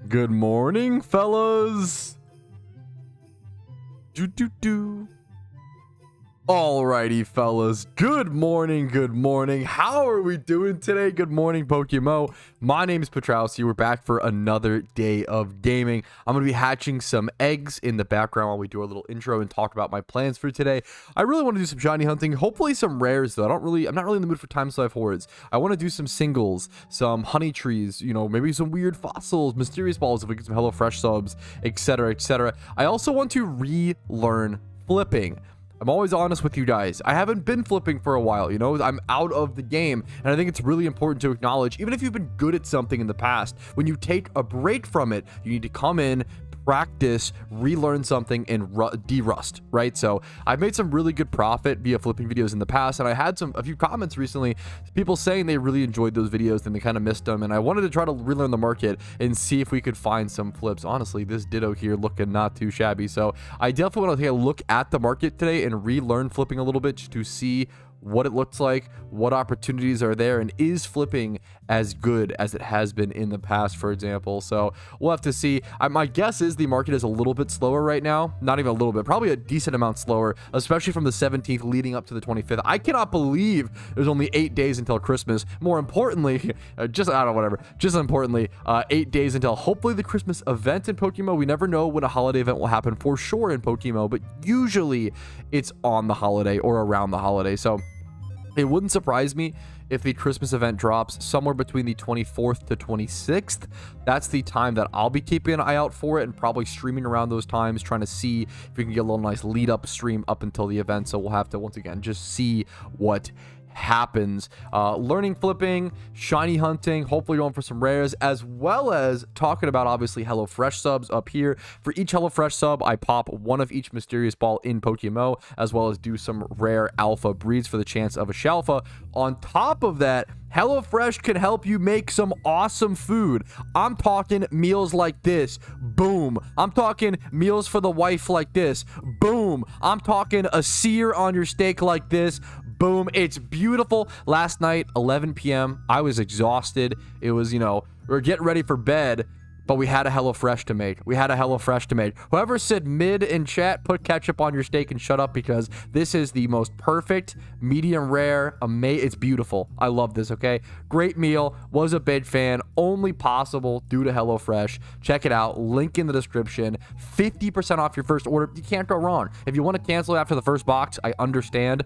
Good morning, fellas. Alrighty, fellas. Good morning. Good morning. How are we doing today? Good morning, PokeMMO. My name is Patrouski. We're back for another day of gaming. I'm going to be hatching some eggs in the background while we do our little intro and talk about my plans for today. I really want to do some shiny hunting, hopefully some rares, though. I'm not really in the mood for time life hordes. I want to do some singles, some honey trees, you know, maybe some weird fossils, mysterious balls if we get some HelloFresh subs, etc., etc. I also want to relearn flipping. I'm always honest with you guys. I haven't been flipping for a while, you know? I'm out of the game, and I think it's really important to acknowledge, even if you've been good at something in the past, when you take a break from it, you need to come in, practice, relearn something, and de-rust, right? So I've made some really good profit via flipping videos in the past, and I had a few comments recently, people saying they really enjoyed those videos and they kind of missed them, and I wanted to try to relearn the market and see if we could find some flips. Honestly, this Ditto here looking not too shabby, so I definitely want to take a look at the market today and relearn flipping a little bit just to see what it looks like, what opportunities are there, and is flipping as good as it has been in the past, for example. So we'll have to see. My guess is the market is a little bit slower right now. Not even a little bit, probably a decent amount slower, especially from the 17th leading up to the 25th. I cannot believe there's only 8 days until Christmas. More importantly, just 8 days until hopefully the Christmas event in PokeMMO. We never know when a holiday event will happen for sure in PokeMMO, but usually it's on the holiday or around the holiday. So it wouldn't surprise me if the Christmas event drops somewhere between the 24th to 26th. That's the time that I'll be keeping an eye out for it and probably streaming around those times, trying to see if we can get a little nice lead up stream up until the event. So we'll have to, once again, just see what happens. Learning flipping, shiny hunting, hopefully going for some rares, as well as talking about obviously HelloFresh subs up here. For each HelloFresh sub, I pop one of each mysterious ball in PokeMMO, as well as do some rare alpha breeds for the chance of a Shalfa. On top of that, HelloFresh can help you make some awesome food. I'm talking meals like this. Boom. I'm talking meals for the wife like this. Boom. I'm talking a sear on your steak like this. Boom. It's beautiful. Last night, 11 p.m., I was exhausted. It was, you know, we were getting ready for bed, but we had a HelloFresh to make. Whoever said mid in chat, put ketchup on your steak and shut up, because this is the most perfect medium rare. It's beautiful. I love this, okay? Great meal. Was a big fan. Only possible due to HelloFresh. Check it out. Link in the description. 50% off your first order. You can't go wrong. If you want to cancel after the first box, I understand.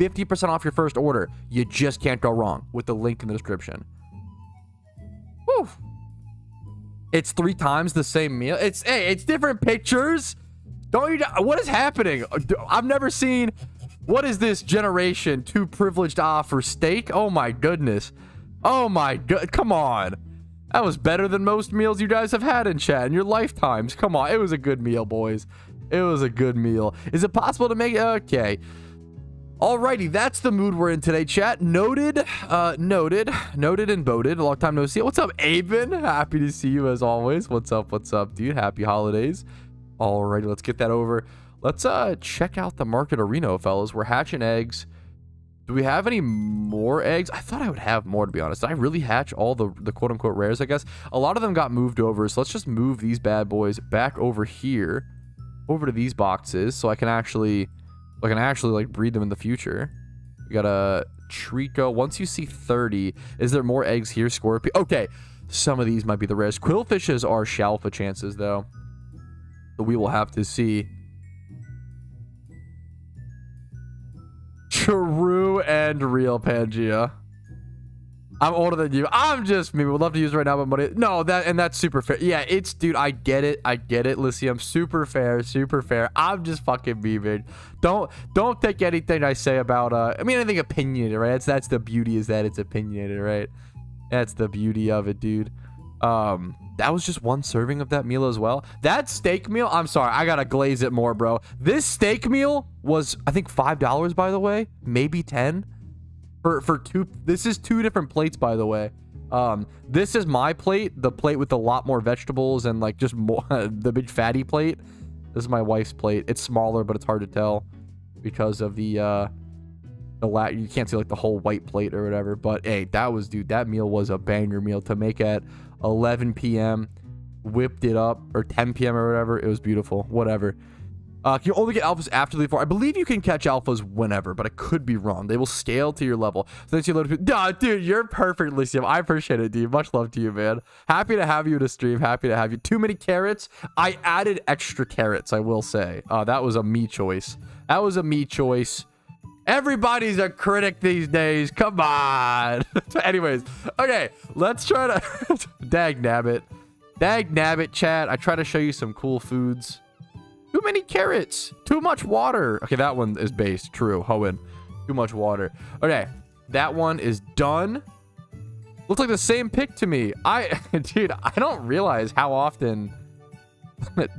50% off your first order. You just can't go wrong with the link in the description. Woo. It's 3 times the same meal. It's different pictures. What is happening? I've never seen. What is this generation? Too privileged for steak? Oh my goodness. Oh my god. Come on. That was better than most meals you guys have had in chat in your lifetimes. Come on. It was a good meal, boys. It was a good meal. Is it possible to make it? Okay. Alrighty, that's the mood we're in today, chat. Noted and voted. Long time no see. What's up, Aben? Happy to see you as always. What's up, dude? Happy holidays. Alrighty, let's get that over. Let's check out the market arena, fellas. We're hatching eggs. Do we have any more eggs? I thought I would have more, to be honest. Did I really hatch all the quote-unquote rares, I guess? A lot of them got moved over, so let's just move these bad boys back over here, over to these boxes, so I can actually like breed them in the future. We got a Trico. Once you see 30, is there more eggs here? Scorpion. Okay, some of these might be the rares. Quillfishes are Shalfa chances, though. So we will have to see. True and real, Pangea. I'm older than you. I'm just me. Would love to use it right now, but money. No, that's super fair. Yeah, it's, dude, I get it, Lycium. Super fair. I'm just fucking memeing. Don't take anything I say about I mean, anything opinionated, right? That's the beauty, is that it's opinionated, right? That's the beauty of it, dude. That was just one serving of that meal as well. That steak meal, I'm sorry, I gotta glaze it more, bro. This steak meal was, I think, $5, by the way, maybe 10 for two. This is 2 different plates, by the way. This is my plate, the plate with a lot more vegetables and like just more the big fatty plate. This is my wife's plate. It's smaller, but it's hard to tell because of the you can't see like the whole white plate or whatever. But hey, that meal was a banger meal to make at 11 p.m. Whipped it up, or 10 p.m. or whatever. It was beautiful. Whatever. Can you only get alphas after level 4? I believe you can catch alphas whenever, but I could be wrong. They will scale to your level. So then you load. Dude, you're perfect, Lycium. I appreciate it, dude. Much love to you, man. Happy to have you in a stream. Happy to have you. Too many carrots. I added extra carrots, I will say. That was a me choice. Everybody's a critic these days. Come on. Anyways, okay, let's try to dag nabbit, chat. I try to show you some cool foods. Too many carrots. Too much water. Okay, that one is based. True. Hoenn. Too much water. Okay, that one is done. Looks like the same pick to me. Dude, I don't realize how often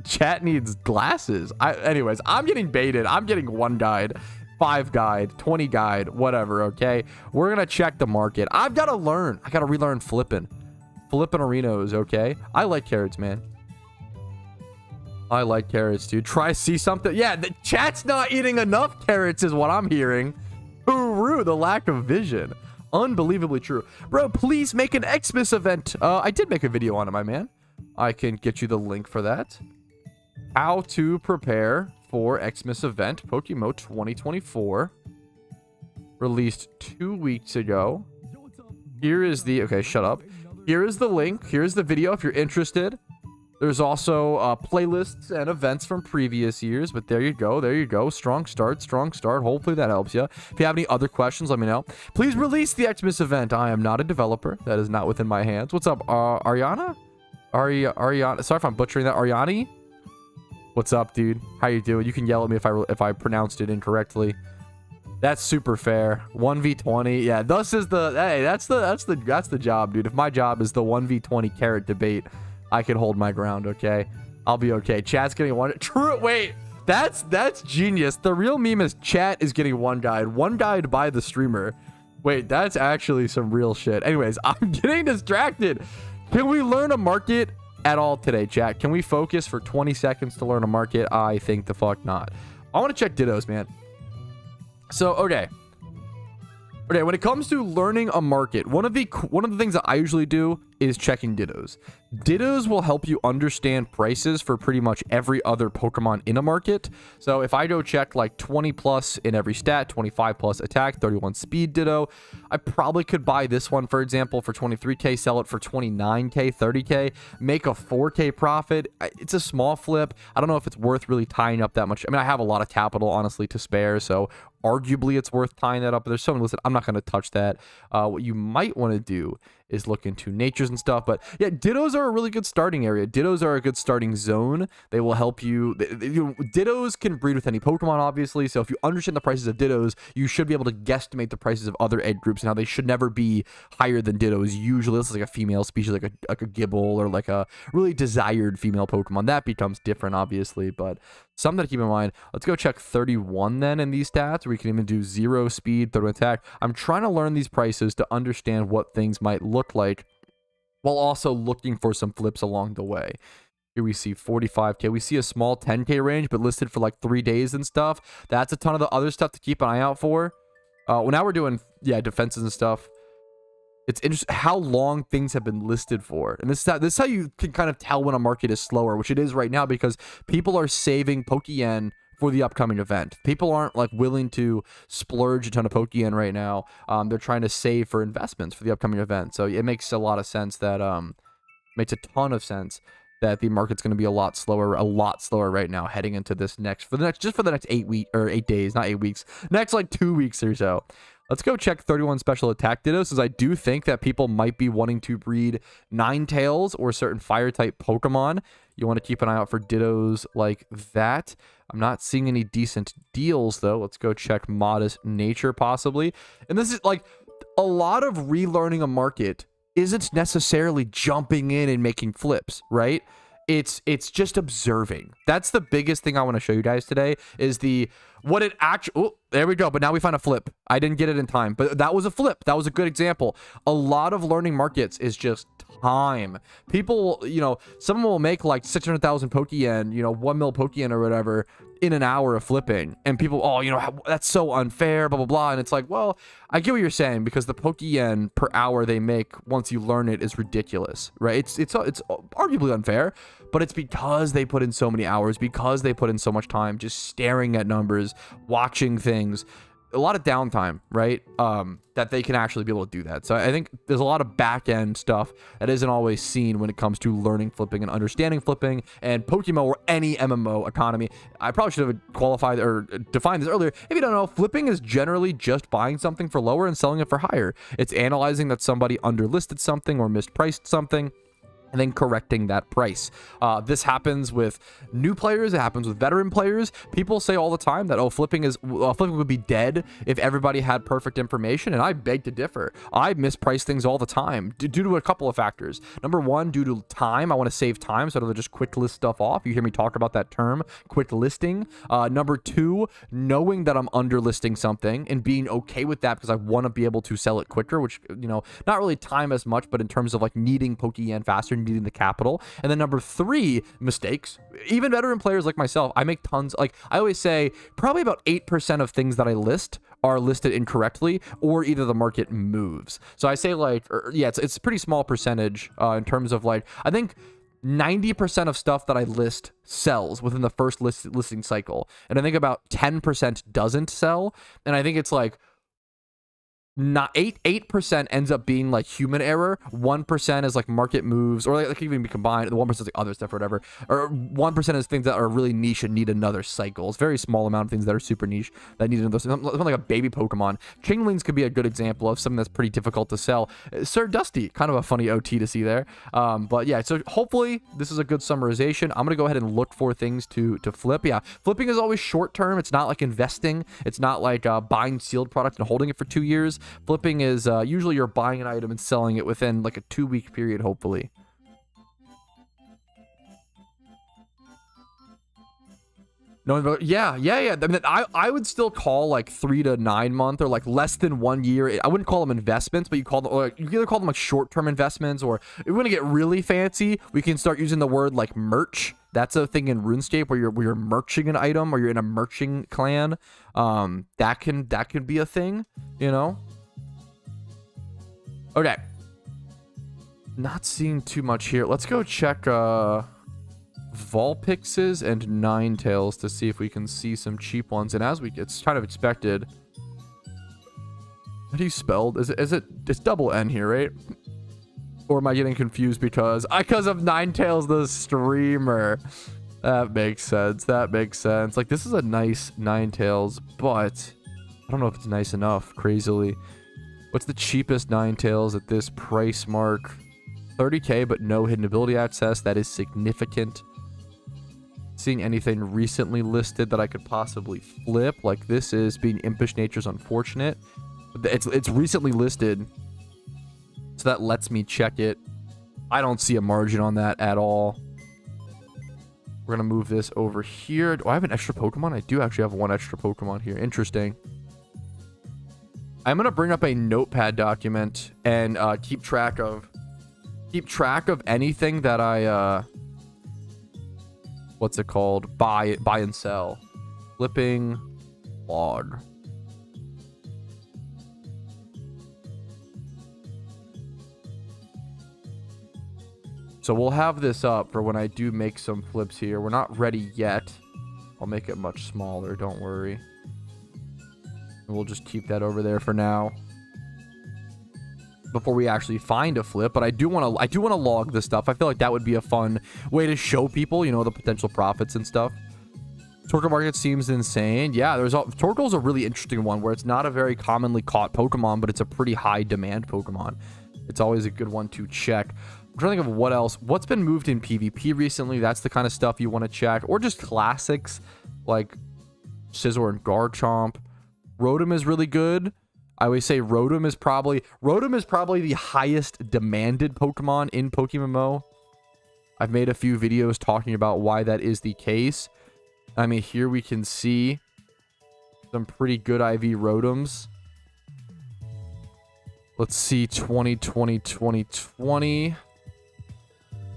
chat needs glasses. Anyways, I'm getting baited. I'm getting 1 guide. 5 guide, 20 guide, whatever, okay? We're gonna check the market. I've got to learn. I gotta relearn flipping arenas, okay? I like carrots, man. I like carrots, dude. Try see something. Yeah, the chat's not eating enough carrots is what I'm hearing. Hooroo, the lack of vision. Unbelievably true. Bro, please make an Xmas event. I did make a video on it, my man. I can get you the link for that. How to prepare for Xmas event, PokeMMO 2024, released 2 weeks ago. Here is the, okay, shut up. Here is the link. Here's the video if you're interested. There's also playlists and events from previous years, but there you go. Strong start. Hopefully that helps you. If you have any other questions, let me know. Please release the Xmas event. I am not a developer. That is not within my hands. What's up, Ariana? Ariana. Sorry if I'm butchering that. Ariani? What's up, dude? How you doing? You can yell at me if I pronounced it incorrectly. That's super fair. 1v20. Yeah, this is the, hey, that's the job, dude. If my job is the 1v20 carrot debate, I can hold my ground, okay? I'll be okay. Chat's getting 1. True. Wait. That's genius. The real meme is chat is getting 1 guide. 1 guide by the streamer. Wait, that's actually some real shit. Anyways, I'm getting distracted. Can we learn a market at all today, chat? Can we focus for 20 seconds to learn a market? I think the fuck not. I want to check dittos, man. So, okay, when it comes to learning a market, one of the things that I usually do is checking dittos. Dittos will help you understand prices for pretty much every other Pokemon in a market. So if I go check like 20 plus in every stat, 25 plus attack, 31 speed ditto, I probably could buy this one, for example, for 23k, sell it for 29k, 30k, make a 4k profit. It's a small flip. I don't know if it's worth really tying up that much. I mean, I have a lot of capital, honestly, to spare, so arguably it's worth tying that up. But there's so many listed. I'm not going to touch that. What you might want to do is look into natures and stuff. But yeah, Dittos are a really good starting area. Dittos are a good starting zone. They will help you. Dittos can breed with any Pokemon, obviously. So if you understand the prices of Dittos, you should be able to guesstimate the prices of other egg groups and how they should never be higher than Dittos. Usually, this is like a female species, like a Gibble or like a really desired female Pokemon. That becomes different, obviously, but something to keep in mind. Let's go check 31 then in these stats. We can even do 0 speed, 30 attack. I'm trying to learn these prices to understand what things might look like while also looking for some flips along the way. Here we see 45k. We see a small 10k range, but listed for like 3 days and stuff. That's a ton of the other stuff to keep an eye out for. Well, now we're doing, yeah, defenses and stuff. It's interesting how long things have been listed for. And this is how you can kind of tell when a market is slower, which it is right now, because people are saving Pokeyen for the upcoming event. People aren't like willing to splurge a ton of Pokeyen right now. They're trying to save for investments for the upcoming event. So it makes a lot of sense that makes a ton of sense that the market's going to be a lot slower right now heading into this next for the next 8 days, not 8 weeks, next like 2 weeks or so. Let's go check 31 special attack Dittos, as I do think that people might be wanting to breed Ninetales or certain fire type Pokemon. You want to keep an eye out for Dittos like that. I'm not seeing any decent deals though. Let's go check Modest Nature possibly. And this is like a lot of relearning a market isn't necessarily jumping in and making flips, right? It's just observing. That's the biggest thing I want to show you guys today is what it actually. Oh, there we go. But now we find a flip. I didn't get it in time, but that was a flip. That was a good example. A lot of learning markets is just time. People, someone will make like 600,000 Pokeyen, 1 mil Pokeyen or whatever in an hour of flipping, and people, that's so unfair, blah blah blah. And it's like, well, I get what you're saying, because the Pokeyen per hour they make once you learn it is ridiculous, right? It's arguably unfair, but it's because they put in so many hours, because they put in so much time just staring at numbers, watching things, a lot of downtime, right? That they can actually be able to do that. So I think there's a lot of back end stuff that isn't always seen when it comes to learning flipping and understanding flipping and PokeMMO or any MMO economy. I probably should have qualified or defined this earlier. If you don't know, flipping is generally just buying something for lower and selling it for higher. It's analyzing that somebody underlisted something or mispriced something, and then correcting that price. This happens with new players. It happens with veteran players. People say all the time that, flipping would be dead if everybody had perfect information, and I beg to differ. I misprice things all the time due to a couple of factors. Number one, due to time. I want to save time, so I don't just quick list stuff off. You hear me talk about that term, quick listing. Number two, knowing that I'm underlisting something and being okay with that because I want to be able to sell it quicker, which, not really time as much, but in terms of like needing Pokeyen faster, needing the capital. And then number three, mistakes. Even veteran players like myself, I make tons. Like I always say, probably about 8% of things that I list are listed incorrectly, or either the market moves. So I say it's a pretty small percentage in terms of like, I think 90% of stuff that I list sells within the first listing cycle. And I think about 10% doesn't sell. And I think it's like, not 8% ends up being like human error. 1% is like market moves, or like it can even be combined. The 1% is like other stuff or whatever, or 1% is things that are really niche and need another cycle. It's a very small amount of things that are super niche that need another. Something like a baby Pokemon. Changelings could be a good example of something that's pretty difficult to sell. Sir Dusty, kind of a funny OT to see there. But yeah, so hopefully this is a good summarization. I'm gonna go ahead and look for things to flip. Yeah, flipping is always short term. It's not like investing. It's not like buying sealed product and holding it for 2 years. Flipping is usually you're buying an item and selling it within like a 2-week period, hopefully. No, yeah. I mean, I would still call like 3 to 9 month or like less than 1 year. I wouldn't call them investments, but you either call them like short-term investments, or if we want to get really fancy, we can start using the word like merch. That's a thing in RuneScape where you're merching an item, or you're in a merching clan. That can be a thing, Okay. Not seeing too much here. Let's go check Vulpixes and Ninetales to see if we can see some cheap ones. And it's kind of expected. How do you spell? It's double N here, right? Or am I getting confused because of Ninetales the streamer? That makes sense. Like, this is a nice Ninetales, but I don't know if it's nice enough, crazily. What's the cheapest Ninetales at this price mark? 30k, but no hidden ability access. That is significant. Seeing anything recently listed that I could possibly flip, like this is being impish nature's unfortunate. It's recently listed, so that lets me check it. I don't see a margin on that at all. We're gonna move this over here. Do I have an extra Pokemon? I do actually have one extra Pokemon here. Interesting. I'm gonna bring up a notepad document and keep track of anything that I what's it called? Buy and sell. Flipping log. So we'll have this up for when I do make some flips here. We're not ready yet. I'll make it much smaller, don't worry. And we'll just keep that over there for now, before we actually find a flip. But I do want to log this stuff. I feel like that would be a fun way to show people, you know, the potential profits and stuff. Torkoal market seems insane. Yeah, Torkoal's a really interesting one where it's not a very commonly caught Pokemon, but it's a pretty high demand Pokemon. It's always a good one to check. I'm trying to think of what else. What's been moved in PvP recently? That's the kind of stuff you want to check. Or just classics like Scizor and Garchomp. Rotom is really good. I always say Rotom is probably the highest demanded Pokemon in PokeMMO. I've made a few videos talking about why that is the case. I mean, here we can see some pretty good IV Rotoms. Let's see 2020, 2020.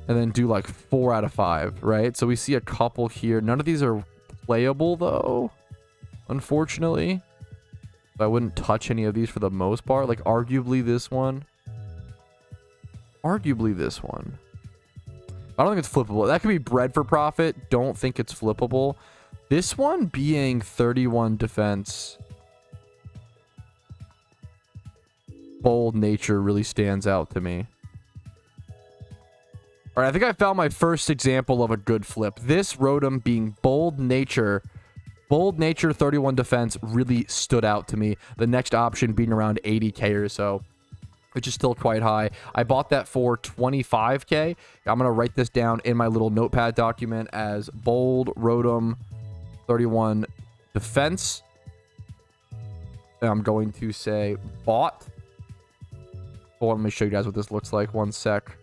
And then do like 4 out of 5, right? So we see a couple here. None of these are playable though, unfortunately. I wouldn't touch any of these for the most part. Like arguably this one. Arguably this one. I don't think it's flippable. That could be bred for profit. Don't think it's flippable. This one being 31 defense. Bold nature really stands out to me. All right, I think I found my first example of a good flip. This Rotom being bold nature 31 defense really stood out to me. The next option being around 80k or so, which is still quite high. I bought that for 25k. I'm gonna write this down in my little notepad document as bold Rotom 31 defense. And I'm going to say bought. Well, let me show you guys what this looks like. One sec.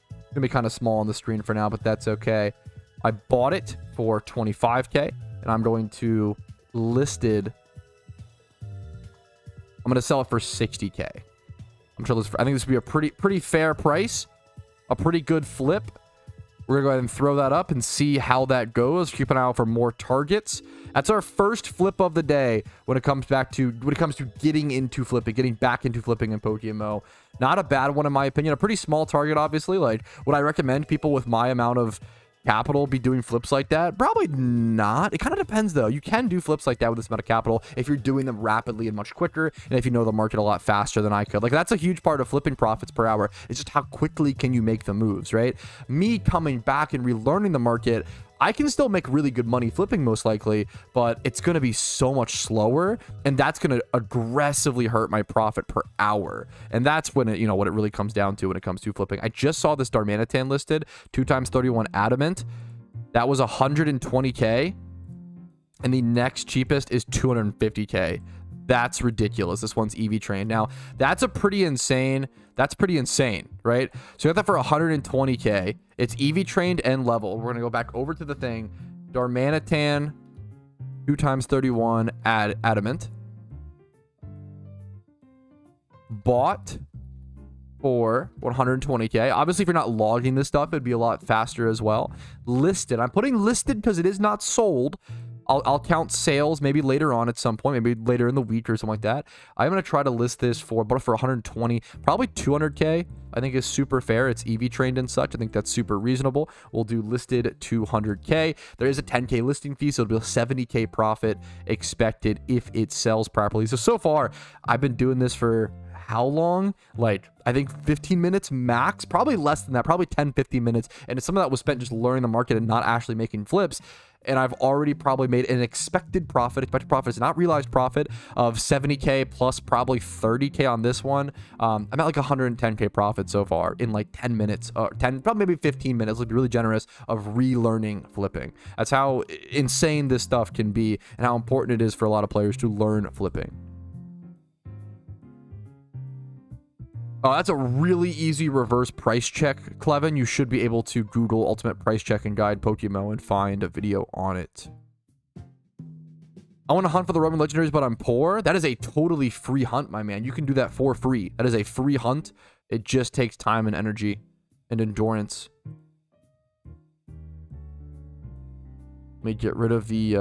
It's gonna be kind of small on the screen for now, but that's okay. I bought it for 25k, and I'm going to listed. I'm gonna sell it for 60k. I'm sure this. I think this would be a pretty fair price, a pretty good flip. We're gonna go ahead and throw that up and see how that goes. Keep an eye out for more targets. That's our first flip of the day when it comes to getting into flipping, getting back into flipping in PokeMMO. Not a bad one in my opinion. A pretty small target, obviously. Like, would I recommend people with my amount of capital be doing flips like that? Probably not. It kind of depends though. You can do flips like that with this amount of capital if you're doing them rapidly and much quicker, and if you know the market a lot faster than I could. Like, that's a huge part of flipping profits per hour. It's just how quickly can you make the moves, right? Me coming back and relearning the market, I can still make really good money flipping most likely, but it's going to be so much slower, and that's going to aggressively hurt my profit per hour. And that's when it, you know, what it really comes down to when it comes to flipping. I just saw this Darmanitan listed, 2x31 adamant. That was 120k, and the next cheapest is 250k. That's ridiculous. This one's EV trained. Now, that's pretty insane, right? So you got that for 120k. It's EV trained and level. We're going to go back over to the thing. Darmanitan, 2x31 adamant. Bought for 120k. Obviously, if you're not logging this stuff, it'd be a lot faster as well. Listed. I'm putting listed because it is not sold. I'll count sales maybe later on at some point, maybe later in the week or something like that. I'm going to try to list this for 120, probably 200k. I think is super fair. It's EV trained and such. I think that's super reasonable. We'll do listed 200k. There is a 10k listing fee, so it'll be a 70k profit expected if it sells properly. So far, I've been doing this for how long, like I think 15 minutes max, probably less than that, probably 10-15 minutes, and some of that was spent just learning the market and not actually making flips. And I've already probably made an expected profit is not realized profit, of 70k plus probably 30k on this one. I'm at like 110k profit so far in like 10 minutes, or 10, probably maybe 15 minutes. Let's be really generous, of relearning flipping. That's how insane this stuff can be, and how important it is for a lot of players to learn flipping. Oh, that's a really easy reverse price check, Clevin. You should be able to Google Ultimate Price Check and Guide PokeMMO and find a video on it. I want to hunt for the Roman legendaries, but I'm poor. That is a totally free hunt, my man. You can do that for free. That is a free hunt. It just takes time and energy and endurance. Let me get rid of the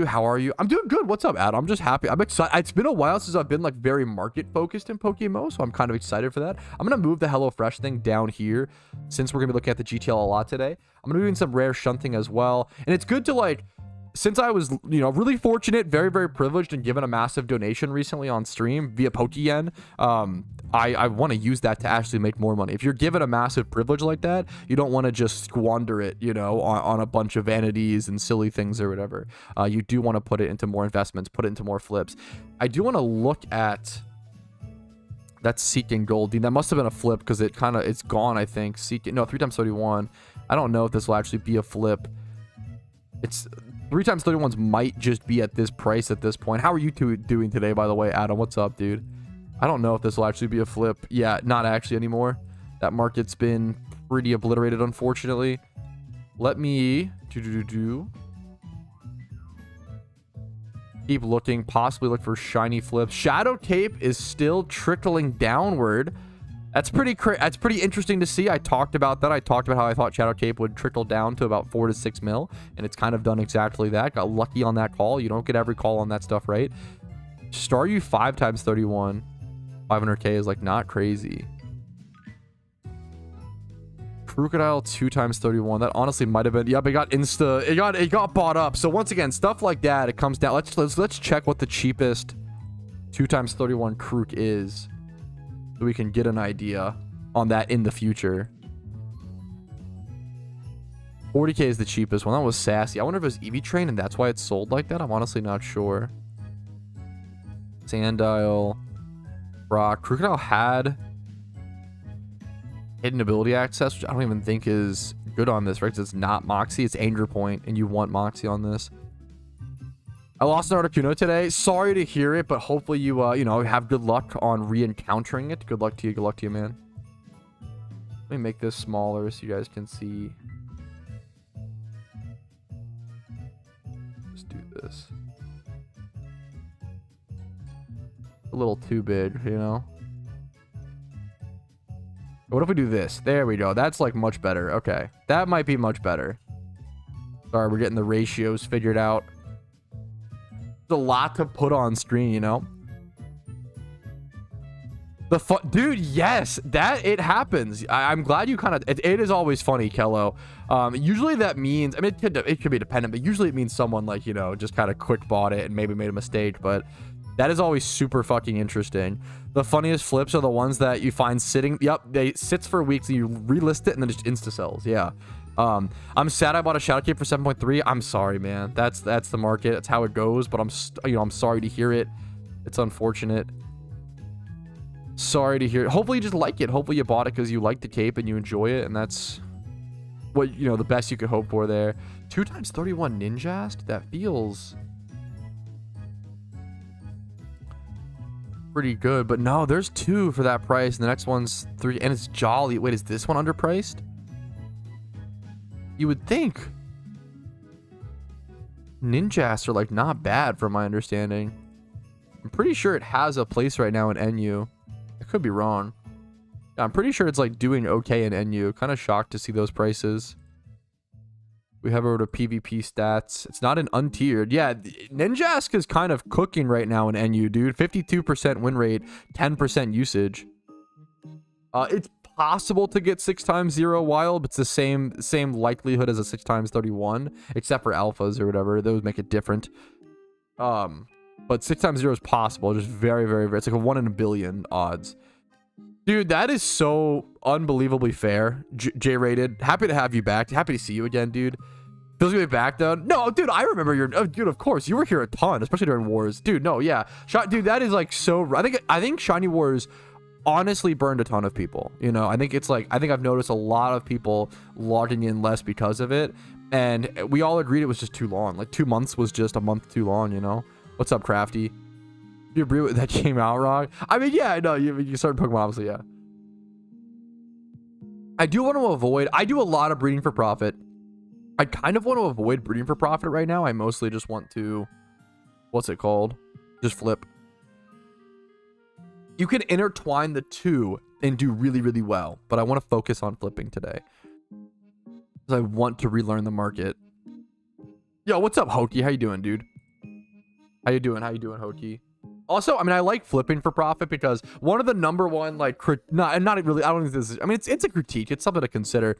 how are you? I'm doing good. What's up, Adam? I'm just happy. I'm excited. It's been a while since I've been like very market focused in PokeMMO, so I'm kind of excited for that. I'm gonna move the HelloFresh thing down here since we're gonna be looking at the GTL a lot today. I'm gonna be doing some rare shunting as well, and it's good to like, since I was, you know, really fortunate, very, very privileged, and given a massive donation recently on stream via Pokeyen, I want to use that to actually make more money. If you're given a massive privilege like that, you don't want to just squander it, you know, on a bunch of vanities and silly things or whatever. You do want to put it into more investments, put it into more flips. I do want to look at that Seeking Gold. That must have been a flip because it's gone, I think. Seeking, no, 3 times 31. I don't know if this will actually be a flip. It's 3 times 31s might just be at this price at this point. How are you two doing today, by the way, Adam? What's up, dude? I don't know if this will actually be a flip. Yeah, not actually anymore. That market's been pretty obliterated, unfortunately. Let me keep looking, possibly look for shiny flips. Shadow Cape is still trickling downward. That's pretty interesting to see. I talked about that. I talked about how I thought Shadow Cape would trickle down to about 4 to 6 mil, and it's kind of done exactly that. Got lucky on that call. You don't get every call on that stuff, right? Staryu 5 times 31, 500k is like not crazy. Crocodile 2 times 31. That honestly might have been, yep, it got it got bought up. So once again, stuff like that, it comes down. Let's check what the cheapest 2 times 31 Crook is, so we can get an idea on that in the future. 40k is the cheapest one. That was sassy. I wonder if it was EV Train and that's why it's sold like that. I'm honestly not sure. Sandile, Rock. Crocodile had hidden ability access, which I don't even think is good on this, right? Because it's not Moxie, it's Anger Point, and you want Moxie on this. I lost an Articuno today. Sorry to hear it, but hopefully you, you know, have good luck on re-encountering it. Good luck to you. Good luck to you, man. Let me make this smaller so you guys can see. Let's do this. A little too big, you know? What if we do this? There we go. That's like much better. Okay. That might be much better. Sorry, we're getting the ratios figured out. A lot to put on screen, you know. Dude, yes, that it happens. I'm glad you kind of it is always funny, Kello. Usually that means, I mean, it could be dependent, but usually it means someone, like, you know, just kind of quick bought it and maybe made a mistake. But that is always super fucking interesting. The funniest flips are the ones that you find sitting, yep, they sits for weeks and you relist it and then just insta sells. Yeah. I'm sad I bought a Shadow Cape for 7.3. I'm sorry, man. That's the market. That's how it goes. But I'm sorry to hear it. It's unfortunate. Sorry to hear it. Hopefully you just like it. Hopefully you bought it because you like the cape and you enjoy it, and that's what, you know, the best you could hope for there. 2 times 31 Ninjast. That feels pretty good, but no, there's 2 for that price, and the next one's 3, and it's Jolly. Wait, is this one underpriced? You would think Ninjas are like not bad from my understanding. I'm pretty sure it has a place right now in NU. I could be wrong. Yeah, I'm pretty sure it's like doing okay in NU. Kind of shocked to see those prices. We have over to PvP stats. It's not an untiered. Yeah, Ninjask is kind of cooking right now in NU, dude. 52% win rate, 10% usage. It's possible to get 6 times 0 wild, but it's the same likelihood as a 6 times 31, except for alphas or whatever. Those make it different. But but 6 times 0 is possible. Just very, very, very. It's like a 1 in a billion odds. Dude, that is so unbelievably fair. J-rated. Happy to have you back. Happy to see you again, dude. Feels good to be back, though. No, dude, I remember your... Oh, dude, of course. You were here a ton, especially during Wars. Dude, no, yeah. Dude, that is like so... I think Shiny Wars honestly burned a ton of people. You know, I think it's like... I think I've noticed a lot of people logging in less because of it. And we all agreed it was just too long. Like 2 months was just a month too long, you know? What's up, Crafty? You agree with that came out wrong? I mean, yeah, I know. You started Pokemon, obviously, yeah. I do want to avoid... I do a lot of breeding for profit. I kind of want to avoid breeding for profit right now. I mostly just want to... What's it called? Just flip. You can intertwine the two and do really, really well. But I want to focus on flipping today. Because I want to relearn the market. Yo, what's up, Hoki? How you doing, dude? How you doing, Hoki? Also, I mean, I like flipping for profit because one of the number one, like, not really, I don't think this is, I mean, it's a critique. It's something to consider.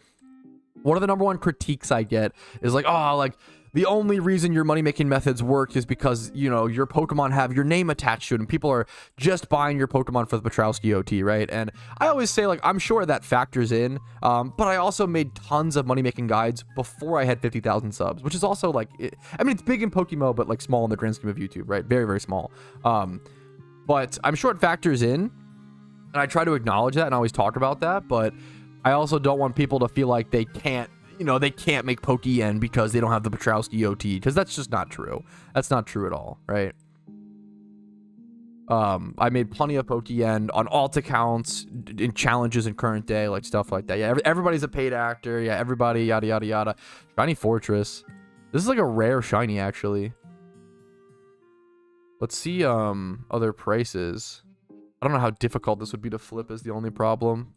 One of the number one critiques I get is like, oh, like, the only reason your money-making methods work is because, you know, your Pokemon have your name attached to it and people are just buying your Pokemon for the Patrouski OT, right? And I always say, like, I'm sure that factors in, but I also made tons of money-making guides before I had 50,000 subs, which is also, like, I mean, it's big in PokeMMO, but, like, small in the grand scheme of YouTube, right? Very, very small. But I'm sure it factors in, and I try to acknowledge that and always talk about that, but I also don't want people to feel like they can't, you know, they can't make Pokeyen because they don't have the Patrouski OT, because that's just not true. That's not true at all, right? I made plenty of Pokeyen on alt accounts, in challenges in current day, like stuff like that. Yeah, everybody's a paid actor. Yeah, everybody, yada, yada, yada. Shiny Fortress. This is like a rare shiny, actually. Let's see other prices. I don't know how difficult this would be to flip is the only problem.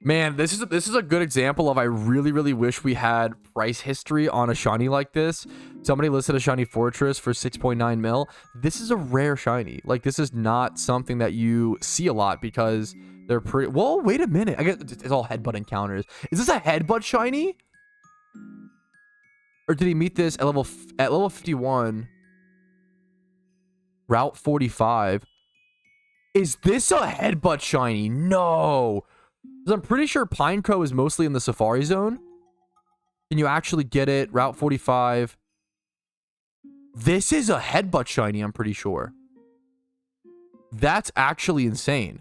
Man, this is a good example of I really, really wish we had price history on a shiny like this. Somebody listed a shiny Fortress for 6.9 mil. This is a rare shiny. Like, this is not something that you see a lot because they're pretty... Whoa, wait a minute. I guess it's all headbutt encounters. Is this a headbutt shiny? Or did he meet this at level 51? Route 45. Is this a headbutt shiny? No. Because I'm pretty sure Pinecrow is mostly in the Safari Zone. Can you actually get it? Route 45. This is a headbutt shiny, I'm pretty sure. That's actually insane.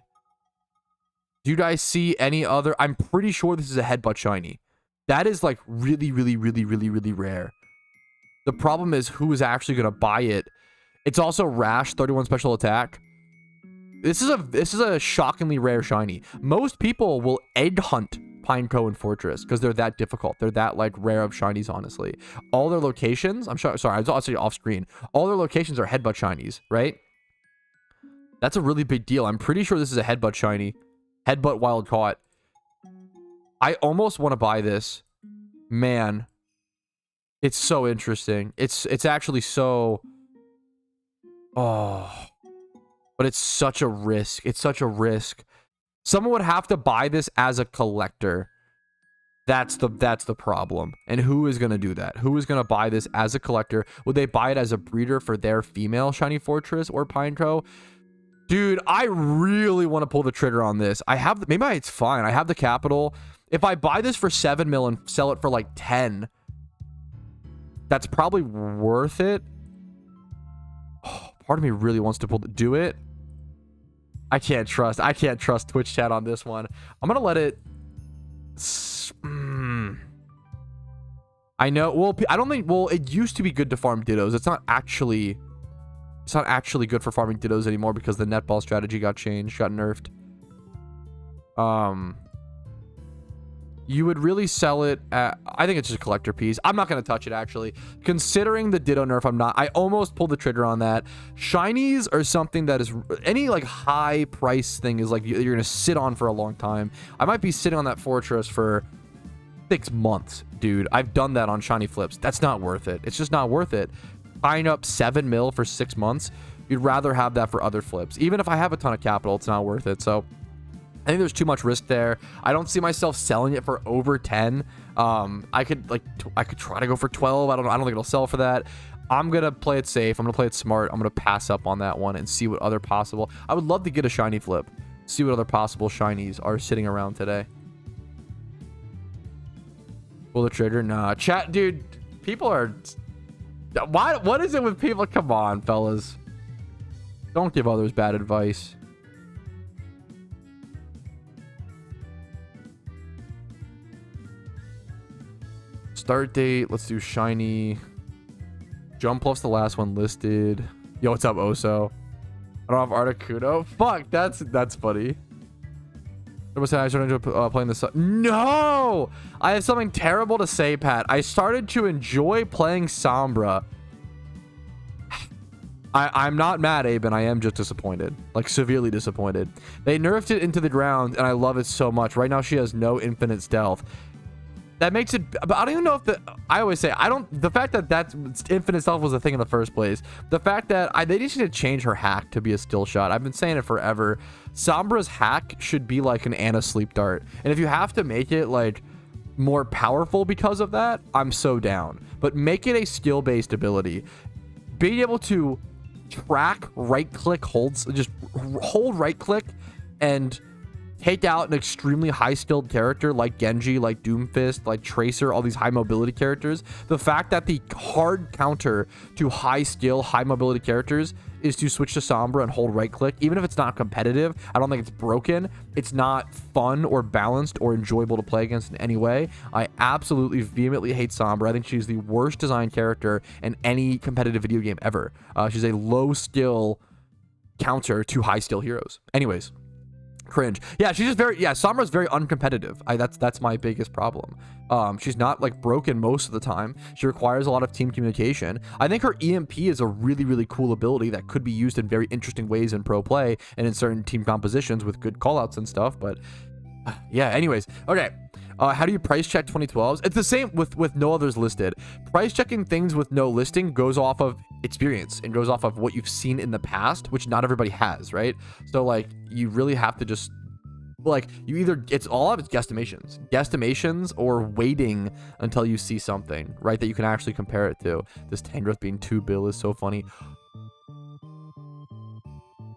Do you guys see any other? I'm pretty sure this is a headbutt shiny. That is like really, really, really, really, really rare. The problem is who is actually going to buy it. It's also Rash, 31 special attack. This is a shockingly rare shiny. Most people will egg hunt Pinecrow and Fortress because they're that difficult. They're that like rare of shinies, honestly. All their locations, sorry, I was also off screen. All their locations are headbutt shinies, right? That's a really big deal. I'm pretty sure this is a headbutt shiny. Headbutt wild caught. I almost want to buy this. Man. It's so interesting. It's actually so... Oh... But it's such a risk. It's such a risk. Someone would have to buy this as a collector. That's the problem. And who is going to do that? Who is going to buy this as a collector? Would they buy it as a breeder for their female Shiny Fortress or Pinecrow? Dude, I really want to pull the trigger on this. I have... Maybe it's fine. I have the capital. If I buy this for 7 mil and sell it for like 10, that's probably worth it. Oh, part of me really wants to do it. I can't trust Twitch chat on this one. I'm gonna let it. I know. Well, I don't think. Well, it used to be good to farm Dittos. It's not actually good for farming Dittos anymore because the netball strategy got changed, got nerfed. You would really sell it at... I think it's just a collector piece. I'm not going to touch it, actually. Considering the Ditto nerf, I'm not. I almost pulled the trigger on that. Shinies are something that is... Any, like, high price thing is, like, you're going to sit on for a long time. I might be sitting on that Fortress for 6 months, dude. I've done that on shiny flips. That's not worth it. It's just not worth it. Buying up 7 mil for 6 months, you'd rather have that for other flips. Even if I have a ton of capital, it's not worth it. So... I think there's too much risk there. I don't see myself selling it for over 10. I could try to go for 12. I don't think it'll sell for that. I'm gonna play it safe. I'm gonna play it smart. I'm gonna pass up on that one and see what other possible. I would love to get a shiny flip. See what other possible shinies are sitting around today. Pull the trigger? Nah. Chat, dude. People are... Why? What is it with people? Come on, fellas. Don't give others bad advice. Start date. Let's do shiny. Jump plus the last one listed. Yo, what's up, Oso? I don't have Articuno. Fuck, that's funny. I started playing this. No! I have something terrible to say, Pat. I started to enjoy playing Sombra. I'm not mad, Abe, and I am just disappointed. Like, severely disappointed. They nerfed it into the ground, and I love it so much. Right now, she has no infinite stealth. That makes it... But I don't even know if the... I always say, I don't... The fact that that's infinite stealth was a thing in the first place. The fact that... they just need to change her hack to be a still shot. I've been saying it forever. Sombra's hack should be like an Ana sleep dart. And if you have to make it, like, more powerful because of that, I'm so down. But make it a skill-based ability. Being able to track, right-click, holds... Just hold right-click and... take out an extremely high-skilled character like Genji, like Doomfist, like Tracer, all these high-mobility characters. The fact that the hard counter to high-skill, high-mobility characters is to switch to Sombra and hold right-click, even if it's not competitive, I don't think it's broken. It's not fun or balanced or enjoyable to play against in any way. I absolutely vehemently hate Sombra. I think she's the worst designed character in any competitive video game ever. She's a low-skill counter to high-skill heroes. Anyways. Cringe. Yeah, she's just very... Yeah, Sombra's very uncompetitive. That's my biggest problem. She's not, like, broken most of the time. She requires a lot of team communication. I think her EMP is a really, really cool ability that could be used in very interesting ways in pro play and in certain team compositions with good callouts and stuff, but... yeah, anyways. Okay. How do you price check 2012s? It's the same with no others listed. Price checking things with no listing goes off of experience and goes off of what you've seen in the past, which not everybody has, right? So like you really have to just like you either it's all of it's guesstimations or waiting until you see something, right, that you can actually compare it to. This Tangrowth being 2 bill is so funny.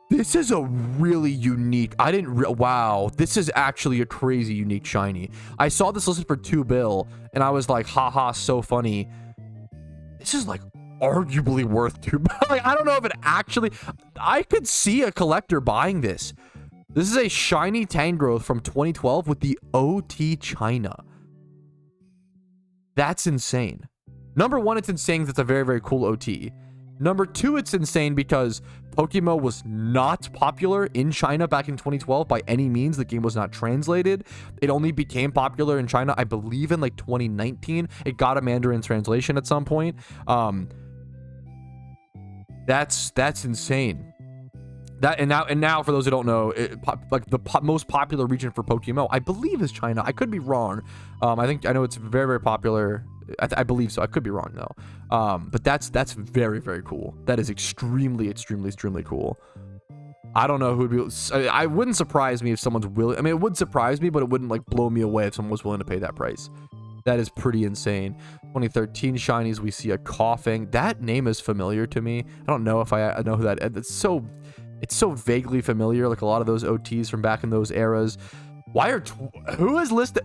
This is a really unique... wow, this is actually a crazy unique shiny. I saw this listed for 2 bill, and I was like, haha, so funny. This is, like, arguably worth 2 bill. Like, I don't know if it actually... I could see a collector buying this. This is a shiny Tangrowth from 2012 with the OT China. That's insane. Number one, it's insane because it's a very, very cool OT. Number two, it's insane because PokeMMO was not popular in China back in 2012 by any means. The game was not translated. It only became popular in China, I believe, in like 2019. It got a Mandarin translation at some point. That's insane. That and now for those who don't know, most popular region for PokeMMO, I believe, is China. I could be wrong. I know it's very, very popular. I believe so. I could be wrong though. But that's very, very cool. That is extremely, extremely, extremely cool. I don't know who would be... I wouldn't surprise me if someone's willing... I mean, it would surprise me, but it wouldn't like blow me away if someone was willing to pay that price. That is pretty insane. 2013 shinies, we see a coughing. That name is familiar to me. I don't know if I know who that is. It's so vaguely familiar, like a lot of those OTs from back in those eras. Who is listed?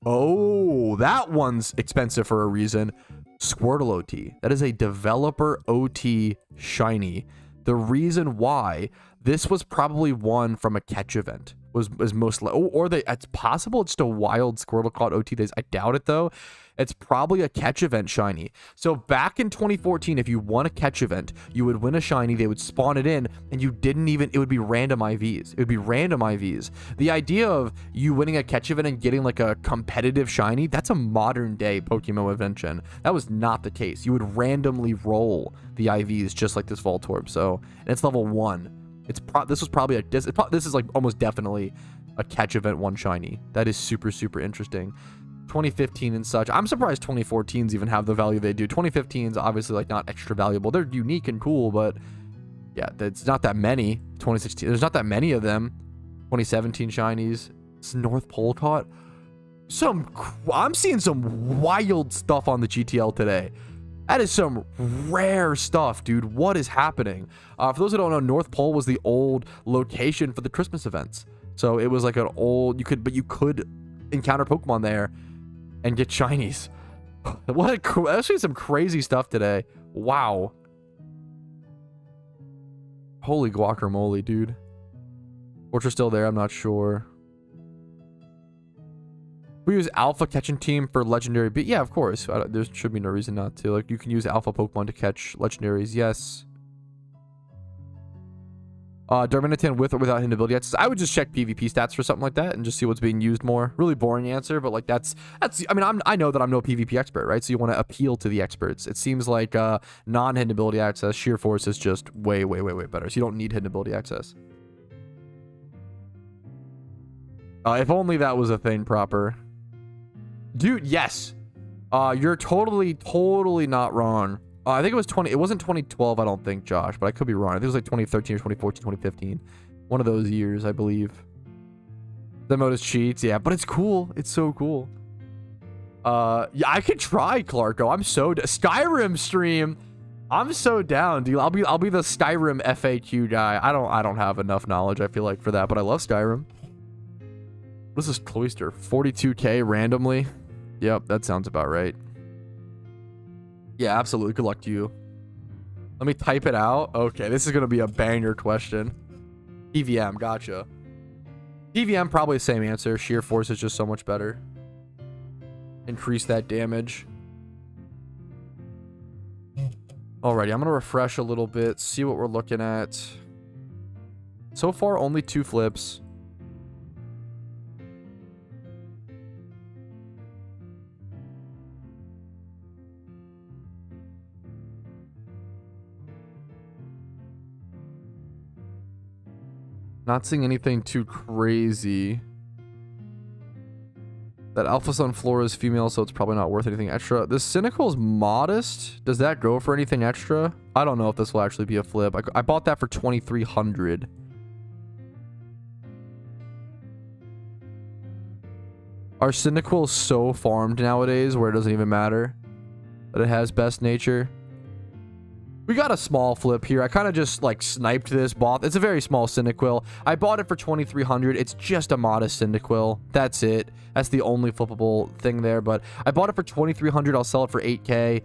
Oh, that one's expensive for a reason. Squirtle OT. That is a developer OT shiny. The reason why, this was probably one from a catch event. Was most it's possible it's just a wild Squirtle caught OT days. I doubt it though. It's probably a catch event shiny. So back in 2014, if you won a catch event, you would win a shiny, they would spawn it in, and it would be random IVs. It would be random IVs. The idea of you winning a catch event and getting like a competitive shiny, that's a modern day Pokemon invention. That was not the case. You would randomly roll the IVs just like this Voltorb. So, and it's level 1. This is like almost definitely a catch event 1 shiny. That is super, super interesting. 2015 and such. I'm surprised 2014s even have the value they do. 2015s obviously like not extra valuable. They're unique and cool, but yeah, it's not that many. 2016, there's not that many of them. 2017 shinies. It's North Pole caught. I'm seeing some wild stuff on the GTL today. That is some rare stuff, dude. What is happening? For those who don't know, North Pole was the old location for the Christmas events. So it was like an old, you could encounter Pokemon there and get shinies. Actually some crazy stuff today. Wow. Holy guacamole, dude. Fortress still there, I'm not sure. We use Alpha Catching Team for Legendary B. Yeah, of course. There should be no reason not to. Like, you can use Alpha Pokemon to catch Legendaries. Yes. Darmanitan with or without hidden ability. I would just check PvP stats for something like that and just see what's being used more. Really boring answer, but like that's. I mean, I know that I'm no PvP expert, right? So you want to appeal to the experts. It seems like non-hidden ability access, Sheer Force is just way better. So you don't need hidden ability access. If only that was a thing proper. Dude, yes. You're totally not wrong. I think it was it wasn't 2012, I don't think, Josh, but I could be wrong. I think it was like 2013 or 2014, 2015. One of those years, I believe. The mode is cheats, yeah, but it's cool. It's so cool. Yeah, I could try, Clarko. I'm so Skyrim stream. I'm so down, dude. I'll be the Skyrim FAQ guy. I don't have enough knowledge, I feel like, for that, but I love Skyrim. What is this cloister? 42k randomly? Yep, that sounds about right. Yeah, absolutely. Good luck to you. Let me type it out. Okay, this is going to be a banger question. PVM, gotcha. PVM, probably the same answer. Sheer Force is just so much better. Increase that damage. Alrighty, I'm going to refresh a little bit, see what we're looking at. So far, only 2 flips. Not seeing anything too crazy. That Alpha Sunflora is female, so it's probably not worth anything extra. This Cynical is modest. Does that go for anything extra? I don't know if this will actually be a flip. I bought that for 2,300. Are Cynicals so farmed nowadays where it doesn't even matter that it has best nature? We got a small flip here. I kind of just like sniped this bot. It's a very small Cyndaquil. I bought it for 2,300. It's just a modest Cyndaquil. That's it. That's the only flippable thing there. But I bought it for 2,300. I'll sell it for 8k.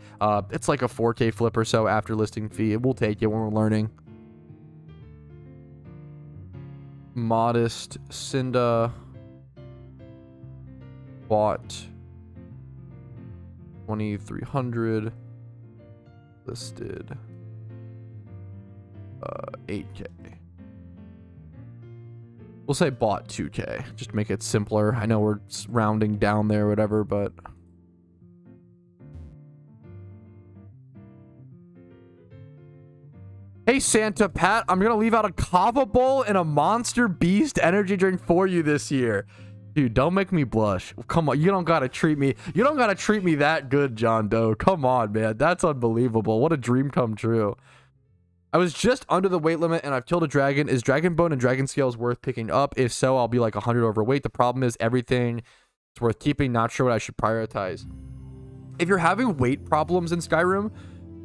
It's like a 4k flip or so after listing fee. We'll take it when we're learning. Modest Cinda. Bought 2,300. Listed 8k. We'll say bought 2k, just to make it simpler. I know we're rounding down there or whatever, but hey Santa Pat, I'm gonna leave out a Kava Bowl and a Monster Beast energy drink for you this year. Dude, don't make me blush. Come on, you don't gotta treat me that good, John Doe. Come on, man. That's unbelievable. What a dream come true. I was just under the weight limit and I've killed a dragon. Is Dragon Bone and Dragon Scales worth picking up? If so, I'll be like 100 overweight. The problem is everything is worth keeping. Not sure what I should prioritize. If you're having weight problems in Skyrim,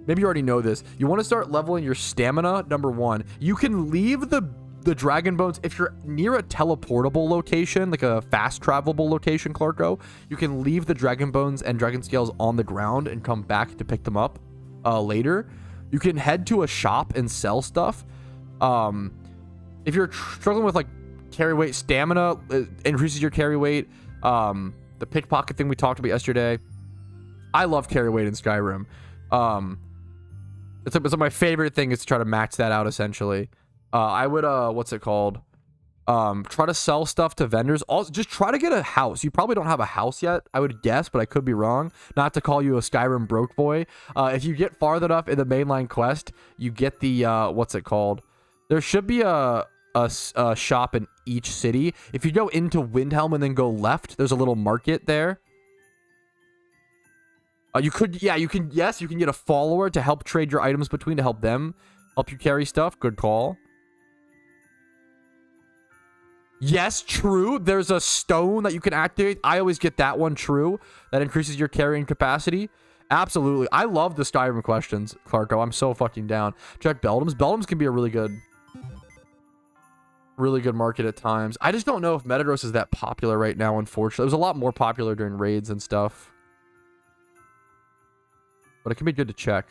maybe you already know this. You want to start leveling your stamina, number 1. You can leave the Dragon Bones if you're near a teleportable location, like a fast travelable location, Clarko. You can leave the Dragon Bones and Dragon Scales on the ground and come back to pick them up later. You can head to a shop and sell stuff. If you're struggling with like carry weight, stamina increases your carry weight. The pickpocket thing we talked about yesterday. I love carry weight in Skyrim. It's my favorite thing is to try to max that out essentially. I would what's it called? Try to sell stuff to vendors. Also, just try to get a house. You probably don't have a house yet, I would guess, but I could be wrong. Not to call you a Skyrim broke boy. If you get far enough in the mainline quest, you get the what's it called? There should be a shop in each city. If you go into Windhelm and then go left, there's a little market there. You can get a follower to help trade your items between, to help them help you carry stuff. Good call. Yes, true. There's a stone that you can activate. I always get that one, true. That increases your carrying capacity. Absolutely. I love the Skyrim questions, Clarko. I'm so fucking down. Check Beldums. Beldums can be a really good market at times. I just don't know if Metagross is that popular right now, unfortunately. It was a lot more popular during raids and stuff. But it can be good to check.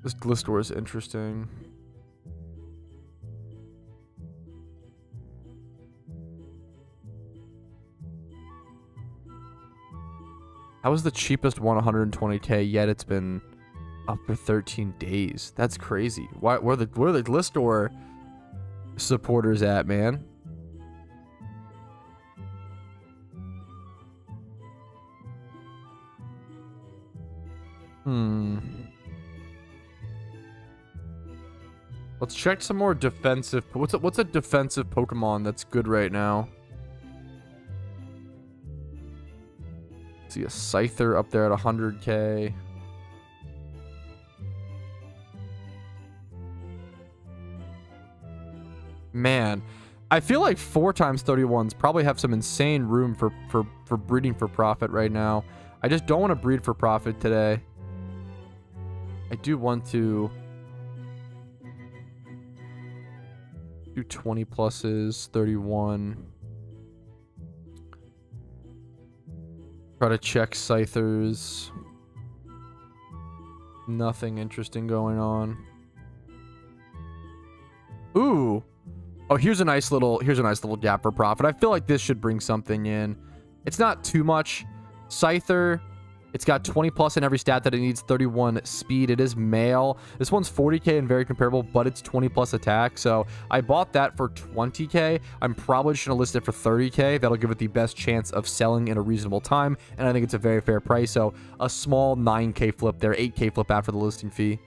This Gliscor is interesting. How was the cheapest one 120k, yet it's been up for 13 days? That's crazy. Where are the Gliscor supporters at, man? Let's check some more defensive. What's a defensive Pokemon that's good right now? See a Scyther up there at 100k. Man, I feel like 4x31s probably have some insane room for breeding for profit right now. I just don't want to breed for profit today. I do want to do 20 pluses, 31. Try to check Scythers. Nothing interesting going on. Ooh. Oh, here's a nice little gap for profit. I feel like this should bring something in. It's not too much. Scyther. It's got 20 plus in every stat that it needs, 31 speed. It is male. This one's 40k and very comparable, but it's 20 plus attack. So I bought that for 20k. I'm probably just going to list it for 30k. That'll give it the best chance of selling in a reasonable time. And I think it's a very fair price. So a small 9k flip there, 8k flip after the listing fee.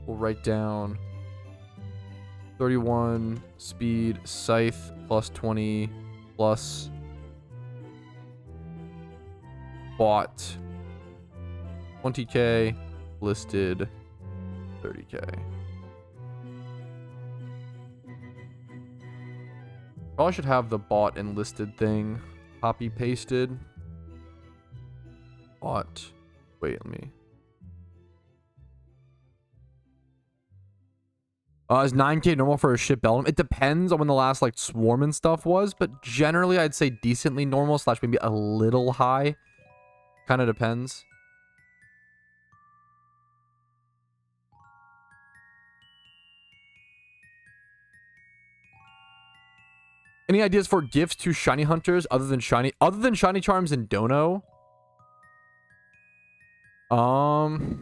We'll write down 31 speed, Scythe plus 20 plus bought 20k, listed 30k. Probably should have the bought and listed thing copy pasted. Bought. Wait, let me. Is 9k normal for a ship element? It depends on when the last like swarm and stuff was, but generally I'd say decently normal / maybe a little high. Kind of depends. Any ideas for gifts to shiny hunters other than shiny charms and dono? Other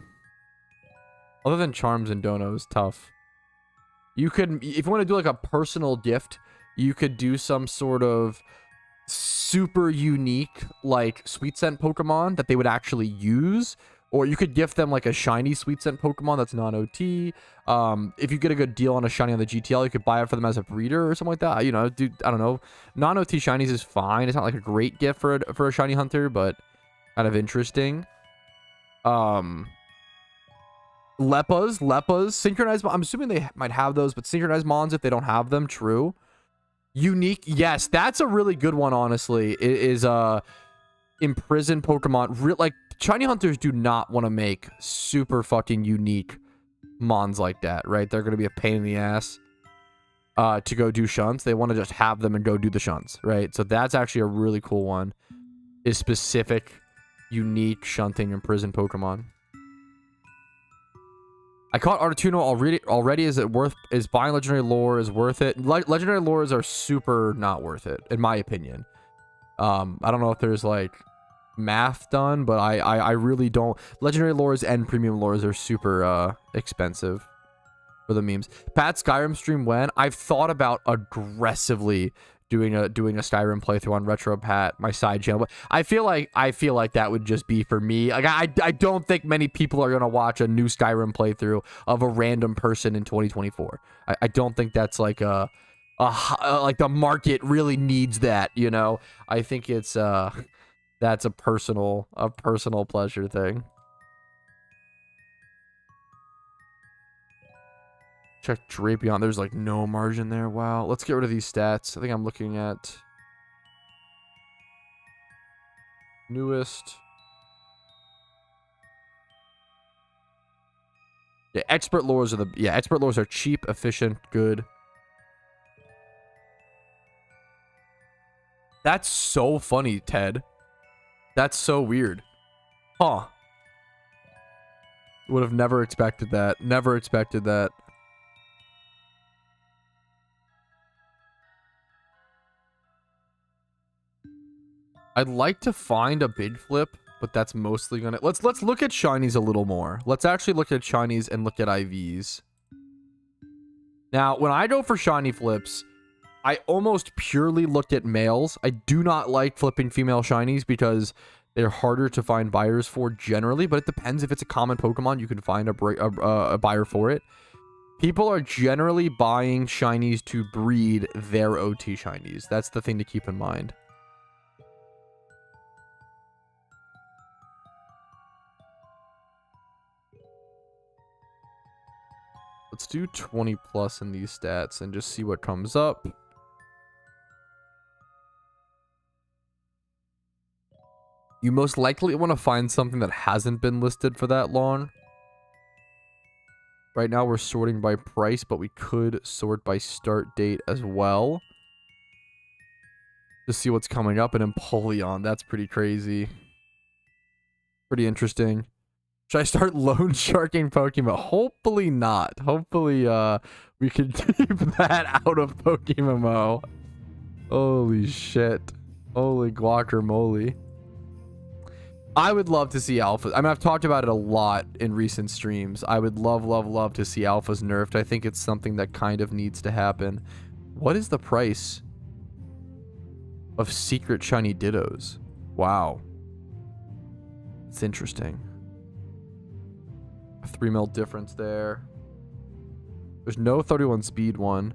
than charms and dono is tough. You could, if you want to do like a personal gift, you could do some sort of super unique like sweet scent Pokemon that they would actually use, or you could gift them like a shiny sweet scent Pokemon that's non-OT. If you get a good deal on a shiny on the GTL, you could buy it for them as a breeder or something like that. You know, dude, I don't know. Non-OT shinies is fine. It's not like a great gift for a shiny hunter, but kind of interesting. Leppas, synchronized. I'm assuming they might have those, but synchronized mons if they don't have them. True. Unique, yes, that's a really good one. Honestly, it is imprisoned Pokemon. Like shiny hunters do not want to make super fucking unique mons like that, right? They're gonna be a pain in the ass to go do shunts. They want to just have them and go do the shunts, right? So that's actually a really cool one. Is specific, unique shunting imprisoned Pokemon. I caught Articuno already. Is it worth? Is buying legendary lore is worth it? Legendary lores are super not worth it, in my opinion. I don't know if there's like math done, but I really don't. Legendary lores and premium lores are super expensive for the memes. Pat, Skyrim stream when? I've thought about aggressively doing a Skyrim playthrough on Retro Pat, my side channel, but I feel like that would just be for me. Like I don't think many people are gonna watch a new Skyrim playthrough of a random person in 2024. I don't think that's like like the market really needs that, you know. I think it's that's a personal pleasure thing. Check Drapion. There's like no margin there. Wow. Let's get rid of these stats. I think I'm looking at newest. Yeah, expert lures are expert lures are cheap, efficient, good. That's so funny, Ted. That's so weird. Huh. Would have never expected that. Never expected that. I'd like to find a big flip, but that's mostly gonna... Let's look at shinies a little more. Let's actually look at shinies and look at IVs. Now, when I go for shiny flips, I almost purely look at males. I do not like flipping female shinies because they're harder to find buyers for generally, but it depends. If it's a common Pokemon, you can find a buyer for it. People are generally buying shinies to breed their OT shinies. That's the thing to keep in mind. Let's do 20 plus in these stats and just see what comes up. You most likely want to find something that hasn't been listed for that long. Right now we're sorting by price, but we could sort by start date as well. To see what's coming up. And Empoleon, that's pretty crazy. Pretty interesting. Should I start loan sharking Pokemon? Hopefully not. Hopefully we can keep that out of PokeMMO. Holy shit. Holy guacamole. I would love to see alphas. I mean, I've talked about it a lot in recent streams. I would love to see alphas nerfed. I think it's something that kind of needs to happen. What is the price of secret shiny Dittos? Wow. It's interesting. A 3 mil difference there. There's no 31 speed one.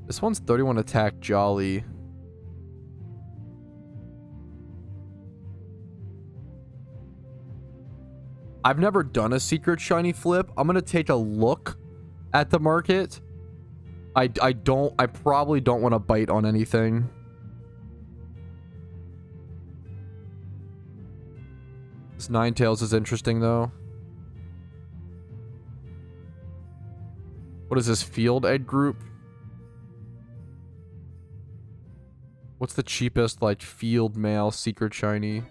This one's 31 attack Jolly. I've never done a secret shiny flip. I'm gonna take a look at the market. I probably don't want to bite on anything. This Ninetales is interesting though. What is this field egg group? What's the cheapest like field male secret shiny?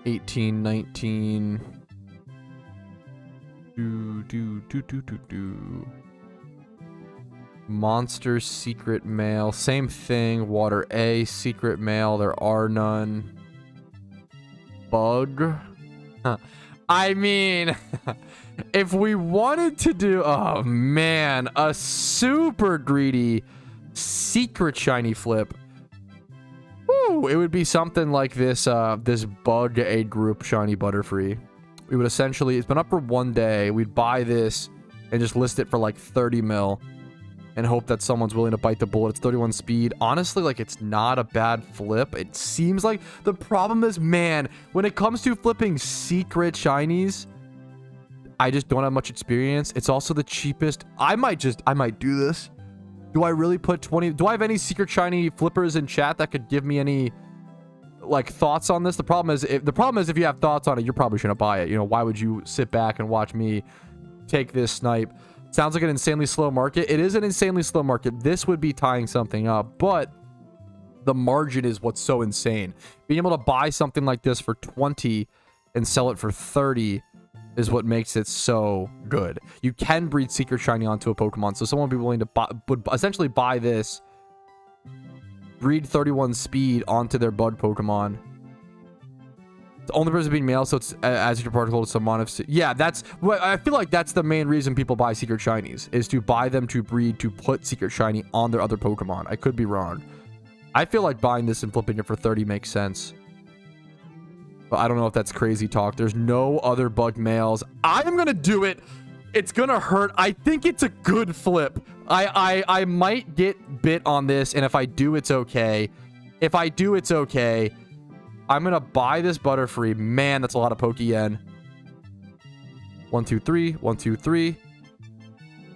18, 19. Monster secret male. Same thing. Water A secret male. There are none. Bug. Huh. I mean, if we wanted to do, oh man, a super greedy secret shiny flip. Woo, it would be something like this this bug egg group shiny Butterfree. We would essentially, it's been up for 1 day. We'd buy this and just list it for like 30 mil and hope that someone's willing to bite the bullet. It's 31 speed. Honestly, like, it's not a bad flip. It seems like the problem is, man, when it comes to flipping secret shinies, I just don't have much experience. It's also the cheapest. I might do this. Do I really put 20? Do I have any secret shiny flippers in chat that could give me any like thoughts on this? The problem is if you have thoughts on it, you're probably shouldn't buy it. You know, why would you sit back and watch me take this snipe? Sounds like an insanely slow market. It is an insanely slow market. This would be tying something up, but the margin is what's so insane. Being able to buy something like this for 20 and sell it for 30 is what makes it so good. You can breed secret shiny onto a Pokemon, so someone would be willing to would essentially buy this, breed 31 speed onto their bug Pokemon. The only person being male, so it's as your particle to someone. Yeah, that's what I feel like. That's the main reason people buy secret shinies, is to buy them to breed to put secret shiny on their other Pokemon. I could be wrong. I feel like buying this and flipping it for 30 makes sense. But I don't know if that's crazy talk. There's no other bug males. I'm gonna do it. It's gonna hurt. I think it's a good flip. I might get bit on this, and if I do, it's okay. If I do, it's okay. I'm gonna buy this Butterfree. Man, that's a lot of Pokeyen. 1, 2, 3. 1, 2, 3.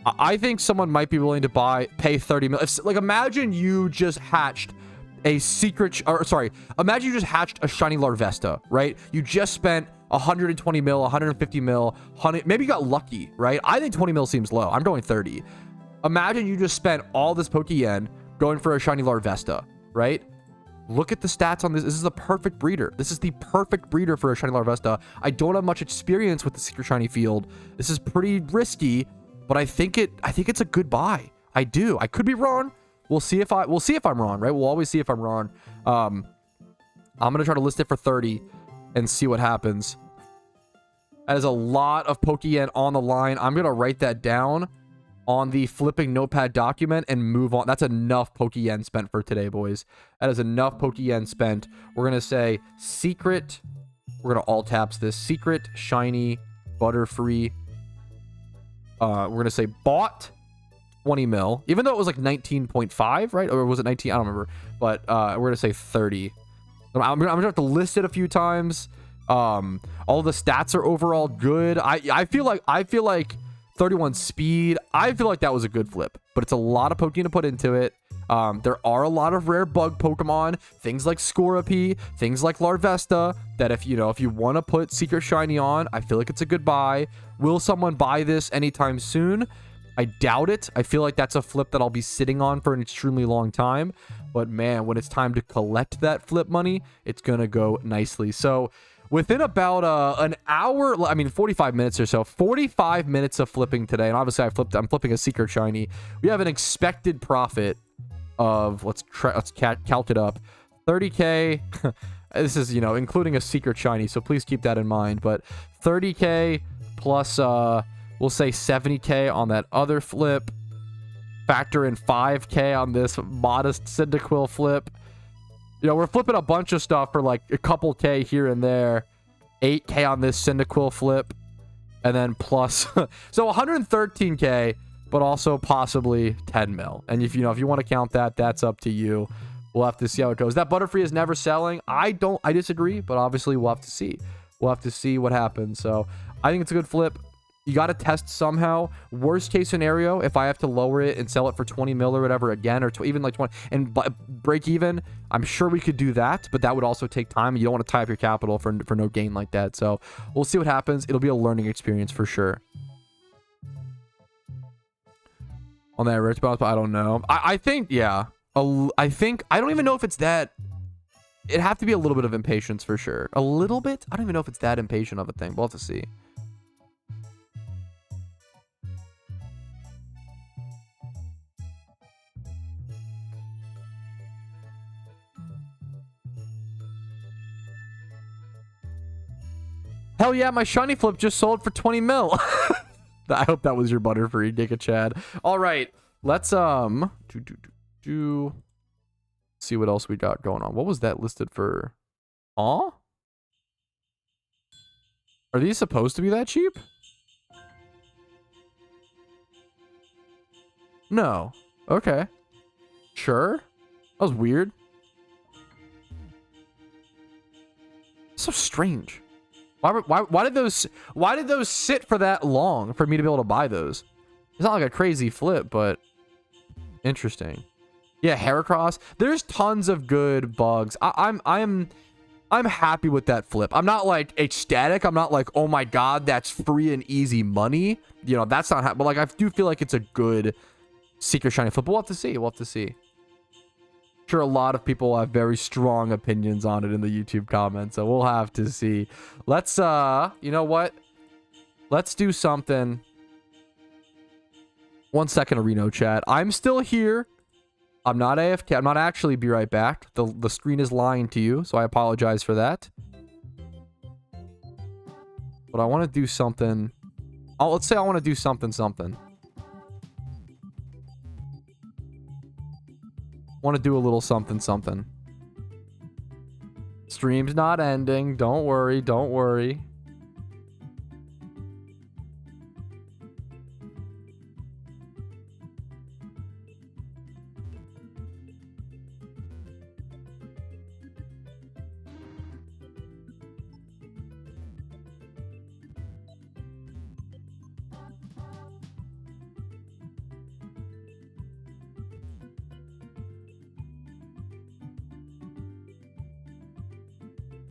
I think someone might be willing to pay 30 mil. Like, imagine you just hatched a secret, or sorry, imagine you just hatched a shiny Larvesta, right? You just spent 120 mil, 150 mil, 100, maybe you got lucky, right? I think 20 mil seems low. I'm going 30. Imagine you just spent all this Pokeyen going for a shiny Larvesta, right? Look at the stats on this. This is the perfect breeder. This is the perfect breeder for a shiny Larvesta. I don't have much experience with the secret shiny field. This is pretty risky, but I think it's a good buy. I do. I could be wrong. We'll see if I'm wrong, right? We'll always see if I'm wrong. I'm gonna try to list it for 30 and see what happens. That is a lot of Pokeyen on the line. I'm gonna write that down on the flipping notepad document and move on. That's enough Pokeyen spent for today, boys. That is enough Pokeyen spent. We're gonna say secret. We're gonna all taps this secret shiny butterfree. We're gonna say bought 20 mil, even though it was like 19.5, right? Or was it 19? I don't remember. But we're gonna say 30. I'm gonna have to list it a few times. All the stats are overall good. I feel like 31 speed. I feel like that was a good flip, but it's a lot of Pokemon to put into it. There are a lot of rare bug Pokemon, things like Scorpy, things like Larvesta, that if you want to put Secret Shiny on, I feel like it's a good buy. Will someone buy this anytime soon? I doubt it. I feel like that's a flip that I'll be sitting on for an extremely long time. But man, when it's time to collect that flip money, it's going to go nicely. So within about an hour, I mean 45 minutes or so, 45 minutes of flipping today, and obviously I'm flipping a secret shiny. We have an expected profit of, let's calc it up, 30k. This is, including a secret shiny, so please keep that in mind. But 30k plus we'll say 70k on that other flip. Factor in 5k on this modest Cyndaquil flip. We're flipping a bunch of stuff for like a couple K here and there. 8k on this Cyndaquil flip. And then plus... so 113k, but also possibly 10 mil. And if you want to count that, that's up to you. We'll have to see how it goes. That Butterfree is never selling. I disagree, but obviously we'll have to see. We'll have to see what happens. So I think it's a good flip. You got to test somehow. Worst case scenario, if I have to lower it and sell it for 20 mil or whatever again, or even like 20 and break even, I'm sure we could do that, but that would also take time. You don't want to tie up your capital for no gain like that. So we'll see what happens. It'll be a learning experience for sure. On that rich bounce, but I don't know. I think, yeah. I don't even know if it's that. It'd have to be a little bit of impatience for sure. A little bit? I don't even know if it's that impatient of a thing. We'll have to see. Hell yeah, my shiny flip just sold for 20 mil. I hope that was your Butterfree, Giga Chad. All right, let's see what else we got going on. What was that listed for? Aw? Are these supposed to be that cheap? No. Okay. Sure. That was weird. So strange. Why did those sit for that long for me to be able to buy those? It's not like a crazy flip, but interesting. Yeah, Heracross. There's tons of good bugs. I'm happy with that flip. I'm not like ecstatic. I'm not like, oh my god, that's free and easy money. That's not. But like, I do feel like it's a good secret shiny flip. We'll have to see. We'll have to see. Sure, a lot of people have very strong opinions on it in the YouTube comments, so we'll have to see. Let's you know what, let's do something. 1 second, Reno chat. I'm still here. I'm not AFK. I'm not actually. Be right back. The screen is lying to you, so I apologize for that. But I want to do something. Let's say I want to do something. Want to do a little something. Stream's not ending. Don't worry.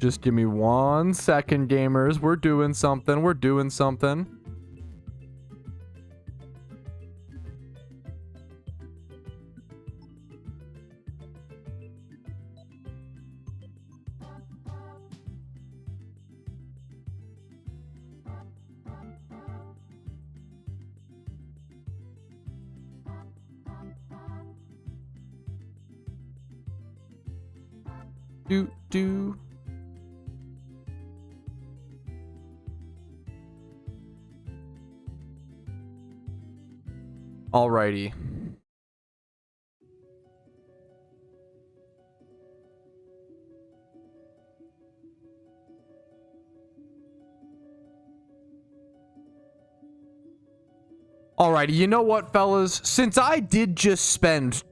Just give me 1 second, gamers. We're doing something. We're doing something. Do. Alrighty. Alrighty, you know what, fellas? Since I did just spend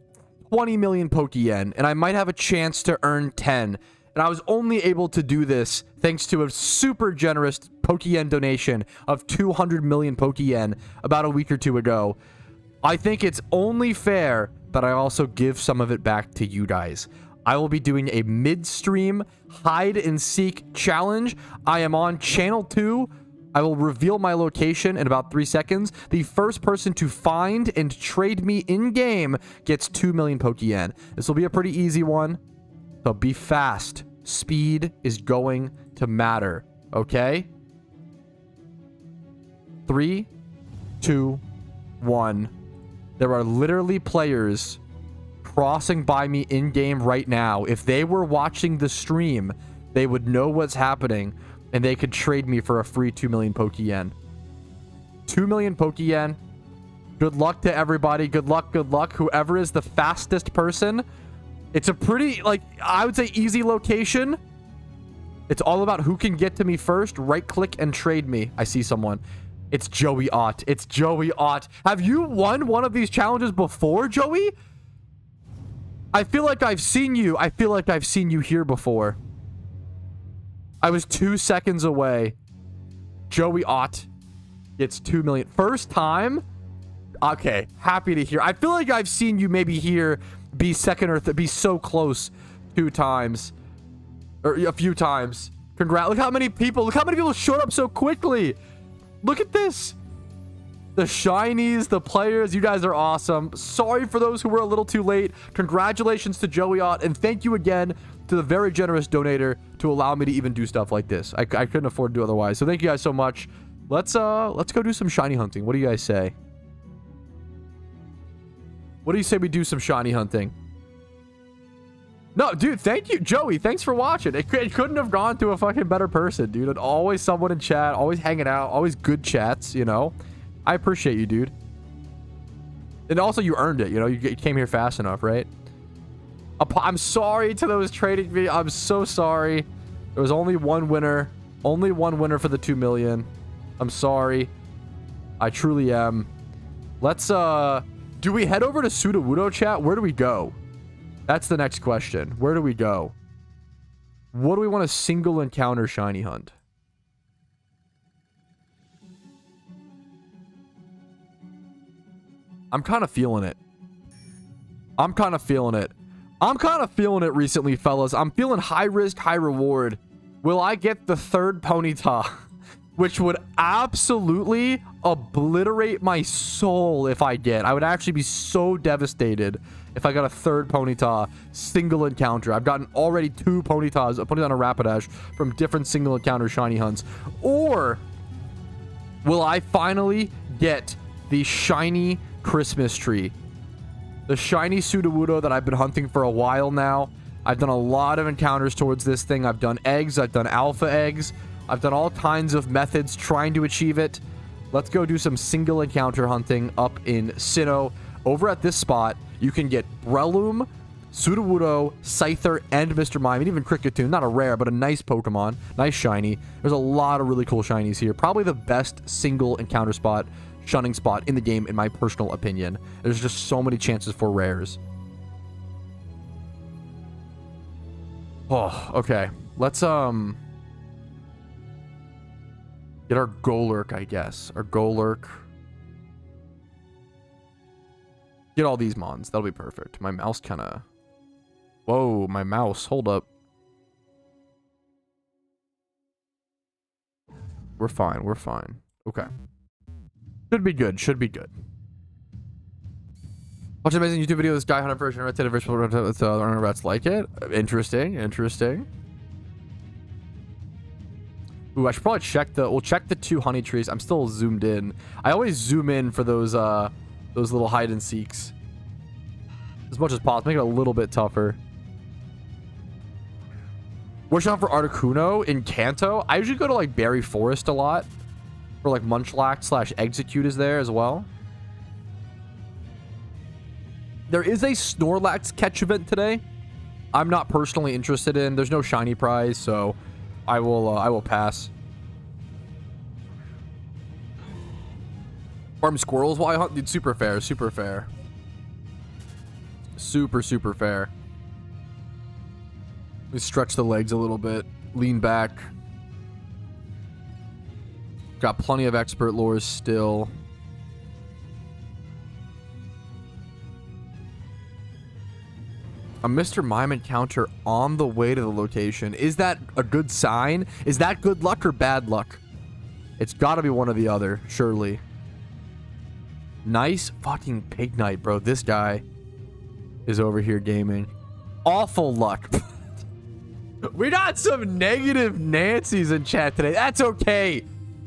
20 million Pokeyen, and I might have a chance to earn 10, and I was only able to do this thanks to a super generous Pokeyen donation of 200 million Pokeyen about a week or two ago, I think it's only fair that I also give some of it back to you guys. I will be doing a mid-stream hide-and-seek challenge. I am on channel 2. I will reveal my location in about 3 seconds. The first person to find and trade me in-game gets 2 million Pokeyen. This will be a pretty easy one. So be fast. Speed is going to matter. Okay? 3, 2, 1. There are literally players crossing by me in-game right now. If they were watching the stream, they would know what's happening, and they could trade me for a free 2 million Pokeyen. 2 million Pokeyen. Good luck to everybody. Good luck, good luck. Whoever is the fastest person. It's a pretty, like, I would say easy location. It's all about who can get to me first. Right-click and trade me. I see someone. It's Joey Ott. It's Joey Ott. Have you won one of these challenges before, Joey? I feel like I've seen you. I feel like I've seen you here before. I was 2 seconds away. Joey Ott gets 2 million. First time? Okay. Happy to hear. I feel like I've seen you maybe here be second or be so close 2 times. Or a few times. Congrats. Look how many people showed up so quickly. Look at this. The shinies, the players, you guys are awesome. Sorry for those who were a little too late. Congratulations to Joey Ott, and thank you again to the very generous donator to allow me to even do stuff like this. I couldn't afford to do otherwise. So thank you guys so much. Let's go do some shiny hunting. What do you guys say? What do you say we do some shiny hunting? No, dude, thank you, Joey. Thanks for watching. It couldn't have gone to a fucking better person, dude. And always someone in chat, always hanging out, always good chats, you know. I appreciate you, dude. And also, you earned it, you know. You came here fast enough, right? I'm sorry to those trading me. I'm so sorry. There was only one winner. Only one winner for the 2 million. I'm sorry. I truly am. Let's, do we head over to Sudowoodo chat? Where do we go? That's the next question. Where do we go? What do we want to single encounter shiny hunt? I'm kind of feeling it. I'm kind of feeling it. I'm kind of feeling it recently, fellas. I'm feeling high risk, high reward. Will I get the 3rd Ponyta? Which would absolutely obliterate my soul if I get. I would actually be so devastated if I got a 3rd Ponyta single encounter. I've gotten already 2 Ponytas, a Ponyta and a Rapidash, from different single encounter shiny hunts. Or will I finally get the shiny Christmas tree? The shiny Sudowoodo that I've been hunting for a while now. I've done a lot of encounters towards this thing. I've done eggs. I've done alpha eggs. I've done all kinds of methods trying to achieve it. Let's go do some single encounter hunting up in Sinnoh. Over at this spot, you can get Breloom, Sudowoodo, Scyther, and Mr. Mime, and even Kricketune. Not a rare, but a nice Pokemon. Nice shiny. There's a lot of really cool shinies here. Probably the best single encounter spot, shunning spot in the game, in my personal opinion. There's just so many chances for rares. Oh, okay. Let's, get our Golurk, I guess. Our Golurk. Get all these mons. That'll be perfect. My mouse kind of... Whoa, my mouse. Hold up. We're fine. We're fine. Okay. Should be good. Should be good. Watch an amazing YouTube video. This guy hunting for a generated virtual rats like it. Interesting. Interesting. Ooh, I should probably check the. We'll check the 2 honey trees. I'm still zoomed in. I always zoom in for those little hide and seeks as much as possible. Make it a little bit tougher. Watch out for Articuno in Kanto. I usually go to like Berry Forest a lot. For like Munchlax / Execute is there as well. There is a Snorlax catch event today. I'm not personally interested in. There's no shiny prize, so I will pass. Farm squirrels while I hunt. Dude, super fair. Super fair. Super fair. We stretch the legs a little bit. Lean back. Got plenty of expert lures still. A Mr. Mime encounter on the way to the location. Is that a good sign? Is that good luck or bad luck? It's got to be one or the other, surely. Nice fucking pig night, bro. This guy is over here gaming. Awful luck. We got some negative Nancy's in chat today. That's okay.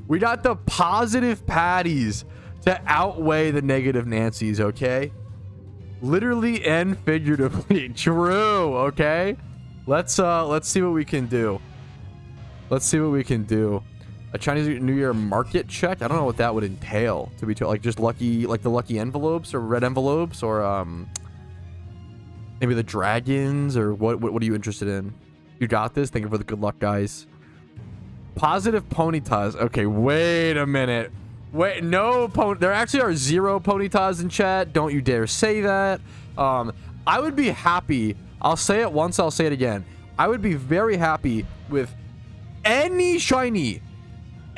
We got the positive Patties to outweigh the negative Nancy's, okay? Literally and figuratively. True, okay? Let's see what we can do. Let's see what we can do. A Chinese New Year market check? I don't know what that would entail, to be told. Like just lucky, like the lucky envelopes or red envelopes, or maybe the dragons, or what are you interested in? You got this? Thank you for the good luck, guys. Positive Ponytas. Okay, wait a minute. Wait, no there actually are 0 Ponytas in chat. Don't you dare say that. I would be happy. I'll say it once, I'll say it again. I would be very happy with any shiny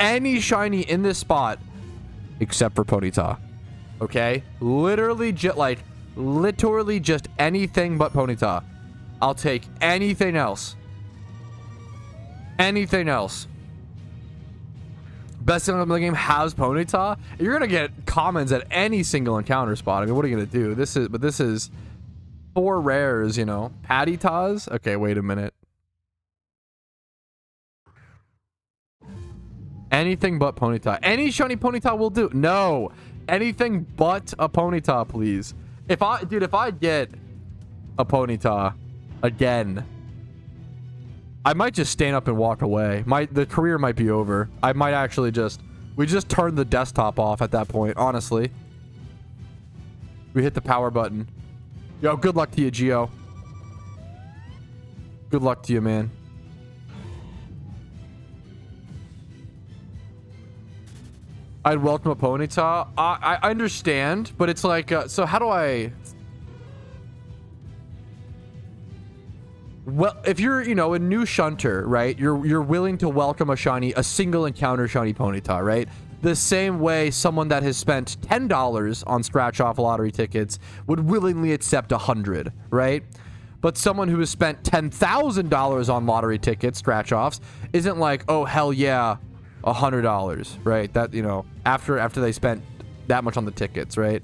in this spot except for Ponyta. Okay? Literally just anything but Ponyta. I'll take anything else. Anything else. Best thing in the game has Ponyta. You're gonna get comments at any single encounter spot. I mean, what are you gonna do? This is 4 rares, you know. Patty-tas? Okay, wait a minute. Anything but Ponyta. Any shiny Ponyta will do. No. Anything but a Ponyta, please. If I get a Ponyta again, I might just stand up and walk away. The career might be over. I might actually we just turn the desktop off at that point, honestly. We hit the power button. Yo, good luck to you, Gio. Good luck to you, man. I'd welcome a Ponyta. I understand, but it's like, so how do I... Well, if you're, you know, a new shunter, right? You're willing to welcome a single encounter shiny Ponyta, right? The same way someone that has spent $10 on scratch off lottery tickets would willingly accept 100, right? But someone who has spent $10,000 on lottery tickets, scratch offs, isn't like, oh hell yeah, $100, right? That, you know, after they spent that much on the tickets, right?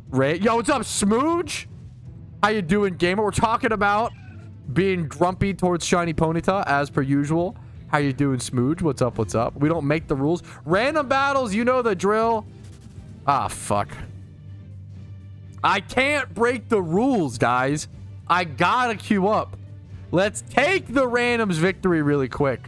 Right? Yo, what's up, Smooge? How you doing, gamer? We're talking about being grumpy towards shiny Ponyta, as per usual. How you doing, Smooge? What's up? What's up? We don't make the rules. Random battles, you know the drill. Ah, fuck. I can't break the rules, guys. I gotta queue up. Let's take the randoms victory really quick.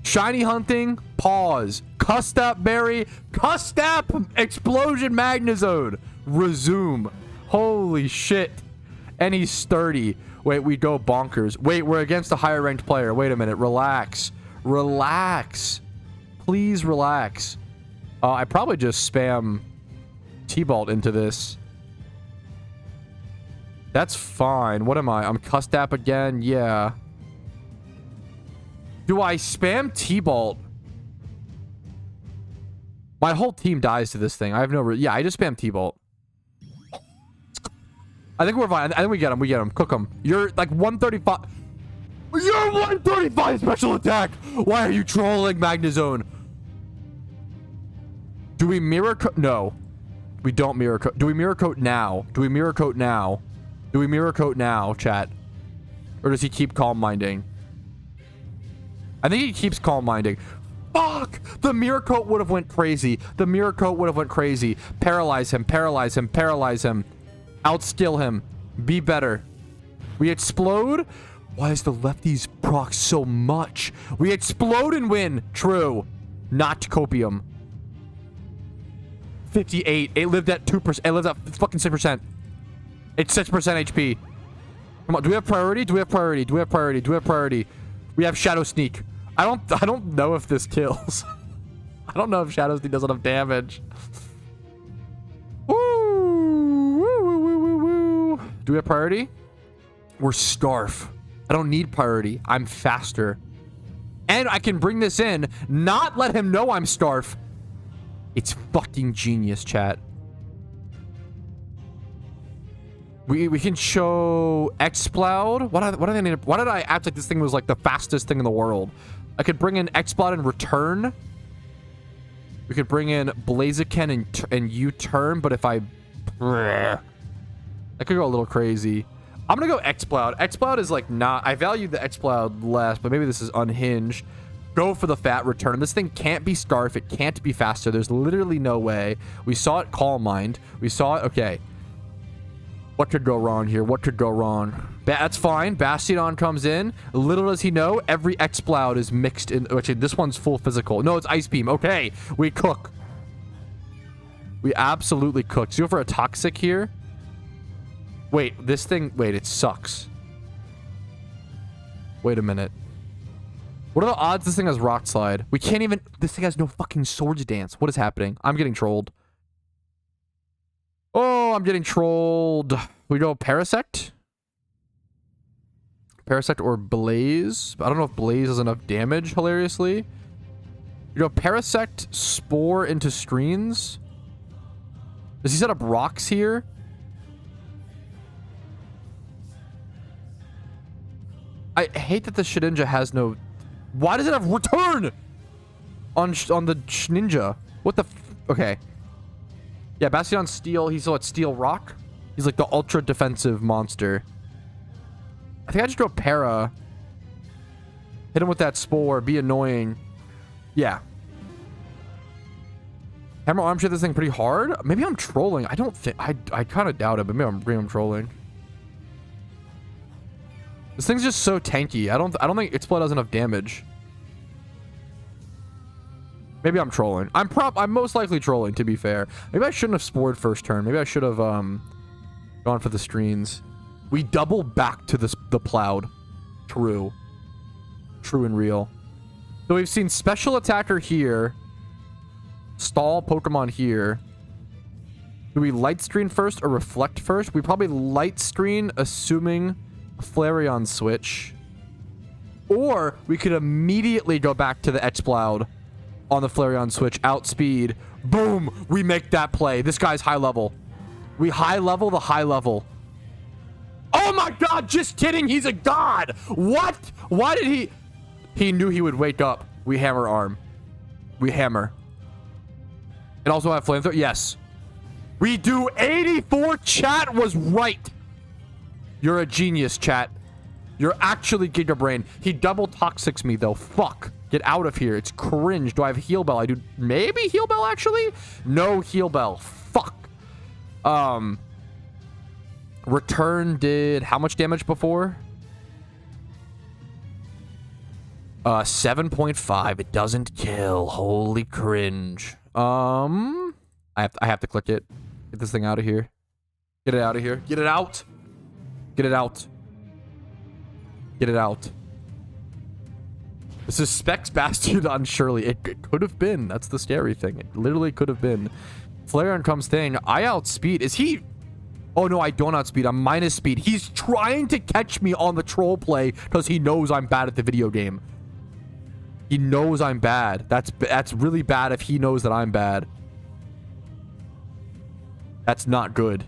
Shiny hunting, pause. Custap berry, Custap explosion Magnezone. Resume. Holy shit. And he's sturdy. Wait, we go bonkers. Wait, we're against a higher ranked player. Wait a minute. Relax. Relax. Please relax. I probably just spam T-Bolt into this. That's fine. What am I? I'm Custap again? Yeah. Do I spam T-Bolt? My whole team dies to this thing. I have no... Yeah, I just spam T-Bolt. I think we're fine. I think we get him. We get him. Cook him. You're like 135. You're 135 special attack. Why are you trolling, Magnezone? Do we mirror coat? No. We don't mirror coat. Do we mirror coat now? Do we mirror coat now? Do we mirror coat now, chat? Or does he keep calm minding? I think he keeps calm minding. Fuck! The mirror coat would have went crazy. The mirror coat would have went crazy. Paralyze him, paralyze him, paralyze him. Outskill him. Be better. We explode? Why is the lefties proc so much? We explode and win. True. Not copium. 58. It lived at 2%. It lived at fucking 6%. It's 6% HP. Come on. Do we have priority? Do we have priority? Do we have priority? Do we have priority? We have Shadow Sneak. I don't know if this kills. I don't know if Shadow Sneak does enough damage. Woo! Woo, woo, woo, woo, woo. Do we have priority? We're Scarf. I don't need priority. I'm faster. And I can bring this in, not let him know I'm Scarf. It's fucking genius, chat. We can show Exploud. Why did I act like this thing was like the fastest thing in the world? I could bring in Exploud and return. We could bring in Blaziken and U-turn, but if I could go a little crazy. I'm gonna go Exploud. Exploud is like not. I value the Exploud less, but maybe this is unhinged. Go for the fat return. This thing can't be Scarf. It can't be faster. There's literally no way. We saw it Calm Mind. We saw it. Okay. What could go wrong here? What could go wrong? That's fine. Bastiodon comes in. Little does he know, every Exploud is mixed in. Actually, this one's full physical. No, it's Ice Beam. Okay. We cook. We absolutely cook. So you go for a Toxic here. Wait, this thing... Wait, it sucks. Wait a minute. What are the odds this thing has Rock Slide? We can't even... This thing has no fucking Swords Dance. What is happening? I'm getting trolled. Oh, I'm getting trolled. We go Parasect? Parasect or Blaze? I don't know if Blaze has enough damage, hilariously. You go Parasect, Spore into screens. Does he set up rocks here? I hate that the Shedinja has no... Why does it have return on the Ninja? What the... Okay. Yeah, Bastiodon Steel. He's what? Steel Rock? He's like the ultra defensive monster. I think I just go Para. Hit him with that Spore. Be annoying. Yeah. Hammer Arm hit this thing pretty hard. Maybe I'm trolling. I don't think... I kind of doubt it, but maybe I'm trolling. This thing's just so tanky. I don't think Explode does enough damage. Maybe I'm trolling. I'm most likely trolling, to be fair. Maybe I shouldn't have spored first turn. Maybe I should have gone for the screens. We double back to the Plowed. True. True and real. So we've seen Special Attacker here. Stall Pokemon here. Do we Light Screen first or Reflect first? We probably Light Screen, assuming Flareon switch. Or we could immediately go back to the Exploud on the Flareon switch. Outspeed. Boom! We make that play. This guy's high level. We high level the high level. Oh my god! Just kidding! He's a god! What? Why did he... He knew he would wake up. We Hammer Arm. We hammer. And also have Flamethrower? Yes. We do 84. Chat was right. You're a genius, chat. You're actually Giga Brain. He double Toxics me, though. Fuck. Get out of here. It's cringe. Do I have Heal Bell? I do. Maybe Heal Bell, actually? No Heal Bell. Fuck. Return did how much damage before? 7.5. It doesn't kill. Holy cringe. I have to click it. Get this thing out of here. Get it out of here. Get it out. Get it out. Get it out. This is Specs Bastiodon, surely. It could have been. That's the scary thing. It literally could have been. Flareon comes thing. I outspeed. Is he... Oh, no, I don't outspeed. I'm minus speed. He's trying to catch me on the troll play because he knows I'm bad at the video game. He knows I'm bad. That's really bad if he knows that I'm bad. That's not good.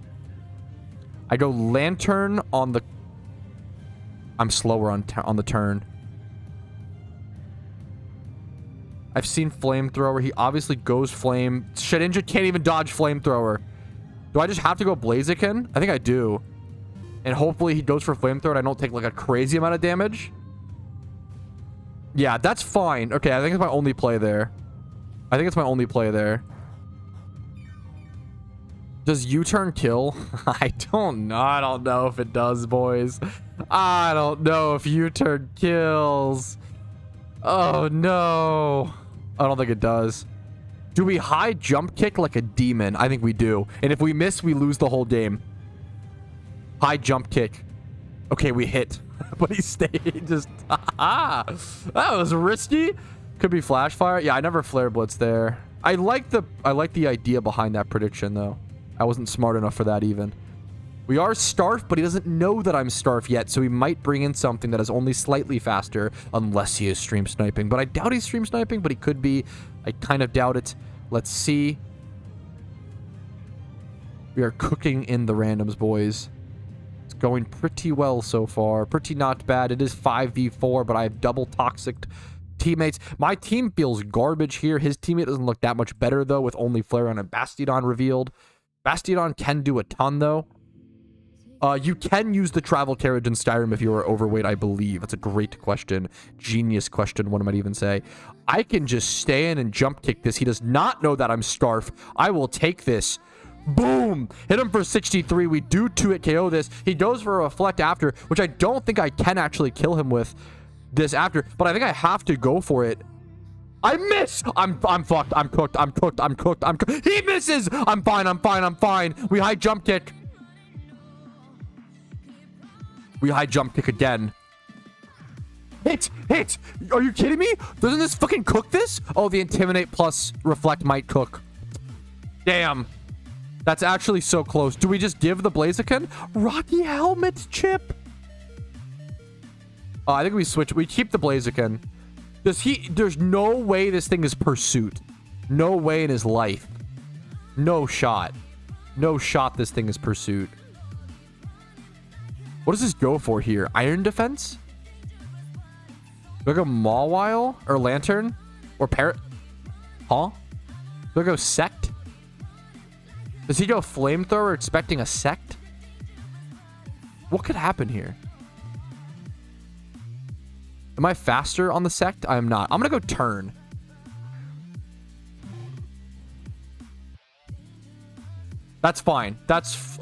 I go Lantern on the... I'm slower on the turn. I've seen flamethrower. He obviously goes flame. Shedinja can't even dodge flamethrower. Do I just have to go Blaziken? I think I do. And hopefully he goes for flamethrower and I don't take like a crazy amount of damage. Yeah, that's fine. Okay, I think it's my only play there. I think it's my only play there. Does U-turn kill? I don't know. I don't know if it does, boys. I don't know if U-turn kills. Oh, no. I don't think it does. Do we high jump kick like a demon? I think we do. And if we miss, we lose the whole game. High jump kick. Okay, we hit. But he stayed just... that was risky. Could be flash fire. Yeah, I never flare blitz there. I like the idea behind that prediction, though. I wasn't smart enough for that even. We are Starf, but he doesn't know that I'm Starf yet, so he might bring in something that is only slightly faster, unless he is stream sniping. But I doubt he's stream sniping, but he could be. I kind of doubt it. Let's see. We are cooking in the randoms, boys. It's going pretty well so far. Pretty not bad. It is 5v4, but I have double toxic teammates. My team feels garbage here. His teammate doesn't look that much better, though, with only Flareon and Bastiodon revealed. Bastiodon can do a ton, though. You can use the travel carriage in Skyrim if you are overweight, I believe. That's a great question. Genius question, one might even say. I can just stay in and jump kick this. He does not know that I'm Starf. I will take this. Boom! Hit him for 63. We do 2-hit KO this. He goes for a reflect after, which I don't think I can actually kill him with this after, but I think I have to go for it. I miss! I'm fucked. I'm cooked. I'm cooked. I'm cooked. I'm cooked. He misses! I'm fine. I'm fine. I'm fine. We high jump kick. We high jump kick again. Hit! Hit! Are you kidding me? Doesn't this fucking cook this? Oh, the Intimidate plus Reflect might cook. Damn. That's actually so close. Do we just give the Blaziken? Rocky Helmet chip? I think we switch. We keep the Blaziken. There's no way this thing is Pursuit. No way in his life. No shot. No shot this thing is Pursuit. What does this go for here? Iron Defense? Do I go Mawile? Or Lantern? Or Parrot? Huh? Do I go Sect? Does he go Flamethrower expecting a Sect? What could happen here? Am I faster on the Sect? I am not. I'm gonna go Turn. That's fine. That's...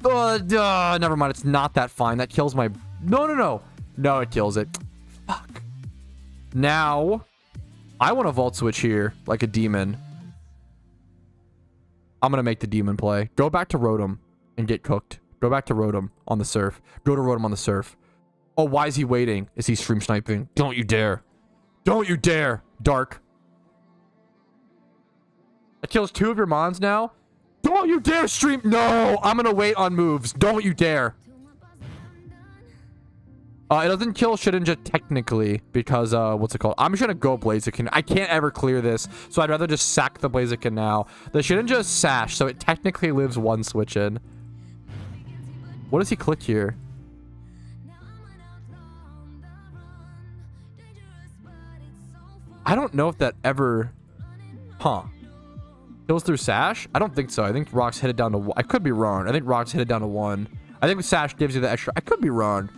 never mind. It's not that fine. That kills my... No. No, it kills it. Fuck. Now, I want to Vault Switch here like a demon. I'm going to make the demon play. Go back to Rotom and get cooked. Go back to Rotom on the surf. Go to Rotom on the surf. Oh, why is he waiting? Is he stream sniping? Don't you dare. Don't you dare. Dark. That kills 2 of your mons now. Don't you dare stream. No, I'm going to wait on moves. Don't you dare. It doesn't kill Shedinja technically because, what's it called? I'm just going to go Blaziken. I can't ever clear this, so I'd rather just sack the Blaziken now. The Shedinja is Sash, so it technically lives 1 switch in. What does he click here? I don't know if that ever... Huh. Kills through Sash? I don't think so. I think Rocks hit it down to 1. I could be wrong. I think Rocks hit it down to 1. I think Sash gives you the extra. I could be wrong.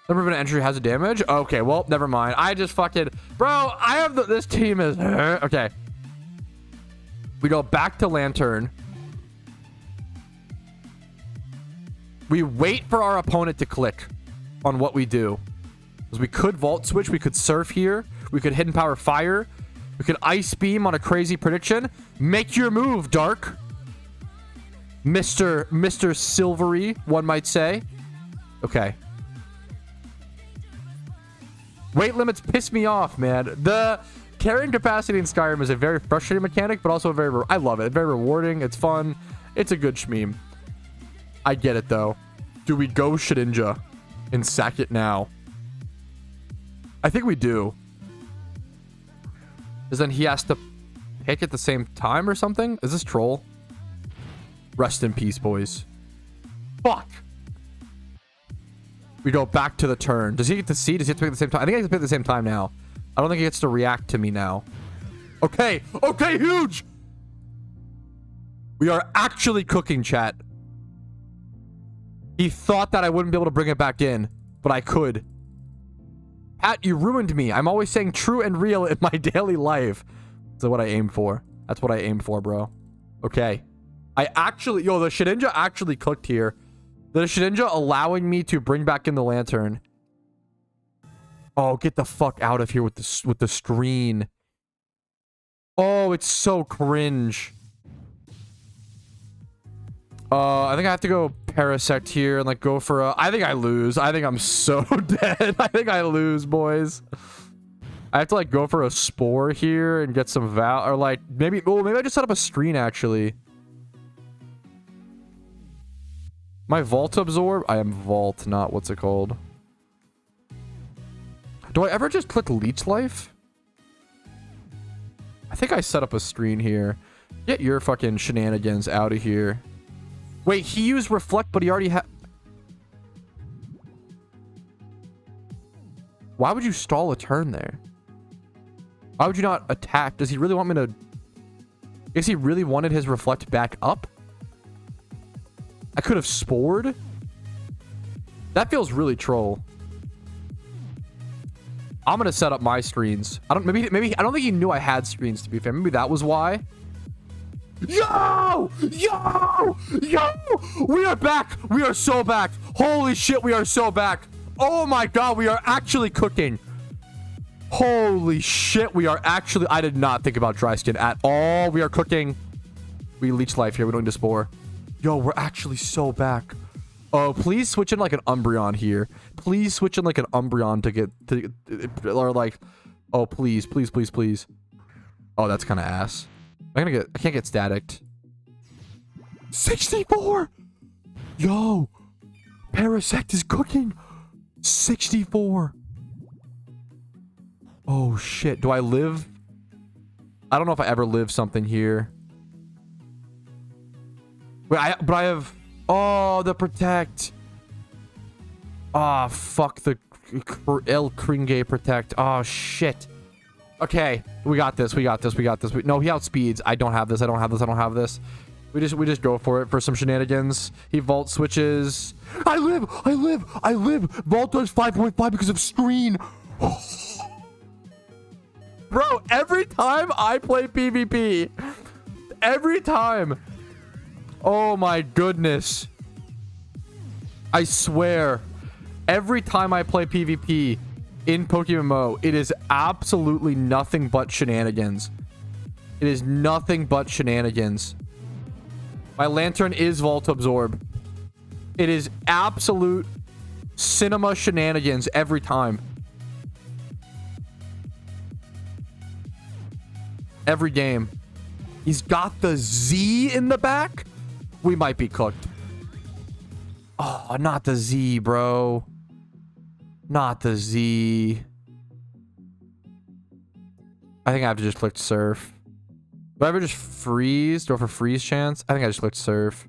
Number of an entry has a damage? Okay, well, never mind. I just fucking... Bro, I have the... This team is... Okay. We go back to Lantern. We wait for our opponent to click on what we do. Because we could Vault Switch. We could Surf here. We could Hidden Power Fire. We could Ice Beam on a crazy prediction. Make your move, Dark. Mr. Silvery, one might say. Okay. Weight limits piss me off, man. The carrying capacity in Skyrim is a very frustrating mechanic, but also very... I love it. It's very rewarding. It's fun. It's a good shmeem. I get it, though. Do we go Shedinja and sack it now? I think we do. Because then he has to pick at the same time or something? Is this troll? Rest in peace, boys. Fuck. We go back to the turn. Does he get to see? Does he have to pick at the same time? I think he has to pick at the same time now. I don't think he gets to react to me now. Okay. Okay, huge. We are actually cooking, chat. He thought that I wouldn't be able to bring it back in, but I could. Pat, you ruined me. I'm always saying true and real in my daily life. That's what I aim for. That's what I aim for, bro. Okay. I actually... Yo, the Shedinja actually cooked here. The Shedinja allowing me to bring back in the lantern. Oh, get the fuck out of here with the screen. Oh, it's so cringe. I think I have to go Parasect here and like go for a... I think I lose. I think I'm so dead. I think I lose, boys. I have to like go for a Spore here and get some Val... Or like maybe... Oh, maybe I just set up a screen actually. My Vault Absorb? I am Vault, not what's it called. Do I ever just click Leech Life? I think I set up a screen here. Get your fucking shenanigans out of here. Wait, he used Reflect, but he already had... Why would you stall a turn there? Why would you not attack? Does he really want me to... I guess he really wanted his Reflect back up? I could have Spored? That feels really troll. I'm gonna set up my screens. I don't... Maybe... I don't think he knew I had screens, to be fair. Maybe that was why. Yo! Yo! Yo! We are back! We are so back! Holy shit, we are so back! Oh my god, we are actually cooking! Holy shit, we are actually... I did not think about dry skin at all. We are cooking. We Leech Life here. We don't need to Spore. Yo, we're actually so back. Oh, please switch in like an Umbreon here. Please switch in like an Umbreon to get... or like... Oh, please, please, please, please. Oh, that's kind of ass. I can't get staticked. 64! Yo! Parasect is cooking! 64! Oh shit. Do I live? I don't know if I ever live something here. Wait, but I have... Oh, the Protect. Oh, fuck the El Kringe Protect. Oh, shit. Okay, we got this. We got this. We got this. No, he outspeeds. I don't have this. I don't have this. I don't have this. We just go for it for some shenanigans. He Vault switches. I live. I live. I live. Vault does 5.5 because of screen. Bro, every time I play PvP, every time. Oh my goodness. I swear, every time I play PvP in PokeMMO, it is absolutely nothing but shenanigans. It is nothing but shenanigans. My Lantern is Vault Absorb. It is absolute cinema shenanigans every time. Every game. He's got the Z in the back. We might be cooked. Oh, not the Z, bro. Not the Z. I think I have to just click Surf. Do I ever just freeze? Do I have a freeze chance? I think I just clicked Surf.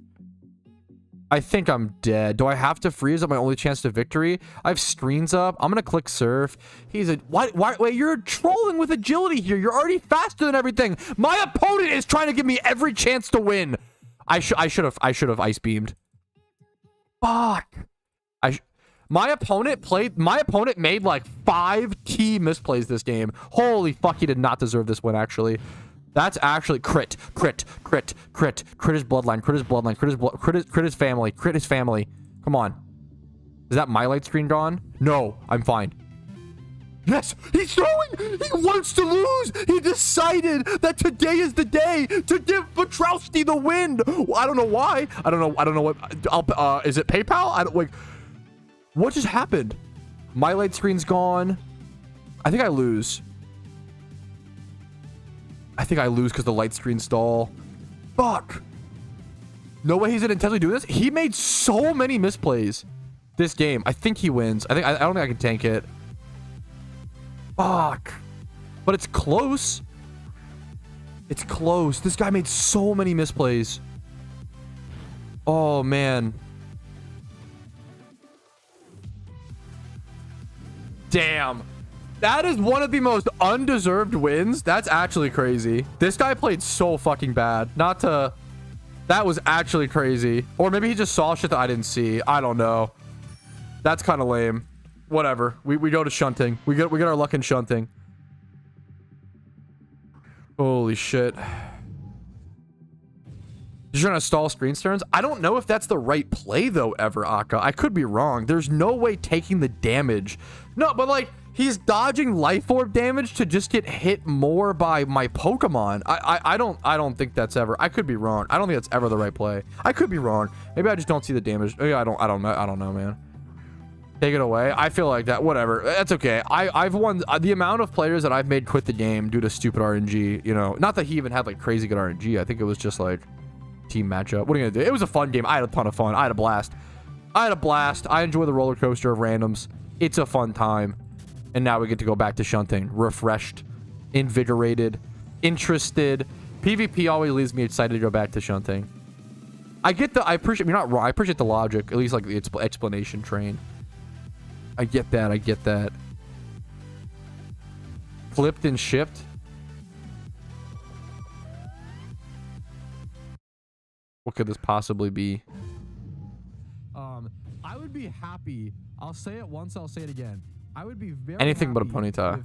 I think I'm dead. Do I have to freeze? Is that my only chance to victory? I have screens up. I'm gonna click Surf. He's a... Why? Wait, you're trolling with agility here. You're already faster than everything. My opponent is trying to give me every chance to win. I should have Ice Beamed. Fuck. My opponent made like 5 key misplays this game. Holy fuck, he did not deserve this win, actually. That's actually crit his bloodline, crit his family. Come on. Is that my light screen gone? No, I'm fine. Yes, he's throwing. He wants to lose. He decided that today is the day to give Patrouski the win. I don't know why. I don't know what. Is it PayPal? I don't like. What just happened? My light screen's gone. I think I lose. I think I lose because the light screen stall. Fuck. No way he's intentionally doing this. He made so many misplays this game. I think he wins. I don't think I can tank it. Fuck. But it's close. It's close. This guy made so many misplays. Oh, man. damn. That is one of the most undeserved wins. That's actually crazy. This guy played so fucking bad. Not to... That was actually crazy. Or maybe he just saw shit that I didn't see. I don't know. That's kind of lame. Whatever. We go to shunting. We get our luck in shunting. Holy shit. You're trying to stall screen turns? I don't know if that's the right play, though, ever, Akka. I could be wrong. There's no way taking the damage. No, but, like, he's dodging life orb damage to just get hit more by my Pokemon. I don't think that's ever... I could be wrong. I don't think that's ever the right play. I could be wrong. Maybe I just don't see the damage. Maybe I don't know, man. Take it away. I feel like that. Whatever. That's okay. I've won the amount of players that I've made quit the game due to stupid RNG, you know. Not that he even had, like, crazy good RNG. I think it was just, like... team matchup. What are you gonna do? It was a fun game. I had a ton of fun. I had a blast. I enjoy the roller coaster of randoms. It's a fun time. And now we get to go back to shunting. Refreshed, invigorated, interested. PvP always leaves me excited to go back to shunting. I appreciate, you're not wrong. I appreciate the logic. At least like the explanation train. I get that. Flipped and shipped. What could this possibly be? I would be happy. I'll say it once, I'll say it again. I would be very anything but a Ponyta.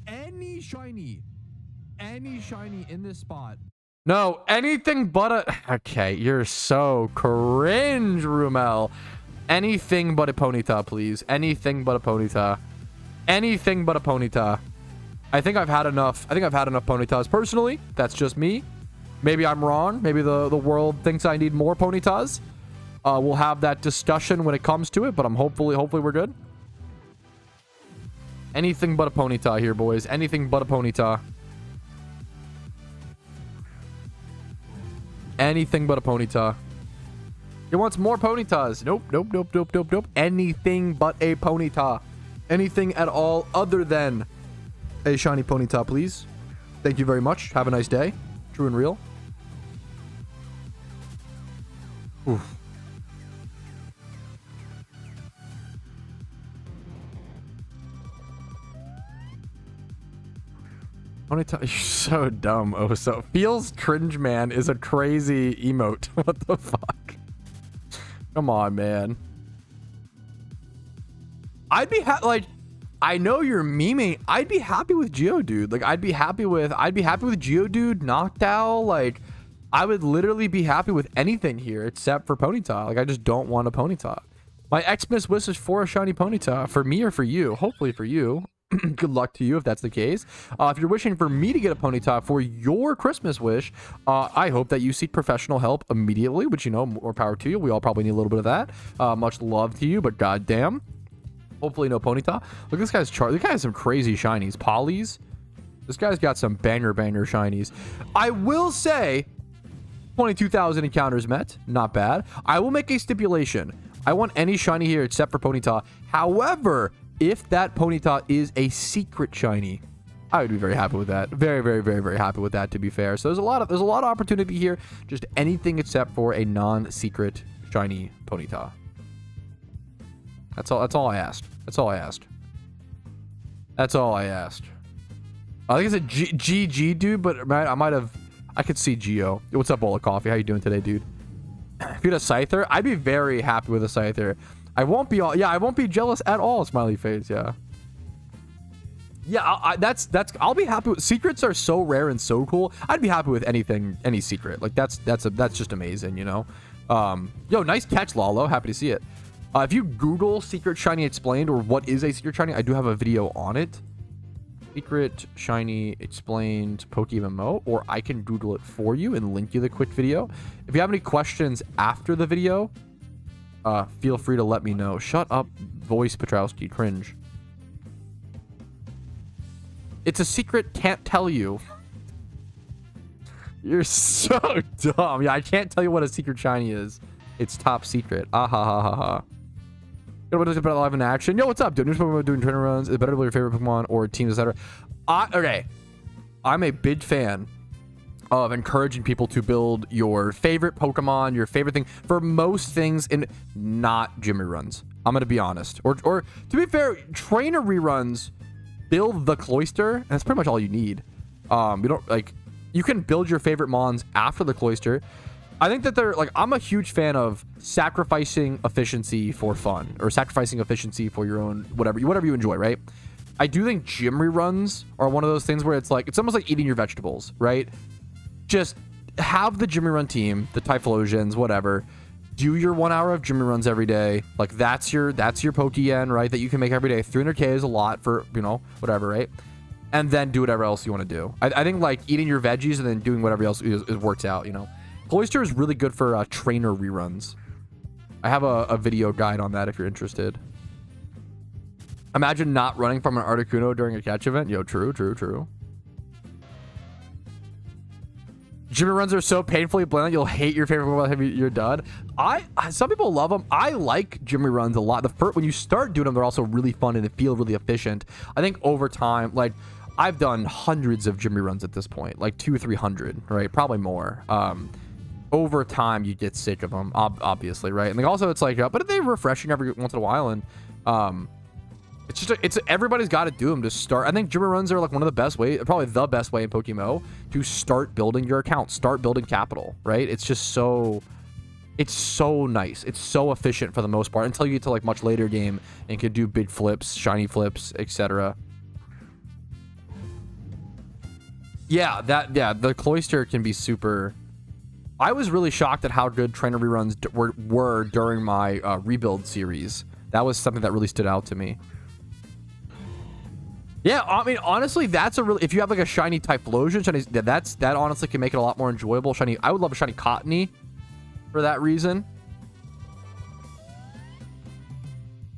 Any shiny in this spot. No, anything but a... Okay, you're so cringe, Rumel. Anything but a Ponyta, please. Anything but a Ponyta. Anything but a Ponyta. I think I've had enough Ponytas personally. That's just me. Maybe I'm wrong. Maybe the world thinks I need more Ponytas. We'll have that discussion when it comes to it, but hopefully we're good. Anything but a Ponyta here, boys. Anything but a Ponyta. Anything but a Ponyta. He wants more Ponytas. Nope. Anything but a Ponyta. Anything at all other than a shiny Ponyta, please. Thank you very much. Have a nice day. True and real. Oof. Ponyta, you're so dumb. Oh, so feels cringe, man, is a crazy emote. What the fuck? Come on, man. I'd be like, I know you're memeing. I'd be happy with Geodude. Like, I'd be happy with Geodude, Noctowl. Like, I would literally be happy with anything here except for Ponyta. Like, I just don't want a Ponyta. My Xmas wish is for a shiny Ponyta. For me or for you? Hopefully for you. Good luck to you if that's the case. If you're wishing for me to get a Ponyta for your Christmas wish, I hope that you seek professional help immediately, which, you know, more power to you. We all probably need a little bit of that. Much love to you, but goddamn. Hopefully no Ponyta. Look at this guy's chart. This guy has some crazy shinies. Polys. This guy's got some banger shinies. I will say 22,000 encounters met. Not bad. I will make a stipulation. I want any shiny here except for Ponyta. However, if that Ponyta is a secret shiny, I would be very happy with that. Very happy with that, to be fair. So there's a lot of opportunity here. Just anything except for a non-secret shiny Ponyta. That's all I asked. I think it's a GG dude, but I could see Geo. What's up, bowl of coffee? How you doing today, dude? If you had a Scyther, I'd be very happy with a Scyther. I won't be jealous at all, smiley face. Yeah, I'll be happy with secrets. Are so rare and so cool. I'd be happy with any secret. Like that's just amazing, you know. Yo, nice catch, Lalo. Happy to see it. If you Google secret shiny explained or what is a secret shiny, I do have a video on it. Secret shiny explained PokeMMO, or I can Google it for you and link you the quick video. If you have any questions after the video, feel free to let me know. Shut up, voice Patrouski, cringe. It's a secret, can't tell you. You're so dumb. Yeah, I can't tell you what a secret shiny is. It's top secret. Ah ha ha ha ha. What is it about live in action? Yo, what's up, dude? New Pokemon doing trainer runs. Is it better to play your favorite Pokemon or teams, etc.? Okay. I'm a big fan of encouraging people to build your favorite Pokemon, your favorite thing for most things in not Jimmy runs. I'm gonna be honest. Or to be fair, trainer reruns build the cloister, and that's pretty much all you need. You don't like, you can build your favorite mons after the cloister. I think that they're like, I'm a huge fan of sacrificing efficiency for fun, or sacrificing efficiency for your own whatever you enjoy, right? I do think gym reruns are one of those things where it's like, it's almost like eating your vegetables, right? Just have the gym rerun team, the Typhlosions, whatever, do your 1 hour of gym reruns every day. Like that's your Pokeyen, right? That you can make every day. 300k is a lot for, you know, whatever, right? And then do whatever else you want to do. I think like eating your veggies and then doing whatever else it works out, you know. Cloister is really good for trainer reruns. I have a video guide on that if you're interested. Imagine not running from an Articuno during a catch event. Yo, true. Gym runs are so painfully bland you'll hate your favorite Pokemon until you're done. Some people love them. I like gym runs a lot. When you start doing them, they're also really fun and they feel really efficient. I think over time, like I've done hundreds of gym runs at this point, like 200-300, right? Probably more. Over time, you get sick of them, obviously, right? And like also, it's like, but they're refreshing every once in a while, and it's just everybody's got to do them to start. I think gym runs are like one of the best way, probably the best way in PokeMMO to start building your account, start building capital, right? It's just so, it's so nice. It's so efficient for the most part until you get to like much later game and can do big flips, shiny flips, etc. Yeah, the cloister can be super. I was really shocked at how good trainer reruns were during my rebuild series. That was something that really stood out to me. Yeah, I mean, honestly, that's a really, if you have like a shiny Typhlosion, that honestly can make it a lot more enjoyable. Shiny, I would love a shiny Cottony for that reason.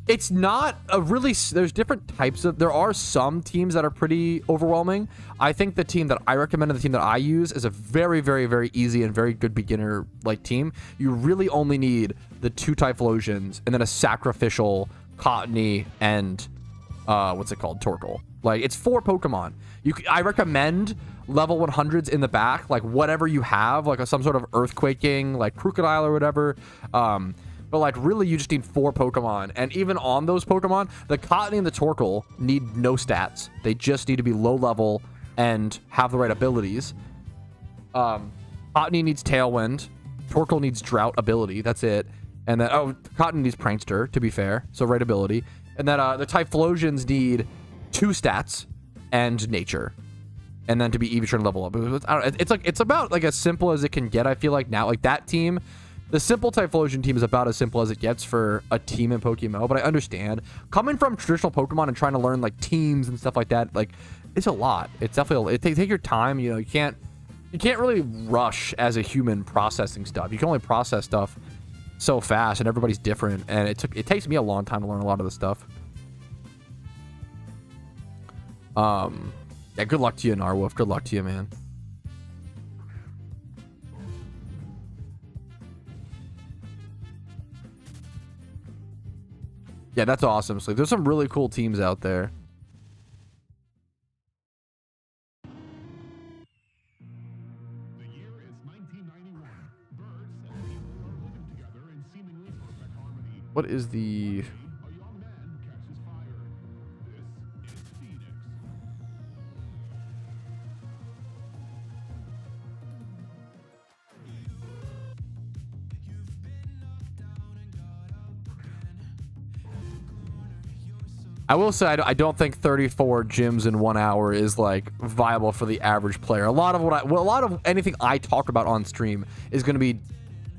It's not a really, there's different types of, there are some teams that are pretty overwhelming. I think the team that I recommend and the team that I use is a very, very, very easy and very good beginner like team. You really only need the 2 Typhlosions and then a sacrificial Cottony and what's it called? Torkoal. Like it's 4 Pokemon. I recommend level 100s in the back, like whatever you have, like some sort of earthquaking, like Crocodile or whatever. But like really you just need 4 Pokemon, and even on those Pokemon, the Cottony and the Torkoal need no stats. They just need to be low level and have the right abilities. Cottony needs Tailwind, Torkoal needs Drought ability, that's it. And then Cottony needs Prankster, to be fair, so right ability. And then the Typhlosions need 2 stats and nature, and then to be even level up. It's about like as simple as it can get. I feel like now, like that team, the simple Typhlosion team is about as simple as it gets for a team in PokeMMO. But I understand coming from traditional Pokemon and trying to learn like teams and stuff like that. Like it's a lot. It's definitely take your time. You know, you can't really rush as a human processing stuff. You can only process stuff so fast, and everybody's different. And it takes me a long time to learn a lot of this stuff. Yeah, good luck to you, Narwolf. Good luck to you, man. Yeah, that's awesome, Sleep. There's some really cool teams out there. The year is 1991. Birds and people are living together in seemingly perfect harmony. What is the... A young man catches fire. This is Phoenix. I will say I don't think 34 gyms in 1 hour is like viable for the average player. A lot of anything I talk about on stream is going to be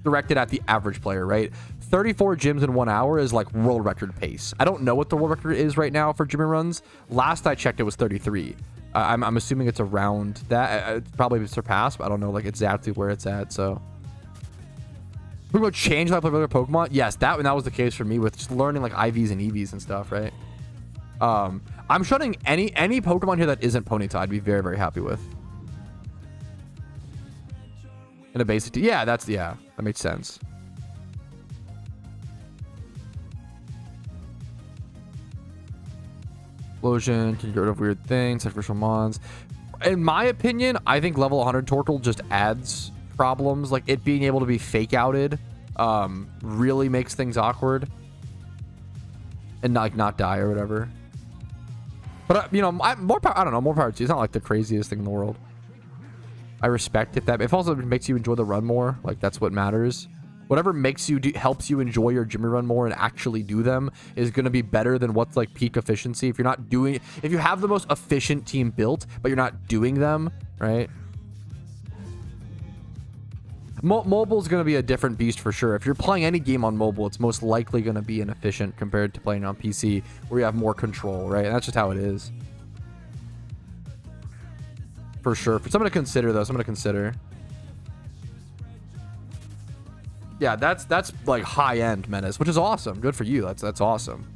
directed at the average player, right? 34 gyms in 1 hour is like world record pace. I don't know what the world record is right now for gym runs. Last I checked, it was 33. I'm assuming it's around that. It's probably surpassed, but I don't know like exactly where it's at. So, we're going to change how I play regular Pokemon. Yes, that was the case for me with just learning like IVs and EVs and stuff, right? I'm shutting any Pokemon here that isn't Ponyta. I'd be very, very happy with. In a basic, yeah, that makes sense. Explosion can get rid of weird things, sacrificial mons. In my opinion, I think level 100 Torkoal just adds problems. Like it being able to be fake outed, really makes things awkward. and not die or whatever. But you know, more power. I don't know, more power to you. It's not like the craziest thing in the world. I respect if that. If also makes you enjoy the run more, like that's what matters. Whatever makes you helps you enjoy your Jimmy run more and actually do them is going to be better than what's like peak efficiency. If you're not doing, if you have the most efficient team built, but you're not doing them, right? Mobile is going to be a different beast for sure. If you're playing any game on mobile, it's most likely going to be inefficient compared to playing on PC where you have more control, right? And that's just how it is. For sure. For someone to consider though, someone to consider. Yeah, that's like high-end Menace, which is awesome. Good for you. That's awesome.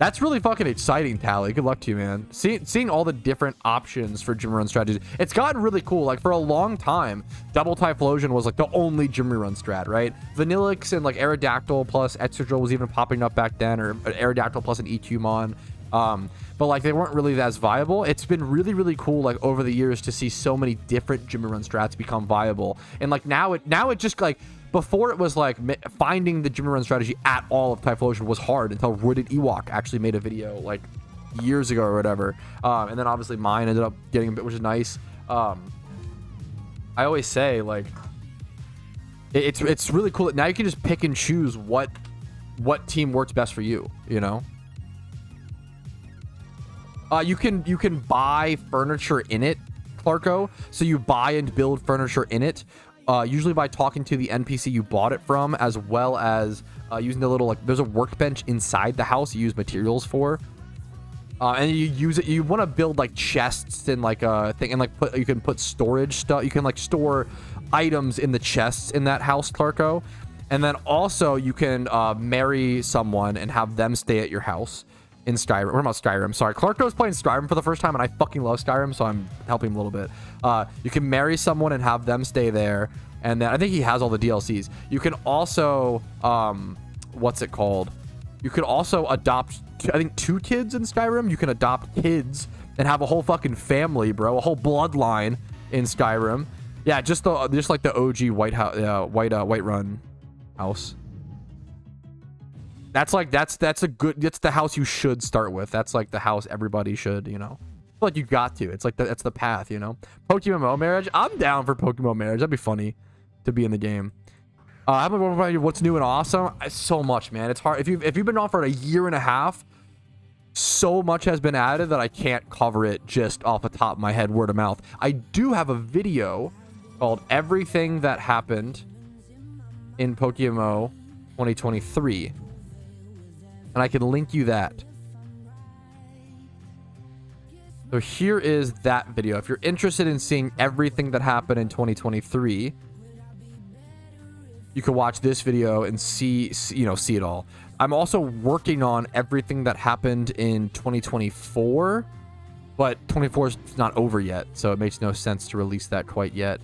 That's really fucking exciting, Tally. Good luck to you, man. Seeing all the different options for Jimmy Run strategies. It's gotten really cool. Like, for a long time, Double Typhlosion was, like, the only Jimmy Run strat, right? Vanillix and, like, Aerodactyl plus Excadrill was even popping up back then, or Aerodactyl plus an EQmon. But like they weren't really as viable. It's been really, really cool like over the years to see so many different Jimmy Run strats become viable. And like now it just like before it was like finding the Jimmy Run strategy at all of Typhlosion was hard until Rooted Ewok actually made a video like years ago or whatever. And then obviously mine ended up getting a bit, which is nice. I always say like it's really cool that now you can just pick and choose what team works best for you, you know? You can buy furniture in it, Clarko. So you buy and build furniture in it, usually by talking to the NPC you bought it from, as well as using the little like there's a workbench inside the house you use materials for, and you use it. You want to build like chests and like a thing, and like you can put storage stuff. You can like store items in the chests in that house, Clarko, and then also you can marry someone and have them stay at your house. In Skyrim. What about Skyrim? Sorry, Clarko's playing Skyrim for the first time, and I fucking love Skyrim, so I'm helping him a little bit. You can marry someone and have them stay there, and then I think he has all the DLCs. You can also, what's it called? You could also adopt, I think, 2 kids in Skyrim. You can adopt kids and have a whole fucking family, bro, a whole bloodline in Skyrim. Yeah, just like the OG Whiterun house. That's the house you should start with. That's like the house everybody should, you know. Like you got to. It's like that's the path, you know. PokeMMO marriage. I'm down for PokeMMO marriage. That'd be funny to be in the game. I'm gonna provide you what's new and awesome. So much, man. It's hard if you've been on for a year and a half. So much has been added that I can't cover it just off the top of my head, word of mouth. I do have a video called "Everything That Happened in PokeMMO 2023." And I can link you that. So here is that video. If you're interested in seeing everything that happened in 2023, you can watch this video and see it all. I'm also working on everything that happened in 2024, but 2024 is not over yet, so it makes no sense to release that quite yet.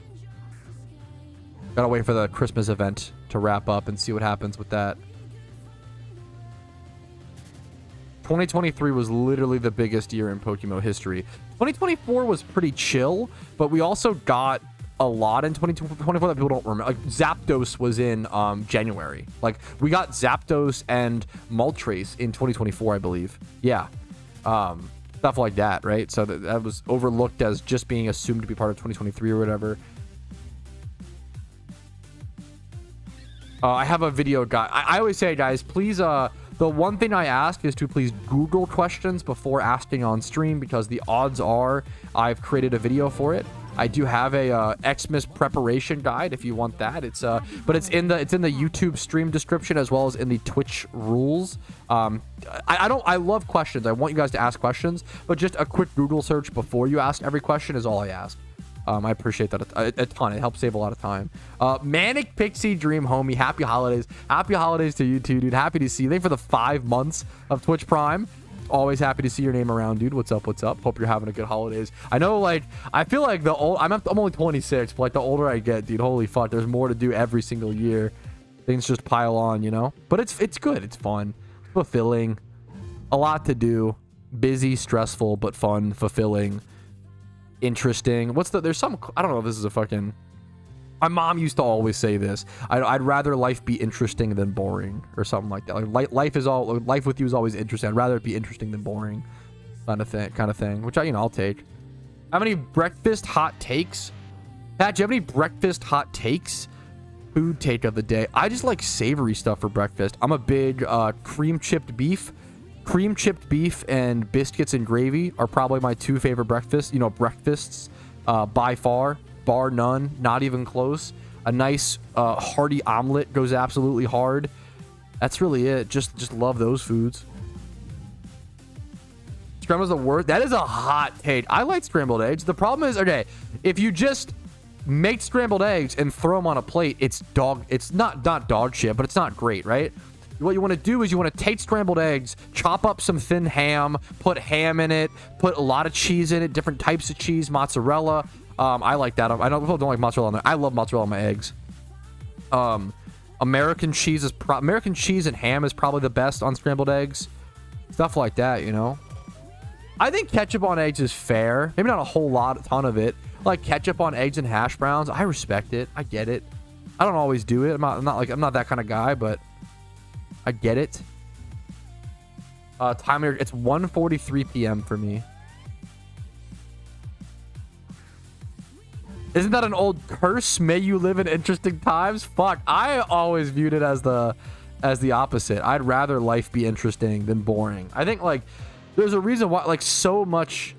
Gotta wait for the Christmas event to wrap up and see what happens with that. 2023 was literally the biggest year in PokeMMO history. 2024 was pretty chill, but we also got a lot in 2024 that people don't remember. Like Zapdos was in January. Like we got Zapdos and Moltres in 2024, I believe. Yeah. Stuff like that, right? So that was overlooked as just being assumed to be part of 2023 or whatever. I have a video guide. I always say, guys, please the one thing I ask is to please Google questions before asking on stream, because the odds are I've created a video for it. I do have a Xmas preparation guide if you want that. But it's in the YouTube stream description as well as in the Twitch rules. I love questions. I want you guys to ask questions, but just a quick Google search before you ask every question is all I ask. I appreciate that a ton. It helps save a lot of time. Manic Pixie Dream Homie, happy holidays. Happy holidays to you too, dude. Happy to see you. Thank you for the 5 months of Twitch Prime. Always happy to see your name around, dude. What's up? What's up? Hope you're having a good holidays. I know, like, I feel like I'm only 26, but like the older I get, dude, holy fuck, there's more to do every single year. Things just pile on, you know? But it's good. It's fun. Fulfilling. A lot to do. Busy, stressful, but fun, fulfilling. Interesting. There's some, I don't know if this is a fucking My mom used to always say this. I'd rather life be interesting than boring, or something like that. Like life with you is always interesting. I'd rather it be interesting than boring, kind of thing. Which I'll take. How many breakfast hot takes? Pat, do you have any breakfast hot takes? Food take of the day. I just like savory stuff for breakfast. I'm a big cream chipped beef. Cream chipped beef and biscuits and gravy are probably my 2 favorite breakfasts. Breakfasts by far. Bar none, not even close. A nice hearty omelet goes absolutely hard. That's really it. Just love those foods. Scrambled the worst. That is a hot take. I like scrambled eggs. The problem is, okay, if you just make scrambled eggs and throw them on a plate, it's not dog shit, but it's not great, right? What you want to do is you want to take scrambled eggs, chop up some thin ham, put ham in it, put a lot of cheese in it, different types of cheese, mozzarella. I like that. I know people don't like mozzarella on there. I love mozzarella on my eggs. American cheese and ham is probably the best on scrambled eggs. Stuff like that, I think ketchup on eggs is fair. Maybe not a ton of it. Like ketchup on eggs and hash browns. I respect it. I get it. I don't always do it. I'm not that kind of guy, but I get it. Time here, it's 1:43 p.m. for me. Isn't that an old curse? May you live in interesting times? Fuck, I always viewed it as the opposite. I'd rather life be interesting than boring. I think there's a reason why so much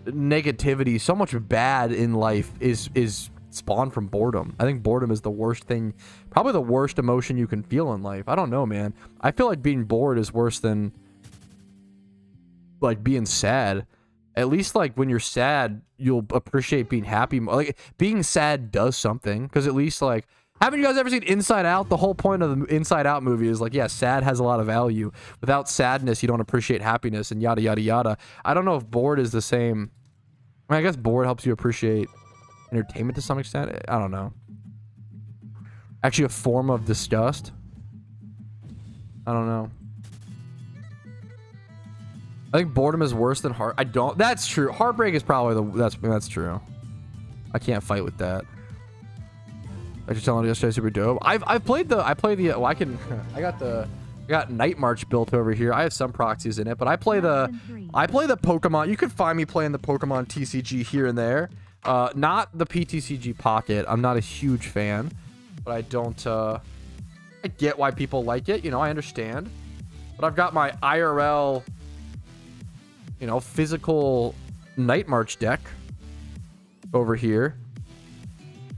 negativity, so much bad in life is spawned from boredom. I think boredom is the worst thing, probably the worst emotion you can feel in life. I don't know, man. I feel like being bored is worse than being sad. At least when you're sad, you'll appreciate being happy. Being sad does something, because at least haven't you guys ever seen Inside Out? The whole point of the Inside Out movie is yeah, sad has a lot of value. Without sadness, you don't appreciate happiness, and yada yada yada. I don't know if bored is the same. I guess bored helps you appreciate entertainment to some extent. I don't know. Actually, a form of disgust. I don't know. I think boredom is worse than that's true. Heartbreak is probably that's true. I can't fight with that. I just telling you yesterday, super dope. I got Night March built over here. I have some proxies in it, but I play the Pokemon. You can find me playing the Pokemon TCG here and there. Not the PTCG Pocket. I'm not a huge fan, but I don't I get why people like it, I understand. But I've got my IRL physical Night March deck over here.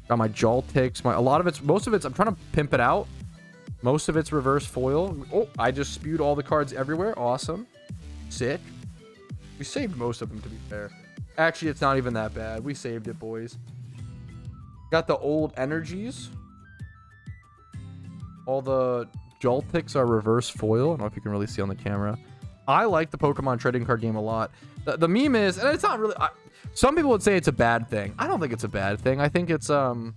Got my Joltix, most of it's, I'm trying to pimp it out. Most of it's reverse foil. Oh, I just spewed all the cards everywhere. Awesome. Sick. We saved most of them, to be fair. Actually, it's not even that bad. We saved it, boys. Got the old energies. All the Joltix are reverse foil. I don't know if you can really see on the camera. I like the Pokemon trading card game a lot. The meme is, and it's not really... some people would say it's a bad thing. I don't think it's a bad thing. I think it's... all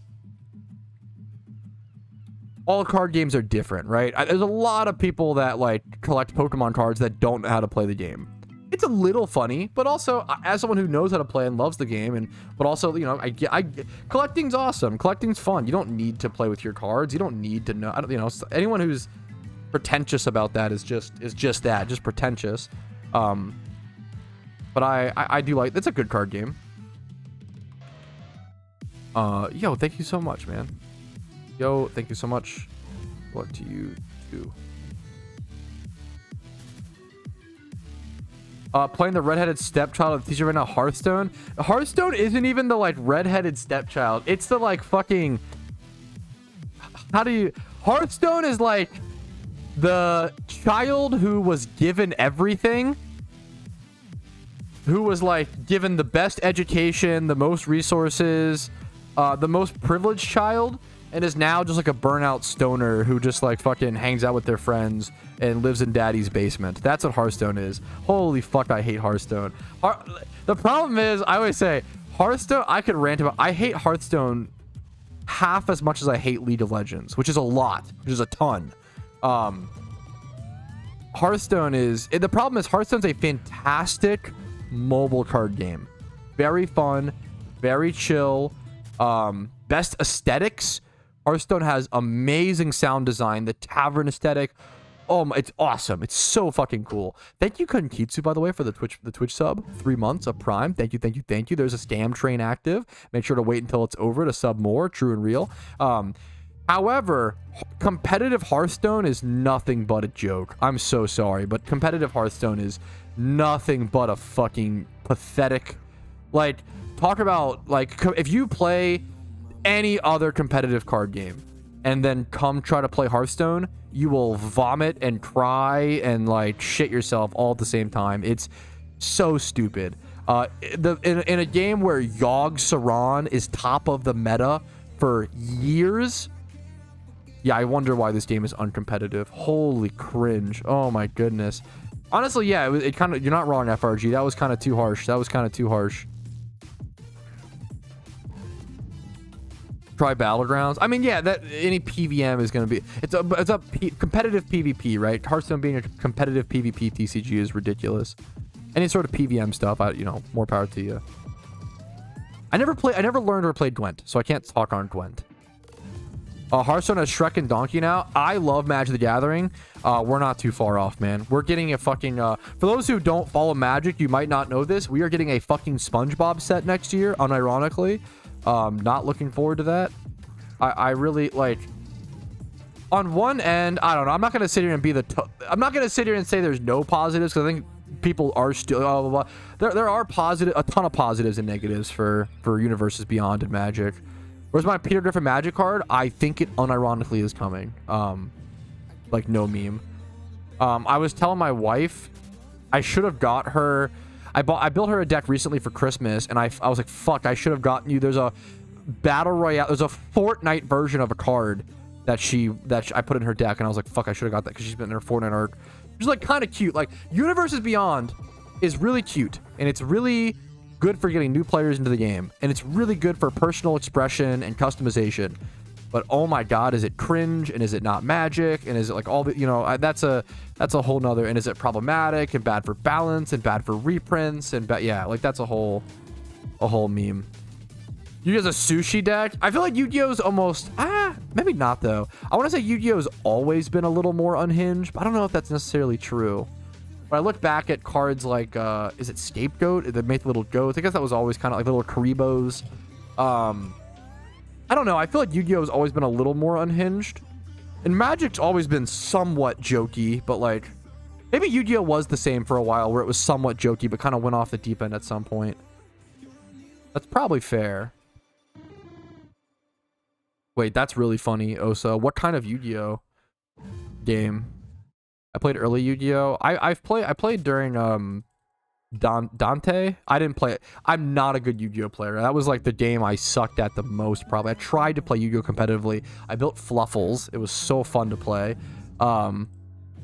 card games are different, right? There's a lot of people that collect Pokemon cards that don't know how to play the game. It's a little funny, but also as someone who knows how to play and loves the game, but also collecting's awesome. Collecting's fun. You don't need to play with your cards. You don't need to know. Anyone who's pretentious about that is just pretentious. But I do like, it's a good card game. Yo, thank you so much, man. Yo, thank you so much. What do you do? Playing the redheaded stepchild of the teacher right now, Hearthstone. Hearthstone isn't even the redheaded stepchild. It's the fucking... Hearthstone is the child who was given everything, who was given the best education, the most resources, the most privileged child, and is now just a burnout stoner who just fucking hangs out with their friends and lives in daddy's basement. That's what Hearthstone is. Holy fuck, I hate Hearthstone. The problem is, I always say, Hearthstone, I could rant about. I hate Hearthstone half as much as I hate League of Legends, which is a lot, which is a ton. Hearthstone is, the problem is Hearthstone's a fantastic mobile card game. Very fun, very chill. Best aesthetics, Hearthstone has amazing sound design. The tavern aesthetic, oh, it's awesome. It's so fucking cool. Thank you, Kunkitsu, by the way, for the Twitch sub. 3 months of Prime. Thank you, thank you, thank you. There's a scam train active. Make sure to wait until it's over to sub more. True and real. However, competitive Hearthstone is nothing but a joke. I'm so sorry, but competitive Hearthstone is nothing but a fucking pathetic. Like, talk about, like, if you play any other competitive card game and then come try to play Hearthstone, you will vomit and cry and like shit yourself all at the same time. It's so stupid. In a game where Yogg Saron is top of the meta for years, yeah, I wonder why this game is uncompetitive. Holy cringe. Oh my goodness. Honestly, yeah, it kind of, you're not wrong, FRG. That was kind of too harsh. That was kind of too harsh. Try Battlegrounds. I mean, yeah, that any PVM is going to be, it's a competitive PvP, right? Hearthstone being a competitive PvP TCG is ridiculous. Any sort of PVM stuff, you know, more power to you. I never learned or played Gwent, so I can't talk on Gwent. Hearthstone has Shrek and Donkey now. I love Magic the Gathering. We're not too far off, man. We're getting a fucking, for those who don't follow Magic, you might not know this. We are getting a fucking SpongeBob set next year, unironically. Not looking forward to that. I really, like, on one end, I don't know. I'm not going to sit here and be I'm not going to sit here and say there's no positives, because I think people are still, blah, blah, blah. There are a ton of positives and negatives for Universes Beyond and Magic. Where's my Peter Griffin Magic card? I think it unironically is coming. Like, no meme. I was telling my wife I should have got her, I built her a deck recently for Christmas, and I was like, fuck, I should have gotten you. There's a battle royale, there's a Fortnite version of a card that I put in her deck, and I was like, fuck, I should have got that, because she's been in her Fortnite arc. She's like kind of cute. Like, Universes Beyond is really cute, and it's really good for getting new players into the game, and it's really good for personal expression and customization. But oh my god, is it cringe, and is it not Magic, and is it like all the, you know, that's a whole nother, and is it problematic and bad for balance and bad for reprints and yeah, like that's a whole meme. You guys a sushi deck? I feel like Yu-Gi-Oh's almost, maybe not though. I want to say Yu-Gi-Oh's always been a little more unhinged, but I don't know if that's necessarily true. When I look back at cards like, is it Scapegoat? That made the little goats. I guess that was always kind of like little Karibos. I don't know. I feel like Yu-Gi-Oh has always been a little more unhinged. And Magic's always been somewhat jokey, but like, maybe Yu-Gi-Oh was the same for a while, where it was somewhat jokey, but kind of went off the deep end at some point. That's probably fair. Wait, that's really funny, Osa. What kind of Yu-Gi-Oh game? I played early Yu-Gi-Oh. I played during Dante. I didn't play it. I'm not a good Yu-Gi-Oh player. That was like the game I sucked at the most, probably. I tried to play Yu-Gi-Oh competitively. I built Fluffles. It was so fun to play. I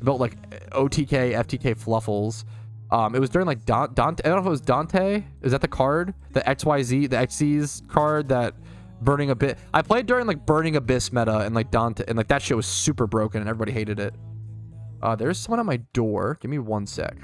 built like OTK, FTK Fluffles. It was during like Dante. I don't know if it was Dante. Is that the card? The XYZ, the XYZ card that Burning Abyss. I played during like Burning Abyss meta and like Dante, and like that shit was super broken and everybody hated it. There's someone at my door. Give me 1 sec.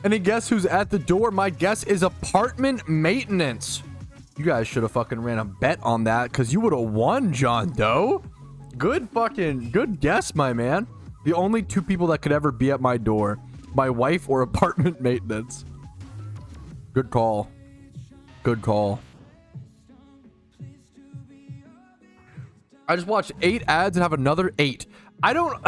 Any guess who's at the door? My guess is apartment maintenance. You guys should have fucking ran a bet on that because you would have won, John Doe. Good guess, my man. The only two people that could ever be at my door, my wife or apartment maintenance. Good call. Good call. I just watched 8 ads and have another 8. I don't...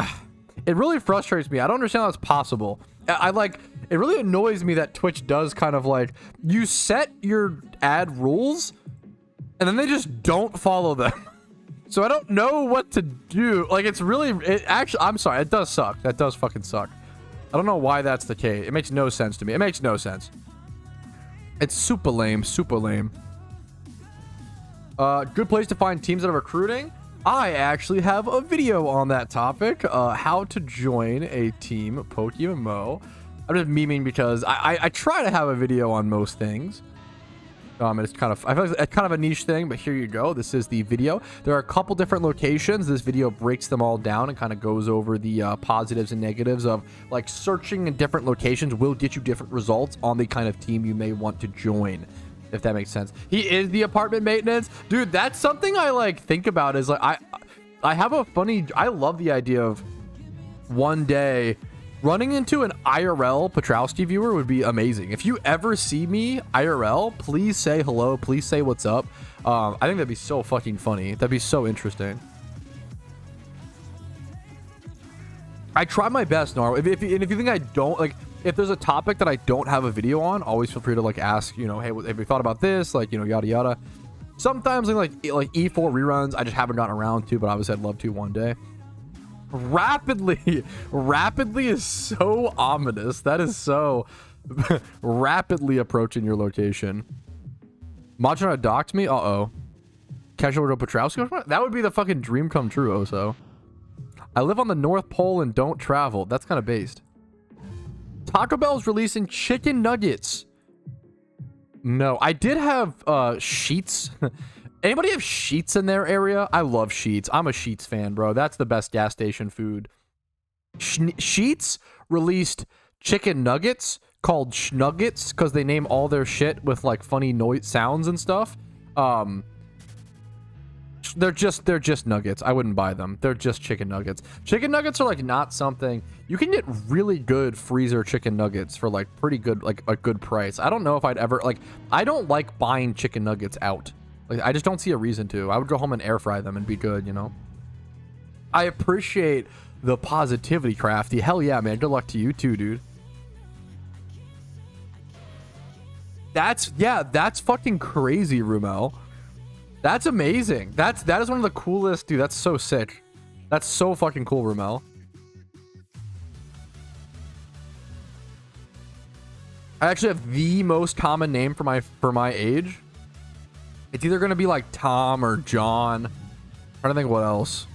It really frustrates me. I don't understand how it's possible. I like... It really annoys me that Twitch does kind of like... You set your ad rules, and then they just don't follow them. So I don't know what to do. Like, it's really... It actually... I'm sorry. It does suck. That does fucking suck. I don't know why that's the case. It makes no sense to me. It makes no sense. It's super lame. Super lame. Good place to find teams that are recruiting. I actually have a video on that topic. How to join a team PokeMMO. I'm just memeing because I try to have a video on most things. It's kind of, I feel like it's kind of a niche thing, but here you go. This is the video. There are a couple different locations. This video breaks them all down and kind of goes over the positives and negatives of like searching in different locations will get you different results on the kind of team you may want to join, if that makes sense. He is the apartment maintenance. Dude, that's something I like think about is like, I have a funny, I love the idea of one day Running into an IRL Patrouski viewer would be amazing. If you ever see me IRL, please say hello. Please say what's up. I think that'd be so fucking funny. That'd be so interesting. I try my best, Nar. If you think I don't, like, if there's a topic that I don't have a video on, always feel free to, like, ask, you know, hey, have you thought about this? Like, you know, yada, yada. Sometimes, like E4 reruns, I just haven't gotten around to, but obviously I'd love to one day. Rapidly is so ominous. That is so rapidly approaching your location. Mod trying to dox me? Uh-oh. Casual Patrouski? That would be the fucking dream come true, Oso. I live on the North Pole and don't travel. That's kind of based. Taco Bell's releasing chicken nuggets. No, I did have Sheets. Anybody have Sheets in their area? I love Sheets. I'm a Sheets fan, bro. That's the best gas station food. Sheets released chicken nuggets called Schnuggets because they name all their shit with like funny noise sounds and stuff. They're just nuggets. I wouldn't buy them. They're just chicken nuggets. Chicken nuggets are like not something you can get really good freezer chicken nuggets for like pretty good, like a good price. I don't know if I'd ever like, I don't like buying chicken nuggets out. Like, I just don't see a reason to. I would go home and air fry them and be good, you know? I appreciate the positivity, Crafty. Hell yeah, man. Good luck to you too, dude. That's fucking crazy, Rumel. That's amazing. That is one of the coolest, dude. That's so sick. That's so fucking cool, Rumel. I actually have the most common name for my age. It's either gonna be like Tom or John. I don't think what else.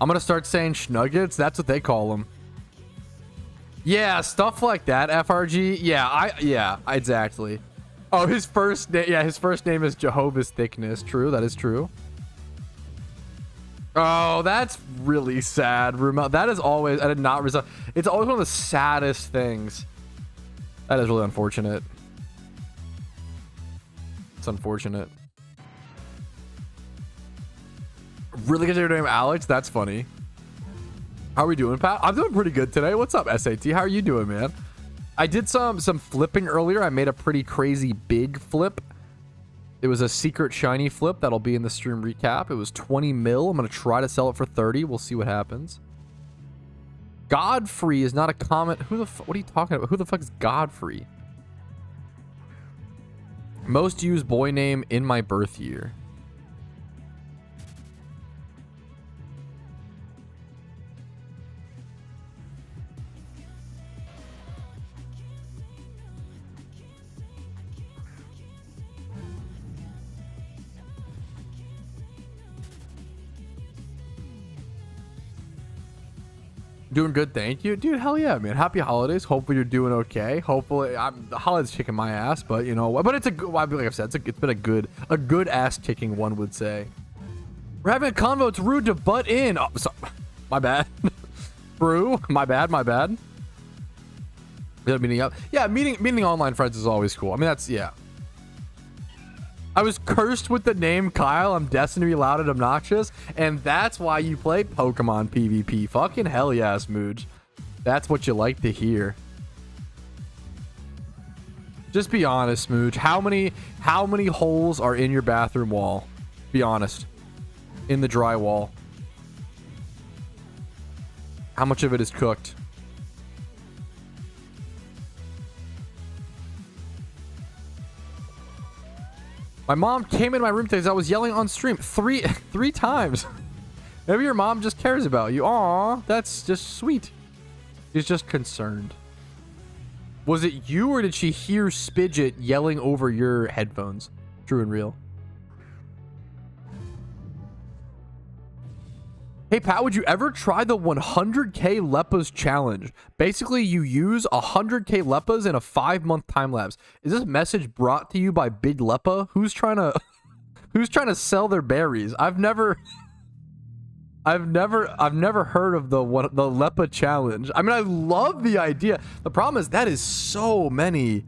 I'm gonna start saying Schnuggets. That's what they call them. Yeah, stuff like that. FRG. Yeah, exactly. Oh, his first name. Yeah, his first name is Jehovah's Thickness. True, that is true. Oh, that's really sad. That is always. I did not result. It's always one of the saddest things. That is really unfortunate. It's unfortunate. Really consider your name Alex? That's funny. How are we doing, Pat? I'm doing pretty good today. What's up, SAT? How are you doing, man? I did some flipping earlier. I made a pretty crazy big flip. It was a secret shiny flip that'll be in the stream recap. It was 20 mil. I'm gonna try to sell it for 30. We'll see what happens. Godfrey is not a comment. What are you talking about? Who the fuck is Godfrey? Most used boy name in my birth year. Doing good, thank you, dude. Hell yeah, man. Happy holidays. Hopefully you're doing okay. Hopefully the holidays kicking my ass, but you know, but it's a good, like I've said, it's been a good ass kicking, one would say. We're having a convo. It's rude to butt in. Oh, sorry. My bad. Brew. My bad. Meeting up. Yeah, meeting online friends is always cool. I mean, that's, yeah. I was cursed with the name Kyle. I'm destined to be loud and obnoxious, and that's why you play Pokemon PvP. Fucking hell yeah, Smooge. That's what you like to hear. Just be honest, Smooge. How many holes are in your bathroom wall? Be honest. In the drywall. How much of it is cooked? My mom came in my room today because I was yelling on stream three times. Maybe your mom just cares about you. Aw, that's just sweet. She's just concerned. Was it you or did she hear Spidget yelling over your headphones? True and real. Hey, Pat, would you ever try the 100k Leppas challenge? Basically, you use 100k Leppas in a 5-month time lapse. Is this message brought to you by Big Leppa? Who's trying to sell their berries? I've never heard of the Leppa challenge. I mean, I love the idea. The problem is that is so many.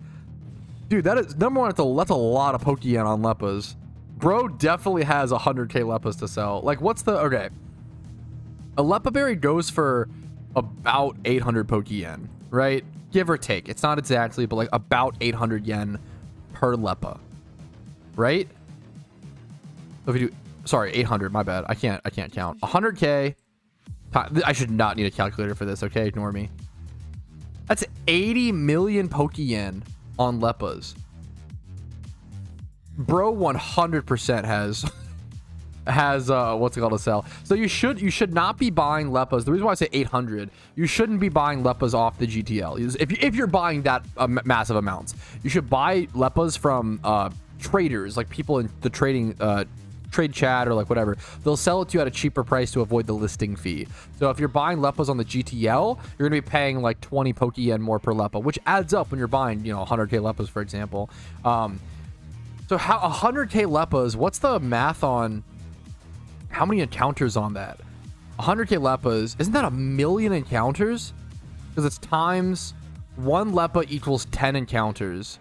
Dude, that is number one. That's a lot of Pokeyen on Leppas. Bro definitely has 100k Leppas to sell. Like, what's the okay? A Leppa berry goes for about 800 Pokeyen, right? Give or take. It's not exactly, but like about 800 yen per Leppa, right? So if we do, sorry, 800, my bad. I can't count. 100K. I should not need a calculator for this, okay? Ignore me. That's 80 million Pokeyen on Leppas. Bro 100% has what's it called to sell. So you should not be buying Leppas. The reason why I say 800, you shouldn't be buying Leppas off the GTL. If you're buying that massive amounts, you should buy Leppas from traders, like people in the trading trade chat or like whatever. They'll sell it to you at a cheaper price to avoid the listing fee. So if you're buying Leppas on the GTL, you're gonna be paying like 20 Pokeyen more per Leppa, which adds up when you're buying, you know, 100K Leppas, for example. So how 100K Leppas, what's the math on how many encounters on that? 100K Leppas, isn't that a million encounters? Because it's times 1 Leppa equals 10 encounters.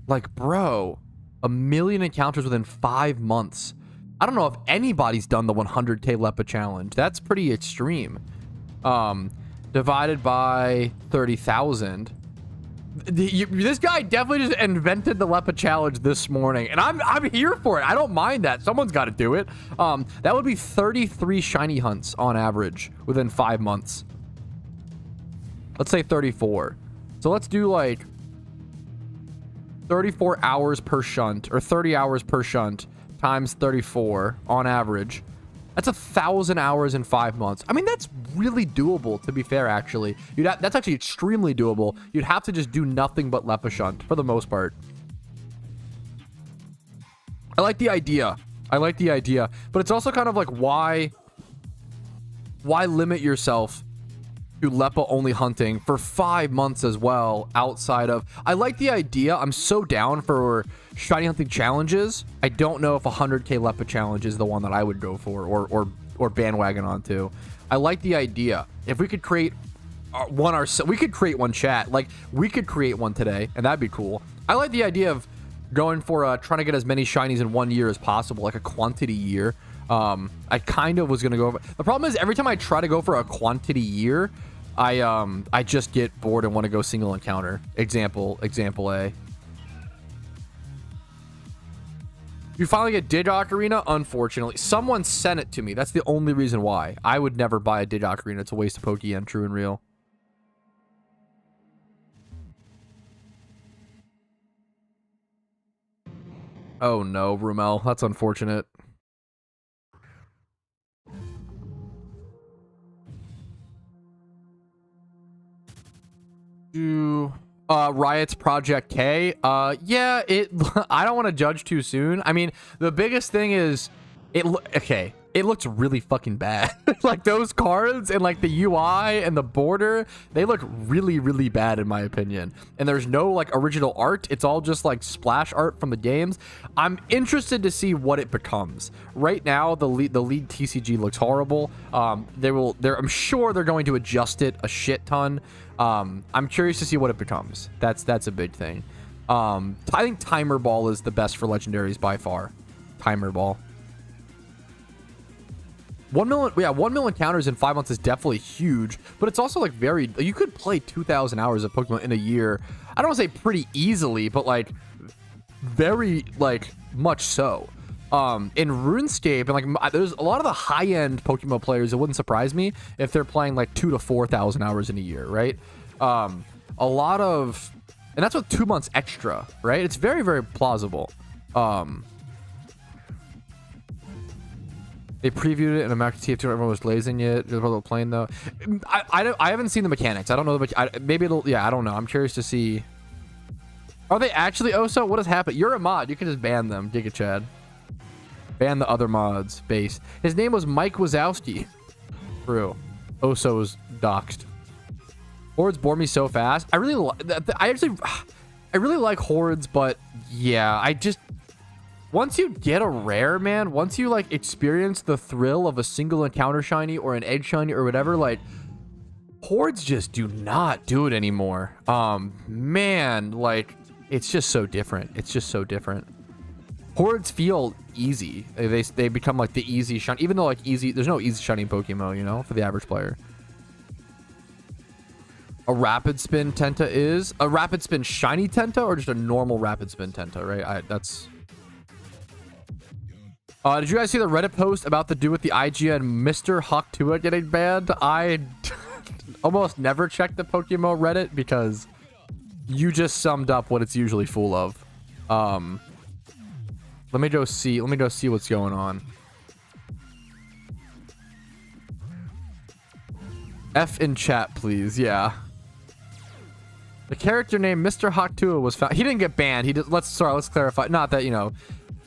Like, bro, a million encounters within 5 months. I don't know if anybody's done the 100K Leppa challenge. That's pretty extreme. Divided by 30,000. This guy definitely just invented the Leppa challenge this morning, and I'm here for it. I don't mind that. Someone's got to do it. That would be 33 shiny hunts on average within 5 months. Let's say 34. So let's do like 34 hours per shunt, or 30 hours per shunt times 34 on average. That's 1,000 hours in 5 months. I mean, that's really doable, to be fair, actually. That's actually extremely doable. You'd have to just do nothing but Leppa shunt for the most part. I like the idea. But it's also kind of like, why limit yourself to Leppa only hunting for 5 months as well, outside of... I like the idea. I'm so down for shiny hunting challenges. I don't know if 100K Leppa challenge is the one that I would go for or bandwagon onto. I like the idea. If we could create one ourselves, we could create one, chat. Like, we could create one today, and that'd be cool. I like the idea of going for trying to get as many shinies in 1 year as possible, like a quantity year. I kind of was gonna go over. The problem is every time I try to go for a quantity year, I just get bored and want to go single encounter. Example A. You finally get Digok Arena? Unfortunately. Someone sent it to me. That's the only reason why. I would never buy a Digok Arena. It's a waste of Pokeyen, true and real. Oh no, Rumel. That's unfortunate. Riot's Project K. Yeah, I don't want to judge too soon. I mean, the biggest thing is it looks really fucking bad. Like those cards and like the UI and the border, they look really, really bad in my opinion. And there's no like original art. It's all just like splash art from the games. I'm interested to see what it becomes. Right now, the lead TCG looks horrible. I'm sure they're going to adjust it a shit ton. I'm curious to see what it becomes. That's a big thing. I think Timer Ball is the best for legendaries by far. Timer Ball. 1 million, yeah, 1 million encounters in 5 months is definitely huge, but it's also like very, you could play 2,000 hours of Pokemon in a year. I don't want to say pretty easily, but like very like much so. In RuneScape, and like there's a lot of the high-end Pokemon players, it wouldn't surprise me if they're playing like 2,000 to 4,000 hours in a year, right? A lot of, and that's with 2 months extra, right? It's very, very plausible. They previewed it in a Mac TF2. Everyone was glazing it. They're playing though. I haven't seen the mechanics. I don't know maybe it'll. Yeah, I don't know. I'm curious to see. Are they actually Oso? What has happened? You're a mod. You can just ban them. Giga Chad. Ban the other mods. Base. His name was Mike Wazowski. True. Oso was doxed. Hordes bore me so fast. I really like Hordes, but yeah, once you get a rare, man, once you like experience the thrill of a single encounter shiny or an egg shiny or whatever, like Hordes just do not do it anymore. Man, like it's just so different. It's just so different. Hordes feel easy. They become like the easy shiny, even though like easy, there's no easy shiny in Pokemon, you know, for the average player. a rapid spin Tenta is a rapid spin shiny Tenta, or just a normal rapid spin Tenta, right? That's. Did you guys see the Reddit post about the dude with the IGN Mr. Hawk2 getting banned? I almost never check the PokeMMO Reddit because you just summed up what it's usually full of. Let me go see what's going on. F in chat, please. Yeah. The character name Mr. Hawk2 was found. He didn't get banned. He did. Let's clarify. Not that, you know,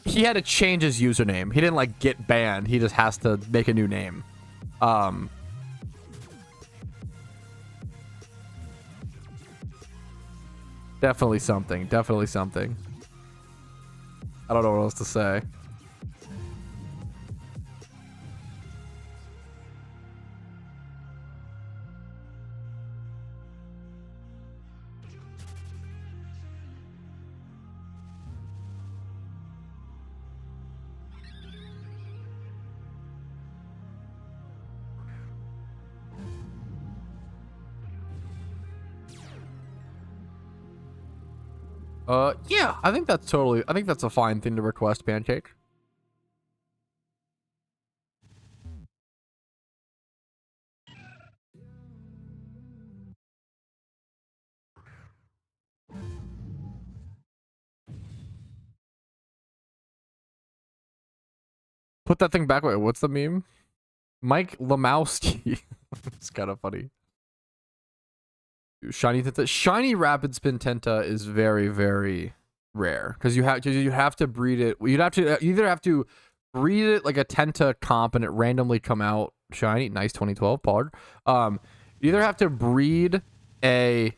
he had to change his username. He didn't like get banned. He just has to make a new name. Definitely something. Definitely something. I don't know what else to say. Yeah, I think that's a fine thing to request, Pancake. Put that thing back. Wait, what's the meme? Mike Lemowski. It's kind of funny. Shiny rapid spin Tenta is very, very rare because you have to breed it. You either have to breed it like a Tenta comp and it randomly come out shiny. Nice 2012 Pog. You either have to breed a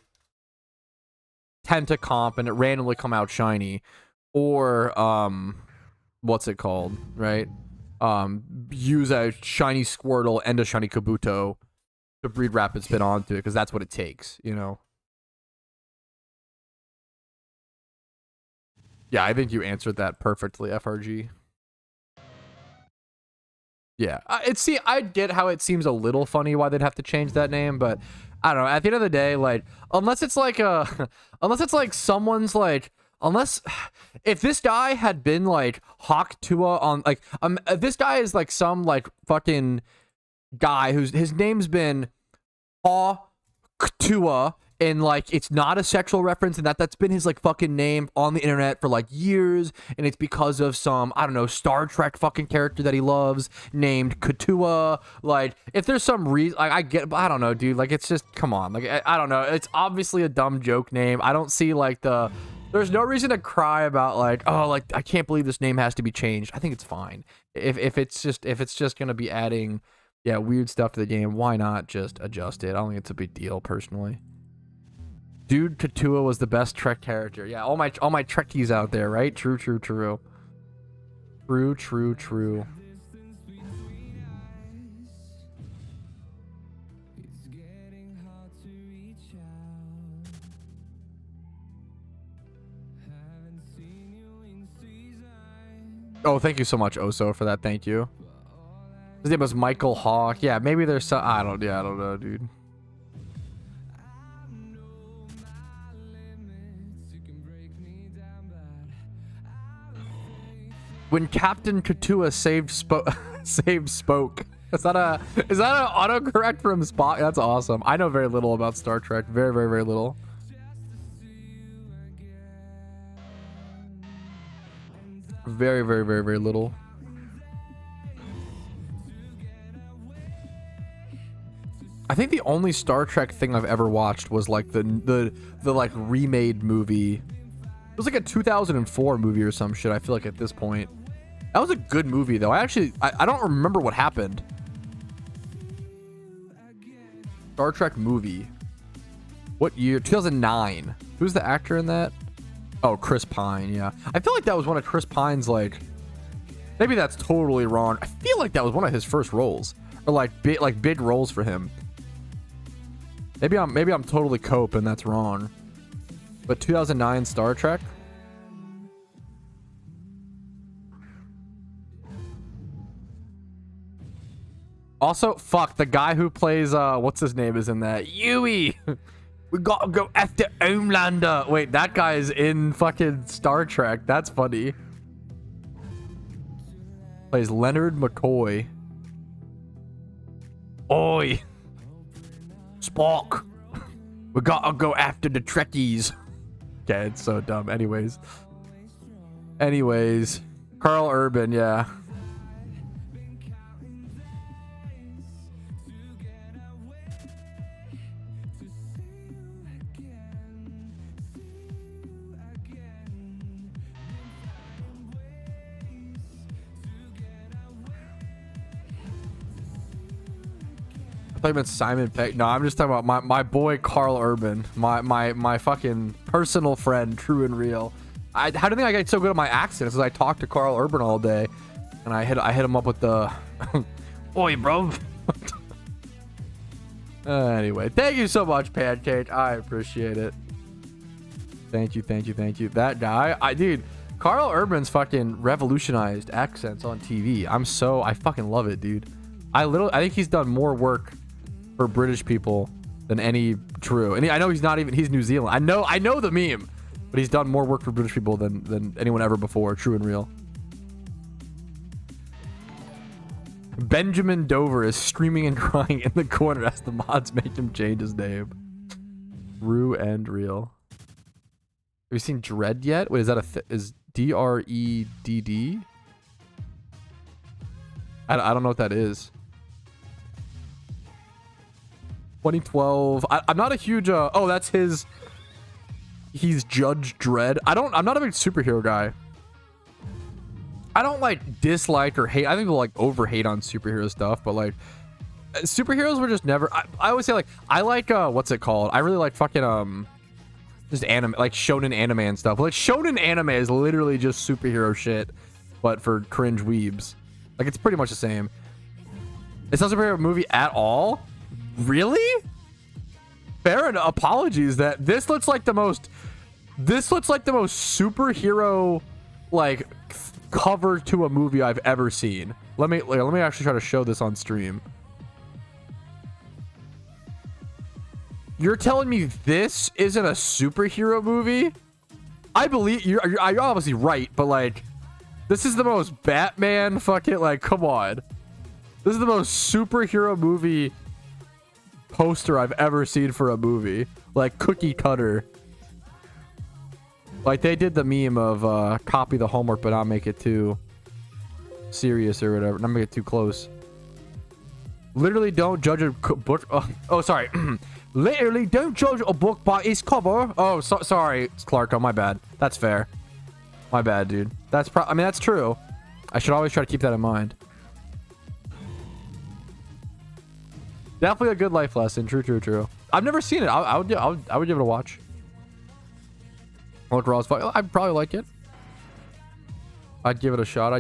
Tenta comp and it randomly come out shiny, or what's it called, right? Use a shiny Squirtle and a shiny Kabuto to breed rapid spin onto it, because that's what it takes, you know. Yeah, I think you answered that perfectly, FRG. Yeah, I get how it seems a little funny why they'd have to change that name, but I don't know. At the end of the day, like, unless it's like someone's like, if this guy had been like Hawk2 on like, if this guy is like some like fucking guy whose his name's been Hawk2 and like it's not a sexual reference, and that's been his like fucking name on the internet for like years, and it's because of some, I don't know, Star Trek fucking character that he loves named Katua. Like, if there's some reason, like, I get, but I don't know, dude, like, it's just, come on, like, I don't know, it's obviously a dumb joke name. I don't see like there's no reason to cry about like, oh, like, I can't believe this name has to be changed. I think it's fine if it's just gonna be adding, yeah, weird stuff to the game. Why not just adjust it? I don't think it's a big deal personally. Dude, Katua was the best Trek character. Yeah, all my Trekkies out there, right? True. True. Oh, thank you so much, Oso, for that. Thank you. His name was Michael Hawk. Yeah, maybe there's some, I don't know, dude. When Captain Katua saved spoke. Is that an autocorrect from Spock? That's awesome. I know very little about Star Trek. Very, very, very little. Very, very, very, very little. I think the only Star Trek thing I've ever watched was like the like remade movie. It was like a 2004 movie or some shit, I feel like, at this point. That was a good movie, though. I don't remember what happened. Star Trek movie. What year? 2009. Who's the actor in that? Oh, Chris Pine, yeah. I feel like that was one of Chris Pine's, like... Maybe that's totally wrong. I feel like that was one of his first roles. Or, like big roles for him. Maybe I'm totally cope and that's wrong. But 2009 Star Trek? Also, fuck, the guy who plays, what's his name is in that? Yui! We gotta go after Homelander. Wait, that guy's in fucking Star Trek. That's funny. Plays Leonard McCoy. Oi. Spock. We gotta go after the Trekkies. Okay, it's so dumb. Anyways. Carl Urban, yeah. I thought you meant Simon Pegg. No, I'm just talking about my boy Carl Urban, my fucking personal friend, true and real. How do you think I get so good at my accents? Because I talk to Carl Urban all day, and I hit him up with the, oi, bro. Anyway, thank you so much, Pancake. I appreciate it. Thank you. That guy, dude, Carl Urban's fucking revolutionized accents on TV. I fucking love it, dude. I think he's done more work for British people than any true. And I know he's New Zealand. I know the meme, but he's done more work for British people than anyone ever before, true and real. Benjamin Dover is screaming and crying in the corner as the mods make him change his name. True and real. Have you seen Dread yet? Wait, is that is D-R-E-D-D? I don't know what that is. 2012. I'm not a huge oh, that's his. He's Judge Dredd. I'm not a big superhero guy. I don't like dislike or hate. I think they'll like over hate on superhero stuff, but like superheroes were just never. I always say like I like what's it called? I really like fucking just anime, like shonen anime and stuff. Like shonen anime is literally just superhero shit, but for cringe weebs. Like it's pretty much the same. It's not a superhero movie at all. Really? Fair enough. Apologies. That this looks like the most superhero like cover to a movie I've ever seen. Let me actually try to show this on stream. You're telling me this isn't a superhero movie? I believe you're obviously right, but like this is the most Batman fucking like come on. This is the most superhero movie poster I've ever seen for a movie. Like cookie cutter. Like they did the meme of copy the homework but not make it too serious or whatever. Not make it too close. Literally don't judge a book. Oh sorry. Literally don't judge a book by its cover. Oh, sorry, Clarko. My bad. That's fair. My bad, dude. I mean, that's true. I should always try to keep that in mind. Definitely a good life lesson. True. I've never seen it. I would give it a watch. Look, Raw's fun. I'd probably like it. I'd give it a shot.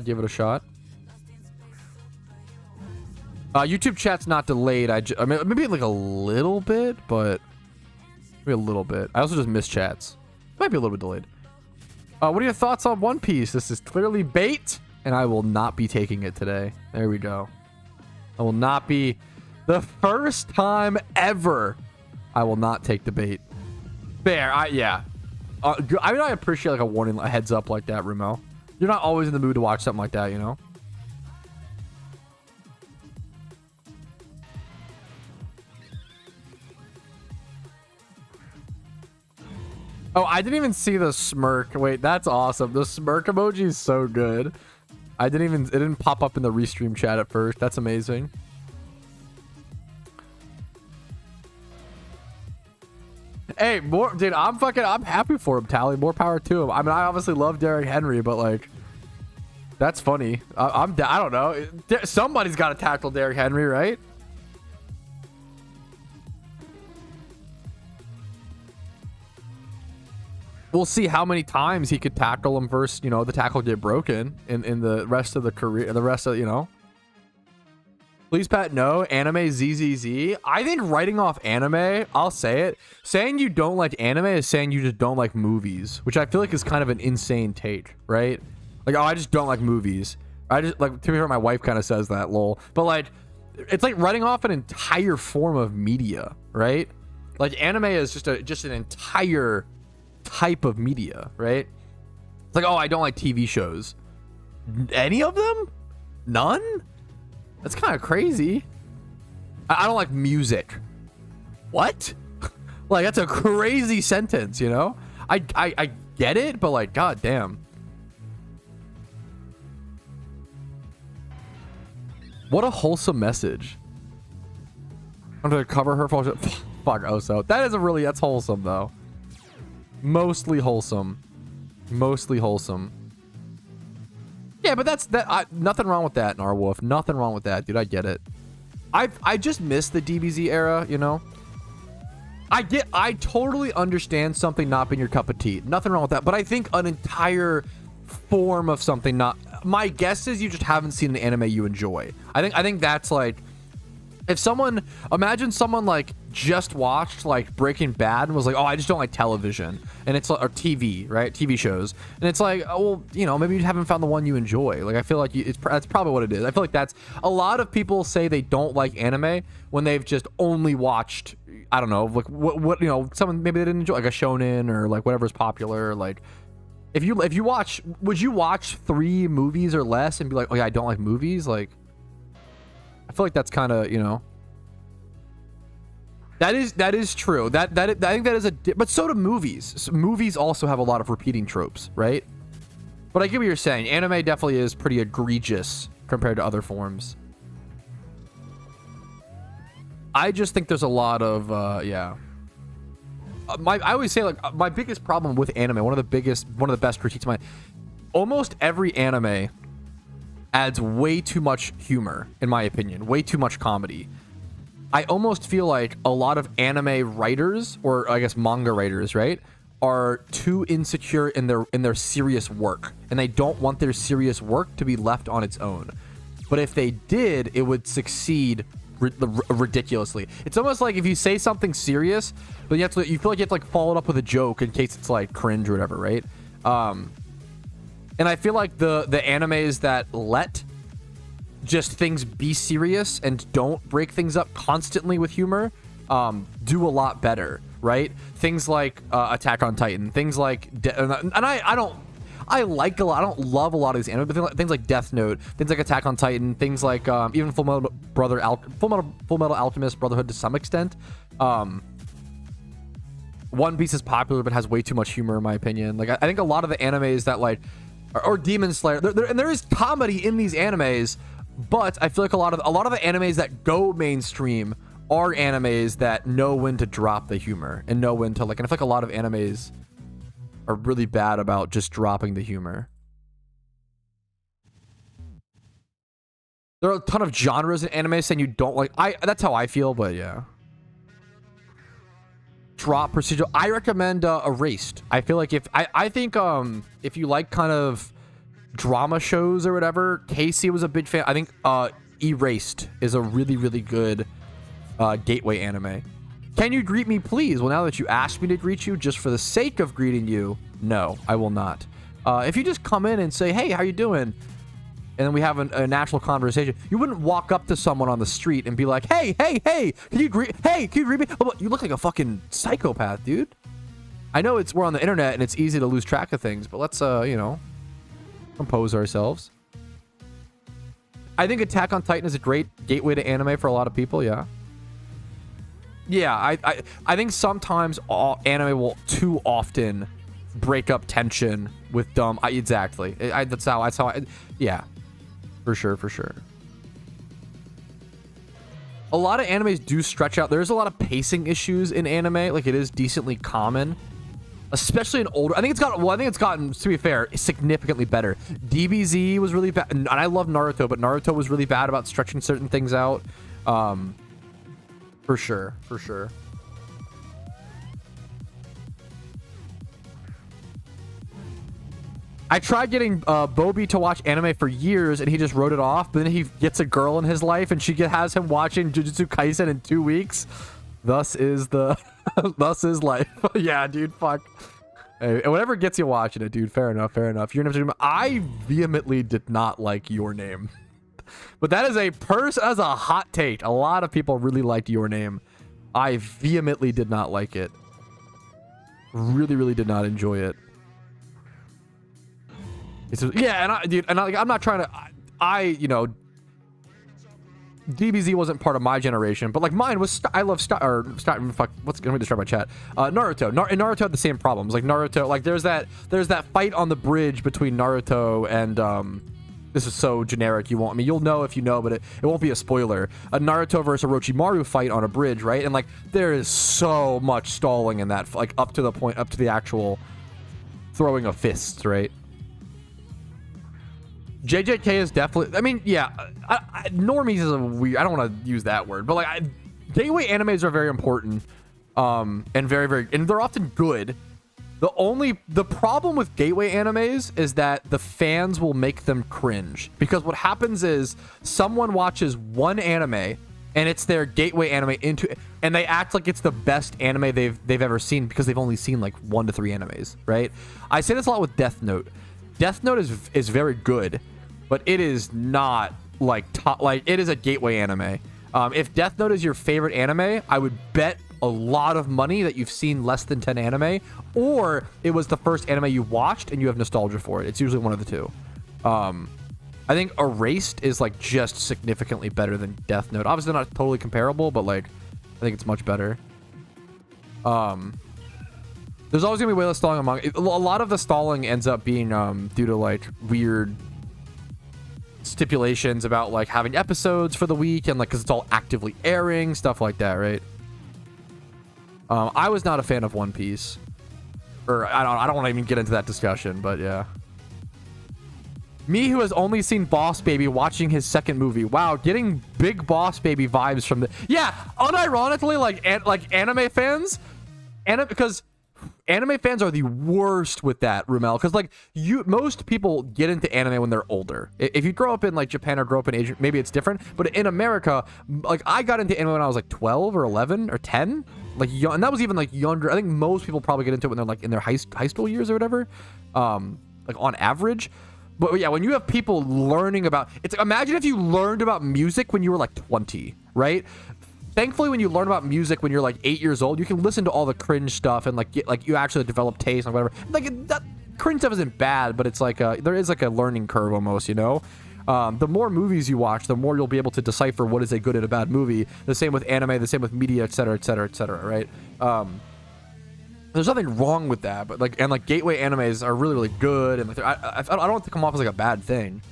YouTube chat's not delayed. I mean, maybe like a little bit, but maybe a little bit. I also just miss chats. Might be a little bit delayed. What are your thoughts on One Piece? This is clearly bait, and I will not be taking it today. There we go. I will not be. The first time ever, I will not take the bait. Fair. Yeah. I mean, I appreciate like a warning, a heads up like that, Rumo. You're not always in the mood to watch something like that, you know? Oh, I didn't even see the smirk. Wait, that's awesome. The smirk emoji is so good. It didn't pop up in the restream chat at first. That's amazing. Hey, dude, I'm happy for him, Tally. More power to him. I mean, I obviously love Derrick Henry, but like, that's funny. I don't know. Somebody's got to tackle Derrick Henry, right? We'll see how many times he could tackle him first. You know, the tackle get broken in the rest of the career. The rest of, you know. Please, Pat, no. Anime ZZZ. I think writing off anime, I'll say it. Saying you don't like anime is saying you just don't like movies, which I feel like is kind of an insane take, right? Like, oh, I just don't like movies. I just, like, to be fair, my wife kind of says that, lol. But, like, it's like writing off an entire form of media, right? Like anime is just an entire type of media, right? It's like, oh, I don't like TV shows. Any of them? None? That's kind of crazy. I don't like music. What? Like, that's a crazy sentence, you know? I get it, but like, god damn. What a wholesome message. I'm gonna cover her for fuck Oso. That's wholesome though. Mostly wholesome. Mostly wholesome. Yeah, but nothing wrong with that, Narwolf. Nothing wrong with that, dude. I get it. I just miss the DBZ era, you know? I totally understand something not being your cup of tea. Nothing wrong with that. But I think an entire form of something not... My guess is you just haven't seen an anime you enjoy. I think that's like... If someone... Imagine someone like just watched like Breaking Bad and was like, oh, I just don't like television. And it's like... Or TV, right? TV shows. And it's like, oh, well, you know, maybe you haven't found the one you enjoy. Like, I feel like that's probably what it is. I feel like that's... A lot of people say they don't like anime when they've just only watched... I don't know, like what you know, someone maybe they didn't enjoy like a shonen or like whatever's popular. Like if you watch, would you watch 3 movies or less and be like, oh yeah, I don't like movies? Like I feel like that's kind of, you know, that is true. I think that is but so do movies. So movies also have a lot of repeating tropes, right? But I get what you're saying. Anime definitely is pretty egregious compared to other forms. I just think there's a lot of yeah. I always say, like, my biggest problem with anime, one of the best critiques of mine, almost every anime adds way too much humor, in my opinion, way too much comedy. I almost feel like a lot of anime writers, or I guess manga writers, right, are too insecure in their serious work, and they don't want their serious work to be left on its own. But if they did, it would succeed ridiculously. It's almost like if you say something serious, but you feel like you have to like follow it up with a joke in case it's like cringe or whatever, right? And I feel like the animes that let just things be serious and don't break things up constantly with humor do a lot better, right? Things like Attack on Titan, things like I like a lot. I don't love a lot of these anime, but things like Death Note, things like Attack on Titan, things like even Full Metal Alchemist Brotherhood to some extent. One Piece is popular, but has way too much humor in my opinion. Like I think a lot of the animes that like, or Demon Slayer, and there is comedy in these animes, but I feel like a lot of the animes that go mainstream are animes that know when to drop the humor and know when to like. And I feel like a lot of animes are really bad about just dropping the humor. There are a ton of genres in anime saying you don't like. That's how I feel, but yeah. Drop procedural. I recommend Erased. I feel like I think if you like kind of drama shows or whatever, Casey was a big fan. I think Erased is a really, really good gateway anime. Can you greet me, please? Well, now that you asked me to greet you, just for the sake of greeting you, no, I will not. If you just come in and say, hey, how you doing? And then we have a natural conversation. You wouldn't walk up to someone on the street and be like, hey, can you greet me? Oh, you look like a fucking psychopath, dude. I know we're on the internet and it's easy to lose track of things, but let's, you know, compose ourselves. I think Attack on Titan is a great gateway to anime for a lot of people, yeah. Yeah, I think sometimes anime will too often break up tension with dumb. Exactly. That's how I. Yeah, for sure. A lot of animes do stretch out. There's a lot of pacing issues in anime. Like it is decently common, especially in older. I think it's gotten, to be fair, significantly better. DBZ was really bad, and I love Naruto, but Naruto was really bad about stretching certain things out. For sure. I tried getting Bobby to watch anime for years, and he just wrote it off. But then he gets a girl in his life, and she has him watching Jujutsu Kaisen in 2 weeks. Thus is life. Yeah, dude, fuck. Hey, whatever gets you watching it, dude. Fair enough. You're never. I vehemently did not like Your Name. But that is a hot take. A lot of people really liked Your Name. I vehemently did not like it. Really, really did not enjoy it. Yeah, and dude, and I'm not trying to, you know, DBZ wasn't part of my generation, but like mine was. I love fuck. What's gonna describe my chat? Naruto. And Naruto had the same problems. Like Naruto, like there's that fight on the bridge between Naruto and this is so generic. You won't. I mean, you'll know if you know, but it won't be a spoiler. A Naruto versus Orochimaru fight on a bridge, right? And like there is so much stalling in that, like up to the actual throwing of fists, right? JJK is definitely, I mean, yeah, normies is a weird, I don't want to use that word, but like gateway animes are very important, and and they're often good. The problem with gateway animes is that the fans will make them cringe, because what happens is someone watches one anime and it's their gateway anime and they act like it's the best anime they've ever seen because they've only seen like 1 to 3 animes, right? I say this a lot with Death Note. Death Note is very good, but it is not like top, like it is a gateway anime. If Death Note is your favorite anime, I would bet a lot of money that you've seen less than 10 anime, or it was the first anime you watched and you have nostalgia for it. It's usually one of the two. I think Erased is like just significantly better than Death Note. Obviously not totally comparable, but like I think it's much better. There's always gonna be way less stalling among a lot of the stalling ends up being due to like weird stipulations about like having episodes for the week and like because it's all actively airing, stuff like that, right? I was not a fan of One Piece, or I don't want to even get into that discussion, but yeah. Me, who has only seen Boss Baby, watching his second movie. Wow, getting big Boss Baby vibes from the, yeah, unironically, like anime fans, because anime fans are the worst with that, Rumel, because like most people get into anime when they're older. If you grow up in like Japan or grow up in Asia, maybe it's different, but in America, like I got into anime when I was like 12 or 11 or 10, like young, and that was even like younger. I think most people probably get into it when they're like in their high school years or whatever, like on average. But yeah, when you have people learning about, it's imagine if you learned about music when you were like 20, right? Thankfully, when you learn about music when you're like 8 years old, you can listen to all the cringe stuff and like get like you actually develop taste and whatever. Like that cringe stuff isn't bad, but it's like there is like a learning curve almost, you know. The more movies you watch, the more you'll be able to decipher what is a good and a bad movie. The same with anime, the same with media, etc., etc., etc. Right? There's nothing wrong with that, but like gateway animes are really, really good, and like I don't want to come off as like a bad thing.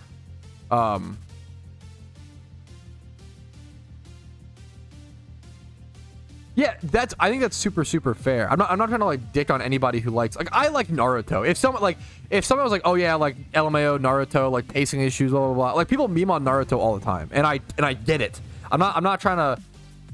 Yeah, I think that's super, super fair. I'm not trying to like dick on anybody who likes, like, I like Naruto. If someone was like, oh yeah, like LMAO Naruto, like pacing issues, blah blah blah, like people meme on Naruto all the time, and I get it. I'm not trying to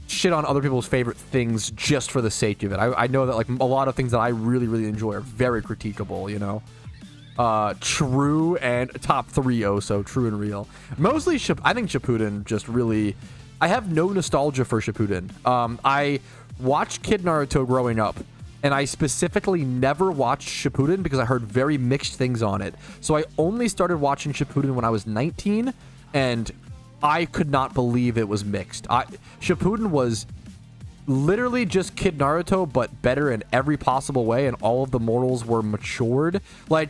shit on other people's favorite things just for the sake of it. I know that like a lot of things that I really, really enjoy are very critiquable, you know. True and top 3 also true and real. Mostly I think Shippuden just really, I have no nostalgia for Shippuden. I watched Kid Naruto growing up, and I specifically never watched Shippuden because I heard very mixed things on it. So I only started watching Shippuden when I was 19, and I could not believe it was mixed. Shippuden was literally just Kid Naruto, but better in every possible way, and all of the morals were matured. Like,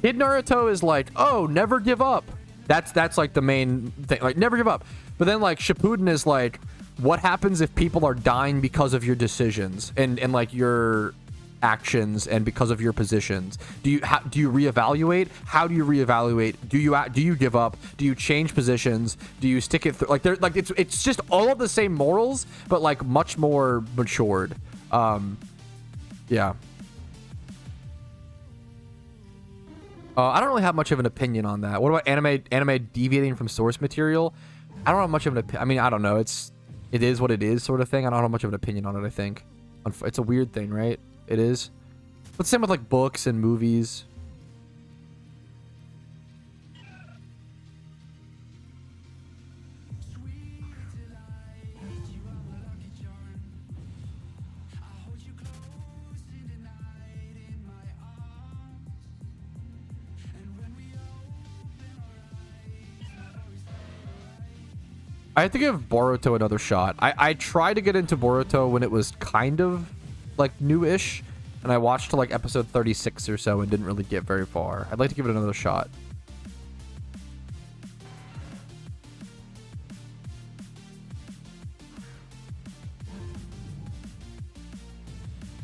Kid Naruto is like, oh, never give up. That's like the main thing, like never give up. But then like Shippuden is like, what happens if people are dying because of your decisions and like your actions and because of your positions? Do you reevaluate? How do you reevaluate? Do you give up? Do you change positions? Do you stick it through? Like they're like it's just all of the same morals, but like much more matured. Yeah. I don't really have much of an opinion on that. What about anime deviating from source material? I don't have much of an opinion. I mean, I don't know. It is what it is sort of thing. I don't have much of an opinion on it, I think. It's a weird thing, right? It is. But same with like books and movies. I have to give Boruto another shot. I tried to get into Boruto when it was kind of like new-ish, and I watched to like episode 36 or so and didn't really get very far. I'd like to give it another shot.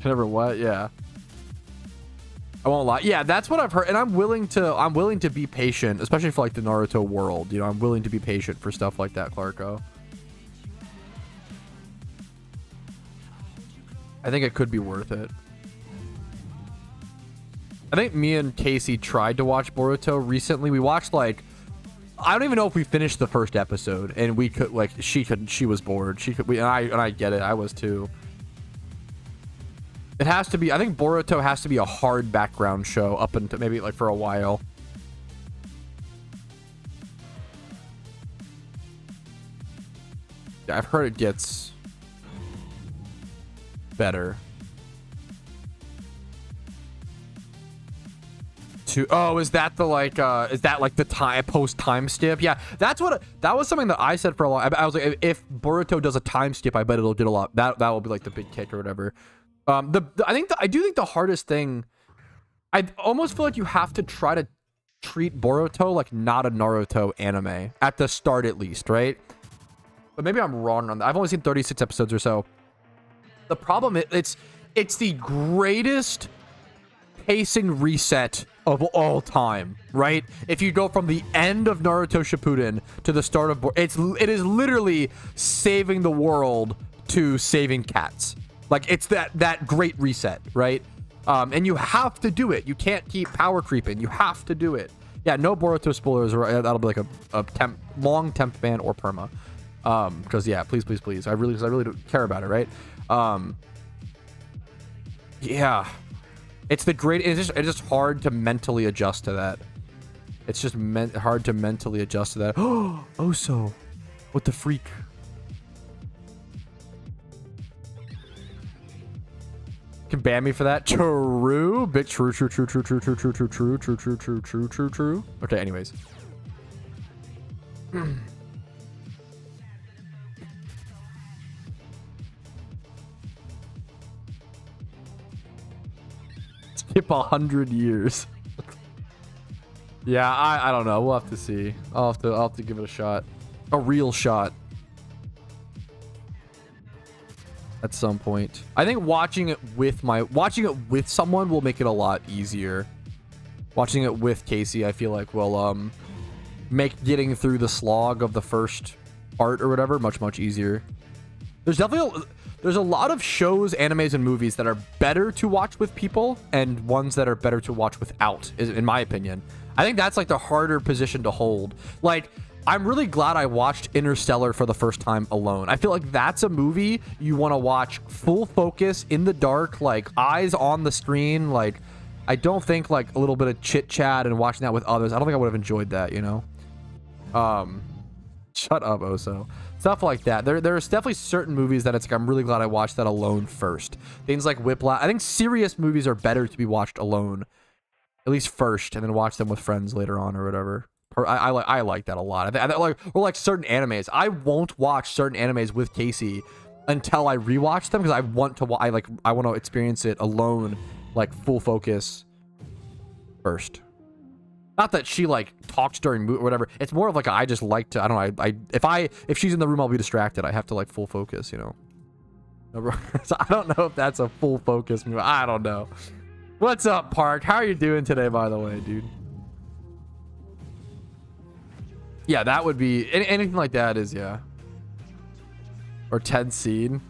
Never what? Yeah. I won't lie. Yeah, that's what I've heard, and I'm willing to be patient, especially for like the Naruto world. You know, I'm willing to be patient for stuff like that, Clarko. I think it could be worth it. I think me and Casey tried to watch Boruto recently. We watched like, I don't even know if we finished the first episode, and we could like she was bored. And I get it. I was too. It has to be, I think Boruto has to be a hard background show up until maybe like for a while. Yeah, I've heard it gets better. Oh, is that the like the post time skip? Yeah, that was something that I said for a long. I was like, if Boruto does a time skip, I bet it'll get a lot. That will be like the big kick or whatever. I do think the hardest thing, I almost feel like you have to try to treat Boruto like not a Naruto anime at the start, at least, right? But maybe I'm wrong on that. I've only seen 36 episodes or so. The problem is it's the greatest pacing reset of all time, right? If you go from the end of Naruto Shippuden to the start of it is literally saving the world to saving cats. Like, it's that great reset, right? And you have to do it. You can't keep power creeping. You have to do it. Yeah, no Boruto spoilers. That'll be like a long temp ban or perma. Because yeah, please. I really don't care about it, right? Yeah, it's the great. It's just hard to mentally adjust to that. It's just hard to mentally adjust to that. Oh, so what the freak? Can ban me for that? True, bit true. Okay, anyways. Skip 100 years. Yeah, I don't know. We'll have to see. I'll have to give it a shot. A real shot. At some point. I think watching it with someone will make it a lot easier. Watching it with Casey, I feel like will make getting through the slog of the first part or whatever much easier. There's a lot of shows, animes, and movies that are better to watch with people and ones that are better to watch without, in my opinion. I think that's like the harder position to hold. Like, I'm really glad I watched Interstellar for the first time alone. I feel like that's a movie you want to watch full focus, in the dark, like eyes on the screen. Like, I don't think like a little bit of chit chat and watching that with others, I don't think I would have enjoyed that, you know? Shut up, Oso. Stuff like that. There's definitely certain movies that it's like, I'm really glad I watched that alone first. Things like Whiplash. I think serious movies are better to be watched alone, at least first, and then watch them with friends later on or whatever. I like that a lot. Or like certain animes. I won't watch certain animes with Casey until I rewatch them because I want to experience it alone, like full focus first. Not that she like talks during or whatever. It's more of like I just like to. I don't know. If she's in the room, I'll be distracted. I have to like full focus. You know. So I don't know if that's a full focus movie. I don't know. What's up, Park? How are you doing today, by the way, dude? Yeah, that would be anything like that is, yeah. Or Ted Scene.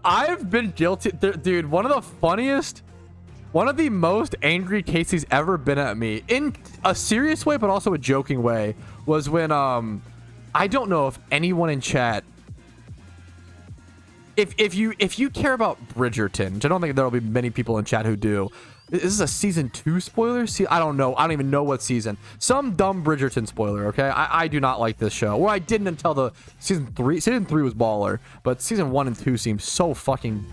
I've been guilty, dude. One of the most angry Casey's ever been at me in a serious way, but also a joking way, was when I don't know if anyone in chat, if you care about Bridgerton, which I don't think there'll be many people in chat who do. Is this a season 2 spoiler? See, I don't know. I don't even know what season. Some dumb Bridgerton spoiler, okay? I do not like this show. Well, I didn't until the season 3. Season 3 was baller, but season 1 and 2 seems so fucking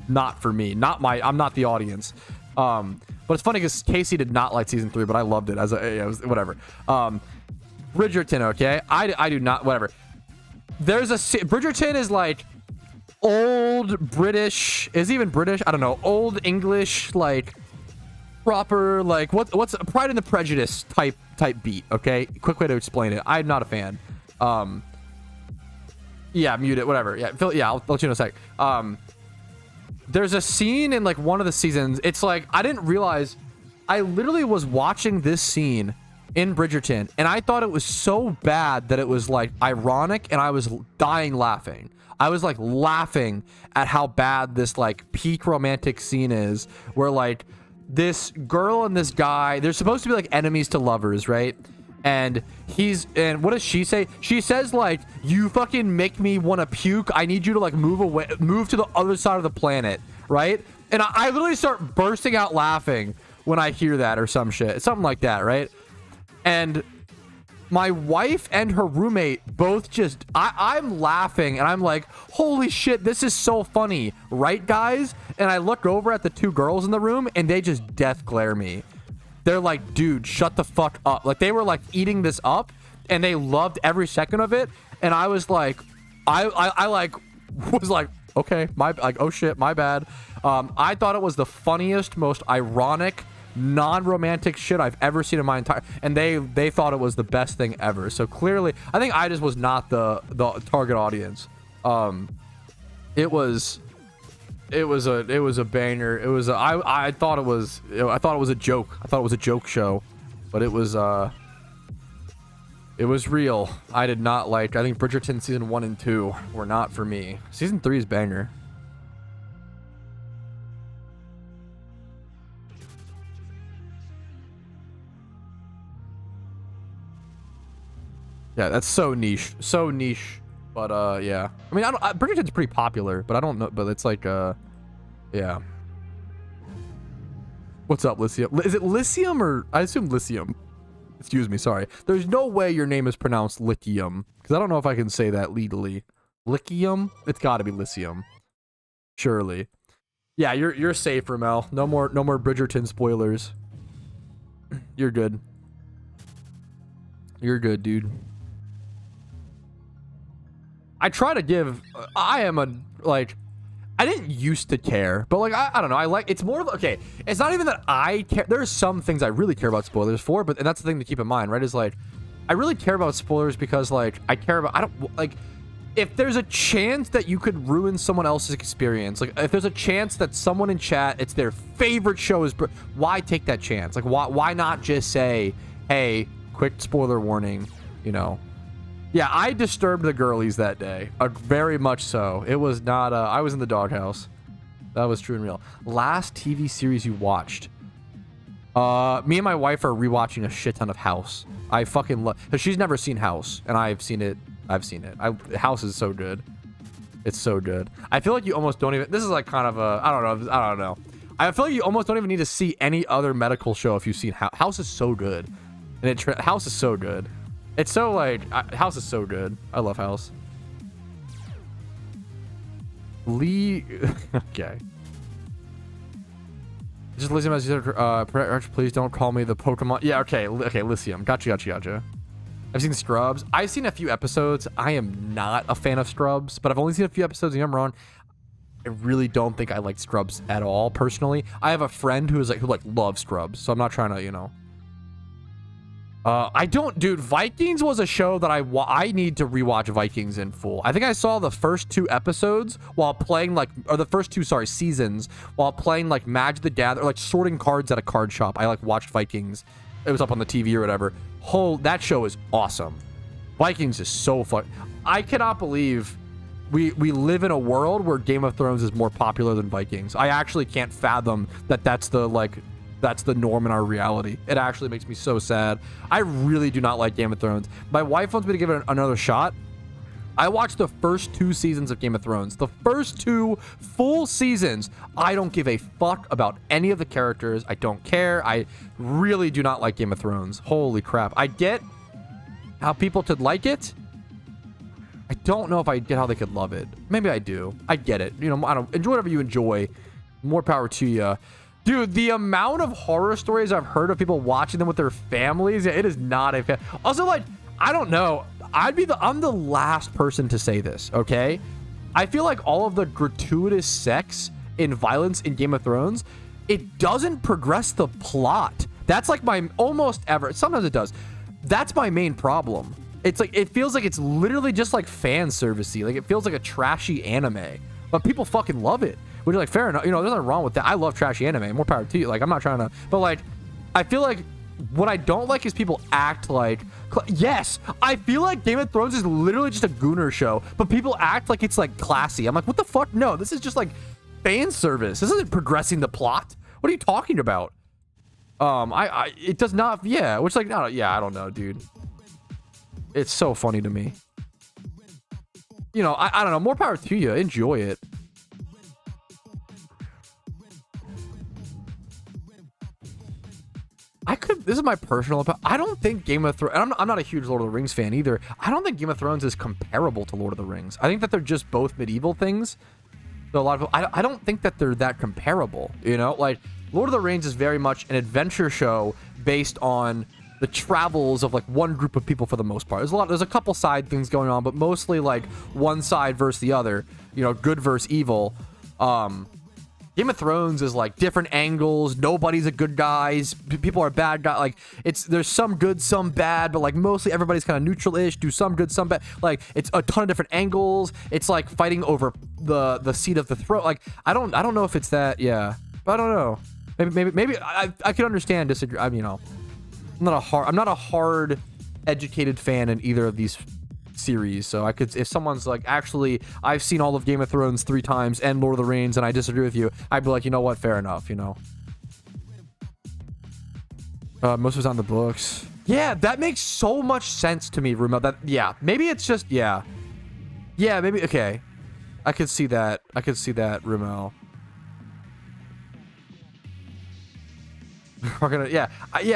not for me. I'm not the audience. But it's funny because Casey did not like season 3, but I loved it as it was whatever. Bridgerton, okay? I do not, whatever. there's a Bridgerton is like old British, is even British, I don't know, old English, like proper, like what's Pride and the Prejudice type beat. Okay, quick way to explain it. I'm not a fan. Yeah, mute it, whatever. Yeah, I'll let you know in a sec. There's a scene in like one of the seasons. It's like, I didn't realize, I literally was watching this scene in Bridgerton and I thought it was so bad that it was like ironic, and I was dying laughing. I was like laughing at how bad this like peak romantic scene is, where like this girl and this guy, they're supposed to be like enemies to lovers, right? And what does she say? She says like, you fucking make me want to puke. I need you to like move to the other side of the planet, right? And I literally start bursting out laughing when I hear that, or some shit, something like that, right? And my wife and her roommate both just, I'm laughing and I'm like, holy shit, this is so funny, right guys? And I look over at the two girls in the room and they just death glare me. They're like, dude, shut the fuck up. Like, they were like eating this up and they loved every second of it. And I was like, I like was like, okay, oh shit, my bad. I thought it was the funniest, most ironic, non-romantic shit I've ever seen in my entire, and they thought it was the best thing ever. So clearly, I think I just was not the target audience. It was a banger. I thought it was a joke. I thought it was a joke show, but it was real. I did not like, I think Bridgerton season 1 and 2 were not for me. Season 3 is banger. Yeah, that's so niche. So niche. But, yeah. I mean, Bridgerton's pretty popular, but I don't know. But it's like, yeah. What's up, Lycium? Is it Lycium or... I assume Lycium. Excuse me, sorry. There's no way your name is pronounced Lithium, because I don't know if I can say that legally. Lithium? It's got to be Lycium. Surely. Yeah, you're safe, Ramel. No more Bridgerton spoilers. You're good. You're good, dude. I try to give, I didn't used to care, but like, I don't know. I like, it's more of, okay, it's not even that I care. There's some things I really care about spoilers for, but, and that's the thing to keep in mind, right? Is like, I really care about spoilers because like, I don't, like, if there's a chance that you could ruin someone else's experience, like if there's a chance that someone in chat, it's their favorite show is, why take that chance? Like, why not just say, hey, quick spoiler warning, you know? Yeah, I disturbed the girlies that day. Very much so. It was not, I was in the doghouse. That was true and real. Last TV series you watched? Me and my wife are rewatching a shit ton of House. I fucking love, because she's never seen House, and I've seen it. House is so good. It's so good. I feel like you almost don't even, this is like kind of a, I don't know. I feel like you almost don't even need to see any other medical show if you've seen House. House is so good. And House is so good. It's so like, House is so good. I love House. Okay. Just Lycium, as you said, please don't call me the Pokemon. Yeah, okay, Lycium. Gotcha. I've seen Scrubs. I've seen a few episodes. I am not a fan of Scrubs, but I've only seen a few episodes, and I'm wrong. I really don't think I like Scrubs at all, personally. I have a friend who loves Scrubs, so I'm not trying to, you know. Dude, Vikings was a show that I need to rewatch Vikings in full. I think I saw the first 2 episodes while playing the first 2, seasons while playing like Magic the Gathering, or like sorting cards at a card shop. I watched Vikings. It was up on the TV or whatever. That show is awesome. Vikings is so fun. I cannot believe we live in a world where Game of Thrones is more popular than Vikings. I actually can't fathom that's the norm in our reality. It actually makes me so sad. I really do not like Game of Thrones. My wife wants me to give it another shot. I watched the first 2 seasons of Game of Thrones. The first 2 full seasons. I don't give a fuck about any of the characters. I don't care. I really do not like Game of Thrones. Holy crap. I get how people could like it. I don't know if I get how they could love it. Maybe I do. I get it. You know, I don't enjoy whatever you enjoy. More power to you. Dude, the amount of horror stories I've heard of people watching them with their families, it is not a fan. Also, like, I don't know. I'm the last person to say this, okay? I feel like all of the gratuitous sex and violence in Game of Thrones, it doesn't progress the plot. That's like my almost ever. Sometimes it does. That's my main problem. It's like, it feels like it's literally just like fan servicey. Like, it feels like a trashy anime, but people fucking love it. Which is like, fair enough. You know, there's nothing wrong with that. I love trashy anime. More power to you. Like, I'm not trying to, but like, I feel like what I don't like is people act like, yes, I feel like Game of Thrones is literally just a gooner show, but people act like it's like classy. I'm like, what the fuck? No, this is just like fan service. This isn't progressing the plot. What are you talking about? It does not, yeah, which like, no, yeah, I don't know, dude. It's so funny to me. You know, I don't know, more power to you. Enjoy it. This is my personal opinion. I don't think Game of Thrones, and I'm not a huge Lord of the Rings fan either. I don't think Game of Thrones is comparable to Lord of the Rings. I think that they're just both medieval things. So a lot of people, I don't think that they're that comparable, you know? Like, Lord of the Rings is very much an adventure show based on the travels of like one group of people for the most part. There's a couple side things going on, but mostly like one side versus the other, you know, good versus evil. Game of Thrones is like different angles. Nobody's a good guys. People are bad guys. Like, there's some good, some bad, but like mostly everybody's kind of neutral-ish. Do some good, some bad. Like, it's a ton of different angles. It's like fighting over the seat of the throne. Like, I don't know if it's that. Yeah, I don't know. Maybe I could understand disagree. I mean, you know, I'm not a hard educated fan in either of these series, so I could, if someone's like, actually I've seen all of Game of Thrones 3 times and Lord of the Rings and I disagree with you, I'd be like, you know what, fair enough, you know. Most of it's on the books. Yeah, that makes so much sense to me, Rumel. That, yeah, maybe it's just, yeah, maybe, okay, I could see that, Rumel. We're gonna, yeah,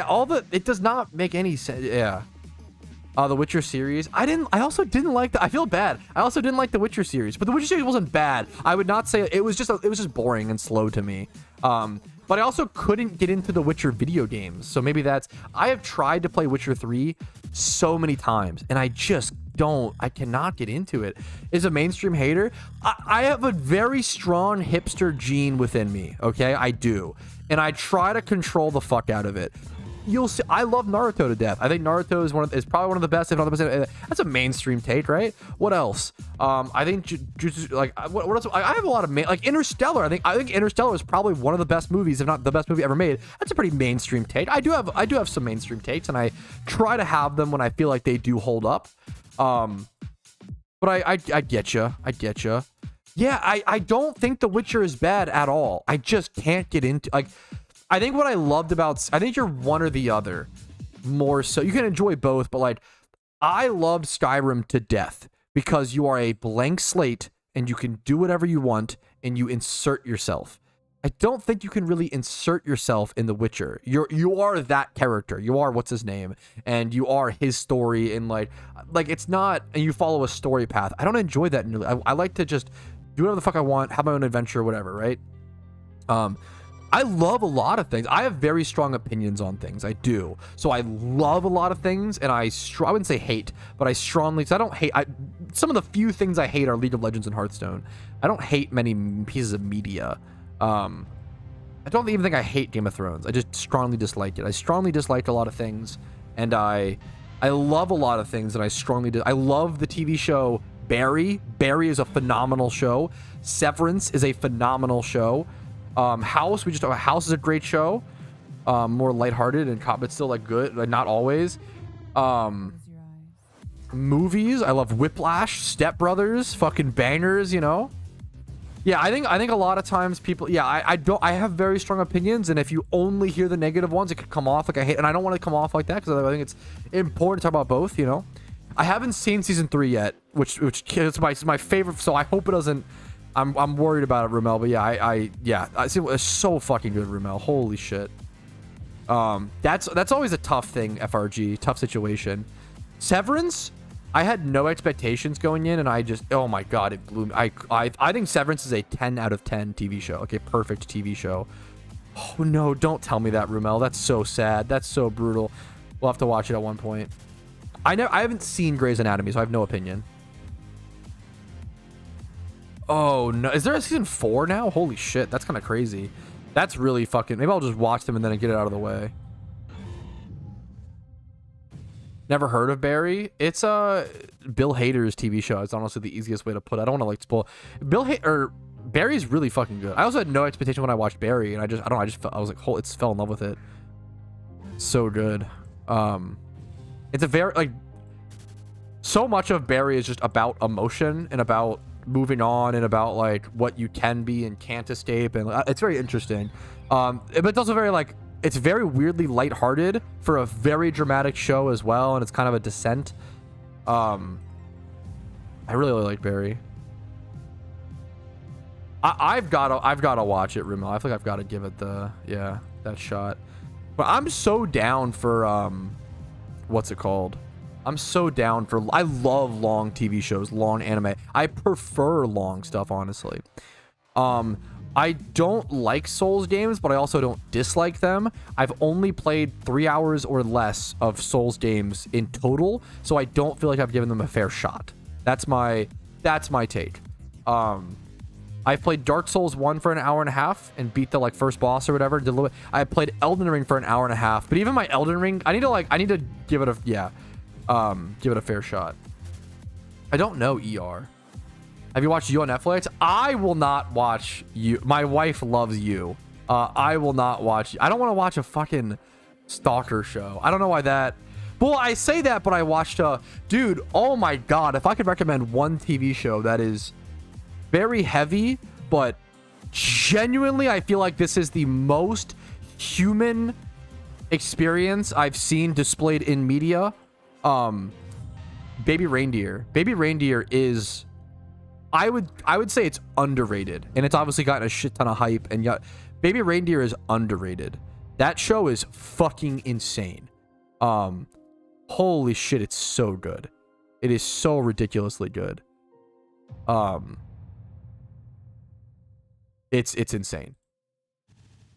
all the, it does not make any sense. Yeah. The Witcher series. I also didn't like I feel bad. I also didn't like the Witcher series, but the Witcher series wasn't bad. I would not say it was just boring and slow to me. But I also couldn't get into the Witcher video games. So maybe I have tried to play Witcher 3 so many times and I cannot get into it. Is a mainstream hater. I have a very strong hipster gene within me. Okay, I do. And I try to control the fuck out of it. You'll see, I love Naruto to death. I think Naruto is probably one of the best, if not the best. That's a mainstream take, right? What else? I think like what else? I have a lot of like Interstellar. I think Interstellar is probably one of the best movies, if not the best movie ever made. That's a pretty mainstream take. I do have some mainstream takes, and I try to have them when I feel like they do hold up. But I get you. Yeah, I don't think The Witcher is bad at all. I just can't get into, like, I think what I loved about, I think you're one or the other more so. You can enjoy both, but like, I loved Skyrim to death because you are a blank slate and you can do whatever you want and you insert yourself. I don't think you can really insert yourself in The Witcher. You are that character. You are what's his name, and you are his story, and like it's not, and you follow a story path. I don't enjoy that. I like to just do whatever the fuck I want, have my own adventure, whatever, right? I love a lot of things. I have very strong opinions on things. I do. So I love a lot of things, and I wouldn't say hate, but I strongly, because I don't hate, some of the few things I hate are League of Legends and Hearthstone. I don't hate many pieces of media. I don't even think I hate Game of Thrones. I just strongly dislike it. I strongly disliked a lot of things, and I love a lot of things, and I love the TV show Barry. Barry is a phenomenal show. Severance is a phenomenal show. House, we just talked about House, is a great show. More lighthearted and but still like good, like not always. Movies, I love Whiplash, Step Brothers, fucking bangers, you know. Yeah, I think a lot of times people, yeah, I have very strong opinions, and if you only hear the negative ones, it could come off like I hate, and I don't want to come off like that because I think it's important to talk about both, you know. I haven't seen season 3 yet, which is my favorite, so I hope it doesn't. I'm worried about it, Rumel, but yeah, I see, it's so fucking good, Rumel. Holy shit. That's always a tough thing, FRG, tough situation. Severance, I had no expectations going in, and I just, oh my god, it blew me. I think Severance is a 10 out of 10 TV show, like a perfect TV show. Oh no, don't tell me that, Rumel. That's so sad. That's so brutal. We'll have to watch it at one point. I haven't seen Grey's Anatomy, so I have no opinion. Oh no, is there a season 4 now? Holy shit, that's kind of crazy. That's really fucking, maybe I'll just watch them and then get it out of the way. Never heard of Barry. It's Bill Hader's TV show. It's honestly the easiest way to put it. I don't want to like spoil. Barry's really fucking good. I also had no expectation when I watched Barry, and I don't know, I was like, fell in love with it. So good. It's a very like, so much of Barry is just about emotion and about moving on and about like what you can be and can't escape, and it's very interesting. But it's also very like, it's very weirdly lighthearted for a very dramatic show as well, and it's kind of a descent. I really like Barry. I've got to watch it, Rimmel. I feel like I've got to give it that shot. But I'm so down for what's it called? I'm so down for, I love long TV shows, long anime. I prefer long stuff, honestly. I don't like Souls games, but I also don't dislike them. I've only played 3 hours or less of Souls games in total, so I don't feel like I've given them a fair shot. That's my take. I've played Dark Souls 1 for an hour and a half and beat the like first boss or whatever. I played Elden Ring for an hour and a half, but even my Elden Ring, I need to give it a fair shot. I don't know ER. Have you watched You on Netflix? I will not watch You. My wife loves You. I will not watch. I don't want to watch a fucking stalker show. I don't know why that. Well, I say that, but I watched dude, oh my god, if I could recommend one TV show that is very heavy, but genuinely I feel like this is the most human experience I've seen displayed in media. Baby Reindeer. Baby Reindeer is, I would say it's underrated, and it's obviously gotten a shit ton of hype, and yet Baby Reindeer is underrated. That show is fucking insane. Holy shit, it's so good. It is so ridiculously good. It's insane.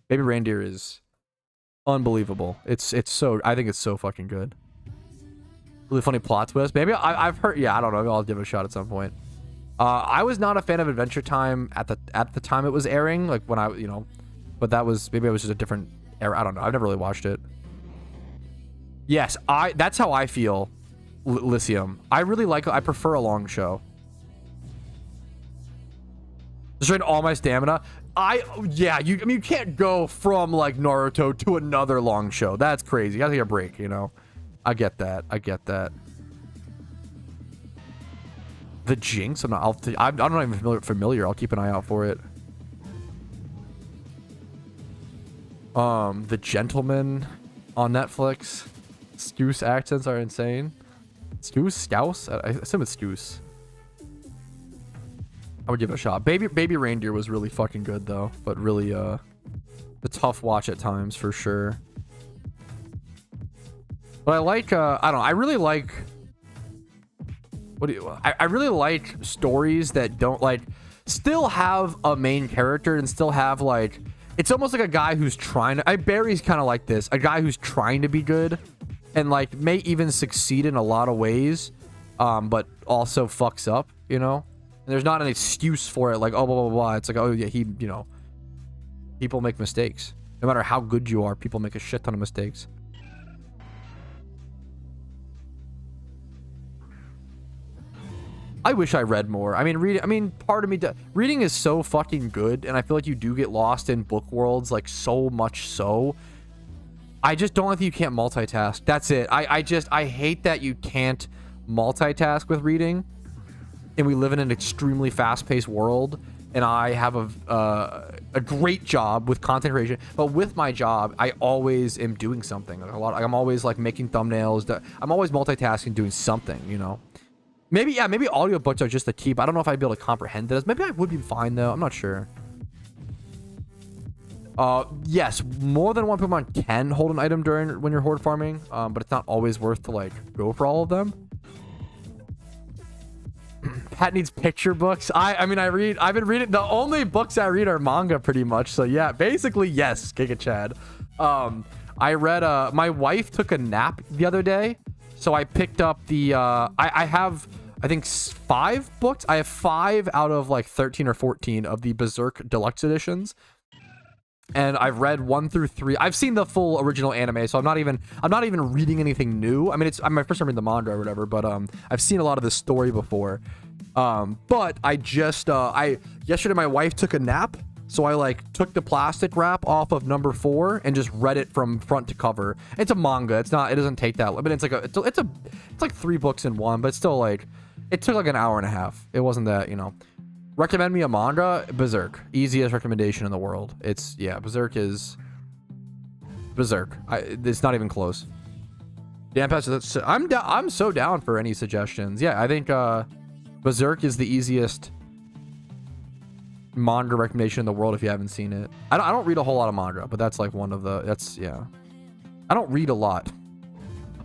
Baby Reindeer is unbelievable. It's so, I think it's so fucking good. Really funny plot twist. Maybe I've heard, yeah, I don't know. Maybe I'll give it a shot at some point. I was not a fan of Adventure Time at the time it was airing, like when but that was, maybe it was just a different era. I don't know. I've never really watched it. Yes, that's how I feel. Lycium. I prefer a long show. Just drained all my stamina. You can't go from like Naruto to another long show. That's crazy. You gotta take a break, you know. I get that. The Jinx. I'm not even familiar. I'll keep an eye out for it. The Gentleman on Netflix. Scouse accents are insane. Scouse? I assume it's Scouse. I would give it a shot. Baby Reindeer was really fucking good though, but really the tough watch at times for sure. But I like I don't know, I really like I really like stories that don't like still have a main character and still have like, it's almost like a guy who's trying to, Barry's kind of like this, a guy who's trying to be good and like may even succeed in a lot of ways, but also fucks up, you know? And there's not an excuse for it, like, oh, blah, blah, blah. It's like, oh, yeah, people make mistakes. No matter how good you are, people make a shit ton of mistakes. I wish I read more. I mean, part of me, reading is so fucking good, and I feel like you do get lost in book worlds, like, so much so. I just don't think you can't multitask. That's it. I hate that you can't multitask with reading. And we live in an extremely fast-paced world, and I have a great job with content creation, but with my job I always am doing something, like I'm always like making thumbnails. I'm always multitasking, doing something, you know. Maybe audiobooks are just the key, but I don't know if I'd be able to comprehend this. Maybe I would be fine though, I'm not sure. Yes, more than one Pokemon can hold an item when you're horde farming, but it's not always worth to like go for all of them. Pat needs picture books. I've been reading, the only books I read are manga pretty much. So yeah, basically yes, Giga Chad. I read, my wife took a nap the other day. So I picked up the I have, I think, 5 books. I have 5 out of like 13 or 14 of the Berserk deluxe editions, and I've read 1 through 3. I've seen the full original anime, so I'm not even reading anything new. I mean, it's my first time reading the manga or whatever, but I've seen a lot of the story before. But I just yesterday my wife took a nap, so I like took the plastic wrap off of number 4 and just read it from front to cover. It's a manga. It doesn't take that. I mean, it's like 3 books in one, but it's still like, it took like an hour and a half. It wasn't that, you know. Recommend me a manga? Berserk. Easiest recommendation in the world. It's, yeah, Berserk is Berserk. It's not even close. Dan Pass, I'm so down for any suggestions. Yeah, I think Berserk is the easiest manga recommendation in the world if you haven't seen it. I don't read a whole lot of manga, but that's like one of the, that's, yeah. I don't read a lot.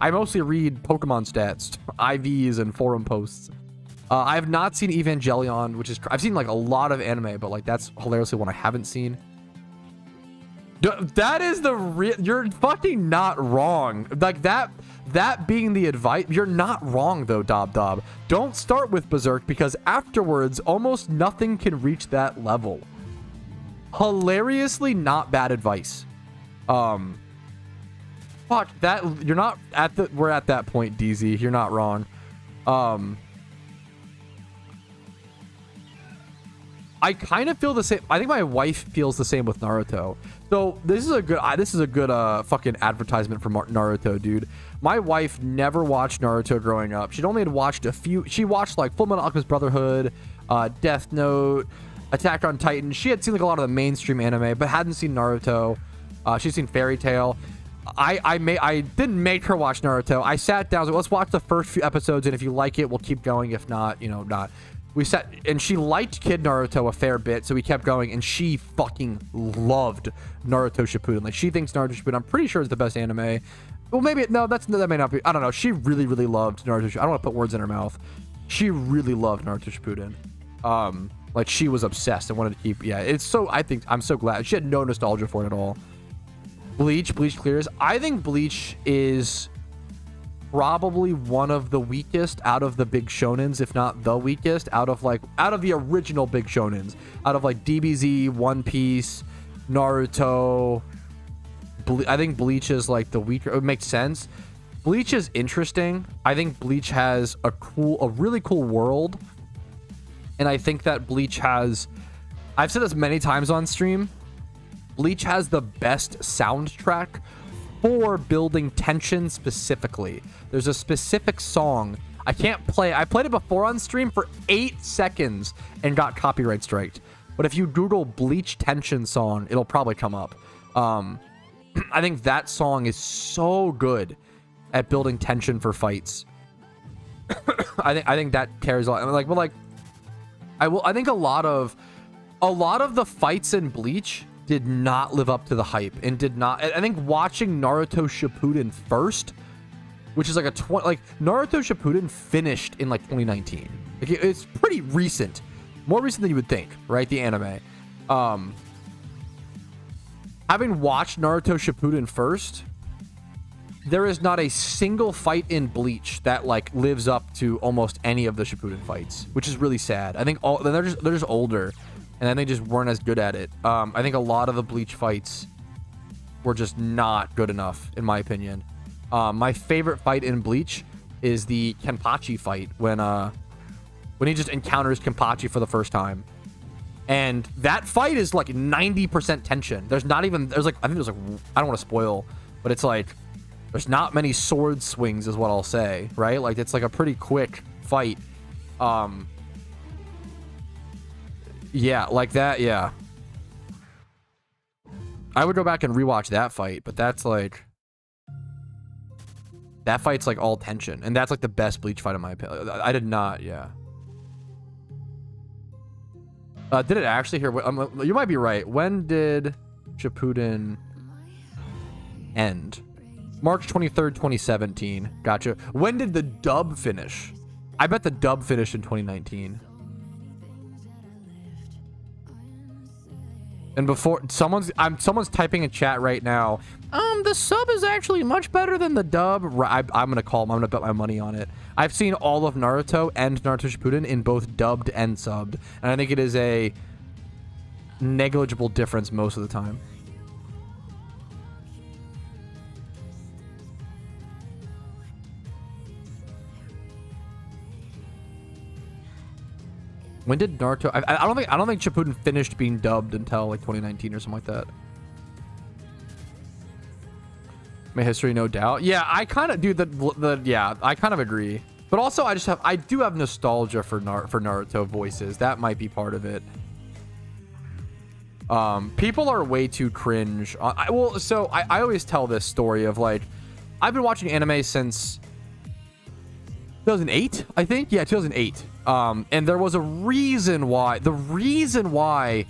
I mostly read Pokemon stats, IVs, and forum posts. I have not seen Evangelion, which is, I've seen like a lot of anime, but like that's hilariously one I haven't seen. That is the you're fucking not wrong. Like that being the advice, you're not wrong though, Dob. Don't start with Berserk, because afterwards almost nothing can reach that level. Hilariously not bad advice. Fuck that, you're not at the, we're at that point, DZ. You're not wrong. I kind of feel the same. I think my wife feels the same with Naruto. So this is a good fucking advertisement for Naruto, dude. My wife never watched Naruto growing up. She'd only had watched a few. She watched like Fullmetal Alchemist Brotherhood, Death Note, Attack on Titan. She had seen like a lot of the mainstream anime, but hadn't seen Naruto. She's seen Fairy Tail. I didn't make her watch Naruto. I sat down, I was like, let's watch the first few episodes, and if you like it, we'll keep going. If not, you know, not. We sat, and she liked Kid Naruto a fair bit, so we kept going, and she fucking loved Naruto Shippuden. Like, she thinks Naruto Shippuden, I'm pretty sure, is the best anime. Well, maybe, no, that may not be. I don't know. She really, really loved Naruto Shippuden. I don't want to put words in her mouth. She really loved Naruto Shippuden. Like, she was obsessed and wanted to keep, yeah, it's so, I think, I'm so glad. She had no nostalgia for it at all. Bleach clears. I think Bleach is probably one of the weakest out of the big shonens, if not the weakest, out of the original big shonens, out of like DBZ, One Piece, Naruto. I think Bleach is like the weaker. It makes sense. Bleach is interesting. I think Bleach has a really cool world, and I think that Bleach has, I've said this many times on stream, Bleach has the best soundtrack for building tension specifically. There's a specific song I can't play. I played it before on stream for 8 seconds and got copyright striked. But if you Google Bleach tension song, it'll probably come up. I think that song is so good at building tension for fights. I think that carries a lot. I think a lot of the fights in Bleach did not live up to the hype, and did not. I think watching Naruto Shippuden first, which is like Naruto Shippuden finished in like 2019. Like, it's pretty recent, more recent than you would think, right? The anime. Having watched Naruto Shippuden first, there is not a single fight in Bleach that like lives up to almost any of the Shippuden fights, which is really sad. I think they're just older, and then they just weren't as good at it. I think a lot of the Bleach fights were just not good enough, in my opinion. My favorite fight in Bleach is the Kenpachi fight, when he just encounters Kenpachi for the first time. And that fight is like 90% tension. I think there's like, I don't want to spoil, but it's like, there's not many sword swings is what I'll say, right? Like, it's like a pretty quick fight. Yeah, like that, yeah. I would go back and rewatch that fight, but that's like, that fight's like all tension, and that's like the best Bleach fight in my opinion. I did not, yeah. Did it actually here? You might be right. When did Shippuden end? March 23rd, 2017. Gotcha. When did the dub finish? I bet the dub finished in 2019. And before someone's typing in chat right now. The sub is actually much better than the dub. I'm gonna call him. I'm gonna bet my money on it. I've seen all of Naruto and Naruto Shippuden in both dubbed and subbed, and I think it is a negligible difference most of the time. When did Naruto? I don't think Shippuden finished being dubbed until like 2019 or something like that. My history, no doubt. Yeah, I kind of do yeah, I kind of agree. But also, I do have nostalgia for Naruto voices. That might be part of it. People are way too cringe. I always tell this story of like, I've been watching anime since 2008, I think. Yeah, 2008. And there was a reason why. The reason why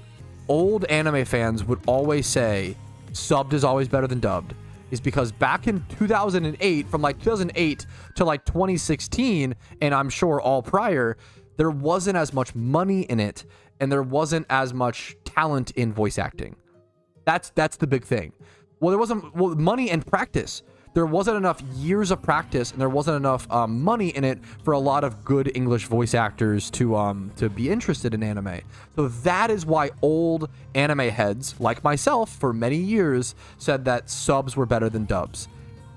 old anime fans would always say subbed is always better than dubbed is because back in 2008, from like 2008 to like 2016, and I'm sure all prior, there wasn't as much money in it, and there wasn't as much talent in voice acting. That's the big thing. Well, there wasn't money and practice. There wasn't enough years of practice, and there wasn't enough money in it for a lot of good English voice actors to be interested in anime. So that is why old anime heads, like myself, for many years, said that subs were better than dubs.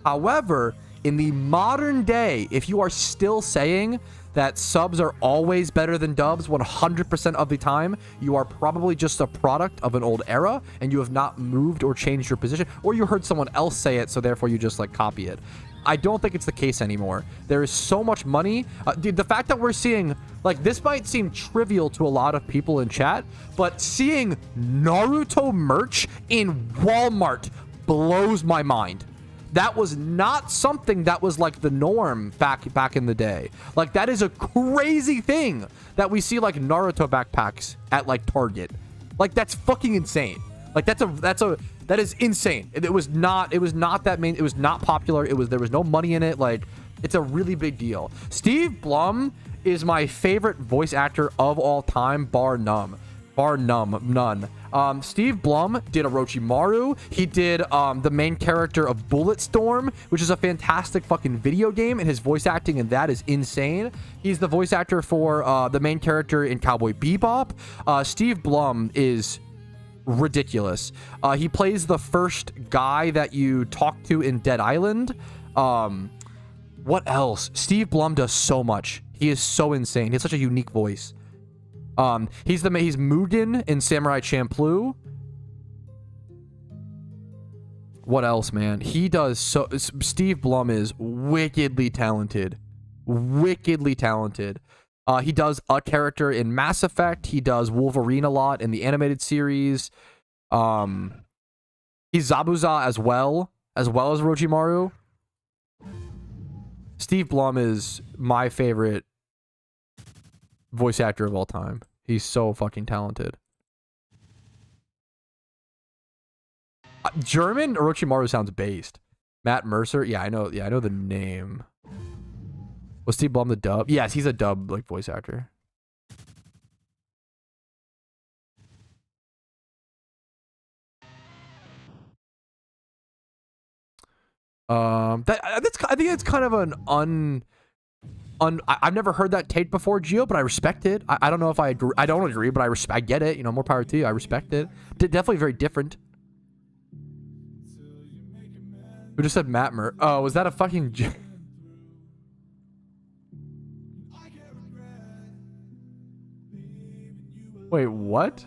However, in the modern day, if you are still saying that subs are always better than dubs 100% of the time, you are probably just a product of an old era, and you have not moved or changed your position, or you heard someone else say it, so therefore you just like copy it. I don't think it's the case anymore. There is so much money. Dude, the fact that we're seeing, like, this might seem trivial to a lot of people in chat, but seeing Naruto merch in Walmart blows my mind. That was not something that was like the norm back in the day. Like, that is a crazy thing that we see like Naruto backpacks at like Target. Like, that's fucking insane. Like, that is insane. It was not that main. It was not popular. There was no money in it. Like, it's a really big deal. Steve Blum is my favorite voice actor of all time, bar none. Steve Blum did Orochimaru. He did the main character of Bulletstorm, which is a fantastic fucking video game, and his voice acting in that is insane. He's the voice actor for the main character in Cowboy Bebop. Steve Blum is ridiculous. He plays the first guy that you talk to in Dead Island. What else? Steve Blum does so much. He is so insane. He has such a unique voice. He's Mugen in Samurai Champloo. What else, man? He does so. Steve Blum is wickedly talented. Wickedly talented. He does a character in Mass Effect. He does Wolverine a lot in the animated series. He's Zabuza as well as Orochimaru. Steve Blum is my favorite voice actor of all time. He's so fucking talented. German Orochimaru sounds based. Matt Mercer. Yeah, I know the name. Was Steve Blum the dub? Yes, he's a dub like voice actor. I think it's kind of an I've never heard that take before, Gio, but I respect it. I don't know if I agree. I don't agree, but I get it. You know, more power to you. I respect it. Definitely very different. Who just said Matt Mer? Oh, was that a fucking... Wait, what?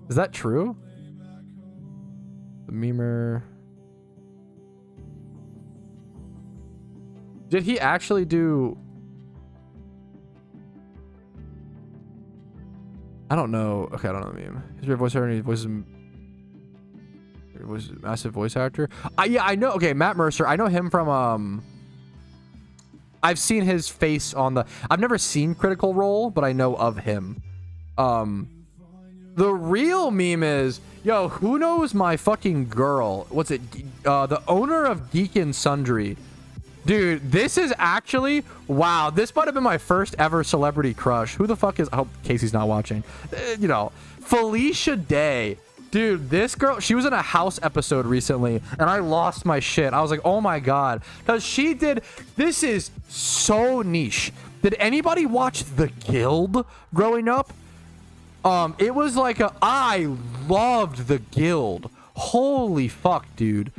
Is that true? The memer... Did he actually do... I don't know. Okay, I don't know the meme. Is your voice actor? He voices... Was massive voice actor? Yeah, I know. Okay, Matt Mercer. I know him from... I've seen his face on the... I've never seen Critical Role, but I know of him. The real meme is... Yo, who knows my fucking girl? What's it? The owner of Geek and Sundry Dude, this is actually, wow, this might have been my first ever celebrity crush. Who the fuck is, I hope Casey's not watching. You know, Felicia Day. Dude, this girl, she was in a House episode recently, and I lost my shit. I was like, oh my God. Because she did, this is so niche. Did anybody watch The Guild growing up? It was like I loved The Guild. Holy fuck, dude.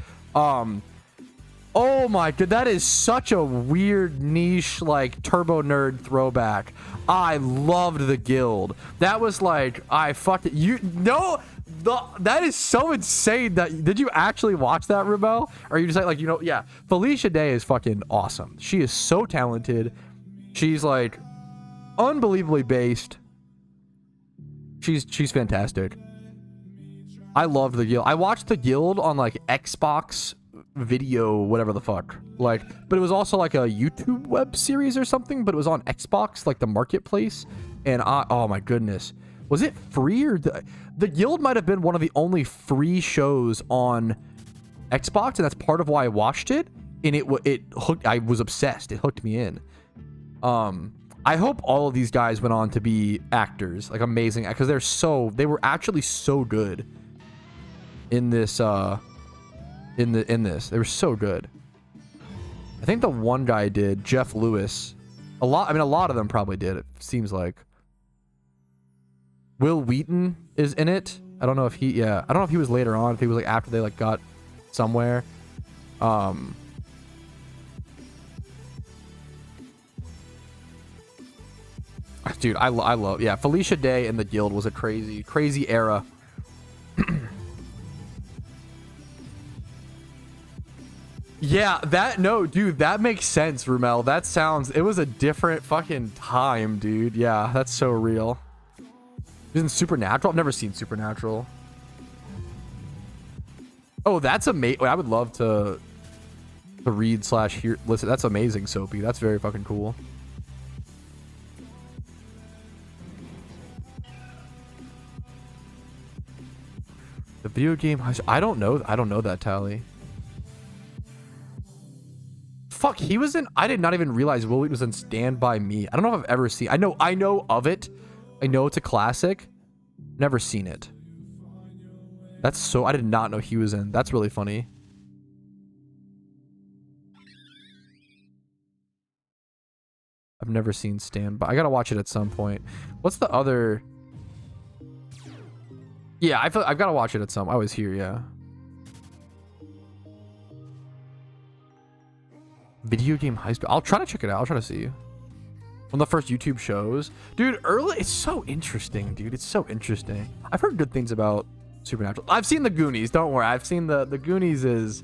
Oh my god, that is such a weird niche, like, turbo nerd throwback. I loved The Guild. That was like, I fucked it. You know, that is so insane. That did you actually watch that, Rebel? Or are you just like, you know, yeah. Felicia Day is fucking awesome. She is so talented. She's like unbelievably based. She's fantastic. I loved The Guild. I watched The Guild on like Xbox video, whatever the fuck, like, but it was also like a YouTube web series or something, but it was on Xbox, like the marketplace. And oh my goodness, was it free? Or the Guild might have been one of the only free shows on Xbox, and that's part of why I watched it. And it hooked. I was obsessed. It hooked me in. I hope all of these guys went on to be actors, like amazing, because they were actually so good in this in this. They were so good. I think the one guy did, Jeff Lewis. A lot of them probably did, it seems like. Will Wheaton is in it. I don't know if he was later on, if he was like after they like got somewhere. Dude, I love, yeah, Felicia Day and The Guild was a crazy era. Yeah, dude, that makes sense, Rumel. It was a different fucking time, dude. Yeah, that's so real. Isn't Supernatural? I've never seen Supernatural. Oh, that's amazing. I would love to read / hear, listen. That's amazing, Soapy. That's very fucking cool. The video game, I don't know that, Tally. Fuck, he was in, I did not even realize Will Wheaton was in Stand By Me. I don't know if I've ever seen, I know of it. I know it's a classic. Never seen it. I did not know he was in. That's really funny. I've never seen Stand By. I gotta watch it at some point. What's the other? Yeah, I've gotta watch it at some. I was here, yeah. Video game high school. I'll try to check it out. I'll try to see. One of the first YouTube shows. Dude, it's so interesting, dude. It's so interesting. I've heard good things about Supernatural. I've seen The Goonies. Don't worry. I've seen the Goonies is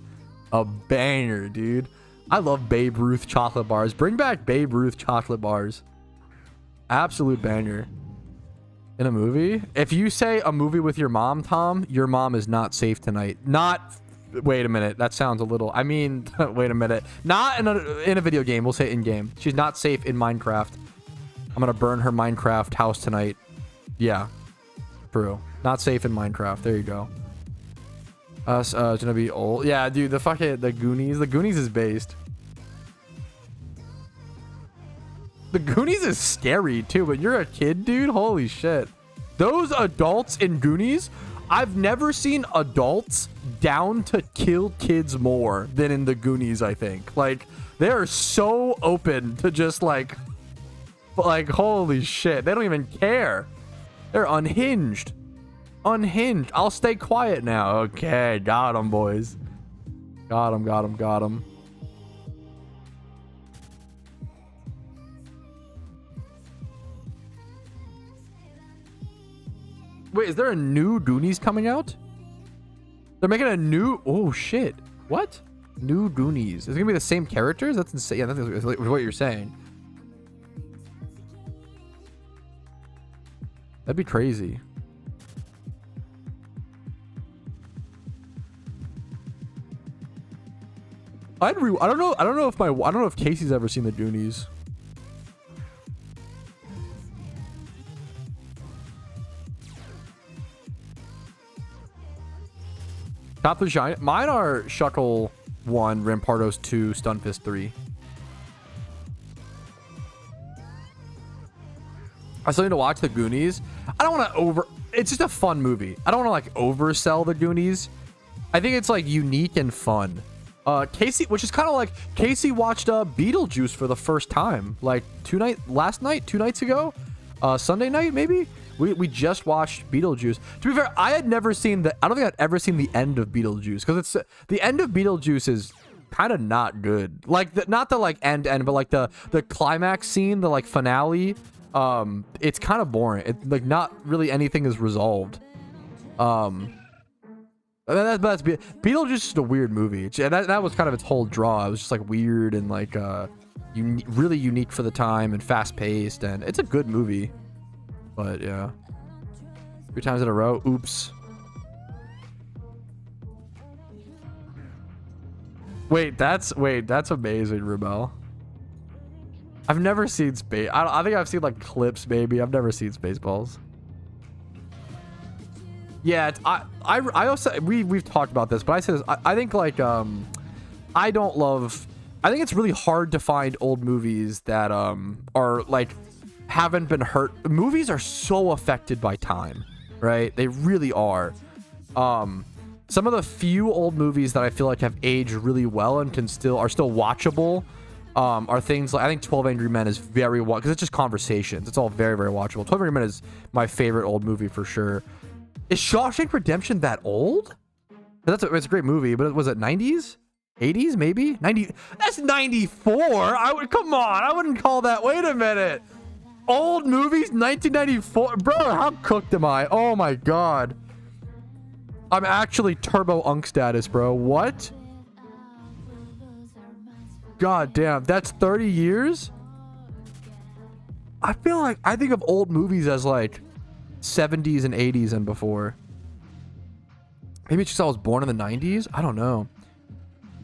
a banger, dude. I love Babe Ruth chocolate bars. Bring back Babe Ruth chocolate bars. Absolute banger. In a movie? If you say a movie with your mom, Tom, your mom is not safe tonight. Wait a minute. That sounds a little... I mean, wait a minute. Not in a video game. We'll say in-game. She's not safe in Minecraft. I'm going to burn her Minecraft house tonight. Yeah. True. Not safe in Minecraft. There you go. It's going to be old. Yeah, dude. The Goonies. The Goonies is based. The Goonies is scary, too. But you're a kid, dude. Holy shit. Those adults in Goonies... I've never seen adults down to kill kids more than in the Goonies, I think. Like, they are so open to just like, holy shit. They don't even care. They're unhinged. Unhinged. I'll stay quiet now. Okay, got him, boys. Got him. Wait, is there a new Goonies coming out? They're making a new... Oh, shit. What? New Goonies. Is it going to be the same characters? That's insane. Yeah, that's what you're saying. That'd be crazy. I don't know if Casey's ever seen the Goonies. Top 3 shine. Mine are Shuckle 1, Rampardos 2, Stunfisk 3. I still need to watch The Goonies. I don't want to it's just a fun movie. I don't want to like oversell The Goonies. I think it's like unique and fun. Casey, which is kind of like Casey watched Beetlejuice for the first time like 2 nights ago, Sunday night maybe. We just watched Beetlejuice. To be fair, I had never seen I don't think I'd ever seen the end of Beetlejuice, because it's the end of Beetlejuice is kind of not good. Like not the like end, but like the climax scene, the like finale. It's kind of boring. It like not really anything is resolved. That's Beetlejuice is just a weird movie. That was kind of its whole draw. It was just like weird and like really unique for the time and fast paced, and it's a good movie. But yeah, 3 times in a row. Oops. Wait, that's amazing, Rebel. I've never seen Space. I think I've seen like clips, maybe. I've never seen Spaceballs. Yeah, I also we've talked about this, but I said this, I think like I think it's really hard to find old movies that are like haven't been hurt. Movies are so affected by time, right? They really are. Some of the few old movies that I feel like have aged really well and are still watchable are things like, I think 12 Angry Men is very because it's just conversations. It's all very, very watchable. 12 Angry Men is my favorite old movie for sure. Is Shawshank Redemption that old? It's a great movie, but was it 90s? 80s maybe? 90? That's 94. Come on. I wouldn't call that. Wait a minute. Old movies, 1994. Bro, how cooked am I? Oh my god. I'm actually turbo unk status, bro. What? God damn, that's 30 years? I feel like I think of old movies as like 70s and 80s and before. Maybe it's just I was born in the 90s. I don't know.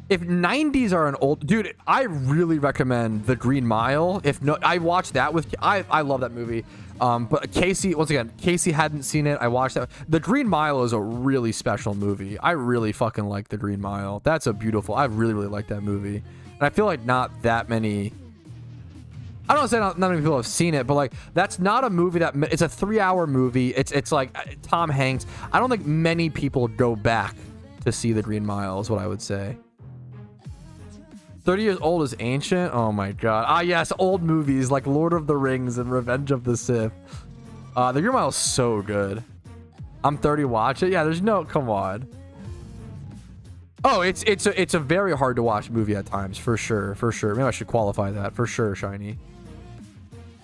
If 90s are an old dude, I really recommend The Green Mile. If no, I watched that with I love that movie. But Casey, once again, Casey hadn't seen it. I watched that. The Green Mile is a really special movie. I really fucking like The Green Mile. That's a beautiful. I really, really like that movie. And I feel like not that many. I don't want to say not many people have seen it, but like that's not a movie that it's a 3-hour movie. It's like Tom Hanks. I don't think many people go back to see The Green Mile is what I would say. 30 years old is ancient. Oh my god. Ah yes, old movies like Lord of the Rings and Revenge of the Sith. The Green Mile is so good. I'm 30. Watch it. Yeah, there's no. Come on. Oh, it's a very hard to watch movie at times for sure. For sure. Maybe I should qualify that for sure. Shiny.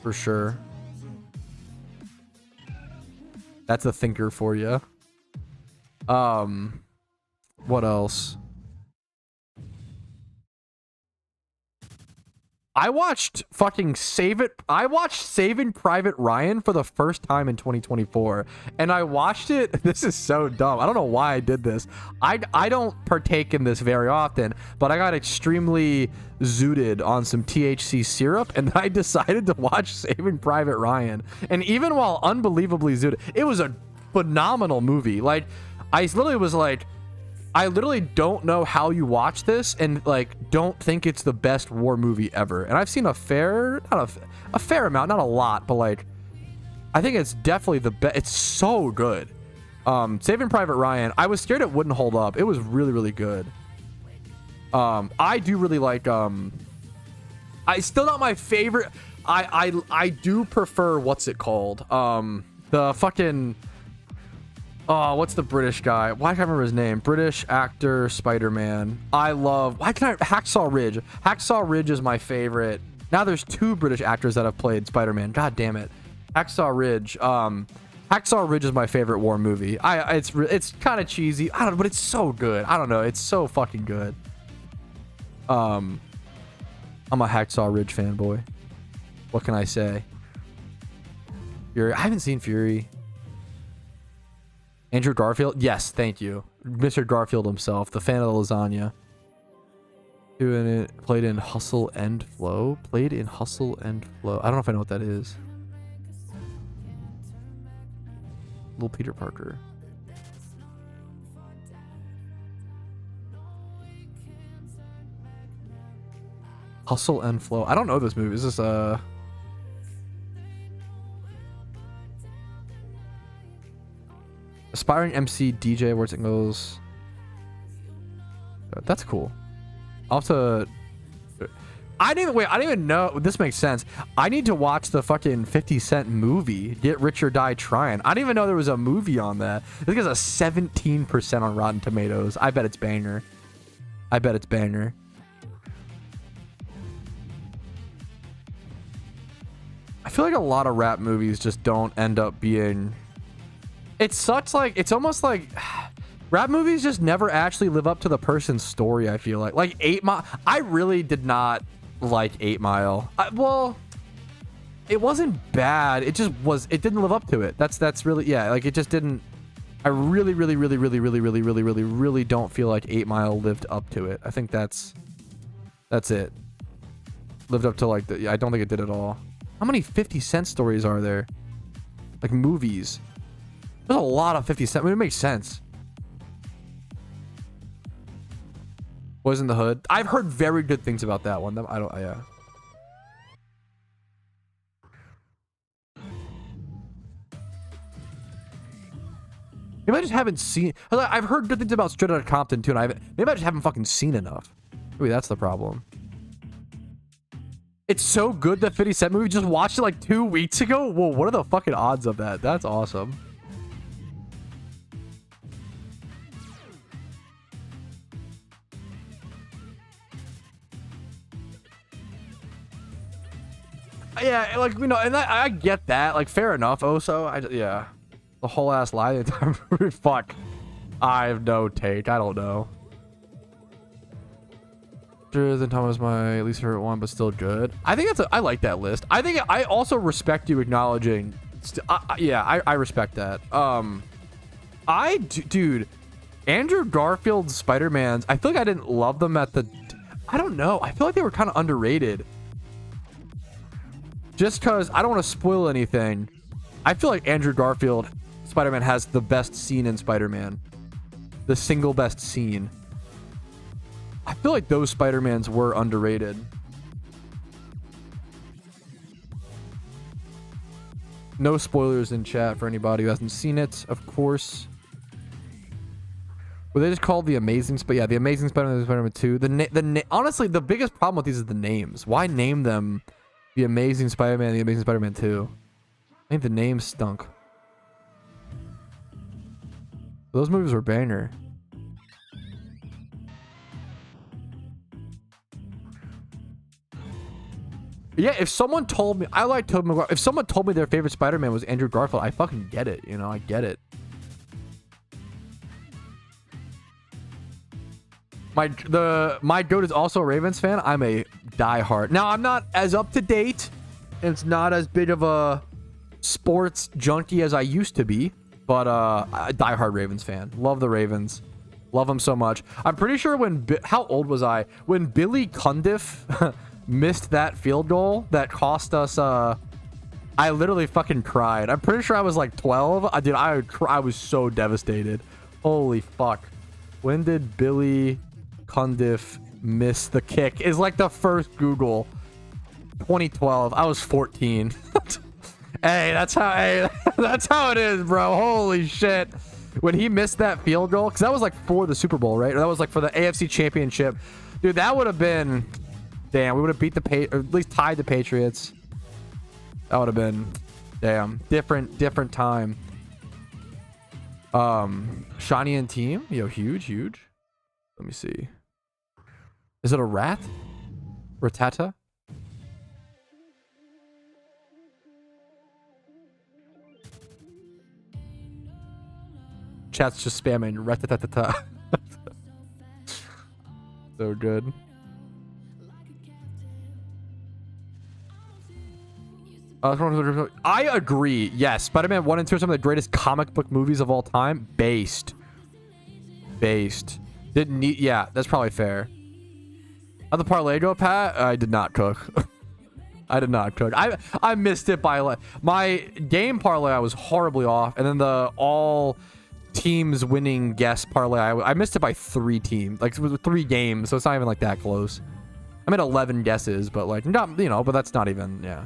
For sure. That's a thinker for you. What else? I watched fucking I watched Saving Private Ryan for the first time in 2024, and I watched it. This is so dumb. I don't know why I did this. I don't partake in this very often, but I got extremely zooted on some THC syrup, and I decided to watch Saving Private Ryan. And even while unbelievably zooted, it was a phenomenal movie. Like, I literally was like, I literally don't know how you watch this and like don't think it's the best war movie ever. And I've seen a fair amount, not a lot, but like I think it's definitely the best. It's so good. Saving Private Ryan, I was scared it wouldn't hold up. It was really, really good. I do really like I still not my favorite. I do prefer what's it called? The fucking what's the British guy? Why can't I remember his name? British actor, Spider-Man. Hacksaw Ridge. Hacksaw Ridge is my favorite. Now there's 2 British actors that have played Spider-Man. God damn it. Hacksaw Ridge. Hacksaw Ridge is my favorite war movie. It's kind of cheesy. I don't know, but it's so good. I don't know. It's so fucking good. I'm a Hacksaw Ridge fanboy. What can I say? Fury. I haven't seen Fury. Andrew Garfield? Yes, thank you. Mr. Garfield himself, the fan of the lasagna. Doing it, played in Hustle and Flow. Played in Hustle and Flow. I don't know if I know what that is. Little Peter Parker. Hustle and Flow. I don't know this movie. Is this Aspiring MC DJ where it goes. That's cool. I'll have to. I didn't even know. This makes sense. I need to watch the fucking 50 Cent movie, Get Rich or Die Trying. I didn't even know there was a movie on that. I think it's a 17% on Rotten Tomatoes. I bet it's banger. I bet it's banger. I feel like a lot of rap movies just don't end up being. It's such like, it's almost like rap movies just never actually live up to the person's story. I feel like 8 Mile. I really did not like 8 Mile. Well, it wasn't bad. It just was. It didn't live up to it. That's really, yeah. Like it just didn't. I really don't feel like 8 Mile lived up to it. I think that's it. Lived up to like the. I don't think it did at all. How many 50 Cent stories are there? Like movies. There's a lot of 50 Cent. I mean, it makes sense. Boys in the Hood. I've heard very good things about that one. I don't. Yeah. Maybe I just haven't seen. I've heard good things about Straight Outta Compton too, and maybe I just haven't fucking seen enough. Maybe that's the problem. It's so good, that 50 Cent movie. Just watched it like 2 weeks ago. Whoa, what are the fucking odds of that? That's awesome. Yeah, like, you know, and I get that. Like, fair enough. Also, yeah. The whole ass lie the entire movie. Fuck. I have no take. I don't know. Than Thomas, my least favorite one, but still good. I think I like that list. I think I also respect you acknowledging. Yeah, I respect that. Dude, Andrew Garfield's Spider-Mans. I feel like I didn't love them at the. I don't know. I feel like they were kind of underrated. Just because I don't want to spoil anything. I feel like Andrew Garfield Spider-Man has the best scene in Spider-Man. The single best scene. I feel like those Spider-Mans were underrated. No spoilers in chat for anybody who hasn't seen it, of course. Were they just called The Amazing Spider-Man? Yeah, The Amazing Spider-Man and Spider-Man 2. Honestly, the biggest problem with these is the names. Why name them The Amazing Spider-Man and The Amazing Spider-Man 2? I think the names stunk. Those movies were banger. Yeah, if someone told me, I like Tobey Maguire. If someone told me their favorite Spider-Man was Andrew Garfield, I fucking get it. You know, I get it. My goat is also a Ravens fan. I'm a diehard. Now, I'm not as up to date. It's not as big of a sports junkie as I used to be, but a diehard Ravens fan. Love the Ravens. Love them so much. I'm pretty sure how old was I when Billy Cundiff missed that field goal that cost us I literally fucking cried. I'm pretty sure I was like 12. I was so devastated. Holy fuck. When did Billy Cundiff miss the kick? Is like the first Google. 2012. I was 14. Hey, that's how it is, bro. Holy shit. When he missed that field goal, because that was like for the Super Bowl, right? Or that was like for the AFC Championship. Dude, that would have been. Damn, we would have beat or at least tied the Patriots. That would have been, damn, different time. Shiny and team, yo, huge. Let me see. Is it a rat? Ratata? Chat's just spamming ratatata. So good. I agree. Yes, Spider-Man 1 and 2 are some of the greatest comic book movies of all time. Based. Didn't need. Yeah, that's probably fair. How'd the parlay go, Pat? I did not cook. I did not cook. I missed it by my game parlay. I was horribly off, and then the all teams winning guess parlay. I missed it by 3 teams. Like it was 3 games, so it's not even like that close. I made 11 guesses, but like not, you know, but that's not even, yeah.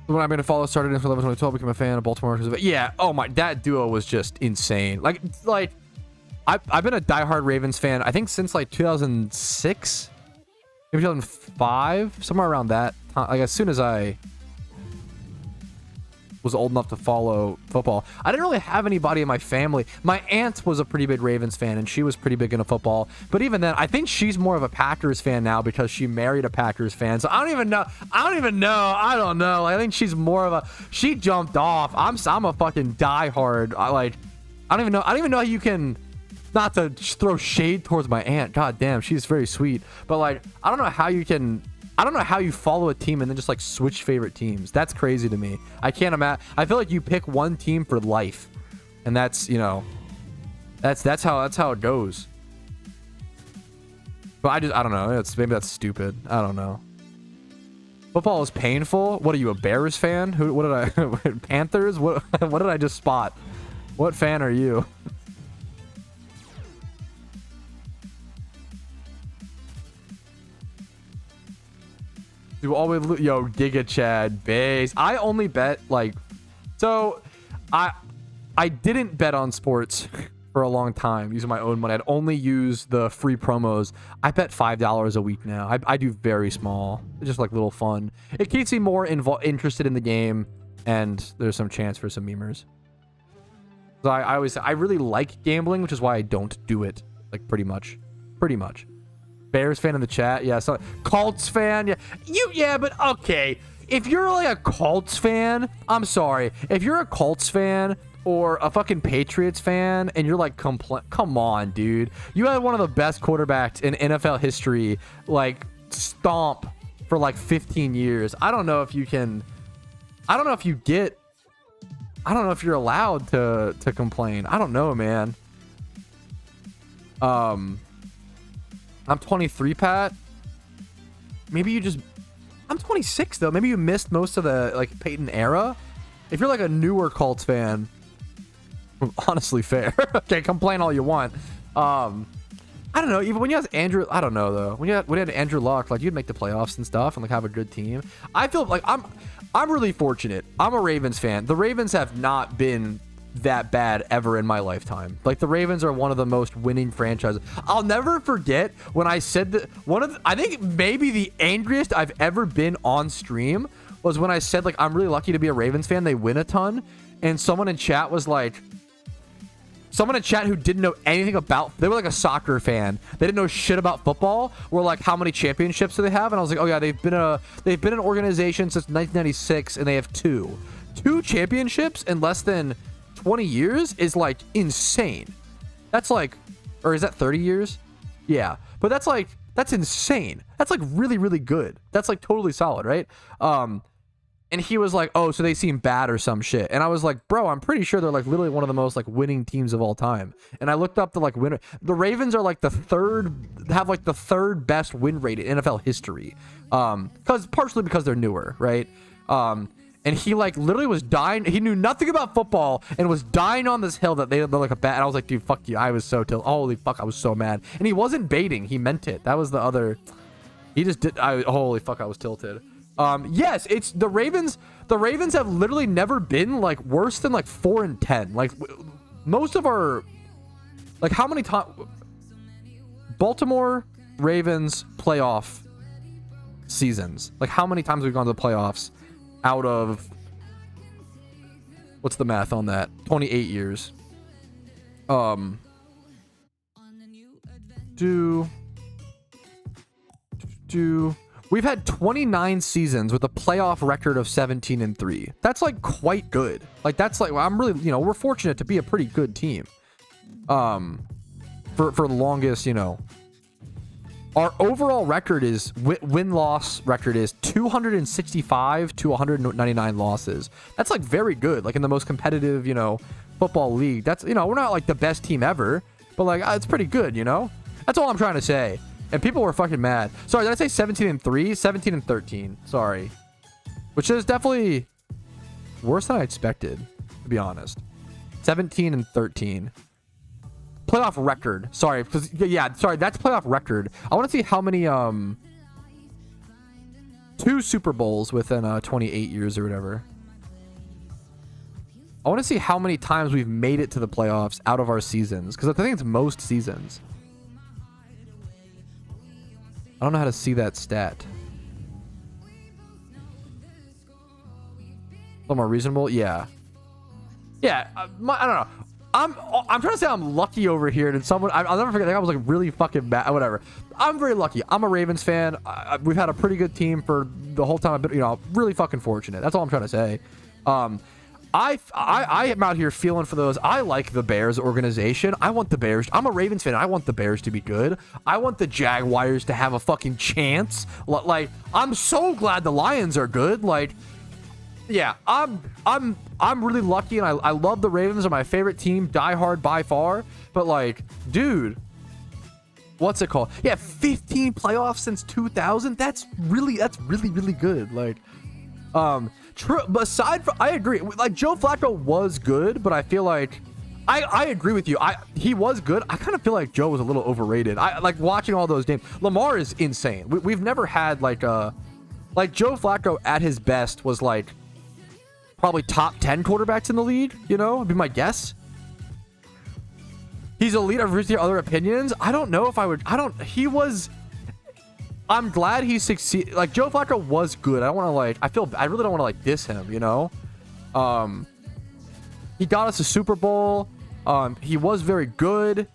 When I've been a follow started in for 11 2012, became a fan of Baltimore. Yeah. Oh my, that duo was just insane. Like I've been a diehard Ravens fan, I think since like 2006, maybe 2005, somewhere around that time. Like as soon as I was old enough to follow football, I didn't really have anybody in my family. My aunt was a pretty big Ravens fan, and she was pretty big into football. But even then, I think she's more of a Packers fan now because she married a Packers fan. So I don't even know. I don't know. I think she's more of a. She jumped off. I'm a fucking diehard. I don't even know. I don't even know how you can. Not to throw shade towards my aunt. God damn, she's very sweet. But like, I don't know how you can. I don't know how you follow a team and then just like switch favorite teams. That's crazy to me. I can't imagine. I feel like you pick one team for life, and that's, you know, that's how it goes. But I don't know. Maybe that's stupid. I don't know. Football is painful. What are you, a Bears fan? What did I Panthers? What did I just spot? What fan are you? Do always yo Giga Chad base. I only bet like, so I didn't bet on sports for a long time using my own money. I'd only use the free promos. I bet $5 a week now. I do very small, just like little fun. It keeps me more interested in the game, and there's some chance for some memers. So I always say I really like gambling, which is why I don't do it. Like pretty much. Bears fan in the chat, yeah. So Colts fan, yeah. But okay, if you're like a Colts fan, I'm sorry. If you're a Colts fan or a fucking Patriots fan, and you're like come on, dude. You had one of the best quarterbacks in NFL history, like stomp for like 15 years. I don't know if you can. I don't know if you get. I don't know if you're allowed to complain. I don't know, man. I'm 23, Pat. Maybe you just... I'm 26, though. Maybe you missed most of the, like, Peyton era. If you're, like, a newer Colts fan... Honestly, fair. Okay, complain all you want. I don't know. Even when you had Andrew... I don't know, though. When you had Andrew Luck, like, you'd make the playoffs and stuff and, like, have a good team. I feel like I'm really fortunate. I'm a Ravens fan. The Ravens have not been that bad ever in my lifetime. Like the Ravens are one of the most winning franchises. I'll never forget when I said that I think maybe the angriest I've ever been on stream was when I said like I'm really lucky to be a Ravens fan. They win a ton, and someone in chat was like, someone in chat who didn't know anything about, they were like a soccer fan, they didn't know shit about football, were like, how many championships do they have? And I was like, oh yeah, they've been an organization since 1996, and they have two championships in less than 20 years is like insane. That's like, or is that 30 years? Yeah, but that's insane. That's like really, really good. That's like totally solid, right? And he was like, oh, so they seem bad or some shit. And I was like, bro, I'm pretty sure they're like literally one of the most like winning teams of all time. And I looked up the like winner. The Ravens are like the third best win rate in NFL history. Partially because they're newer, right? And he like literally was dying. He knew nothing about football and was dying on this hill that they're like a bat. And I was like, dude, fuck you. I was so holy fuck, I was so mad. And he wasn't baiting. He meant it. That was the other. He just did. Holy fuck, I was tilted. Yes, it's the Ravens. The Ravens have literally never been like worse than like 4-10. Like most of our, like how many times Baltimore Ravens playoff seasons? Like how many times we've gone to the playoffs out of, what's the math on that? 28 years. We've had 29 seasons with a playoff record of 17-3. That's like quite good. Like that's like, I'm really, we're fortunate to be a pretty good team. For the longest, our overall record is win-loss record is 265 to 199 losses. That's like very good. Like in the most competitive, football league. That's, we're not like the best team ever, but like it's pretty good, That's all I'm trying to say. And people were fucking mad. Sorry, did I say 17-3? 17-13. Sorry. Which is definitely worse than I expected, to be honest. 17-13. Playoff record. Sorry, sorry, that's playoff record. I want to see how many 2 Super Bowls within 28 years or whatever. I want to see how many times we've made it to the playoffs out of our seasons, because I think it's most seasons. I don't know how to see that stat. A little more reasonable, yeah. Yeah, I don't know. I'm trying to say I'm lucky over here. And someone, I'll never forget. I was like really fucking bad. Whatever. I'm very lucky. I'm a Ravens fan. We've had a pretty good team for the whole time. I've been, you know, really fucking fortunate. That's all I'm trying to say. I am out here feeling for those. I like the Bears organization. I want the Bears. I'm a Ravens fan. I want the Bears to be good. I want the Jaguars to have a fucking chance. Like, I'm so glad the Lions are good. Like, yeah, I'm really lucky, and I love the Ravens. Are my favorite team, die hard by far. But like, dude, what's it called? Yeah, 15 playoffs since 2000. That's really good. Like, true. Aside from, I agree. Like, Joe Flacco was good, but I feel like I agree with you. He was good. I kind of feel like Joe was a little overrated. I like watching all those games. Lamar is insane. We've never had like Joe Flacco at his best was like probably top 10 quarterbacks in the league, you know, would be my guess. He's elite. I've heard other opinions. I don't know if I would. I'm glad he succeeded. Like, Joe Flacco was good. I don't want to like, I really don't want to like diss him, you know? He got us a Super Bowl. He was very good.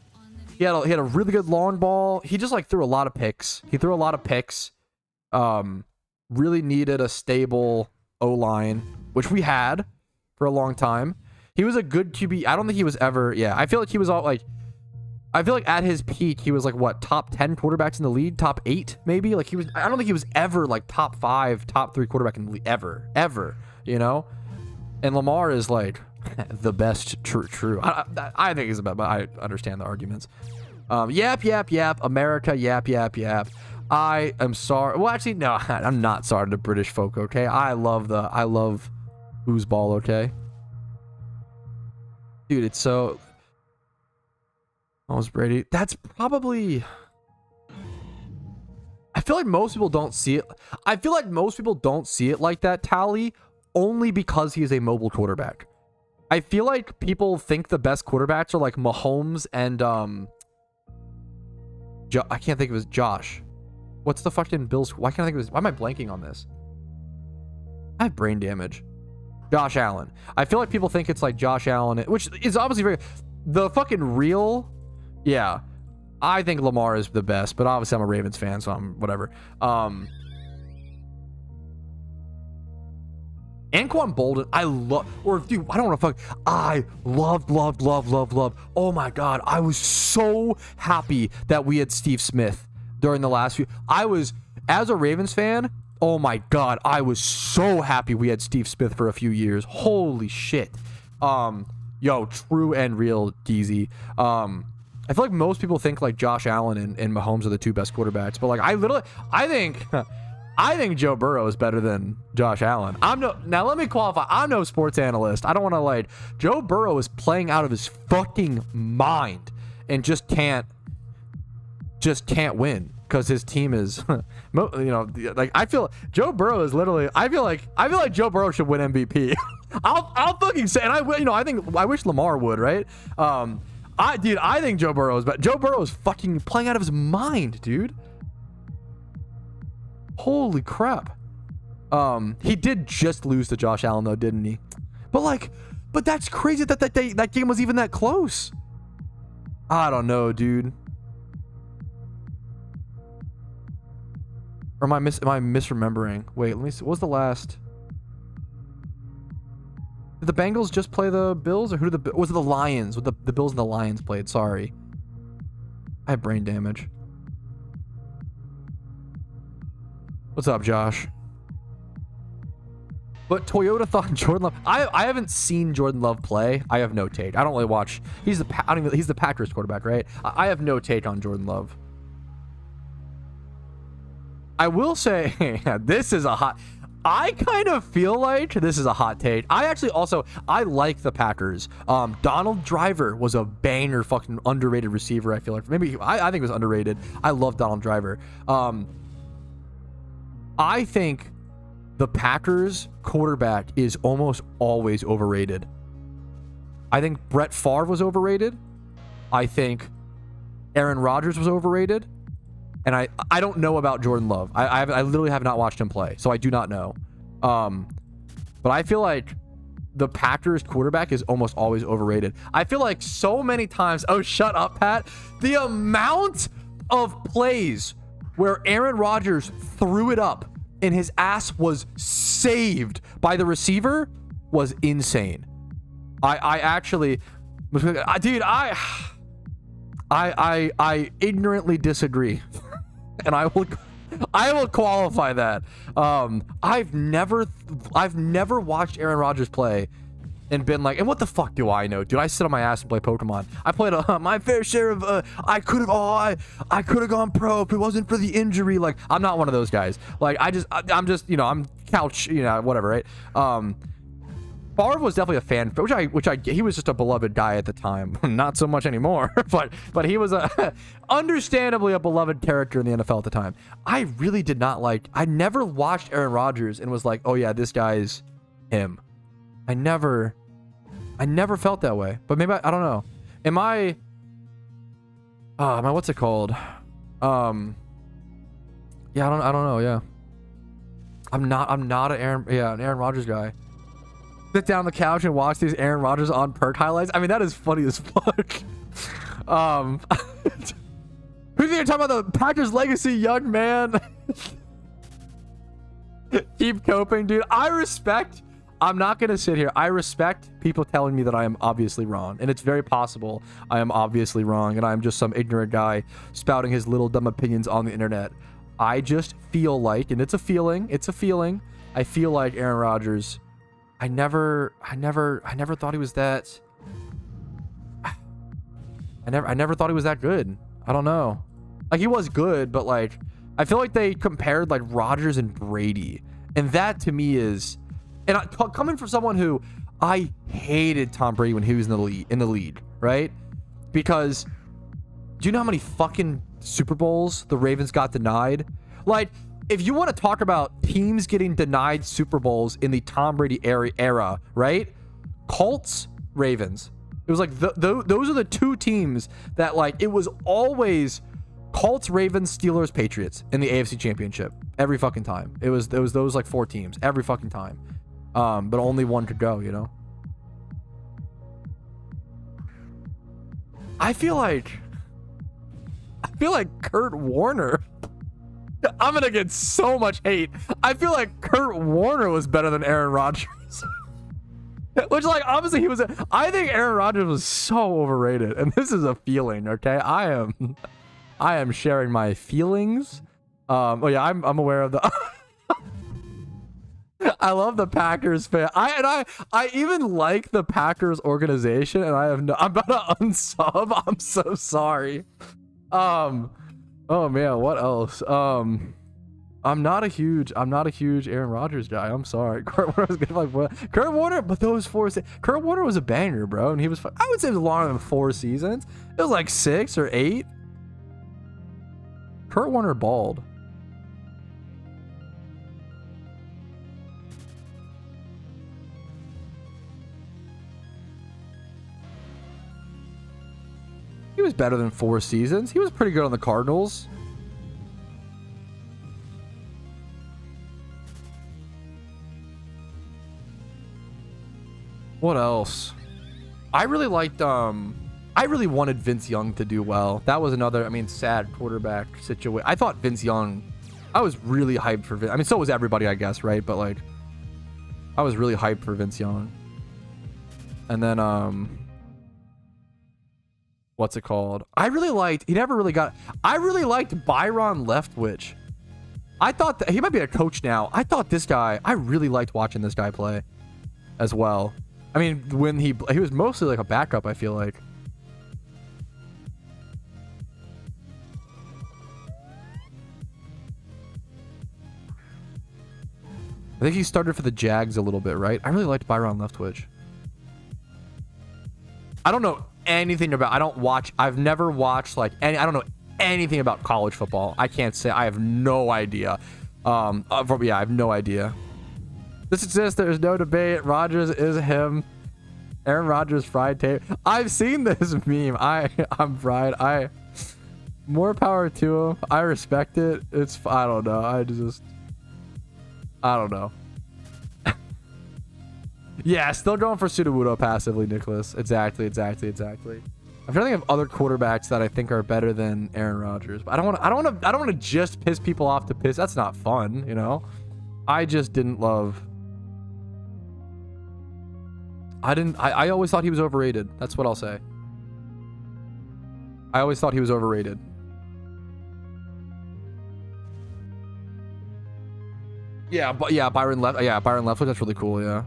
He had a really good long ball. He just like threw a lot of picks. Really needed a stable O-line, which we had for a long time. He was a good QB. I don't think he was ever, yeah. I feel like he was all like, I feel like at his peak, he was like, what, top 10 quarterbacks in the league? Top 8, maybe? Like, I don't think he was ever like top 5, top 3 quarterback in the league, ever, you know? And Lamar is like the best, true. I think he's the best, but I understand the arguments. Yap, America, yap. I am sorry. Well, actually, no, I'm not sorry to British folk, okay? I love foosball, okay? Dude, it's so... Almost Brady. That's probably... I feel like most people don't see it. I feel like most people don't see it like that, Tally, only because he is a mobile quarterback. I feel like people think the best quarterbacks are like Mahomes and... I can't think of his... Josh. What's the fucking Bills? Why can't I think of his? Why am I blanking on this? I have brain damage. Josh Allen. I feel like people think it's like Josh Allen, which is obviously very... The fucking real... Yeah. I think Lamar is the best, but obviously I'm a Ravens fan, so I'm whatever. Anquan Bolden, I love... Or, dude, I don't want to fuck... I loved. Oh my God. I was so happy that we had Steve Smith during the last few... I was... As a Ravens fan... Oh my God, I was so happy we had Steve Smith for a few years. Holy shit. Yo, true and real, Deezy. I feel like most people think like Josh Allen and Mahomes are the 2 best quarterbacks, but like I think Joe Burrow is better than Josh Allen. Now let me qualify. I'm no sports analyst. I don't want to like... Joe Burrow is playing out of his fucking mind and just can't win. Because his team is, you know, like I feel Joe Burrow is literally. I feel like Joe Burrow should win MVP. I'll fucking say, and I wish Lamar would, right? I think Joe Burrow is, but Joe Burrow is fucking playing out of his mind, dude. Holy crap. He did just lose to Josh Allen though, didn't he? But that's crazy that game was even that close. I don't know, dude. Or am I misremembering? Wait, let me see. What was the last? Did the Bengals just play the Bills, or was it the Lions? With the Bills and the Lions played. Sorry, I have brain damage. What's up, Josh? But Toyota thought Jordan Love. I haven't seen Jordan Love play. I have no take. I don't really watch. He's the Packers quarterback, right? I have no take on Jordan Love. I will say, this is a hot... I kind of feel like this is a hot take. I like the Packers. Donald Driver was a banger fucking underrated receiver, I feel like. Maybe, I think it was underrated. I love Donald Driver. I think the Packers quarterback is almost always overrated. I think Brett Favre was overrated. I think Aaron Rodgers was overrated. And I don't know about Jordan Love. I literally have not watched him play, so I do not know. But I feel like the Packers quarterback is almost always overrated. I feel like so many times, oh, shut up, Pat. The amount of plays where Aaron Rodgers threw it up and his ass was saved by the receiver was insane. I actually, dude, I ignorantly disagree. And I will qualify that. I've never watched Aaron Rodgers play and been like, and what the fuck do I know, dude? I sit on my ass and play Pokemon. I played my fair share of. I could have gone pro if it wasn't for the injury. Like, I'm not one of those guys. Like, I'm just, you know, I'm couch, you know, whatever, right? Favre was definitely a fan, he was just a beloved guy at the time. Not so much anymore, but he was understandably a beloved character in the NFL at the time. I really did not like. I never watched Aaron Rodgers and was like, oh yeah, this guy's him. I never felt that way. But maybe I don't know. Am I what's it called? Yeah, I don't know. Yeah, I'm not an Aaron Rodgers guy. Sit down on the couch and watch these Aaron Rodgers on perk highlights. I mean, that is funny as fuck. Who do you think you're talking about? The Packers legacy, young man? Keep coping, dude. I'm not gonna sit here. I respect people telling me that I am obviously wrong, and it's very possible I am obviously wrong, and I'm just some ignorant guy spouting his little dumb opinions on the internet. I just feel like, and it's a feeling. I feel like Aaron Rodgers. I never thought he was that. I never thought he was that good. I don't know. Like, he was good, but like, I feel like they compared like Rodgers and Brady, and that to me is, and coming from someone who I hated Tom Brady when he was in the league, right? Because do you know how many fucking Super Bowls the Ravens got denied? Like, if you want to talk about teams getting denied Super Bowls in the Tom Brady era, right? Colts, Ravens. It was like those are the two teams that, like, it was always Colts, Ravens, Steelers, Patriots in the AFC Championship every fucking time. It was those like four teams every fucking time. But only one could go, you know? I feel like Kurt Warner. I'm gonna get so much hate. I feel like Kurt Warner was better than Aaron Rodgers. Which, like, obviously I think Aaron Rodgers was so overrated, and this is a feeling, okay? I am sharing my feelings. Oh yeah, I'm aware of the. I love the Packers fan. I even like the Packers organization, and I'm about to unsub. I'm so sorry. Oh man, what else? I'm not a huge Aaron Rodgers guy. I'm sorry. Kurt Warner was good. Like, what? Kurt Warner, but those Kurt Warner was a banger, bro, and he was. I would say it was longer than 4 seasons. It was like 6 or 8. Kurt Warner balled. He was better than 4 seasons. He was pretty good on the Cardinals. What else? I really liked I really wanted Vince Young to do well. That was another, I mean, sad quarterback situation. I thought Vince Young, I was really hyped for Vince. I mean, so was everybody, I guess, right? But like, I was really hyped for Vince Young. And then what's it called? I really liked Byron Leftwich. I thought that he might be a coach now. I thought this guy, I really liked watching this guy play as well. I mean, when he was mostly like a backup, I feel like. I think he started for the Jags a little bit, right? I really liked Byron Leftwich. I don't know anything about, I've never watched like I don't know anything about college football. I can't say, I have no idea. Yeah, I have no idea. This exists. There's no debate. Rodgers is him. Aaron Rodgers fried tape. I've seen this meme. I'm fried. More power to him. I respect it. I don't know. I don't know. Yeah, still going for Sudowoodo passively, Nicholas. Exactly. I'm trying to think of other quarterbacks that I think are better than Aaron Rodgers. But I don't want to just piss people off to piss. That's not fun, you know? I just didn't love. I always thought he was overrated. That's what I'll say. I always thought he was overrated. Yeah, but yeah, Byron Leftwich, that's really cool, yeah.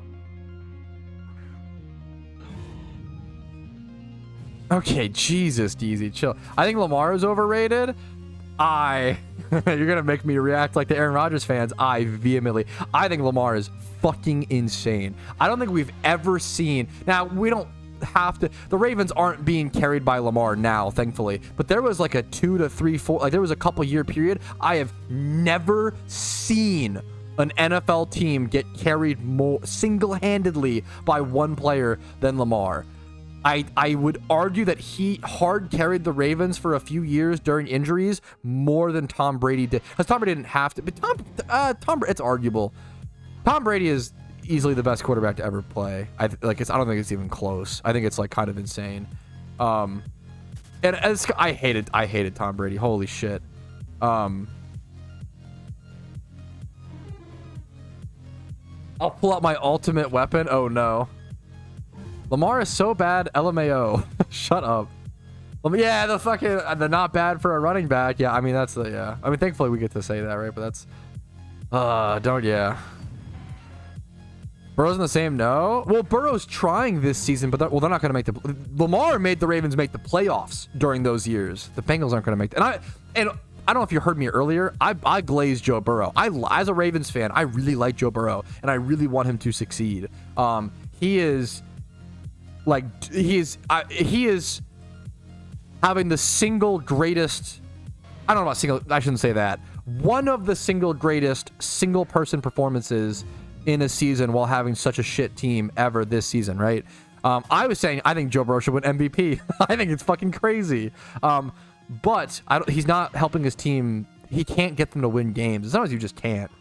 Okay, Jesus, DZ, chill. I think Lamar is overrated. You're gonna make me react like the Aaron Rodgers fans. I think Lamar is fucking insane. I don't think we've ever seen. Now, we don't have to. The Ravens aren't being carried by Lamar now, thankfully. But there was like a 2 to 3, 4. Like there was a couple year period. I have never seen an NFL team get carried more single-handedly by one player than Lamar. I would argue that he hard carried the Ravens for a few years during injuries more than Tom Brady did. Because Tom Brady didn't have to. But Tom, it's arguable. Tom Brady is easily the best quarterback to ever play. I don't think it's even close. I think it's like kind of insane. And I hated Tom Brady. Holy shit. I'll pull out my ultimate weapon. Oh no. Lamar is so bad, LMAO. Shut up. Yeah, the not bad for a running back. Yeah, I mean, yeah. I mean, thankfully we get to say that, right? But that's, yeah. Burrow's in the same, no? Well, Burrow's trying this season, but they're not going to make Lamar made the Ravens make the playoffs during those years. The Bengals aren't going to make and I don't know if you heard me earlier. I glazed Joe Burrow. As a Ravens fan, I really like Joe Burrow, and I really want him to succeed. He is having the single greatest. I don't know about single. I shouldn't say that. One of the single greatest single person performances in a season while having such a shit team ever this season, right? I was saying I think Joe Burrow should win MVP. I think it's fucking crazy. But he's not helping his team. He can't get them to win games. Sometimes you just can't.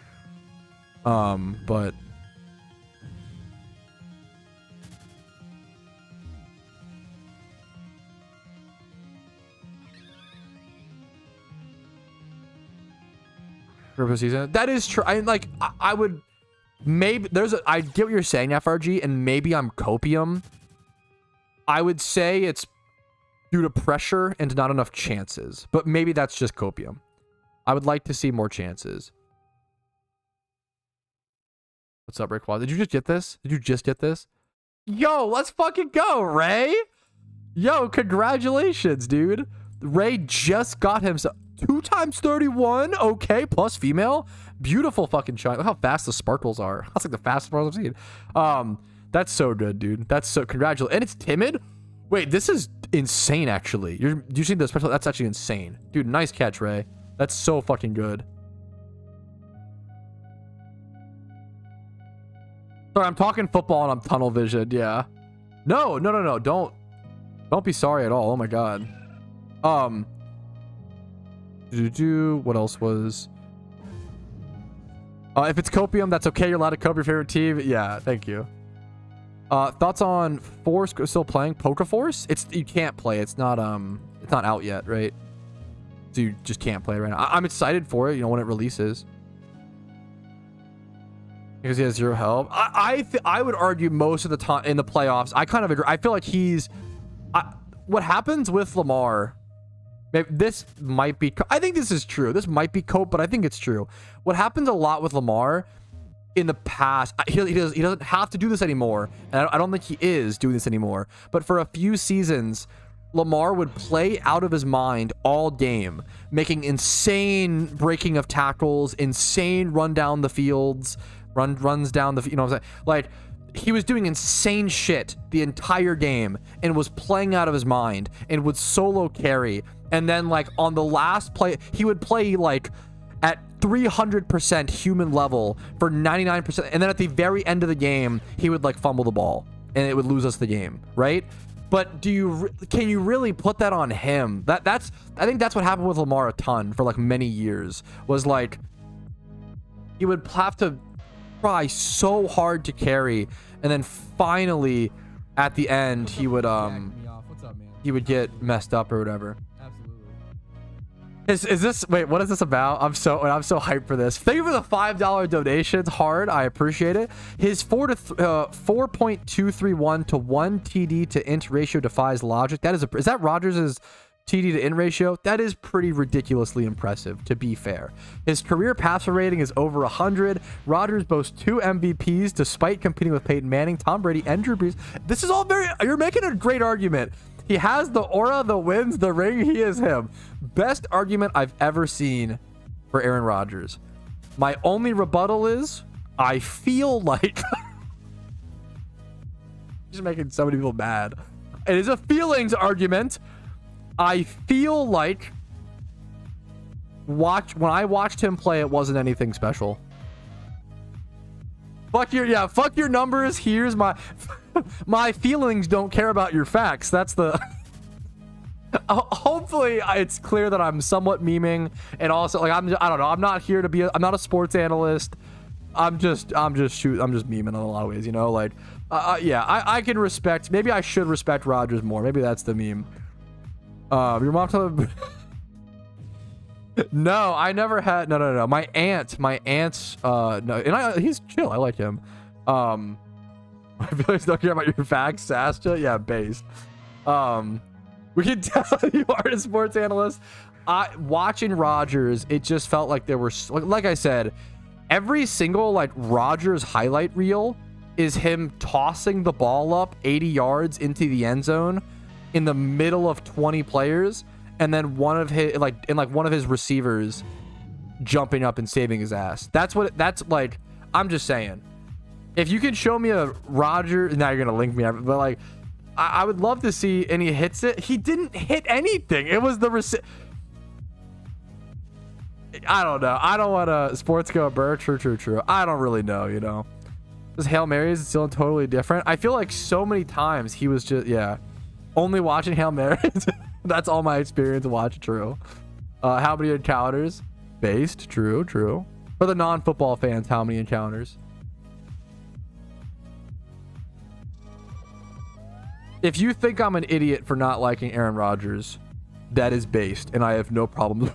But season. That is true. I would maybe I get what you're saying, FRG, and maybe I'm copium. I would say it's due to pressure and not enough chances, but maybe that's just copium. I would like to see more chances. What's up, Rick? Did you just get this? Yo, let's fucking go, Ray. Yo, congratulations, dude. Ray just got himself 2 times 31. Okay, plus female. Beautiful fucking shot. Look how fast the sparkles are. That's like the fastest sparkles I've seen. That's so good, dude. That's so congratulations. And it's timid. Wait, this is insane, actually. You see the special? That's actually insane. Dude, nice catch, Ray. That's so fucking good. Sorry, I'm talking football and I'm tunnel vision. Yeah. No. Don't be sorry at all. Oh my god. What else was? If it's copium, that's okay. You're allowed to cope your favorite team. Yeah, thank you. Thoughts on Force still playing Pokeforce? You can't play. It's not out yet, right? So you just can't play right now. I'm excited for it, you know, when it releases. Because he has 0 help. I would argue most of the time in the playoffs, I kind of agree. I feel like what happens with Lamar, maybe this might be, I think this is true. This might be cope, but I think it's true. What happens a lot with Lamar in the past, he doesn't have to do this anymore. And I don't think he is doing this anymore. But for a few seasons, Lamar would play out of his mind all game, making insane breaking of tackles, insane run down the fields, runs down the, you know what I'm saying? Like, he was doing insane shit the entire game and was playing out of his mind and would solo carry. And then, like, on the last play, he would play, like, at 300% human level for 99%, and then at the very end of the game he would like fumble the ball and it would lose us the game, right? But can you really put that on him? I think that's what happened with Lamar a ton for like many years, was like he would have to try so hard to carry, and then finally at the end he would he would get messed up or whatever. Is this, wait, what is this about? I'm so hyped for this. Thank you for the $5 donations. Hard, I appreciate it. His 4.231 to 1 TD to int ratio defies logic. Is that Rodgers' TD to int ratio? That is pretty ridiculously impressive, to be fair. His career passer rating is over 100. Rodgers boasts 2 MVPs despite competing with Peyton Manning, Tom Brady, and Drew Brees. This is all you're making a great argument. He has the aura, the wins, the ring. He is him. Best argument I've ever seen for Aaron Rodgers. My only rebuttal is I feel like he's making so many people mad. It is a feelings argument. I feel like when I watched him play, it wasn't anything special. Fuck your numbers. Here's my my feelings don't care about your facts. That's the hopefully it's clear that I'm somewhat memeing, and also like I don't know, I'm not here to be I'm not a sports analyst. I'm just memeing in a lot of ways, you know, like yeah, I can respect, maybe I should respect Rodgers more. Maybe that's the meme. Your mom told me no, I never had. No. My aunt's no, and he's chill. I like him. I feel like don't care about your facts, Sasha. Yeah, based. We can tell you are a sports analyst. Watching Rodgers, it just felt like there were, like I said, every single like Rodgers highlight reel is him tossing the ball up 80 yards into the end zone in the middle of 20 players, and then one of his receivers jumping up and saving his ass. That's like, I'm just saying, if you can show me a Rodgers, now you're gonna link me, but like I would love to see, and he hits it. He didn't hit anything. It was the I don't know. I don't want to sports go Burr. True. I don't really know, you know. This Hail Mary is still totally different. I feel like so many times he was just, yeah, only watching Hail Marys. That's all my experience watch. True. How many encounters? Based. True. For the non-football fans, how many encounters? If you think I'm an idiot for not liking Aaron Rodgers, that is based, and I have no problem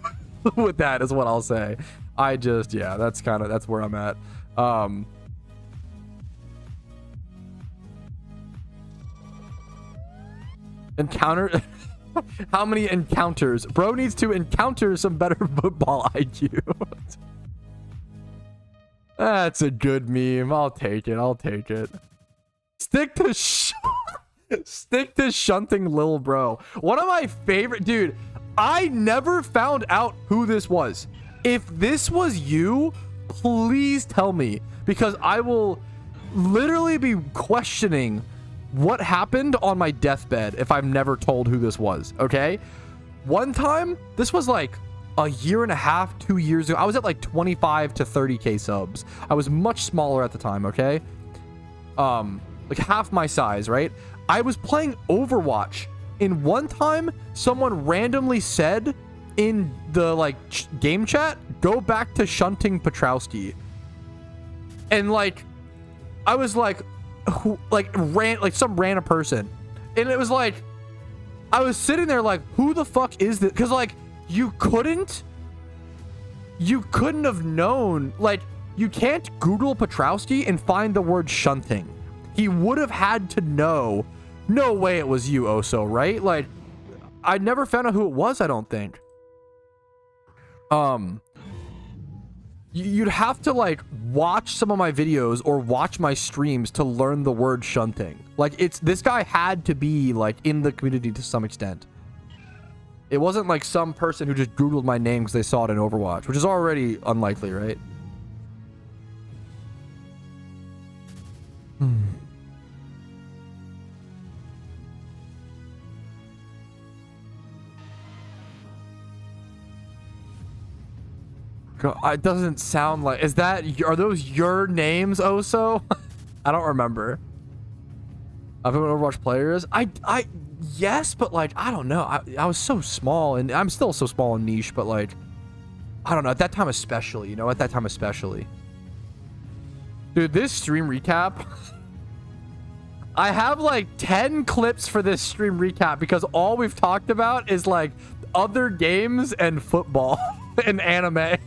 with that, is what I'll say. I just, yeah, that's where I'm at. Encounter. How many encounters? Bro needs to encounter some better football IQ. That's a good meme. I'll take it. Stick to shunting Lil Bro. One of my favorite, dude. I never found out who this was. If this was you, please tell me, because I will literally be questioning what happened on my deathbed if I'm never told who this was. Okay, one time, this was like a year and a half, 2 years ago. I was at like 25 to 30k subs. I was much smaller at the time. Okay, like half my size, right? I was playing Overwatch, and one time someone randomly said in the like game chat, go back to shunting Patrouski, and like I was like, who, like some random person, and it was like I was sitting there like, who the fuck is this? Because like you couldn't have known. Like, you can't Google Patrouski and find the word shunting. He would have had to know. No way it was you, Oso, right? Like, I never found out who it was, I don't think. You'd have to like watch some of my videos or watch my streams to learn the word shunting. Like, this guy had to be like in the community to some extent. It wasn't like some person who just Googled my name because they saw it in Overwatch, which is already unlikely, right? It doesn't sound like... Are those your names, Oso? I don't remember. I've been Overwatch players. Yes, but like, I don't know. I was so small, and I'm still so small and niche, but like, I don't know. At that time especially, you know, at that time especially. Dude, this stream recap... I have like 10 clips for this stream recap because all we've talked about is like other games and football and anime.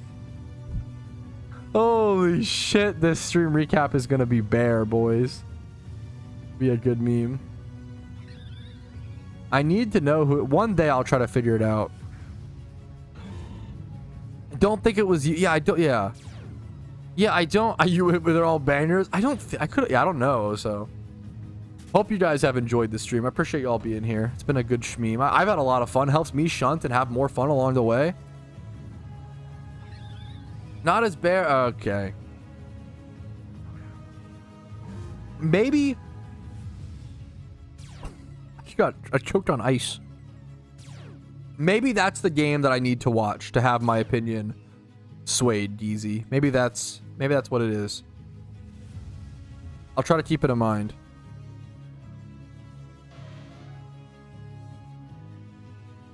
Holy shit, this stream recap is gonna be bare, boys. Be a good meme. I need to know who... One day I'll try to figure it out. I don't think it was you. Yeah, I don't... Yeah. Yeah, I don't... Are you... They're all bangers? I don't... I could... Yeah, I don't know, so... Hope you guys have enjoyed the stream. I appreciate you all being here. It's been a good shmeem. I've had a lot of fun. Helps me shunt and have more fun along the way. Not as bare. Okay. Maybe. I choked on ice. Maybe that's the game that I need to watch to have my opinion swayed easy. Maybe that's what it is. I'll try to keep it in mind.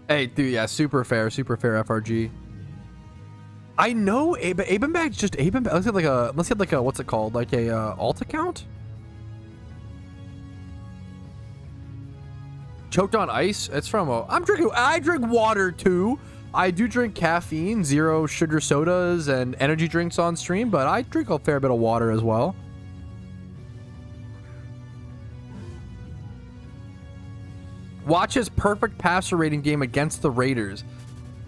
Hey, dude, yeah, super fair FRG. I know Abenbag's just Abenbag. Let's get like a what's it called? Like a alt account? Choked on ice? It's from I drink water too. I do drink caffeine, 0 sugar sodas and energy drinks on stream, but I drink a fair bit of water as well. Watch his perfect passer rating game against the Raiders.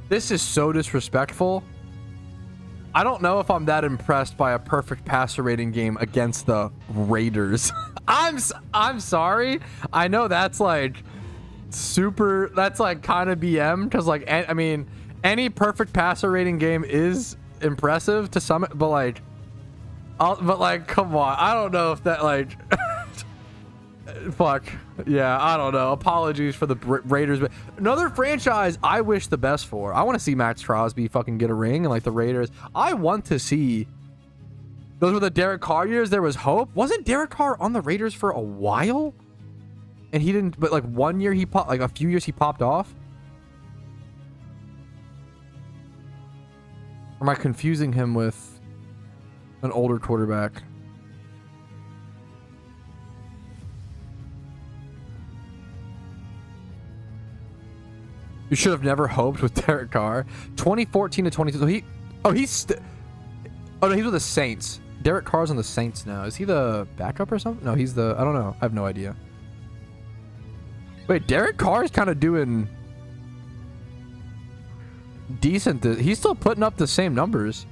This is so disrespectful. I don't know if I'm that impressed by a perfect passer rating game against the Raiders. I'm sorry. I know that's like super... That's like kind of BM because like, I mean, any perfect passer rating game is impressive to some, but like, come on. I don't know if that like... Fuck. Yeah, I don't know. Apologies for the Raiders, but another franchise I wish the best for. I want to see Max Crosby fucking get a ring, and like the Raiders. I want to see. Those were the Derek Carr years. There was hope. Wasn't Derek Carr on the Raiders for a while? And he didn't. But like 1 year he popped. Like a few years he popped off. Or am I confusing him with an older quarterback? You should have never hoped with Derek Carr. 2014 to 22. So he's no, he's with the Saints. Derek Carr's on the Saints now. Is he the backup or something? No, he's the... I don't know. I have no idea. Wait, Derek Carr's kind of doing decent. He's still putting up the same numbers.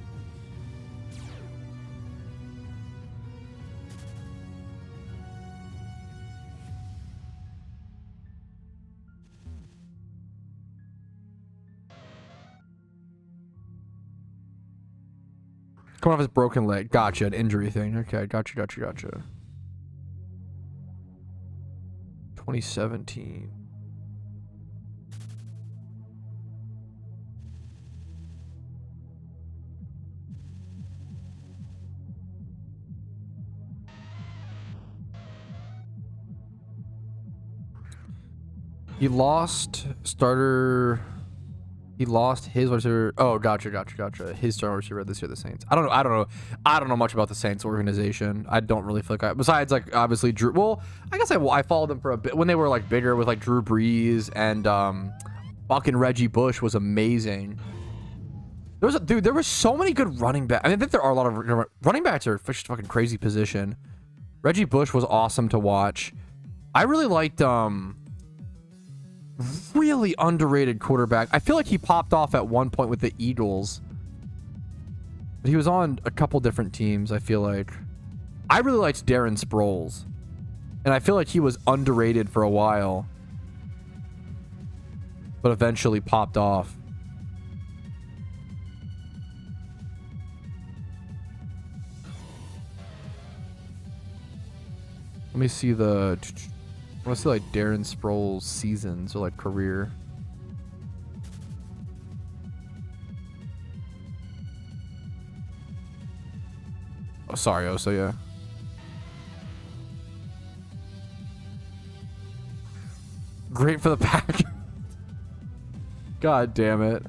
Coming off his broken leg. Gotcha. An injury thing. Okay. Gotcha. 2017. He lost starter... He lost his receiver. Oh, gotcha. His starting receiver this year, the Saints. I don't know much about the Saints organization. I don't really feel like besides like obviously Drew. Well, I guess I followed them for a bit when they were like bigger with like Drew Brees and fucking Reggie Bush was amazing. There were so many good running backs. I mean, I think there are a lot of running backs are just fucking crazy position. Reggie Bush was awesome to watch. I really liked really underrated quarterback. I feel like he popped off at one point with the Eagles, but he was on a couple different teams. I feel like I really liked Darren Sproles, and I feel like he was underrated for a while, but eventually popped off. Let me see the... I want to see like Darren Sproles' seasons or like career. sorry, Oso, yeah. Great for the pack. God damn it.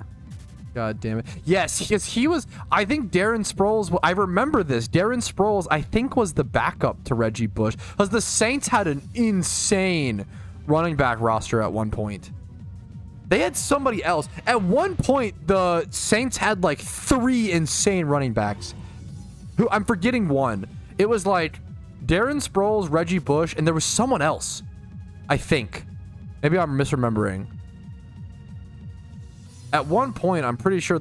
God damn it. Yes, he was. I think Darren Sproles. I remember this. Darren Sproles, I think, was the backup to Reggie Bush. Because the Saints had an insane running back roster at one point. They had somebody else. At one point, the Saints had like 3 insane running backs. Who I'm forgetting one. It was like Darren Sproles, Reggie Bush, and there was someone else. I think. Maybe I'm misremembering. At one point, I'm pretty sure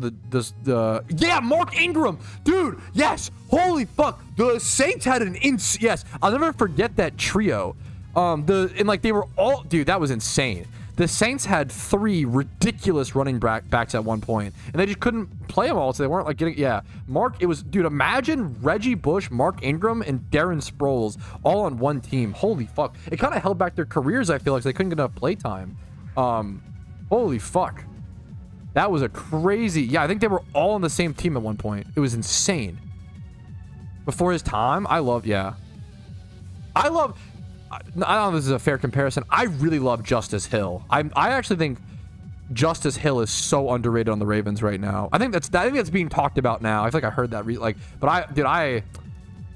yeah, Mark Ingram, dude. Yes, holy fuck. The Saints had an yes. I'll never forget that trio. They were all, dude. That was insane. The Saints had 3 ridiculous running backs at one point, and they just couldn't play them all, so they weren't like getting. Yeah, it was, dude. Imagine Reggie Bush, Mark Ingram, and Darren Sproles all on one team. Holy fuck! It kind of held back their careers. I feel like they couldn't get enough play time. Holy fuck. That was a crazy... Yeah, I think they were all on the same team at one point. It was insane. Before his time, I don't know if this is a fair comparison. I really love Justice Hill. I actually think Justice Hill is so underrated on the Ravens right now. I think that's being talked about now. I feel like I heard that.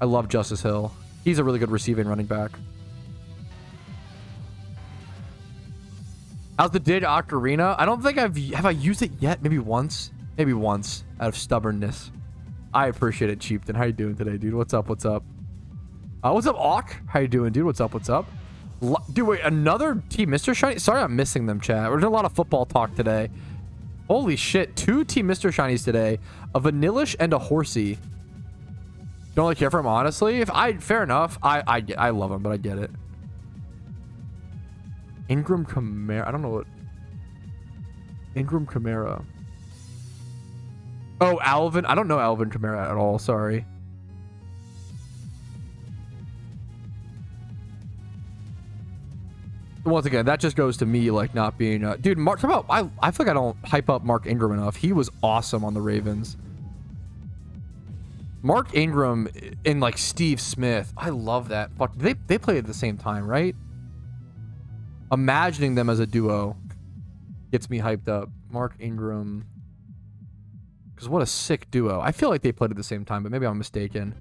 I love Justice Hill. He's a really good receiving running back. How's the Dig Ocarina? I don't think have I used it yet? Maybe once out of stubbornness. I appreciate it, Chieftain. How you doing today, dude? What's up? What's up, Auk? How you doing, dude? What's up? Dude, wait, another Team Mr. Shiny? Sorry, I'm missing them, chat. We're doing a lot of football talk today. Holy shit, 2 Team Mr. Shinies today, a Vanillish and a Horsey. Don't really care for him, honestly. Fair enough. I love him, but I get it. Ingram Kamara. I don't know what. Ingram Kamara. Oh, Alvin. I don't know Alvin Kamara at all. Sorry. Once again, that just goes to me like not being. Dude, Mark. I feel like I don't hype up Mark Ingram enough. He was awesome on the Ravens. Mark Ingram and like Steve Smith. I love that. Fuck. They played at the same time, right? Imagining them as a duo gets me hyped up. Mark Ingram. Because what a sick duo. I feel like they played at the same time, but maybe I'm mistaken.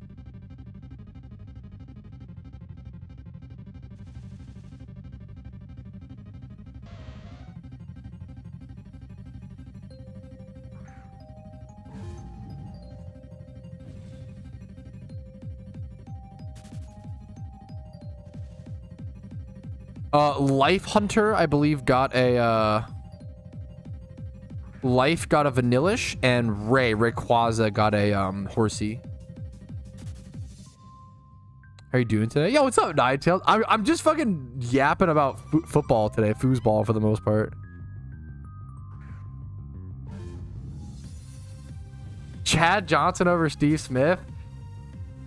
Life Hunter, I believe, got a Vanillish, and Rayquaza got a Horsey. How are you doing today? Yo, what's up, Ninetales? I'm just fucking yapping about football today, foosball for the most part. Chad Johnson over Steve Smith.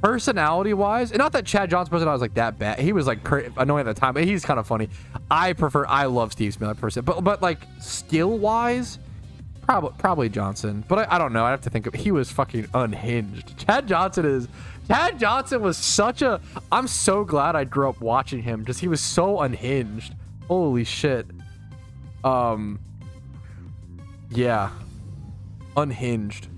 Personality wise, and not that Chad Johnson's personality was like that bad. He was like annoying at the time, but he's kind of funny. I love Steve Smith person, but like skill wise, probably Johnson. But I don't know. I have to think of. He was fucking unhinged. Chad Johnson was such a. I'm so glad I grew up watching him because he was so unhinged. Holy shit. Yeah, unhinged.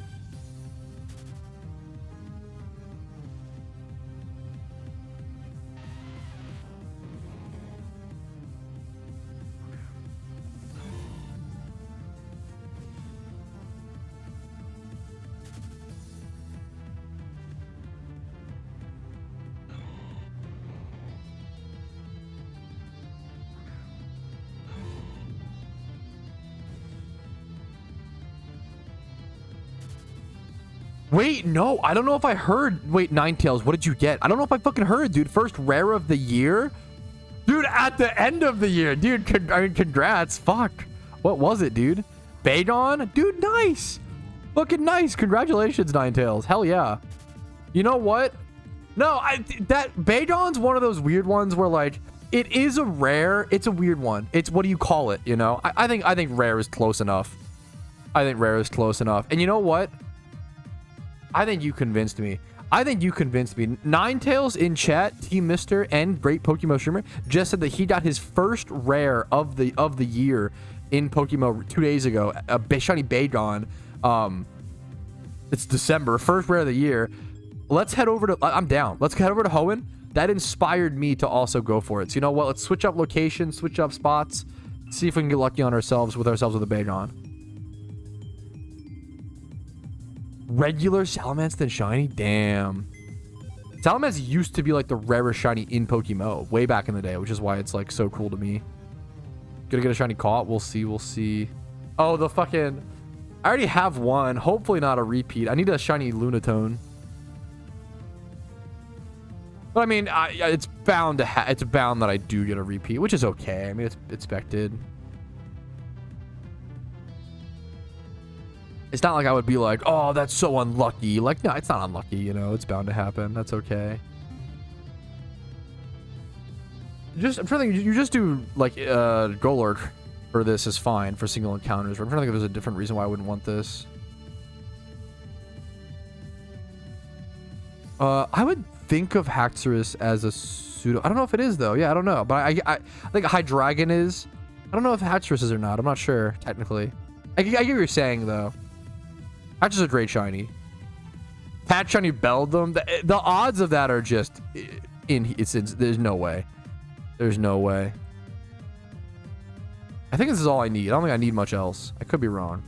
Wait, no, I don't know if I heard. Wait, Ninetales, what did you get? I don't know if I fucking heard, dude. First rare of the year? Dude, at the end of the year. Dude, congrats. Fuck. What was it, dude? Bagon? Dude, nice. Fucking nice. Congratulations, Ninetales. Hell yeah. You know what? No, that Bagon's one of those weird ones where, like, it is a rare. It's a weird one. It's, what do you call it, you know? I think rare is close enough. And you know what? I think you convinced me. I think you convinced me. Ninetales in chat, Team Mister and Great PokeMMO Streamer just said that he got his first rare of the year in PokeMMO 2 days ago. A shiny Bagon. It's December, first rare of the year. Let's head over to. I'm down. Let's head over to Hoenn. That inspired me to also go for it. So you know what? Let's switch up locations, switch up spots, see if we can get lucky on ourselves with a Bagon. Regular Salamence then shiny? Damn. Salamence used to be like the rarest shiny in PokeMMO way back in the day, which is why it's like so cool to me. Gonna get a shiny caught. We'll see. Oh, the fucking... I already have one. Hopefully not a repeat. I need a shiny Lunatone. But I mean, it's bound that I do get a repeat, which is okay. I mean, it's expected. It's not like I would be like, oh, that's so unlucky. Like, no, it's not unlucky, you know. It's bound to happen. That's okay. I'm trying to think. You just do, like, Golurk for this is fine for single encounters. I'm trying to think if there's a different reason why I wouldn't want this. I would think of Haxorus as a pseudo. I don't know if it is, though. Yeah, I don't know. But I think Hydreigon is. I don't know if Haxorus is or not. I'm not sure, technically. I get what you're saying, though. That's just a great shiny. Pat shiny Beldum. The odds of that are just there's no way. There's no way. I think this is all I need. I don't think I need much else. I could be wrong.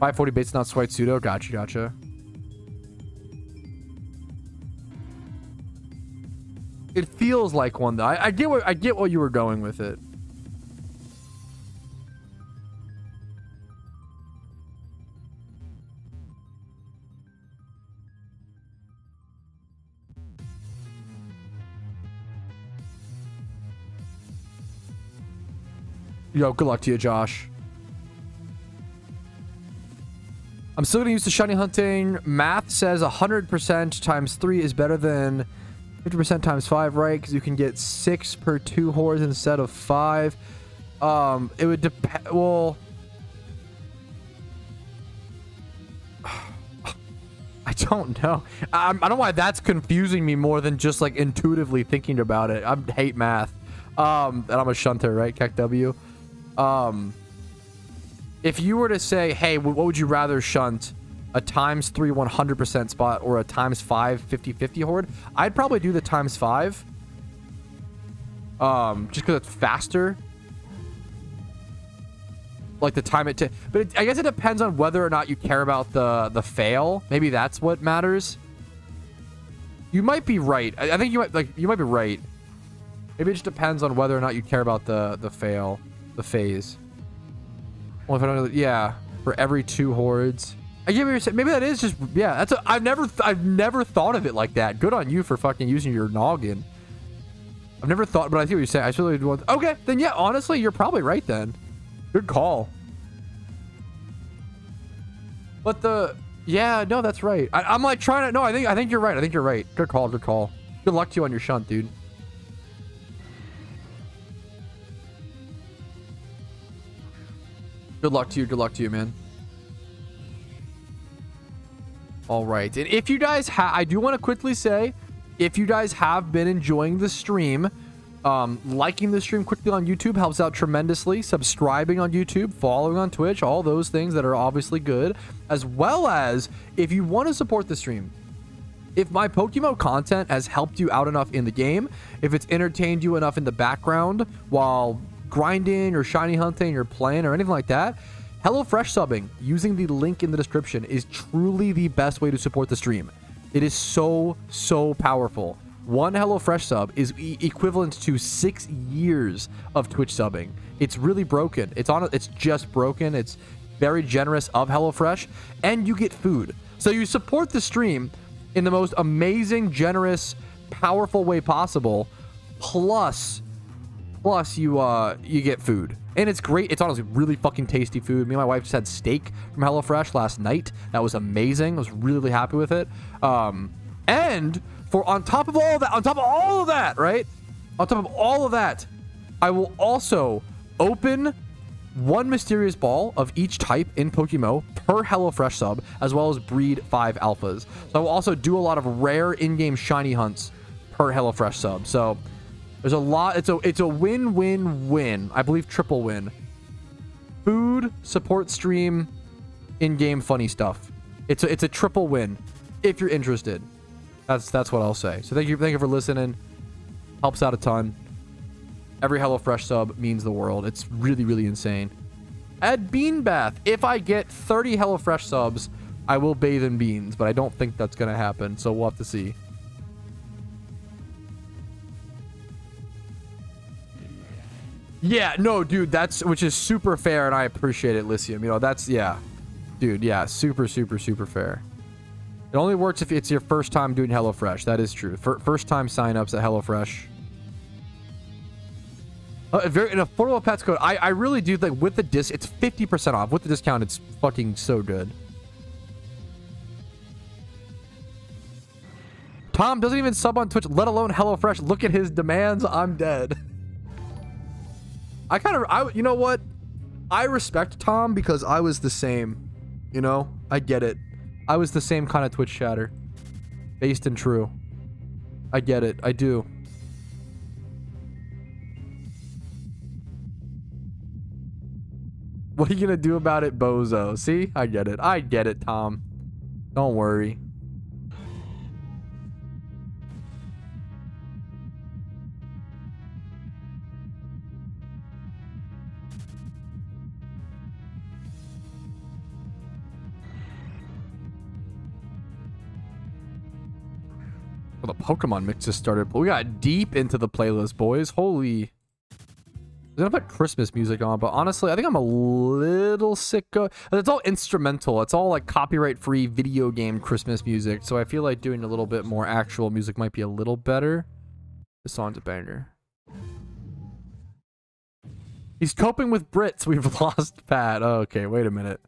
$540 baits, not swipe pseudo. Gotcha. It feels like one though. I get what you were going with it. Yo, good luck to you, Josh. I'm still getting used to shiny hunting. Math says 100% times 3 is better than 50% times 5, right? Because you can get 6 per 2 hordes instead of 5. It would depend. Well, I don't know. I don't know why that's confusing me more than just like intuitively thinking about it. I hate math. And I'm a shunter, right? Kek W. If you were to say, hey, what would you rather shunt? A times 3 100% spot or a times 5 50-50 horde? I'd probably do the times 5. Just because it's faster. Like the time but I guess it depends on whether or not you care about the fail. Maybe that's what matters. You might be right. I think you might be right. Maybe it just depends on whether or not you care about the fail, the phase. Well, if I don't know, yeah, for every 2 hordes. I get what you're saying. Maybe that is just, yeah. I've never thought of it like that. Good on you for fucking using your noggin. I've never thought, but I see what you're saying. I really do want. Okay, then yeah. Honestly, you're probably right then. Good call. But yeah, no, that's right. I'm like trying to. No, I think you're right. I think you're right. Good call. Good call. Good luck to you on your shunt, dude. Good luck to you. Good luck to you, man. All right. And if you guys I do want to quickly say, if you guys have been enjoying the stream, liking the stream quickly on YouTube helps out tremendously. Subscribing on YouTube, following on Twitch, all those things that are obviously good. As well as if you want to support the stream. If my PokeMMO content has helped you out enough in the game, if it's entertained you enough in the background while grinding or shiny hunting or playing or anything like that, HelloFresh subbing using the link in the description is truly the best way to support the stream. It is so powerful. One HelloFresh sub is equivalent to 6 years of Twitch subbing. It's really broken. It's just broken. It's very generous of HelloFresh, and you get food. So you support the stream in the most amazing, generous, powerful way possible. Plus you get food. And it's great. It's honestly really fucking tasty food. Me and my wife just had steak from HelloFresh last night. That was amazing. I was really happy with it. And for on top of all of that, right? On top of all of that, I will also open one mysterious ball of each type in PokeMMO per HelloFresh sub, as well as breed 5 alphas. So I will also do a lot of rare in-game shiny hunts per HelloFresh sub. So there's a lot. It's a win-win-win. I believe triple win. Food, support stream, in-game funny stuff. It's a triple win if you're interested. That's what I'll say. So thank you for listening. Helps out a ton. Every HelloFresh sub means the world. It's really, really insane. Add bean bath. If I get 30 HelloFresh subs, I will bathe in beans, but I don't think that's going to happen, so we'll have to see. Yeah, no, dude, which is super fair, and I appreciate it, Lycium. You know, that's, yeah. Dude, yeah, super, super, super fair. It only works if it's your first time doing HelloFresh. That is true. First time signups at HelloFresh. An affordable pets code. I really do think with the disc, it's 50% off. With the discount, it's fucking so good. Tom doesn't even sub on Twitch, let alone HelloFresh. Look at his demands. I'm dead. You know what? I respect Tom because I was the same. You know, I get it. I was the same kind of Twitch chatter. Based and true. I get it. I do. What are you gonna do about it, bozo? See? I get it. I get it, Tom. Don't worry. Well, the Pokemon mix just started. We got deep into the playlist, boys. Holy. I'm gonna put Christmas music on, but honestly, I think I'm a little sick of... It's all instrumental. It's all like copyright-free video game Christmas music, so I feel like doing a little bit more actual music might be a little better. This song's a banger. He's coping with Brits. We've lost Pat. Oh, okay, wait a minute.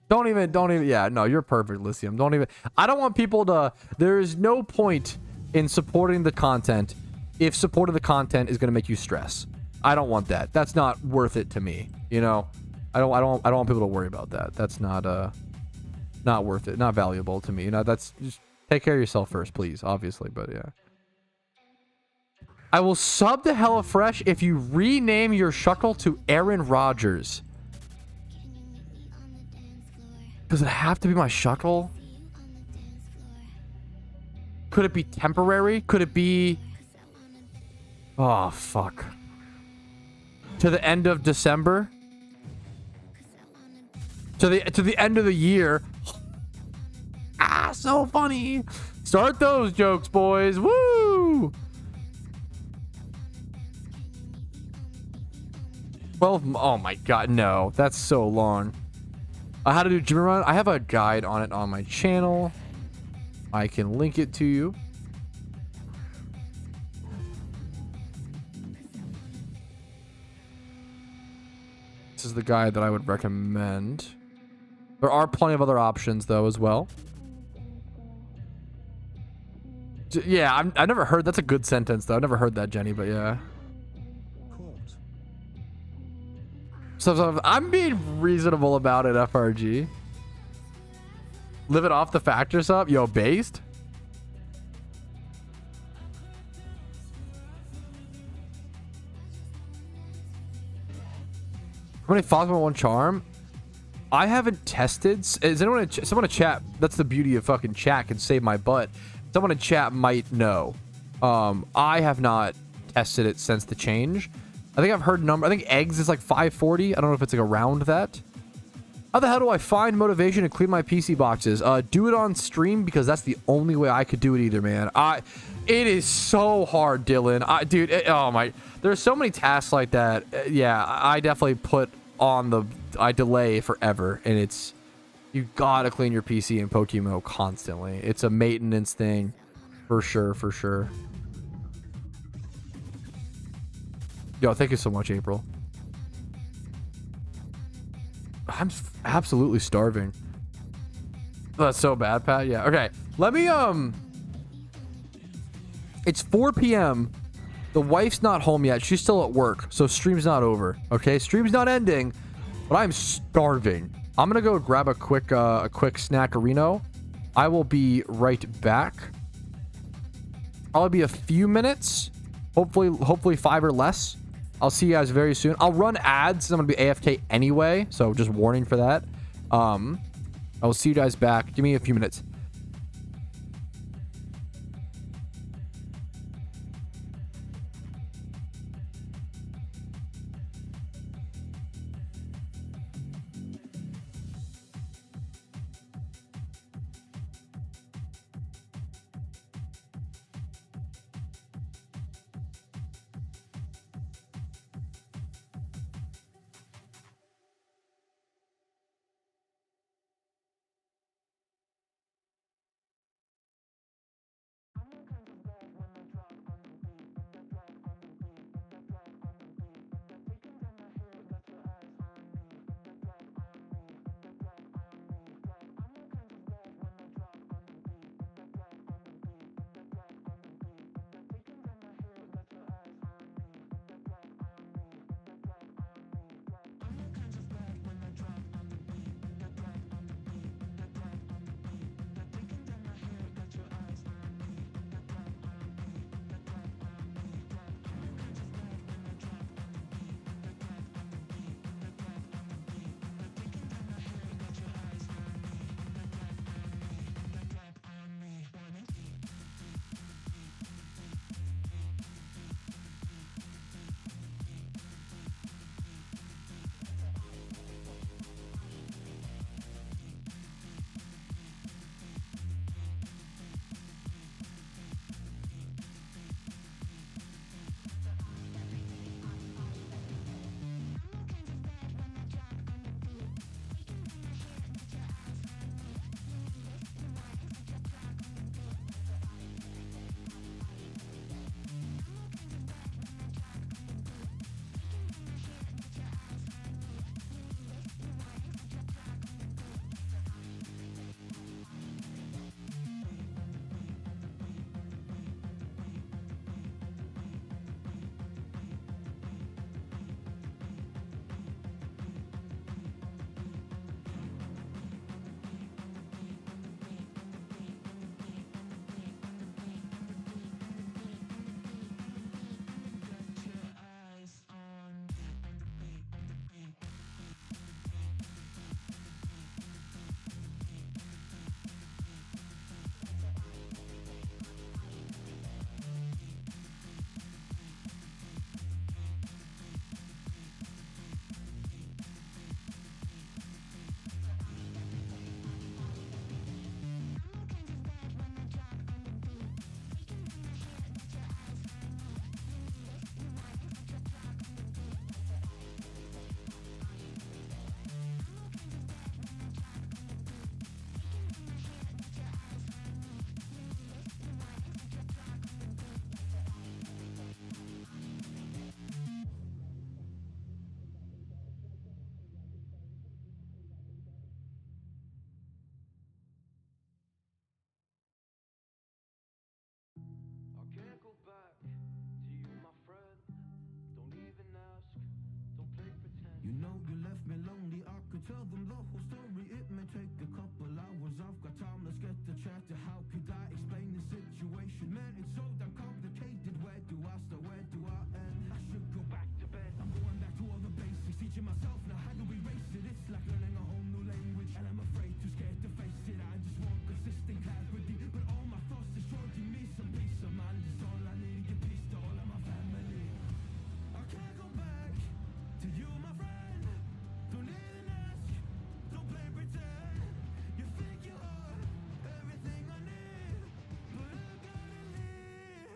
Don't even, yeah, no, you're perfect, Lycium. Don't even, I don't want people to, there's no point in supporting the content if supporting the content is going to make you stress. I don't want that. That's not worth it to me. You know, I don't want people to worry about that. That's not worth it. Not valuable to me. You know, that's just take care of yourself first, please, obviously, but yeah. I will sub to HelloFresh if you rename your Shuckle to Aaron Rodgers. Does it have to be my Shuckle? Could it be temporary? Could it be... Oh, fuck. To the end of December? To the end of the year? Ah, so funny. Start those jokes, boys. Woo! 12... Oh my god, no. That's so long. How to do gym run? I have a guide on it on my channel. I can link it to you. This is the guide that I would recommend. There are plenty of other options though as well. Yeah, I've never heard. That's a good sentence though. I've never heard that, Jenny, but yeah. So I'm being reasonable about it, FRG. Live it off the factors up. Yo, based. How many follows on one charm? I haven't tested. Is anyone someone in chat? That's the beauty of fucking chat, can save my butt. Someone in chat might know. I have not tested it since the change. I think I've heard I think eggs is like 540. I don't know if it's like around that. How the hell do I find motivation to clean my PC boxes? Do it on stream because that's the only way I could do it either, man. It is so hard, Dylan. Dude, oh my. There's so many tasks like that. Yeah, I definitely put on I delay forever, and it's, you gotta clean your PC in PokeMMO constantly. It's a maintenance thing, for sure, for sure. Yo, thank you so much, April. I'm absolutely starving. That's so bad, Pat. Yeah. Okay. Let me, it's 4 p.m. The wife's not home yet. She's still at work. So stream's not over. Okay. Stream's not ending, but I'm starving. I'm going to go grab a quick snackerino. I will be right back. I'll be a few minutes. Hopefully 5 or less. I'll see you guys very soon. I'll run ads. I'm going to be AFK anyway. So just warning for that. I will see you guys back. Give me a few minutes. You know you left me lonely, I could tell them the whole story. It may take a couple hours, I've got time, let's get the chatter. How could I explain the situation? Man, it's so damn complicated. Where do I start, where do I end? I should go back to bed, I'm going back to all the basics. Teaching myself now how to erase it. It's like learning a whole new language, and I'm afraid, too scared to face it. I just want consistent clarity, but all my thoughts destroying me. Some peace of mind is all I need. Give peace to all of my family. I can't go back to you, my friend. Don't even ask, don't play pretend. You think you are everything I need, but I gotta leave.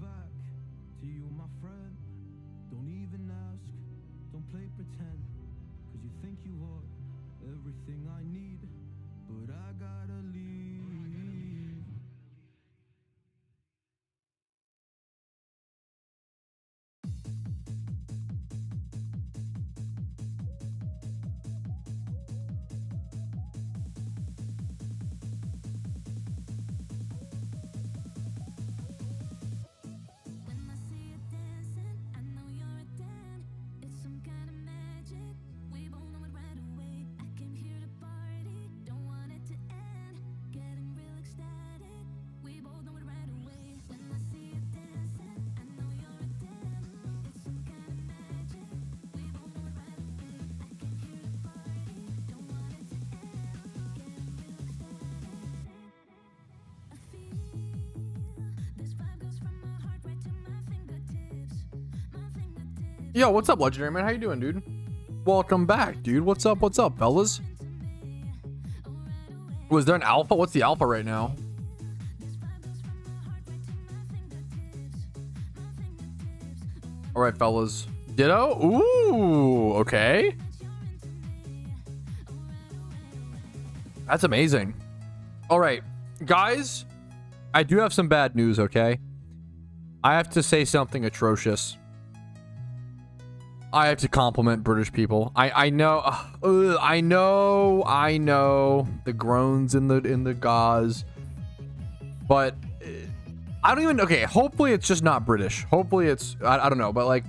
back to you, my friend. Don't even ask, don't play pretend, cause you think you are everything I need, but I gotta leave. When I see you dancing, I know you're a Dan. It's some kind of magic. We both know it right away. I came here to party, don't want it to end. Getting real ecstatic. We both know it right away. When I see you dancing, I know you're a Dan. It's some kind of magic. We both know it right away. I came here to party, don't want it to end. Getting real ecstatic. I feel this vibe goes from my heart right to my fingertips. My fingertips. Yo, what's up, Legendary Man? How you doing, dude? Welcome back, dude. What's up, fellas? Was there an alpha? What's the alpha right now? All right, fellas. Ditto? Ooh, okay. That's amazing. All right, guys, I do have some bad news, okay? I have to say something atrocious. I have to compliment British people. I know, I know the groans in the gauze, but I don't even. Okay, hopefully it's just not British. Hopefully it's I don't know, but like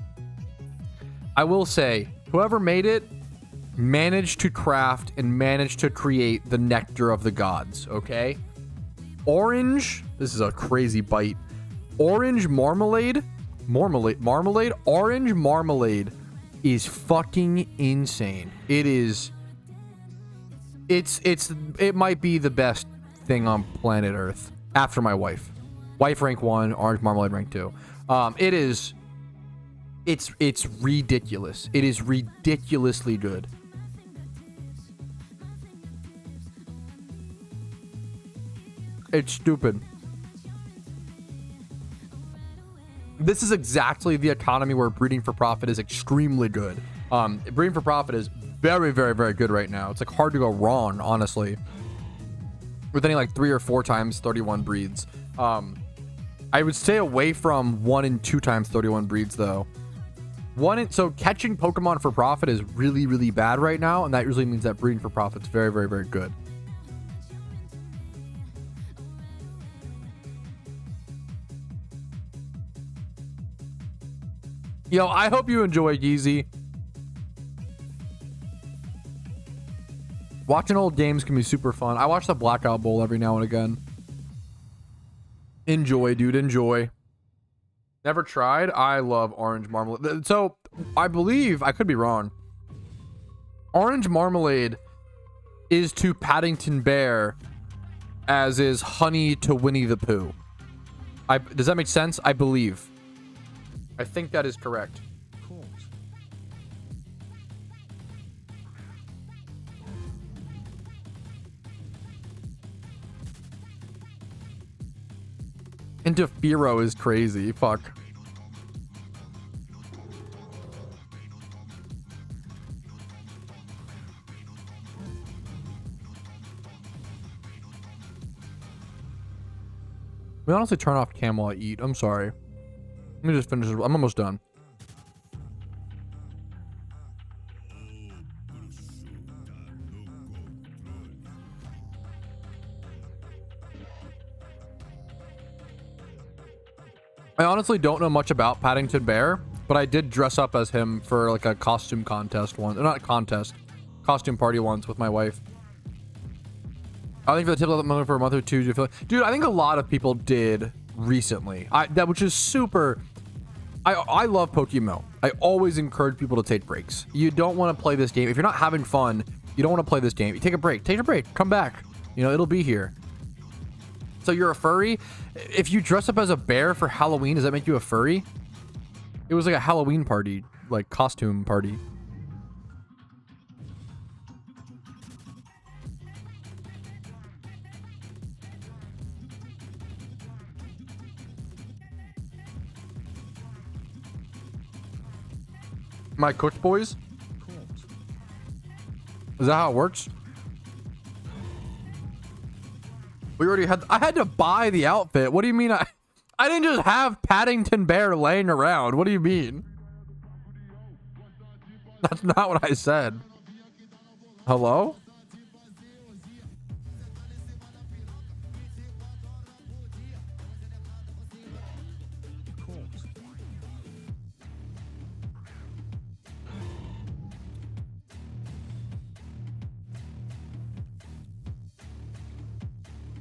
I will say, whoever made it managed to craft and managed to create the nectar of the gods. Okay, orange. This is a crazy bite. Orange marmalade, orange marmalade is fucking insane. It is. It might be the best thing on planet Earth after my wife. Wife rank 1, orange marmalade rank 2. It is. It's ridiculous. It is ridiculously good. It's stupid. This is exactly the economy where breeding for profit is extremely good. Breeding for profit is very, very, very good right now. It's like hard to go wrong, honestly. With any like 3 or 4 times 31 breeds. I would stay away from 1 and 2 times 31 breeds though. So catching Pokemon for profit is really, really bad right now, and that usually means that breeding for profit is very, very, very good. Yo, I hope you enjoy, Yeezy. Watching old games can be super fun. I watch the Blackout Bowl every now and again. Enjoy, dude, enjoy. Never tried. I love orange marmalade. So, I believe, I could be wrong. Orange marmalade is to Paddington Bear as is honey to Winnie the Pooh. Does that make sense? I believe. I think that is correct. Cool. Interfero is crazy. Fuck. We honestly turn off cam while I eat. I'm sorry. Let me just finish this. I'm almost done. I honestly don't know much about Paddington Bear, but I did dress up as him for like a costume contest once. Not a contest. Costume party once with my wife. I think for the tip of the moment for a month or two, do you feel like, dude, I think a lot of people did recently. Which is super. I love PokeMMO. I always encourage people to take breaks. You don't want to play this game if you're not having fun. You don't want to play this game. You take a break. Take a break. Come back. You know, it'll be here. So you're a furry. If you dress up as a bear for Halloween, does that make you a furry? It was like a Halloween party, like costume party. Am I cooked, boys? Is that how it works? We already had. I had to buy the outfit. What do you mean? I didn't just have Paddington Bear laying around. What do you mean? That's not what I said. Hello?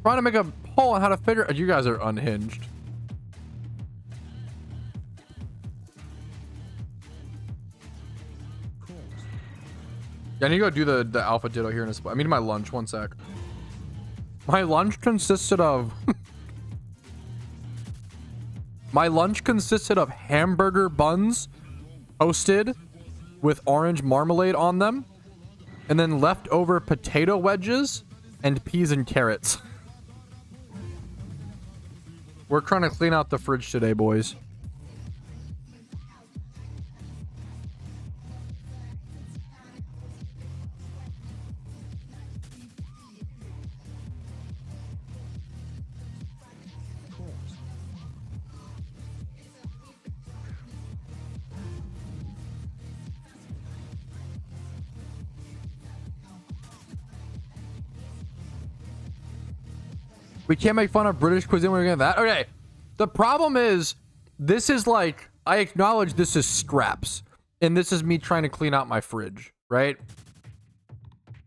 Trying to make a poll on how to figure. You guys are unhinged. Yeah, I need to go do the alpha ditto here in a spot. I mean, my lunch. One sec. My lunch consisted of. My lunch consisted of hamburger buns, toasted, with orange marmalade on them, and then leftover potato wedges and peas and carrots. We're trying to clean out the fridge today, boys. We can't make fun of British cuisine when we're getting that. Okay. The problem is, this is like, I acknowledge this is scraps. And this is me trying to clean out my fridge, right?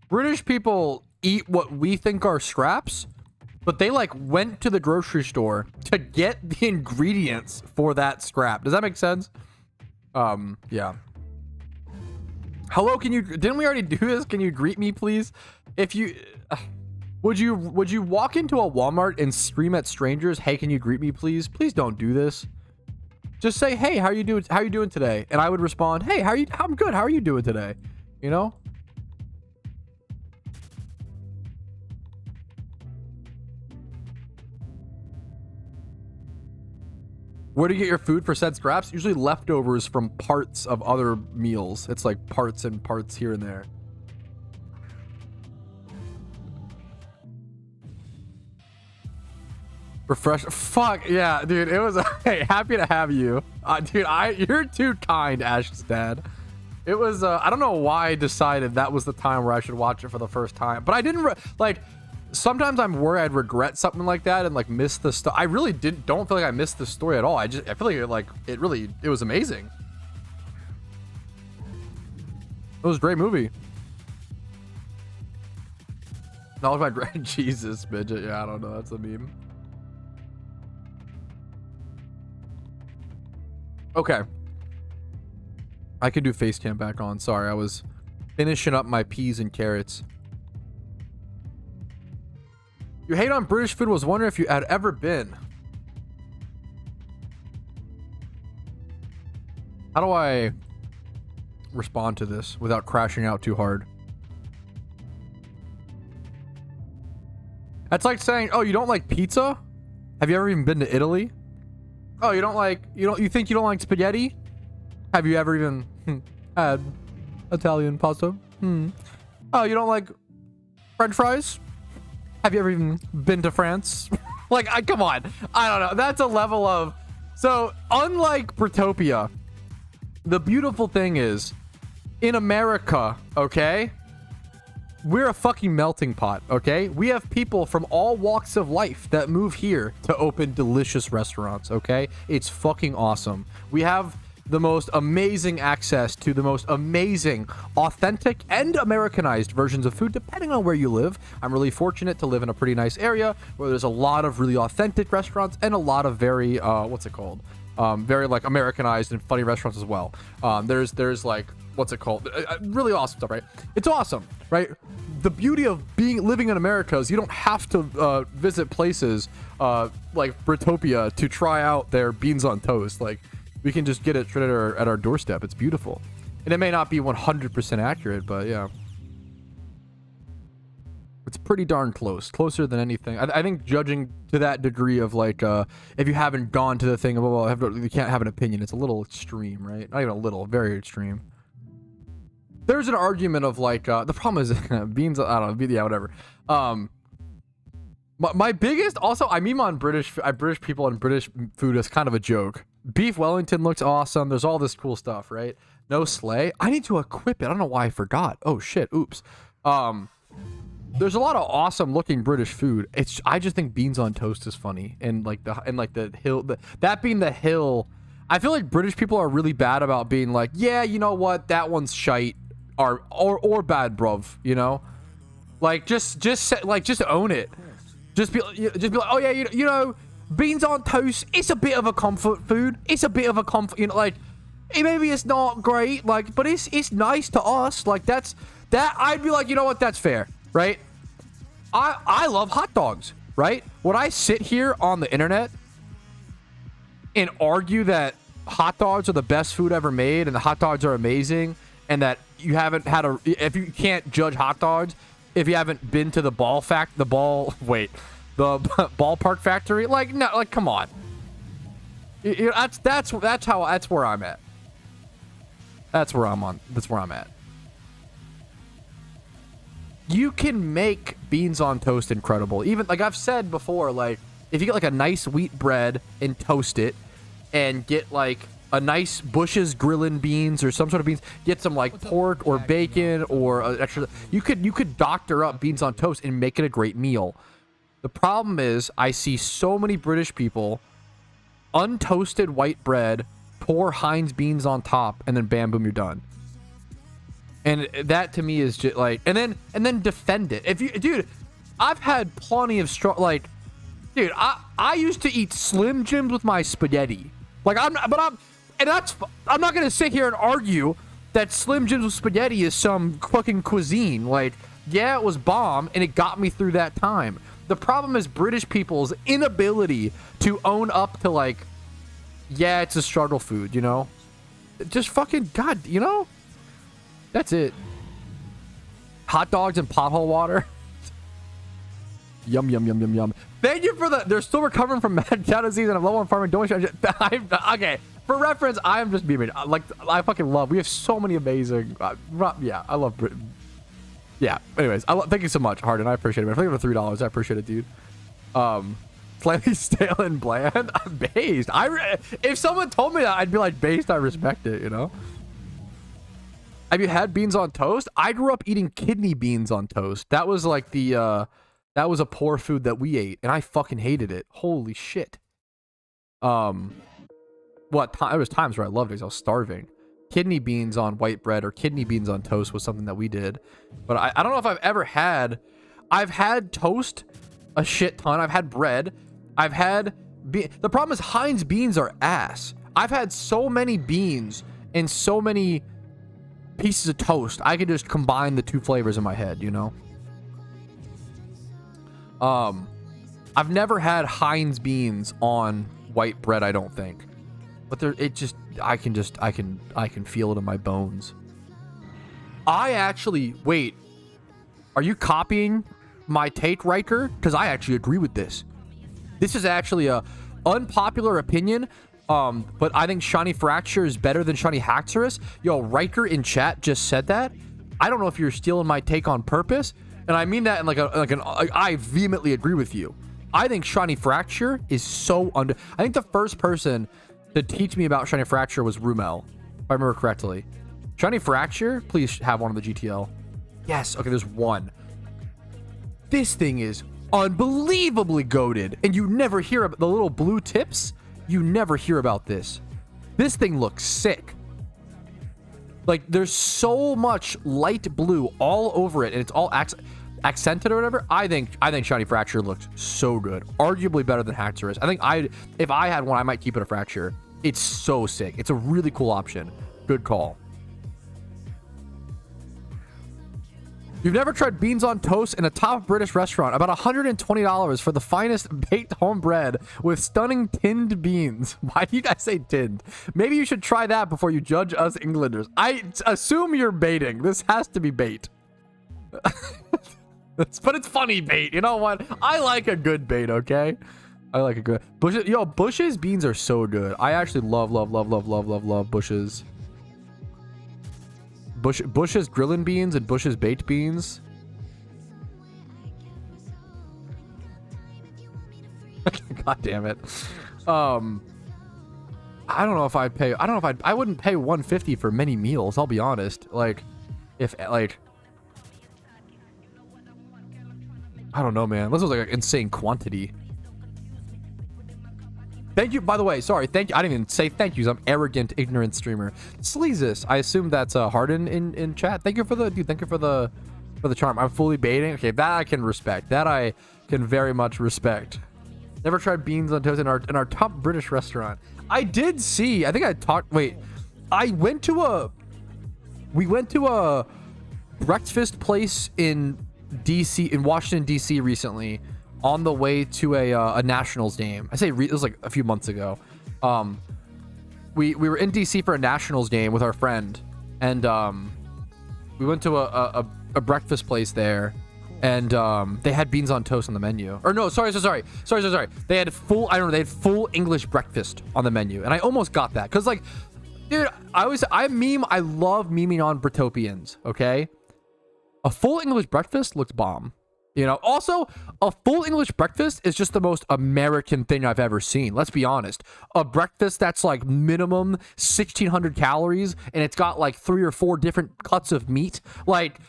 British people eat what we think are scraps, but they like went to the grocery store to get the ingredients for that scrap. Does that make sense? Yeah. Hello, didn't we already do this? Can you greet me, please? If you... Would you walk into a Walmart and scream at strangers, "Hey, can you greet me, please?" Please don't do this. Just say, "Hey, how you doing? How you doing today?" And I would respond, "Hey, I'm good. How are you doing today?" You know? Where do you get your food for said scraps? Usually leftovers from parts of other meals. It's like parts and parts here and there. Refresh. Fuck yeah, dude. It was hey, happy to have you, dude. You're too kind, Ash's dad. It was I don't know why I decided that was the time where I should watch it for the first time, but I didn't like. Sometimes I'm worried I'd regret something like that and like miss the stuff. I really don't feel like I missed the story at all. I feel like it was amazing. It was a great movie. Not my Jesus midget. Yeah, I don't know. That's a meme. Okay. I can do face cam back on. Sorry, I was finishing up my peas and carrots. You hate on British food. Was wondering if you had ever been. How do I respond to this without crashing out too hard? That's like saying, "Oh, you don't like pizza? Have you ever even been to Italy? Oh, you think you don't like spaghetti? Have you ever even had Italian pasta? Oh, you don't like French fries? Have you ever even been to France?" Like, come on. I don't know. That's a level of... So, unlike Britopia, the beautiful thing is, in America, okay, we're a fucking melting pot, okay? We have people from all walks of life that move here to open delicious restaurants, okay? It's fucking awesome. We have the most amazing access to the most amazing, authentic, and Americanized versions of food, depending on where you live. I'm really fortunate to live in a pretty nice area where there's a lot of really authentic restaurants and a lot of very, what's it called? Very like Americanized and funny restaurants as well. There's like, what's it called? Really awesome stuff, right? It's awesome, right? The beauty of living in America is you don't have to visit places like Britopia to try out their beans on toast. Like, we can just get it straight at our doorstep. It's beautiful. And it may not be 100% accurate, but yeah. It's pretty darn close. Closer than anything. I think judging to that degree of like, if you haven't gone to the thing, well, you can't have an opinion. It's a little extreme, right? Not even a little, very extreme. there's an argument of like the problem is beans. I don't know. Yeah, whatever. My biggest also I meme on British people and British food as kind of a joke. Beef Wellington looks awesome. There's all this cool stuff, right? No sleigh. I need to equip it. I don't know why I forgot. Oh shit. Oops. There's a lot of awesome looking British food. I just think beans on toast is funny, and like the hill, that being the hill. I feel like British people are really bad about being like, yeah, you know what, that one's shite, or bad, bruv. You know, like just own it. Just be like, oh yeah, you know, beans on toast. It's a bit of a comfort food. It's a bit of a comfort, you know, like maybe it's not great, like, but it's nice to us. Like that. I'd be like, you know what, that's fair. Right? I love hot dogs, right? When I sit here on the internet and argue that hot dogs are the best food ever made and the hot dogs are amazing and that you haven't had if you can't judge hot dogs if you haven't been to the ballpark factory, like, no, like, come on. You know, that's where I'm at. That's where I'm at. You can make beans on toast incredible. Even like I've said before, like if you get like a nice wheat bread and toast it and get like a nice Bush's grillin' beans or some sort of beans, get some like pork or bacon or extra, you could doctor up beans on toast and make it a great meal. The problem is I see so many British people untoasted white bread, pour Heinz beans on top, and then bam boom, you're done. And that to me is just like, and then defend it. If you, dude, I've had plenty of like, dude, I used to eat Slim Jims with my spaghetti. Like I'm not gonna sit here and argue that Slim Jims with spaghetti is some fucking cuisine. Like, yeah, it was bomb and it got me through that time. The problem is British people's inability to own up to like, yeah, it's a struggle food, you know? Just fucking God, you know? That's it. Hot dogs and pothole water. Yum, yum, yum, yum, yum. Thank you for they're still recovering from mad cow disease and I'm low on farming. Don't okay. For reference, I am just beaming. Like, I fucking love. We have so many amazing. Yeah, I love Britain. Yeah. Anyways, thank you so much, Harden. I appreciate it. Man. Thank you for $3. I appreciate it, dude. Slightly stale and bland. I'm based. If someone told me that, I'd be like, based. I respect it. You know. Have you had beans on toast? I grew up eating kidney beans on toast. That was like that was a poor food that we ate, and I fucking hated it. Holy shit. There was times where I loved it because I was starving. Kidney beans on white bread or kidney beans on toast was something that we did. But I don't know if I've ever had... I've had toast a shit ton. I've had bread. I've had... The problem is Heinz beans are ass. I've had so many beans and so many pieces of toast. I could just combine the two flavors in my head, you know? I've never had Heinz beans on white bread, I don't think. But I can feel it in my bones. Wait, are you copying my take, Riker? Because I actually agree with this. This is actually a unpopular opinion, but I think Shiny Fracture is better than Shiny Haxorus. Yo, Riker in chat just said that. I don't know if you're stealing my take on purpose, and I mean that in I vehemently agree with you. I think Shiny Fracture is so I think the first person to teach me about Shiny Fracture was Rumel, if I remember correctly. Shiny Fracture, please have one of the GTL. Yes, okay, there's one. This thing is unbelievably goated, and you never hear about the little blue tips. You never hear about this. This thing looks sick. Like, there's so much light blue all over it, and it's all accented or whatever. I think Shiny Fracture looks so good. Arguably better than Haxorus. I think if I had one, I might keep it a Fracture. It's so sick. It's a really cool option. Good call. You've never tried beans on toast in a top British restaurant. About $120 for the finest baked home bread with stunning tinned beans. Why do you guys say tinned? Maybe you should try that before you judge us Englanders. I assume you're baiting. This has to be bait. But it's funny bait. You know what? I like a good bait, okay? I like a good... Bush's beans are so good. I actually love Bush's. Bush's grillin' beans and Bush's baked beans. God damn it. I don't know if I'd pay. I don't know if I wouldn't pay 150 for many meals. I'll be honest. Like, if like, I don't know, man. This was like an insane quantity. Thank you. By the way, sorry. Thank you. I didn't even say thank yous. I'm arrogant, ignorant streamer. Sleazus. I assume that's Harden in chat. Thank you for the dude. Thank you for the charm. I'm fully baiting. Okay, that I can respect. That I can very much respect. Never tried beans on toast in our top British restaurant. I did see. I think I talked. Wait, we went to a breakfast place in DC, in Washington DC recently, on the way to a Nationals game. I say it was like a few months ago. We were in DC for a Nationals game with our friend, and we went to a breakfast place there. And they had beans on toast on the menu. Or no, sorry. They had full, I don't know, they had full English breakfast on the menu. And I almost got that. Because, like, dude, I love memeing on Britopians, okay? A full English breakfast looks bomb. You know, also, a full English breakfast is just the most American thing I've ever seen. Let's be honest. A breakfast that's like minimum 1,600 calories, and it's got like 3 or 4 different cuts of meat. Like,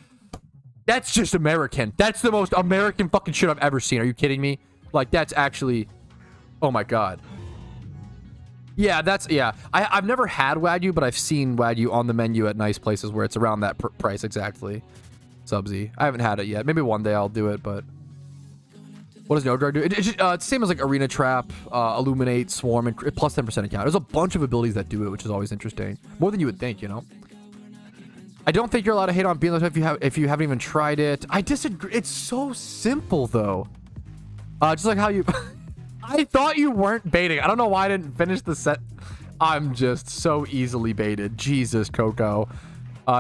that's just American. That's the most American fucking shit I've ever seen. Are you kidding me? Like, that's actually... Oh my god. Yeah, that's... Yeah. I've never had Wagyu, but I've seen Wagyu on the menu at nice places where it's around that price exactly. Subsy. I haven't had it yet. Maybe one day I'll do it, but... What does No Drug do? It's the same as like Arena Trap, Illuminate, Swarm, and plus 10% account. There's a bunch of abilities that do it, which is always interesting. More than you would think, you know? I don't think you're allowed to hate on beans if you haven't even tried it. I disagree. It's so simple though. Just like how you I thought you weren't baiting. I don't know why I didn't finish the set. I'm just so easily baited. Jesus, Coco.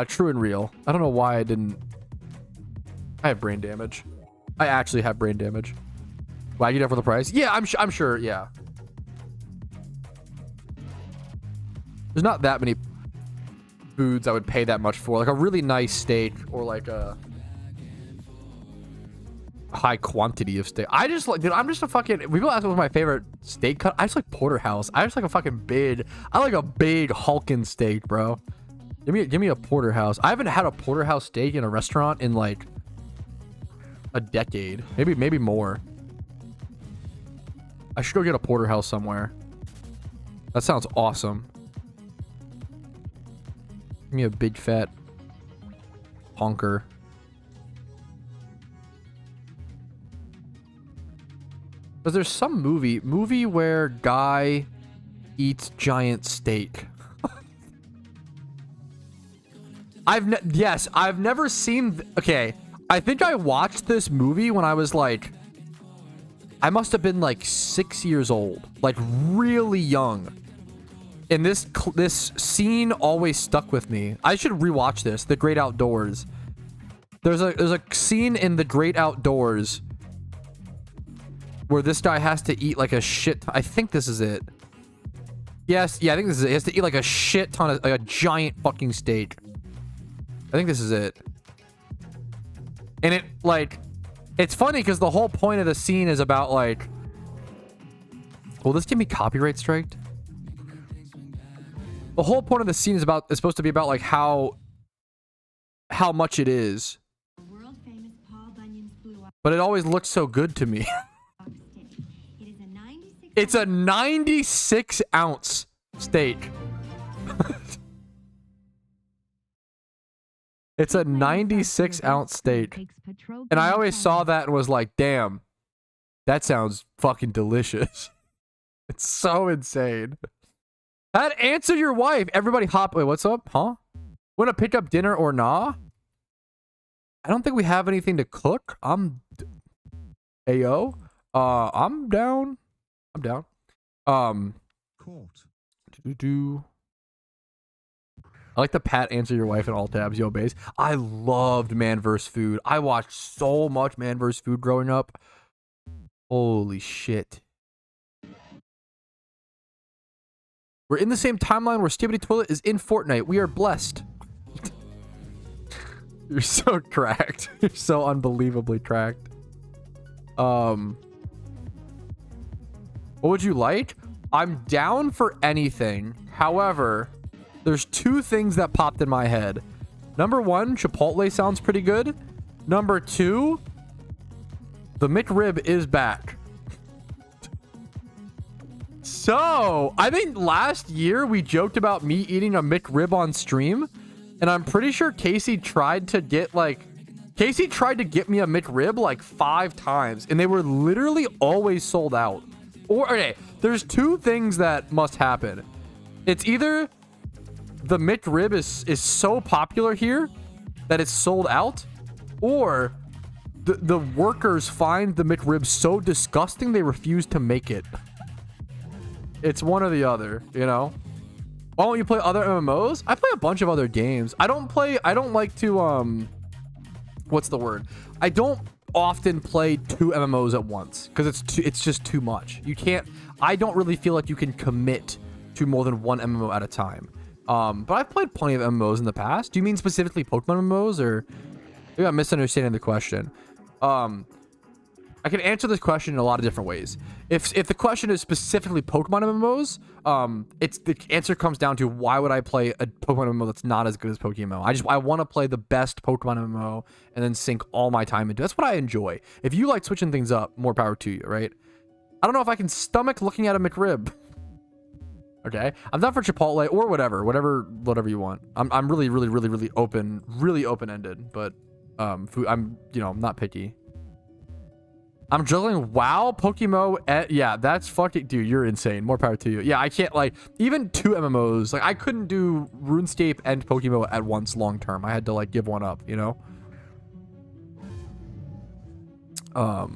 True and real. I don't know why I didn't. I have brain damage. I actually have brain damage. Why you up for the price? Yeah, I'm sure. Yeah. There's not that many foods I would pay that much for, like a really nice steak or like a high quantity of steak. I just like, dude, I'm just a fucking, people ask what's my favorite steak cut. I just like porterhouse. I just like a fucking big, I like a big hulking steak, bro. Give me a porterhouse. I haven't had a porterhouse steak in a restaurant in like a decade, maybe more. I should go get a porterhouse somewhere. That sounds awesome. Give me a big fat honker. But there's some movie where guy eats giant steak. I've never seen. Okay, I think I watched this movie when I was like, I must have been like 6 years old, like really young. And this scene always stuck with me. I should rewatch this. The Great Outdoors. There's a scene in The Great Outdoors where this guy has to eat like a shit. I think this is it. Yes, yeah, I think this is it. He has to eat like a shit ton of, like a giant fucking steak. I think this is it. And it like, it's funny because the whole point of the scene is about like, will this give me copyright striked? The whole point of the scene is supposed to be about like how much it is. But it always looks so good to me. It's a 96 ounce steak. It's a 96 ounce steak. And I always saw that and was like, damn, that sounds fucking delicious. It's so insane. I'd answer your wife. Everybody hop. Wait, what's up? Huh? Want to pick up dinner or nah? I don't think we have anything to cook. Ayo. I'm down. I'm down. I like the Pat answer your wife in all tabs. Yo, base. I loved Man vs. Food. I watched so much Man vs. Food growing up. Holy shit. We're in the same timeline where Skibidi Toilet is in Fortnite. We are blessed. You're so cracked. You're so unbelievably cracked. What would you like? I'm down for anything. However, there's two things that popped in my head. Number one, Chipotle sounds pretty good. Number two, the McRib is back. So, I think last year we joked about me eating a McRib on stream. And I'm pretty sure Casey tried to get me a McRib like 5 times. And they were literally always sold out. Or, okay, there's two things that must happen. It's either the McRib is so popular here that it's sold out, or the workers find the McRib so disgusting they refuse to make it. It's one or the other, you know? Why don't you play other MMOs? I play a bunch of other games. I don't like to, what's the word? I don't often play 2 MMOs at once because it's just too much. I don't really feel like you can commit to more than one MMO at a time. But I've played plenty of MMOs in the past. Do you mean specifically Pokemon MMOs, or maybe I'm misunderstanding the question? I can answer this question in a lot of different ways. If the question is specifically Pokemon MMOs, the answer comes down to why would I play a Pokemon MMO that's not as good as PokeMMO? I want to play the best Pokemon MMO and then sink all my time into it. That's what I enjoy. If you like switching things up, more power to you, right? I don't know if I can stomach looking at a McRib. Okay, I'm down for Chipotle or whatever you want. I'm really open-ended, but food, I'm not picky. I'm juggling WoW, PokeMMO, yeah, that's fucking, dude, you're insane. More power to you. Yeah, I can't, like, even 2 MMOs, like, I couldn't do RuneScape and PokeMMO at once long term. I had to, like, give one up, you know? I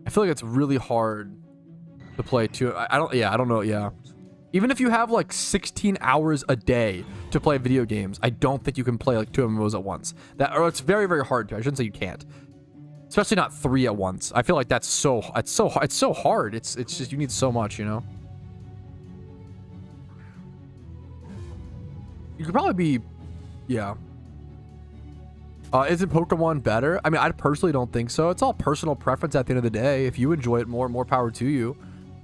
feel like it's really hard to play 2. I don't know, yeah. Even if you have like 16 hours a day to play video games, I don't think you can play like 2 MMOs at once. Or it's very, very hard to. I shouldn't say you can't. Especially not 3 at once. I feel like it's so hard. It's just, you need so much, you know? You could probably be, yeah. Isn't Pokemon better? I mean, I personally don't think so. It's all personal preference at the end of the day. If you enjoy it more power to you.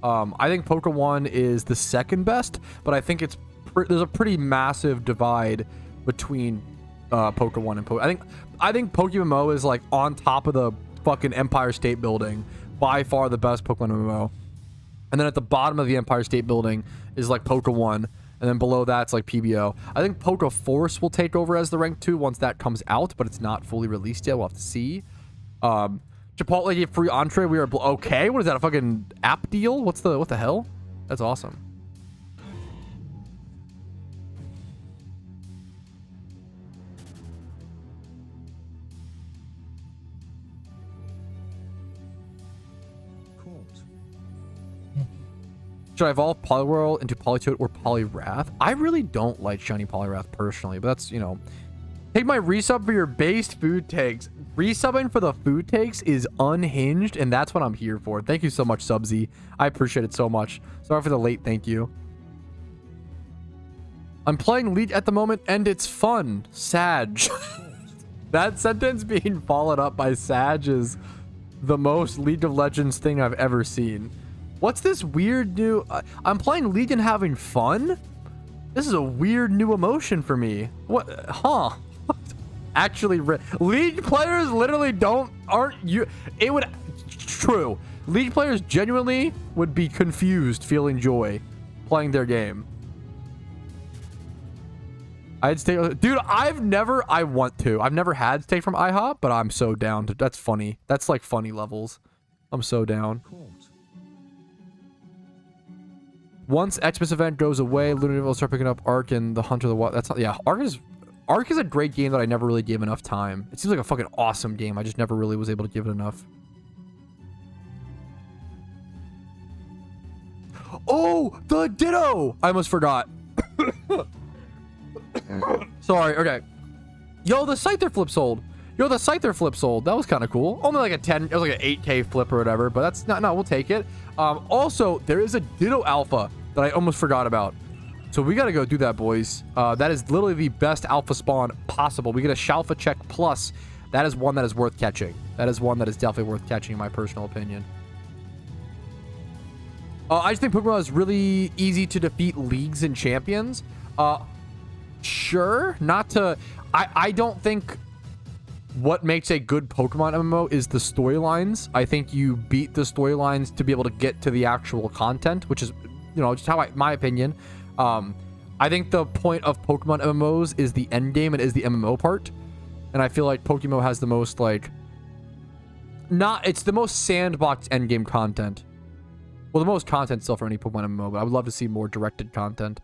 I think Pokemon is the second best, but I think there's a pretty massive divide between Pokemon and Pokemon. I think PokeMMO is like on top of the fucking Empire State Building, by far the best Pokemon MMO. And then at the bottom of the Empire State Building is like Poke1, and then below that's like PBO. I think Pokeforce will take over as the rank 2 once that comes out, but it's not fully released yet. We'll have to see. Chipotle gave free entree. We are okay. What is that? A fucking app deal? What the hell? That's awesome. Should I evolve Poliwhirl into Politoed or Poliwrath? I really don't like Shiny Poliwrath personally, but that's, you know. Take my resub for your based food takes. Resubbing for the food takes is unhinged, and that's what I'm here for. Thank you so much, Subsy. I appreciate it so much. Sorry for the late thank you. I'm playing League at the moment, and it's fun. Sag. That sentence being followed up by Sag is the most League of Legends thing I've ever seen. What's this weird new... I'm playing League and having fun? This is a weird new emotion for me. What? Huh. Actually, League players literally true. League players genuinely would be confused feeling joy playing their game. I'd stay, dude, I've never had steak from IHOP, but I'm so down to, that's funny. That's like funny levels. I'm so down. Once Xmas event goes away, Lunar will start picking up Ark and the Hunter of the Wild. That's not, yeah, Ark is a great game that I never really gave enough time. It seems like a fucking awesome game. I just never really was able to give it enough. Oh, the Ditto! I almost forgot. Sorry, okay. Yo, the Scyther flip sold. That was kind of cool. Only like it was like an 8K flip or whatever, but that's not, no, we'll take it. Also, there is a Ditto Alpha that I almost forgot about. So we got to go do that, boys. That is literally the best alpha spawn possible. We get a Shalfa check plus. That is one that is worth catching. That is one that is definitely worth catching, in my personal opinion. I just think Pokemon is really easy to defeat leagues and champions. Sure, not to... I don't think what makes a good Pokemon MMO is the storylines. I think you beat the storylines to be able to get to the actual content, which is, you know, just how my opinion. I think the point of Pokemon MMOs is the end game and is the MMO part. And I feel like PokeMMO has the most, like... it's the most sandboxed endgame content. Well, the most content still for any Pokemon MMO, but I would love to see more directed content.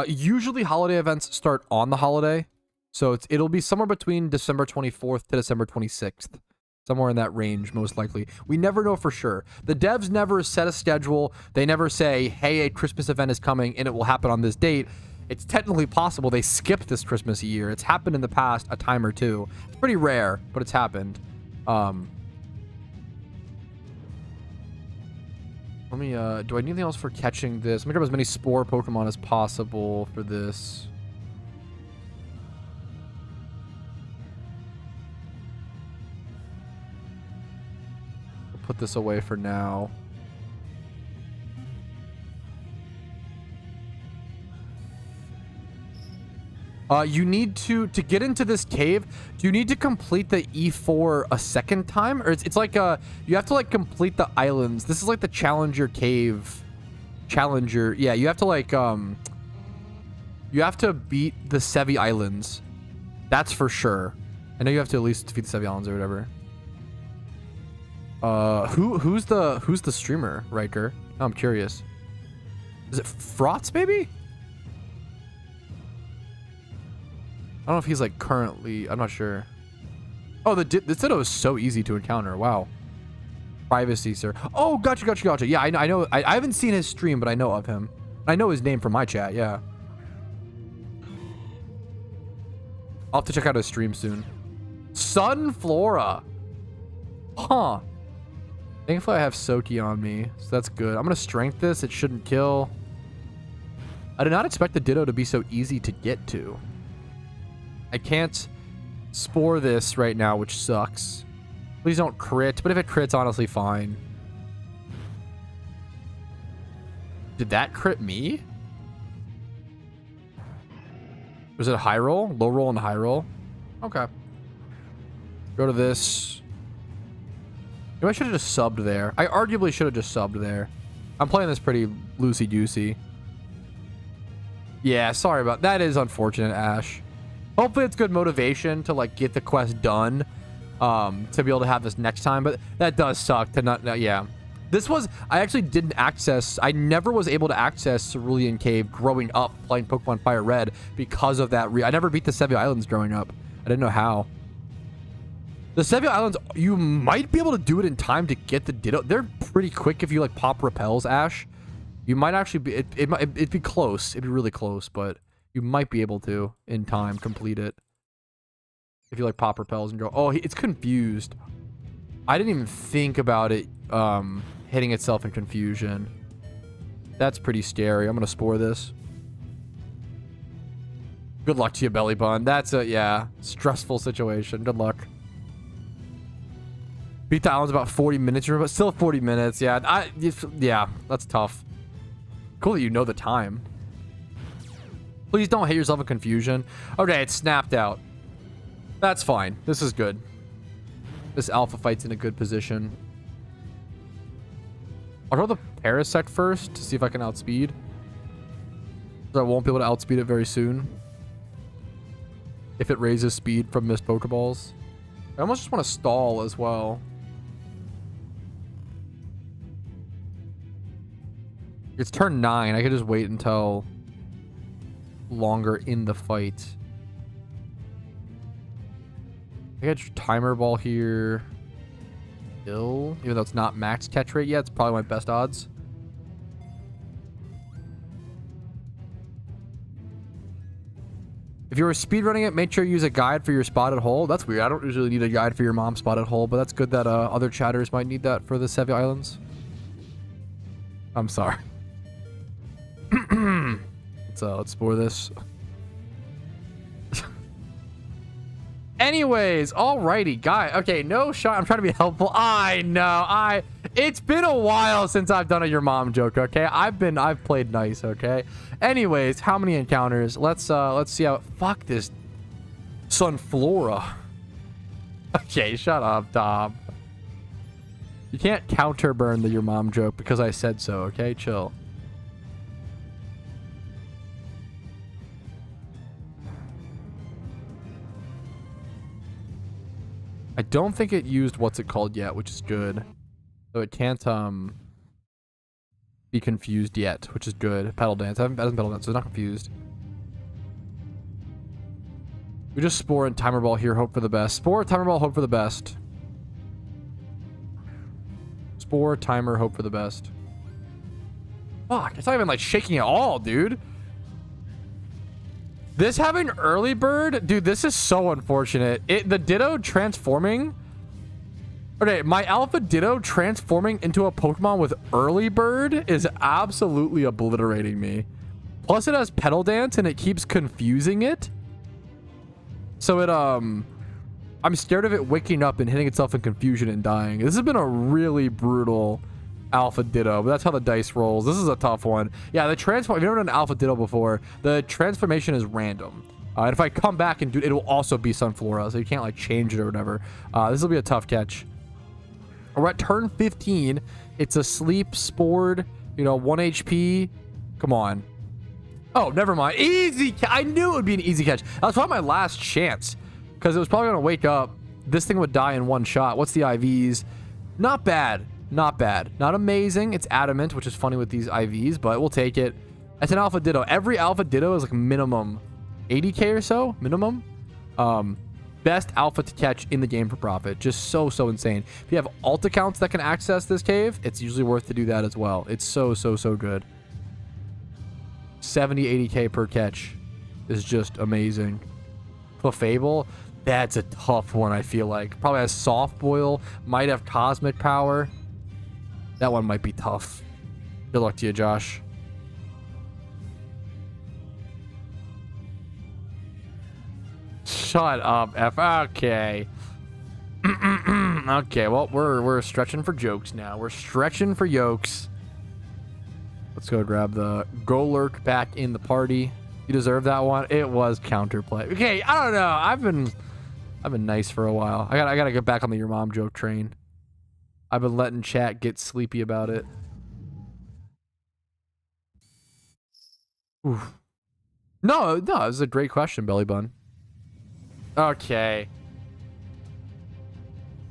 Usually holiday events start on the holiday. So it'll be somewhere between December 24th to December 26th. Somewhere in that range, most likely. We never know for sure. The devs never set a schedule. They never say, hey, a Christmas event is coming and it will happen on this date. It's technically possible they skipped this Christmas year. It's happened in the past a time or two. It's pretty rare, but it's happened. Let me, do I need anything else for catching this? Let me grab as many Spore Pokemon as possible for this. We'll put this away for now. You need to get into this cave, do you need to complete the E4 a second time? Or it's like you have to like complete the islands. This is like the Challenger Cave. Challenger. Yeah, you have to like, you have to beat the Sevi Islands. That's for sure. I know you have to at least defeat the Sevi Islands or whatever. Who's the streamer, Riker? Oh, I'm curious. Is it Frotz, maybe? I don't know if he's like currently, I'm not sure. Oh, the Ditto is so easy to encounter. Wow. Privacy, sir. Oh, gotcha. Yeah, I know. I haven't seen his stream, but I know of him. I know his name from my chat. Yeah. I'll have to check out his stream soon. Sunflora. Huh. Thankfully, I have Soki on me, so that's good. I'm gonna strength this. It shouldn't kill. I did not expect the Ditto to be so easy to get to. I can't spore this right now, which sucks. Please don't crit, but if it crits, honestly, fine. Did that crit me? Was it a high roll? Low roll and high roll? Okay. Go to this. Maybe I should have just subbed there. I arguably should have just subbed there. I'm playing this pretty loosey-goosey. Yeah, sorry about that. Is unfortunate, Ash. Hopefully it's good motivation to like get the quest done, to be able to have this next time, but that does suck to not, yeah. This was, I actually didn't access, I never was able to access Cerulean Cave growing up playing Pokemon Fire Red because of that. I never beat the Sevi Islands growing up. I didn't know how. The Sevi Islands, you might be able to do it in time to get the Ditto. They're pretty quick if you like pop repels, Ash. You might actually be, it'd be close. It'd be really close, but you might be able to, in time, complete it. If you like pop repels and go, oh, it's confused. I didn't even think about it hitting itself in confusion. That's pretty scary. I'm going to spore this. Good luck to you, belly bun. That's a, yeah, stressful situation. Good luck. Beat the island's about 40 minutes, but still 40 minutes. Yeah, yeah, that's tough. Cool that you know the time. Please don't hit yourself in confusion. Okay, it snapped out. That's fine. This is good. This alpha fight's in a good position. I'll throw the Parasect first to see if I can outspeed. I won't be able to outspeed it very soon. If it raises speed from missed Pokeballs. I almost just want to stall as well. It's turn 9. I could just wait until longer in the fight. I got your timer ball here. Still, even though it's not max catch rate yet, it's probably my best odds. If you were speedrunning it, make sure you use a guide for your spotted hole. That's weird. I don't usually need a guide for your mom's spotted hole, but that's good that other chatters might need that for the Sevi Islands. I'm sorry. Let's spore this. Anyways, alrighty, guy. Okay, no shot. I'm trying to be helpful. I know. It's been a while since I've done a your mom joke. Okay, I've played nice. Okay. Anyways, how many encounters? Let's see how. Fuck this. Sunflora. Okay, shut up, Tom. You can't counter burn the your mom joke because I said so. Okay, chill. I don't think it used what's it called yet, which is good. So it can't be confused yet, which is good. Pedal dance. I haven't pedal dance, so it's not confused. We just spore and timer ball here, hope for the best. Spore, timer ball, hope for the best. Spore, timer, hope for the best. Fuck, it's not even like shaking at all, dude. This having early bird, dude, this is so unfortunate. The Ditto transforming. Okay, my Alpha Ditto transforming into a Pokemon with early bird is absolutely obliterating me. Plus it has pedal dance and it keeps confusing it. So it, I'm scared of it waking up and hitting itself in confusion and dying. This has been a really brutal Alpha Ditto, but that's how the dice rolls. This is a tough one. Yeah, the transform. If you've never done an Alpha Ditto before, the transformation is random. And if I come back and do it, it'll also be Sunflora, so you can't like change it or whatever. This will be a tough catch. We're at turn 15. It's a sleep spored, 1 HP. Come on. Oh, never mind. Easy. I knew it would be an easy catch. That was probably my last chance because it was probably going to wake up. This thing would die in one shot. What's the IVs? Not bad. Not bad. Not amazing. It's adamant, which is funny with these IVs, but we'll take it. It's an Alpha Ditto. Every Alpha Ditto is like minimum 80k or so. Minimum. Best Alpha to catch in the game for profit. Just so insane. If you have alt accounts that can access this cave, it's usually worth to do that as well. It's so good. 70, 80k per catch is just amazing. Clefable, that's a tough one, I feel like. Probably has soft boil, might have cosmic power. That one might be tough. Good luck to you, Josh. Shut up, F. Okay. Okay, well, we're stretching for jokes now. We're stretching for yokes. Let's go grab the Golurk back in the party. You deserve that one. It was counterplay. Okay, I don't know. I've been nice for a while. I gotta get back on the your mom joke train. I've been letting chat get sleepy about it. Oof. No, it was a great question, Belly Bun. Okay.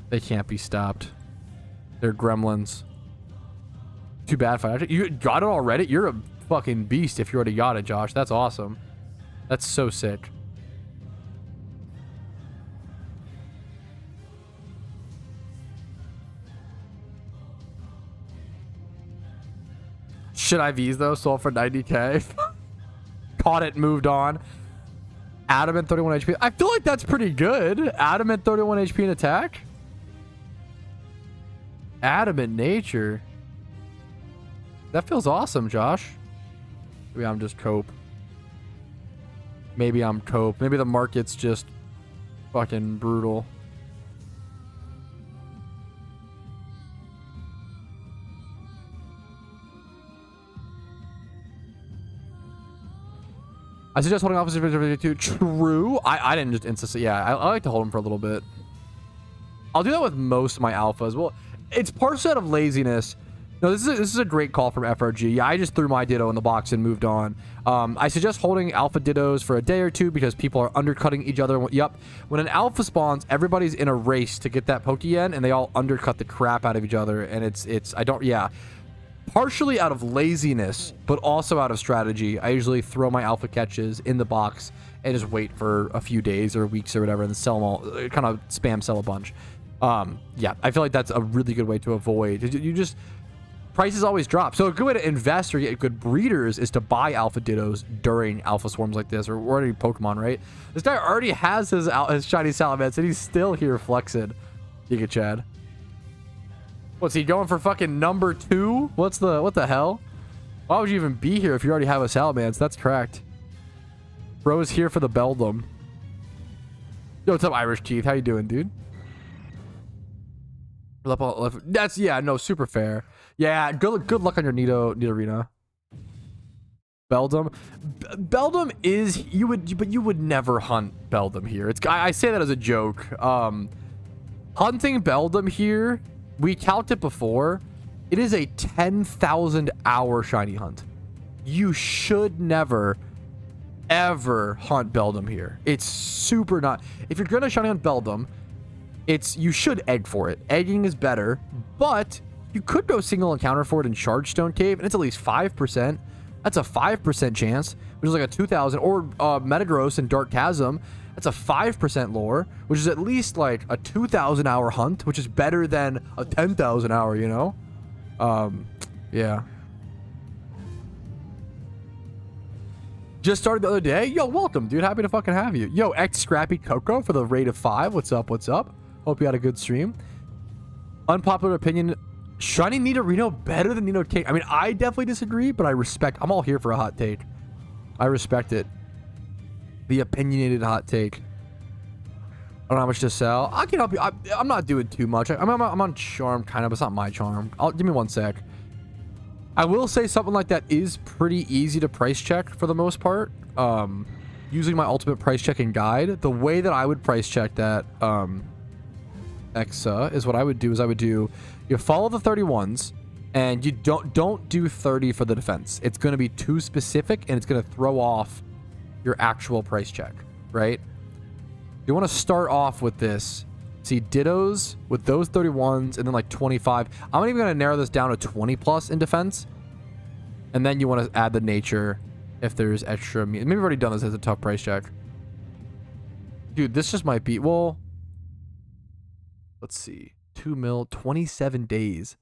They can't be stopped. They're gremlins. Too bad, fight. You got it already? You're a fucking beast if you already got it, Josh. That's awesome. That's so sick. Should IVs though? Sold for 90k. Caught it, moved on. Adamant 31 HP. I feel like that's pretty good. Adamant 31 HP in attack. Adamant nature. That feels awesome, Josh. Maybe I'm just cope. Maybe I'm cope. Maybe the market's just fucking brutal. I suggest holding officer for 2. True. I didn't just instantly. Yeah, I like to hold him for a little bit. I'll do that with most of my alphas. Well, it's partially out of laziness. No, this is a great call from FRG. Yeah, I just threw my Ditto in the box and moved on. I suggest holding Alpha Dittos for a day or two because people are undercutting each other. Yep. When an Alpha spawns, everybody's in a race to get that Pokeyen, and they all undercut the crap out of each other. And yeah. Partially out of laziness, but also out of strategy. I usually throw my Alpha catches in the box and just wait for a few days or weeks or whatever and sell them all, kind of spam sell a bunch. Yeah, I feel like that's a really good way to avoid. You just... Prices always drop. So a good way to invest or get good breeders is to buy Alpha Dittos during Alpha Swarms like this, or already Pokemon, right? This guy already has his shiny Salamence, and he's still here flexing. Giga Chad. What's he going for? Fucking number 2? What the hell? Why would you even be here if you already have a Salamence? That's correct. Bro is here for the Beldum. Yo, what's up, Irish Teeth? How you doing, dude? That's, yeah, no, super fair. Yeah, good luck on your Nidorina. Beldum. Beldum is, but you would never hunt Beldum here. I say that as a joke. Hunting Beldum here, we counted it before. It is a 10,000 hour shiny hunt. You should never, ever hunt Beldum here. It's super not. If you're gonna shiny hunt Beldum, you should egg for it. Egging is better, but you could go single encounter for it in Chargestone Cave, and it's at least 5%. That's a 5% chance, which is like a 2,000. Or Metagross and Dark Chasm, that's a 5% lore, which is at least like a 2,000 hour hunt, which is better than a 10,000 hour, you know? Yeah. Just started the other day. Yo, welcome, dude. Happy to fucking have you. Yo, X Scrappy Coco for the rate of 5. What's up? What's up? Hope you had a good stream. Unpopular opinion. Shiny Nidorino better than Nidoking. I mean, I definitely disagree, but I respect. I'm all here for a hot take. I respect it. The opinionated hot take. I don't know how much to sell. I can help you. I'm not doing too much. I'm on charm, kind of. It's not my charm. Give me 1 sec. I will say something like that is pretty easy to price check for the most part. Using my ultimate price checking guide, the way that I would price check that is what I would do. You follow the 31s, and you don't do 30 for the defense. It's going to be too specific, and it's going to throw off your actual price check, right? You want to start off with this. See Dittos with those 31s, and then like 25. I'm even going to narrow this down to 20 plus in defense, and then you want to add the nature if there's extra. Maybe we've already done this as a tough price check. Dude, this just might be, well, let's see. 2 mil, 27 days.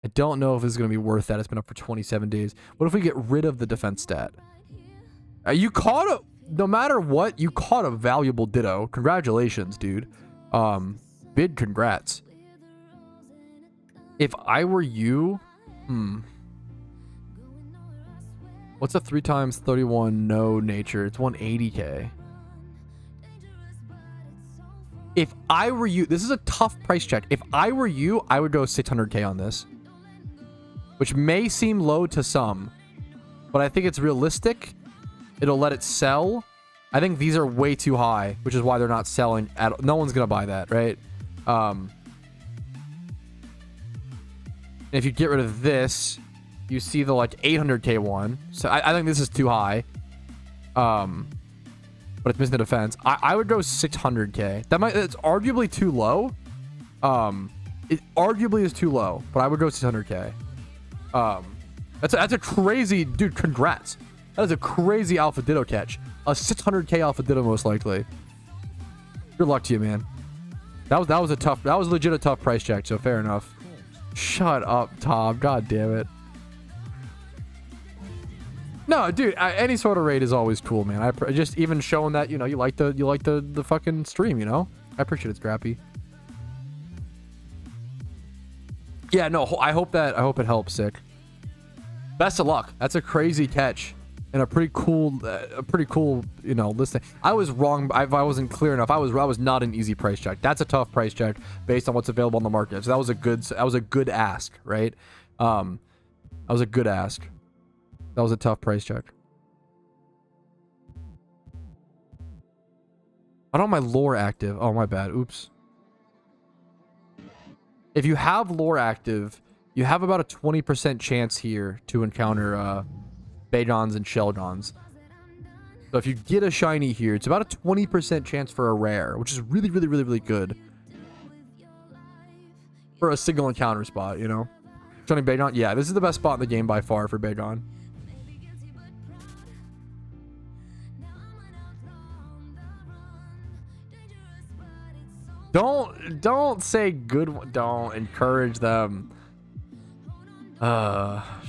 I don't know if this is going to be worth that. It's been up for 27 days. What if we get rid of the defense stat? You caught a, no matter what, you caught a valuable Ditto. Congratulations, dude. Big congrats. If I were you, what's a 3 times 31 no nature? It's 180k. If I were you, this is a tough price check. If I were you, I would go 600k on this, which may seem low to some, but I think it's realistic. It'll let it sell. I think these are way too high, which is why they're not selling at. No one's gonna buy that, right? If you get rid of this, you see the like 800k one. So I think this is too high. But it's missing the defense. I would go 600k. It's arguably too low. It arguably is too low, but I would go 600k. That's a crazy, dude. Congrats. That is a crazy Alpha Ditto catch. A 600k Alpha Ditto most likely. Good luck to you, man. That was legit a tough price check. So fair enough. Shut up, Tom. God damn it. No, dude, any sort of raid is always cool, man. I just even showing that, you know, you like the fucking stream, you know? I appreciate it, Scrappy. Yeah, no, I hope it helps, Sick. Best of luck. That's a crazy catch and a pretty cool, you know, listing. I was wrong. I wasn't clear enough. I was not an easy price check. That's a tough price check based on what's available on the market. So that was a good ask, right? That was a good ask. That was a tough price check. I don't have my lore active. Oh, my bad. Oops. If you have lore active, you have about a 20% chance here to encounter Bagons and Shelgons. So if you get a shiny here, it's about a 20% chance for a rare, which is really, really, really, really good for a single encounter spot, you know? Shiny Bagon? Yeah, this is the best spot in the game by far for Bagon. Don't say good one. Don't encourage them.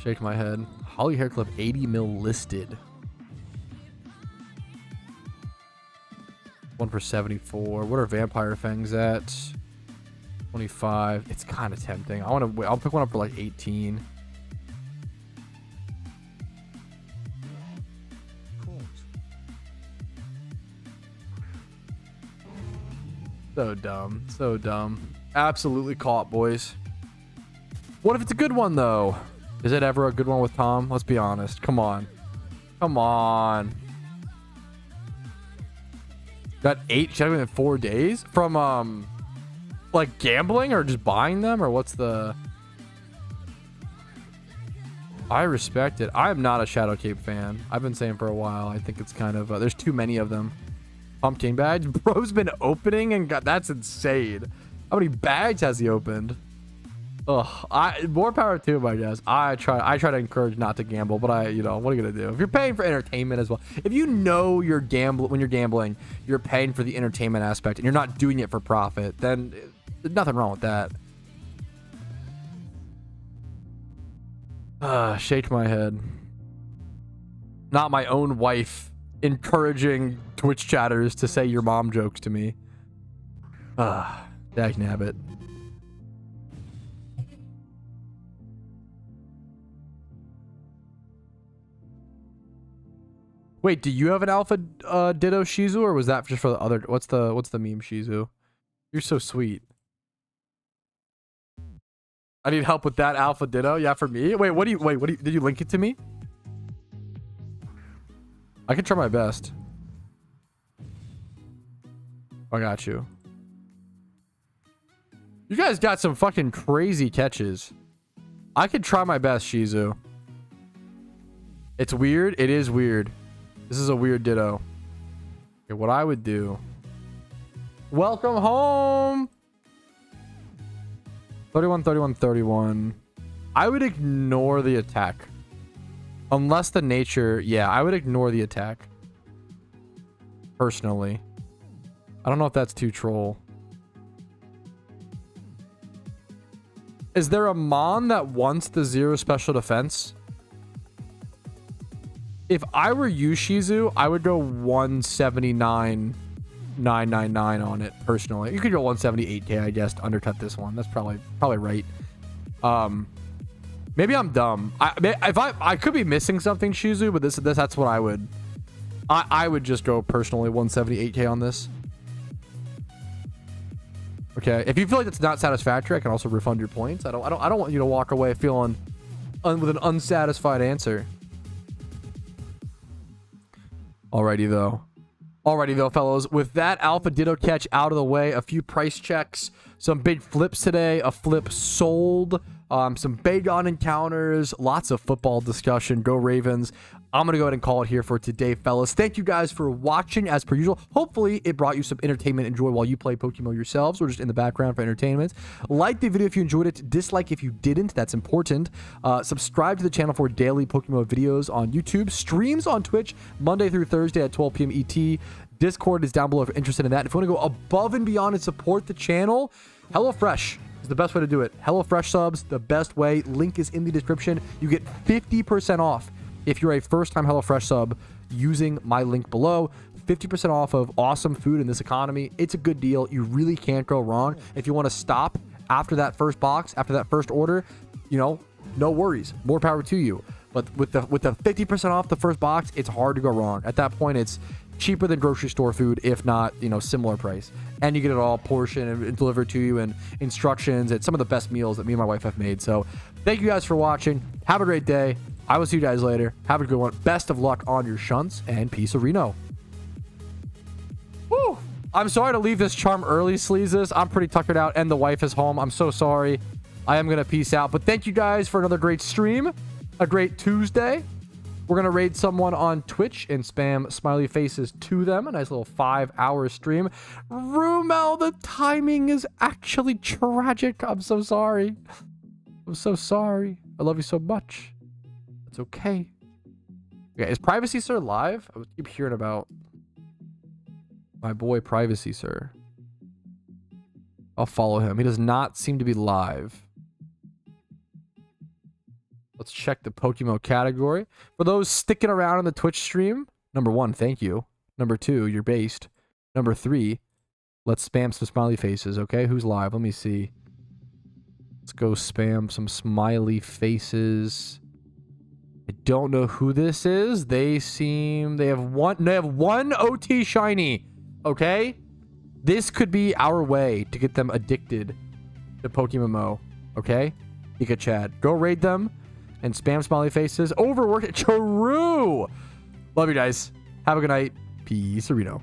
Shake my head. Holly Hair Clip 80 mil listed. 1 for 74. What are Vampire Fangs at? 25. It's kind of tempting. I want to wait. I'll pick one up for like 18. So dumb. So dumb. Absolutely caught, boys. What if it's a good one, though? Is it ever a good one with Tom? Let's be honest. Come on. Come on. Got 8 checkpoints in 4 days? From, like, gambling or just buying them? Or what's the... I respect it. I am not a Shadow Cape fan. I've been saying for a while. I think it's kind of... there's too many of them. Pumpkin badge. Bro's been opening and got... That's insane. How many bags has he opened? Ugh. More power to him, I guess. I try to encourage not to gamble, but you know, what are you gonna do? If you're paying for entertainment as well, if you know when you're gambling, you're paying for the entertainment aspect and you're not doing it for profit, then there's nothing wrong with that. Shake my head. Not my own wife encouraging Twitch chatters to say your mom jokes to me. Dag nabbit. Wait, do you have an alpha ditto Shizu, or was that just for the other? What's the meme Shizu? You're so sweet. I need help with that alpha ditto. Yeah, for me. Wait, what do you did you link it to me? I can try my best. I got you. You guys got some fucking crazy catches. I could try my best, Shizu. It's weird. It is weird. This is a weird ditto. Okay, what I would do. Welcome home. 31, 31, 31. I would ignore the attack. Unless the nature... Yeah, I would ignore the attack. Personally. I don't know if that's too troll. Is there a Mon that wants the 0 special defense? If I were you, Shizu, I would go 179,999 on it personally. You could go 178k, I guess, to undercut this one. That's probably right. Maybe I'm dumb. I could be missing something, Shizu, but that's what I would. I would just go personally 178k on this. Okay, if you feel like it's not satisfactory, I can also refund your points. I don't want you to walk away feeling with an unsatisfied answer. Alrighty though, fellas. With that alpha ditto catch out of the way, a few price checks, some big flips today. A flip sold, some Bagon encounters, lots of football discussion. Go Ravens. I'm going to go ahead and call it here for today, fellas. Thank you guys for watching as per usual. Hopefully it brought you some entertainment and joy while you play PokeMMO yourselves or just in the background for entertainment. Like the video if you enjoyed it. Dislike if you didn't. That's important. Subscribe to the channel for daily PokeMMO videos on YouTube. Streams on Twitch Monday through Thursday at 12 p.m. ET. Discord is down below if you're interested in that. If you want to go above and beyond and support the channel, HelloFresh is the best way to do it. HelloFresh subs, the best way. Link is in the description. You get 50% off if you're a first-time HelloFresh sub using my link below. 50% off of awesome food in this economy. It's a good deal. You really can't go wrong. If you want to stop after that first box, after that first order, you know, no worries. More power to you. But with the 50% off the first box, it's hard to go wrong. At that point, it's cheaper than grocery store food, if not, you know, similar price. And you get it all portioned and delivered to you, and instructions. It's some of the best meals that me and my wife have made. So thank you guys for watching. Have a great day. I will see you guys later. Have a good one. Best of luck on your shunts, and peace of Reno. Woo! I'm sorry to leave this charm early, Sleezes. I'm pretty tuckered out, and the wife is home. I'm so sorry. I am going to peace out. But thank you guys for another great stream. A great Tuesday. We're going to raid someone on Twitch and spam smiley faces to them. A nice little 5-hour stream. Rumel, the timing is actually tragic. I'm so sorry. I'm so sorry. I love you so much. It's okay. Okay, is Privacy Sir live? I keep hearing about my boy Privacy Sir. I'll follow him. He does not seem to be live. Let's check the PokeMMO category. For those sticking around on the Twitch stream, number 1, thank you. Number 2, you're based. Number 3, let's spam some smiley faces, okay? Who's live? Let me see. Let's go spam some smiley faces. I don't know who this is. They have one OT shiny. Okay? This could be our way to get them addicted to PokeMMO. Okay? Pika Chad. Go raid them and spam smiley faces. Overwork it. True. Love you guys. Have a good night. Peace, Arino.